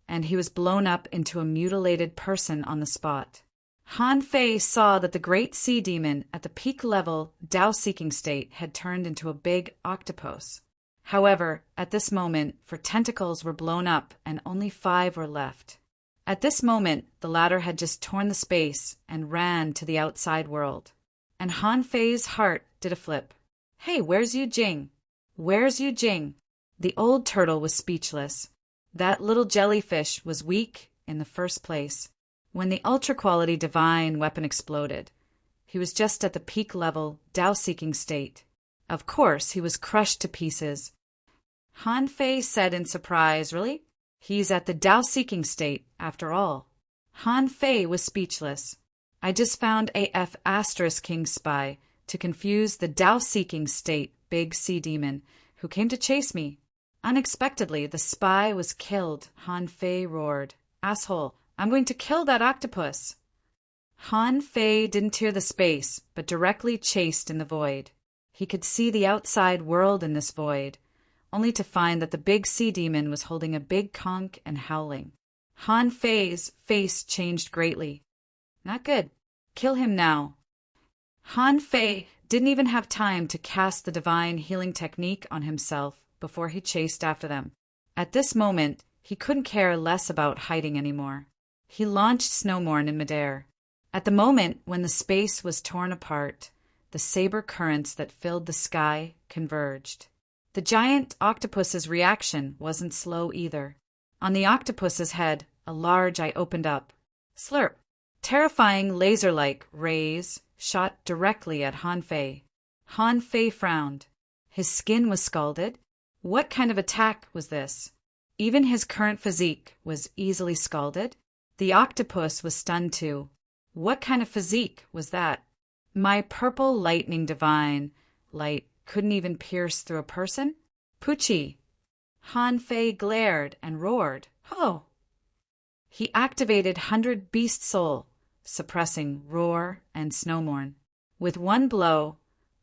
and he was blown up into a mutilated person on the spot. Han Fei saw that the great sea demon at the peak level Tao-seeking state had turned into a big octopus. However, at this moment, 4 tentacles were blown up and only 5 were left. At this moment, the latter had just torn the space and ran to the outside world. And Han Fei's heart did a flip. Hey, where's Yu Jing? Where's Yu Jing? The old turtle was speechless. That little jellyfish was weak in the first place. When the ultra-quality divine weapon exploded, he was just at the peak-level, Tao-seeking state. Of course, he was crushed to pieces. Han Fei said in surprise, really? He's at the Tao-seeking state, after all. Han Fei was speechless. I just found AF Asterisk King spy to confuse the Tao-seeking state big sea demon who came to chase me. Unexpectedly, the spy was killed. Han Fei roared. Asshole, I'm going to kill that octopus. Han Fei didn't tear the space, but directly chased in the void. He could see the outside world in this void, only to find that the big sea demon was holding a big conch and howling. Han Fei's face changed greatly. Not good. Kill him now. Han Fei didn't even have time to cast the divine healing technique on himself before he chased after them. At this moment, he couldn't care less about hiding anymore. He launched Snowmorn in midair. At the moment when the space was torn apart, the saber currents that filled the sky converged. The giant octopus's reaction wasn't slow either. On the octopus's head, a large eye opened up. Slurp! Terrifying laser-like rays shot directly at Han Fei. Han Fei frowned. His skin was scalded. What kind of attack was this? Even his current physique was easily scalded. The octopus was stunned too. What kind of physique was that? My purple lightning divine light couldn't even pierce through a person? Poochie! Han Fei glared and roared. Ho! He activated 100 Beast Soul, suppressing Roar and Snowmorn. With one blow,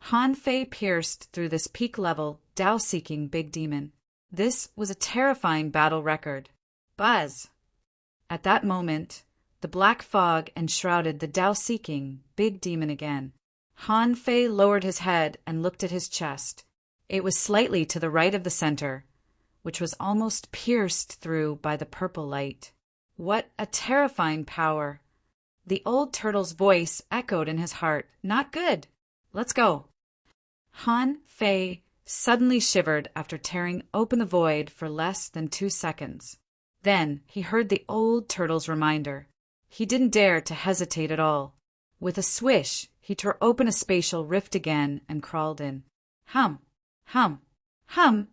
Han Fei pierced through this peak-level, Tao-seeking big demon. This was a terrifying battle record. Buzz! At that moment, the black fog enshrouded the Tao-seeking big demon again. Han Fei lowered his head and looked at his chest. It was slightly to the right of the center, which was almost pierced through by the purple light. What a terrifying power! The old turtle's voice echoed in his heart. Not good! Let's go! Han Fei suddenly shivered after tearing open the void for less than 2 seconds. Then he heard the old turtle's reminder. He didn't dare to hesitate at all. With a swish, he tore open a spatial rift again and crawled in. Hum! Hum! Hum!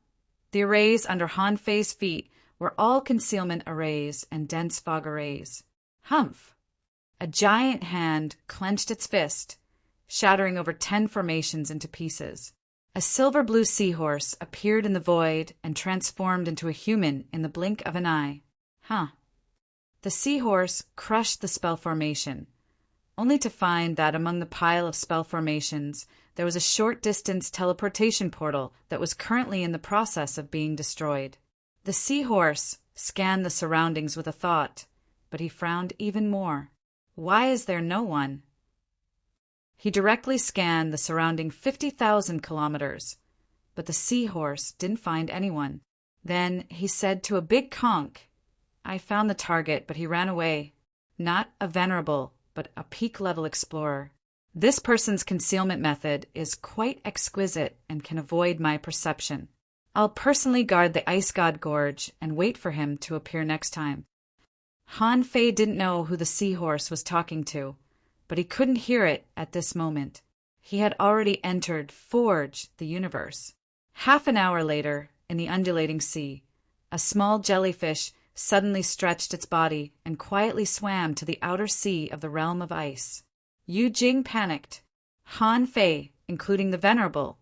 The arrays under Han Fei's feet were all concealment arrays and dense fog arrays. Humph! A giant hand clenched its fist, shattering over 10 formations into pieces. A silver-blue seahorse appeared in the void and transformed into a human in the blink of an eye. Huh. The seahorse crushed the spell formation, only to find that among the pile of spell formations there was a short-distance teleportation portal that was currently in the process of being destroyed. The seahorse scanned the surroundings with a thought, but he frowned even more. Why is there no one? He directly scanned the surrounding 50,000 kilometers, but the seahorse didn't find anyone. Then he said to a big conch, I found the target, but he ran away. Not a venerable, but a peak-level explorer. This person's concealment method is quite exquisite and can avoid my perception. I'll personally guard the Ice God Gorge and wait for him to appear next time. Han Fei didn't know who the seahorse was talking to, but he couldn't hear it at this moment. He had already entered Forge, the universe. Half an hour later, in the undulating sea, a small jellyfish suddenly stretched its body and quietly swam to the outer sea of the realm of ice. Yu Jing panicked. Han Fei, including the Venerable,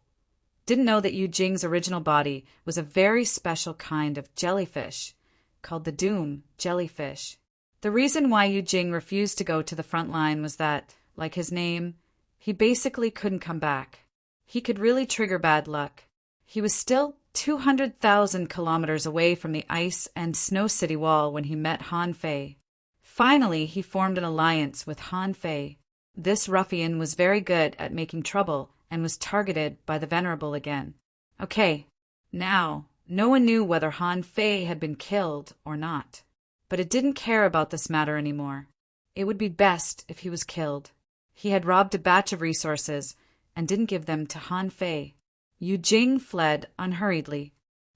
didn't know that Yu Jing's original body was a very special kind of jellyfish, called the Doom jellyfish. The reason why Yu Jing refused to go to the front line was that, like his name, he basically couldn't come back. He could really trigger bad luck. He was still 200,000 kilometers away from the ice and snow city wall when he met Han Fei. Finally, he formed an alliance with Han Fei. This ruffian was very good at making trouble and was targeted by the Venerable again. Okay, now, no one knew whether Han Fei had been killed or not. but it didn't care about this matter anymore. It would be best if he was killed. He had robbed a batch of resources and didn't give them to Han Fei. Yu Jing fled unhurriedly.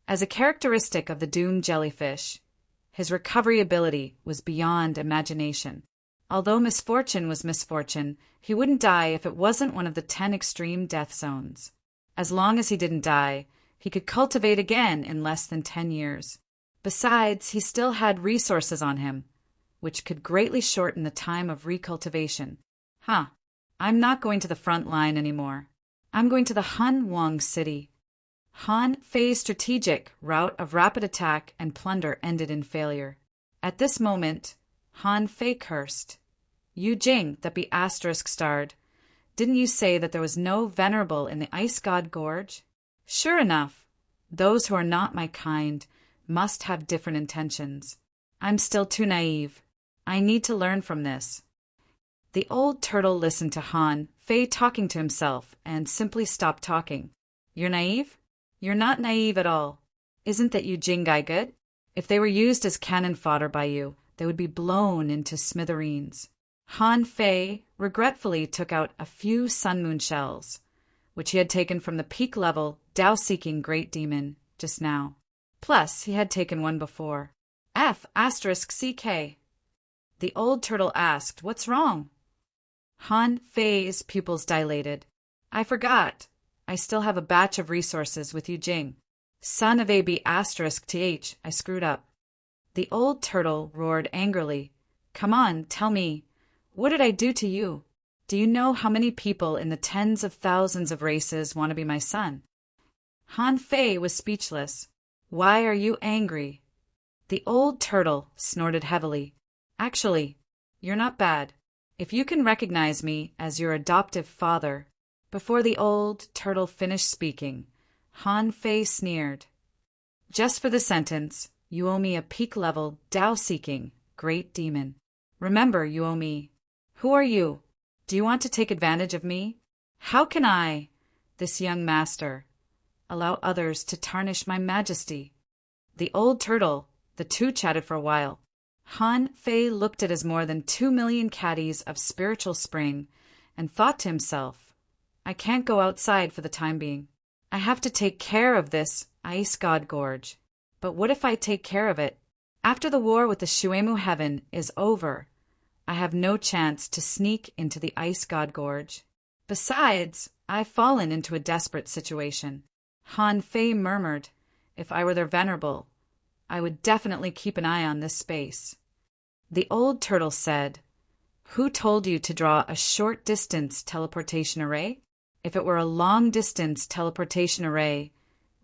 As a characteristic of the doomed jellyfish, his recovery ability was beyond imagination. Although misfortune was misfortune, he wouldn't die if it wasn't one of the 10 extreme death zones. As long as he didn't die, he could cultivate again in less than 10 years. Besides, he still had resources on him, which could greatly shorten the time of recultivation. I'm not going to the front line anymore. I'm going to the Han Wang city. Han Fei's strategic route of rapid attack and plunder ended in failure. At this moment, Han Fei cursed. Yu Jing, that be *starred. Didn't you say that there was no venerable in the Ice God Gorge? Sure enough, those who are not my kind must have different intentions. I'm still too naive. I need to learn from this. The old turtle listened to Han Fei talking to himself and simply stopped talking. You're naive? You're not naive at all. Isn't that Yu Jing guy good? If they were used as cannon fodder by you, they would be blown into smithereens. Han Fei regretfully took out a few sun moon shells, which he had taken from the peak-level, Tao-seeking great demon just now. Plus, he had taken one before. F***CK. The old turtle asked, "What's wrong?" Han Fei's pupils dilated. I forgot. I still have a batch of resources with Yu Jing. Son of AB***th, I screwed up. The old turtle roared angrily. Come on, tell me. What did I do to you? Do you know how many people in the tens of thousands of races want to be my son? Han Fei was speechless. Why are you angry? The old turtle snorted heavily. Actually, you're not bad. If you can recognize me as your adoptive father. Before the old turtle finished speaking, Han Fei sneered. Just for the sentence, you owe me a peak-level, Tao-seeking, great demon. Remember, you owe me. Who are you? Do you want to take advantage of me? How can I, this young master, allow others to tarnish my majesty? The old turtle, the two chatted for a while. Han Fei looked at his more than 2 million caddies of spiritual spring and thought to himself, I can't go outside for the time being. I have to take care of this Ice God Gorge. But what if I take care of it? After the war with the Shuemu Heaven is over, I have no chance to sneak into the Ice God Gorge. Besides, I've fallen into a desperate situation. Han Fei murmured, if I were their venerable, I would definitely keep an eye on this space. The old turtle said, Who told you to draw a short-distance teleportation array? If it were a long-distance teleportation array,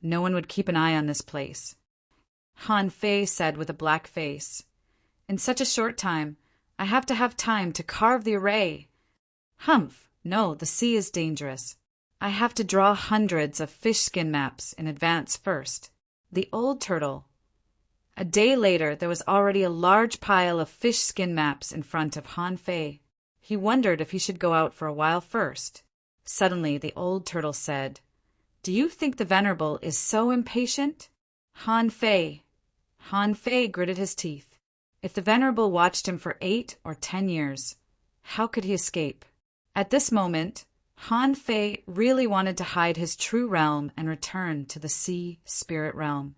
no one would keep an eye on this place. Han Fei said with a black face, In such a short time, I have to have time to carve the array. Humph, no, the sea is dangerous. I have to draw hundreds of fish skin maps in advance first. The old turtle. A day later, there was already a large pile of fish skin maps in front of Han Fei. He wondered if he should go out for a while first. Suddenly, the old turtle said, Do you think the venerable is so impatient? Han Fei gritted his teeth. If the venerable watched him for 8 or 10 years, how could he escape? At this moment, Han Fei really wanted to hide his true realm and return to the sea spirit realm.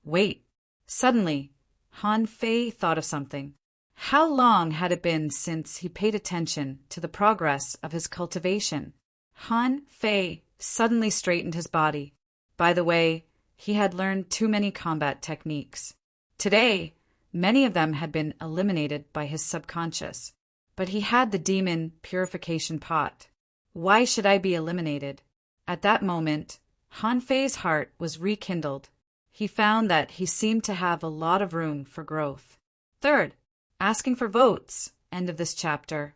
Wait. Suddenly, Han Fei thought of something. How long had it been since he paid attention to the progress of his cultivation? Han Fei suddenly straightened his body. By the way, he had learned too many combat techniques. Today, many of them had been eliminated by his subconscious. But he had the demon purification pot. Why should I be eliminated? At that moment, Han Fei's heart was rekindled. He found that he seemed to have a lot of room for growth. Third, asking for votes. End of this chapter.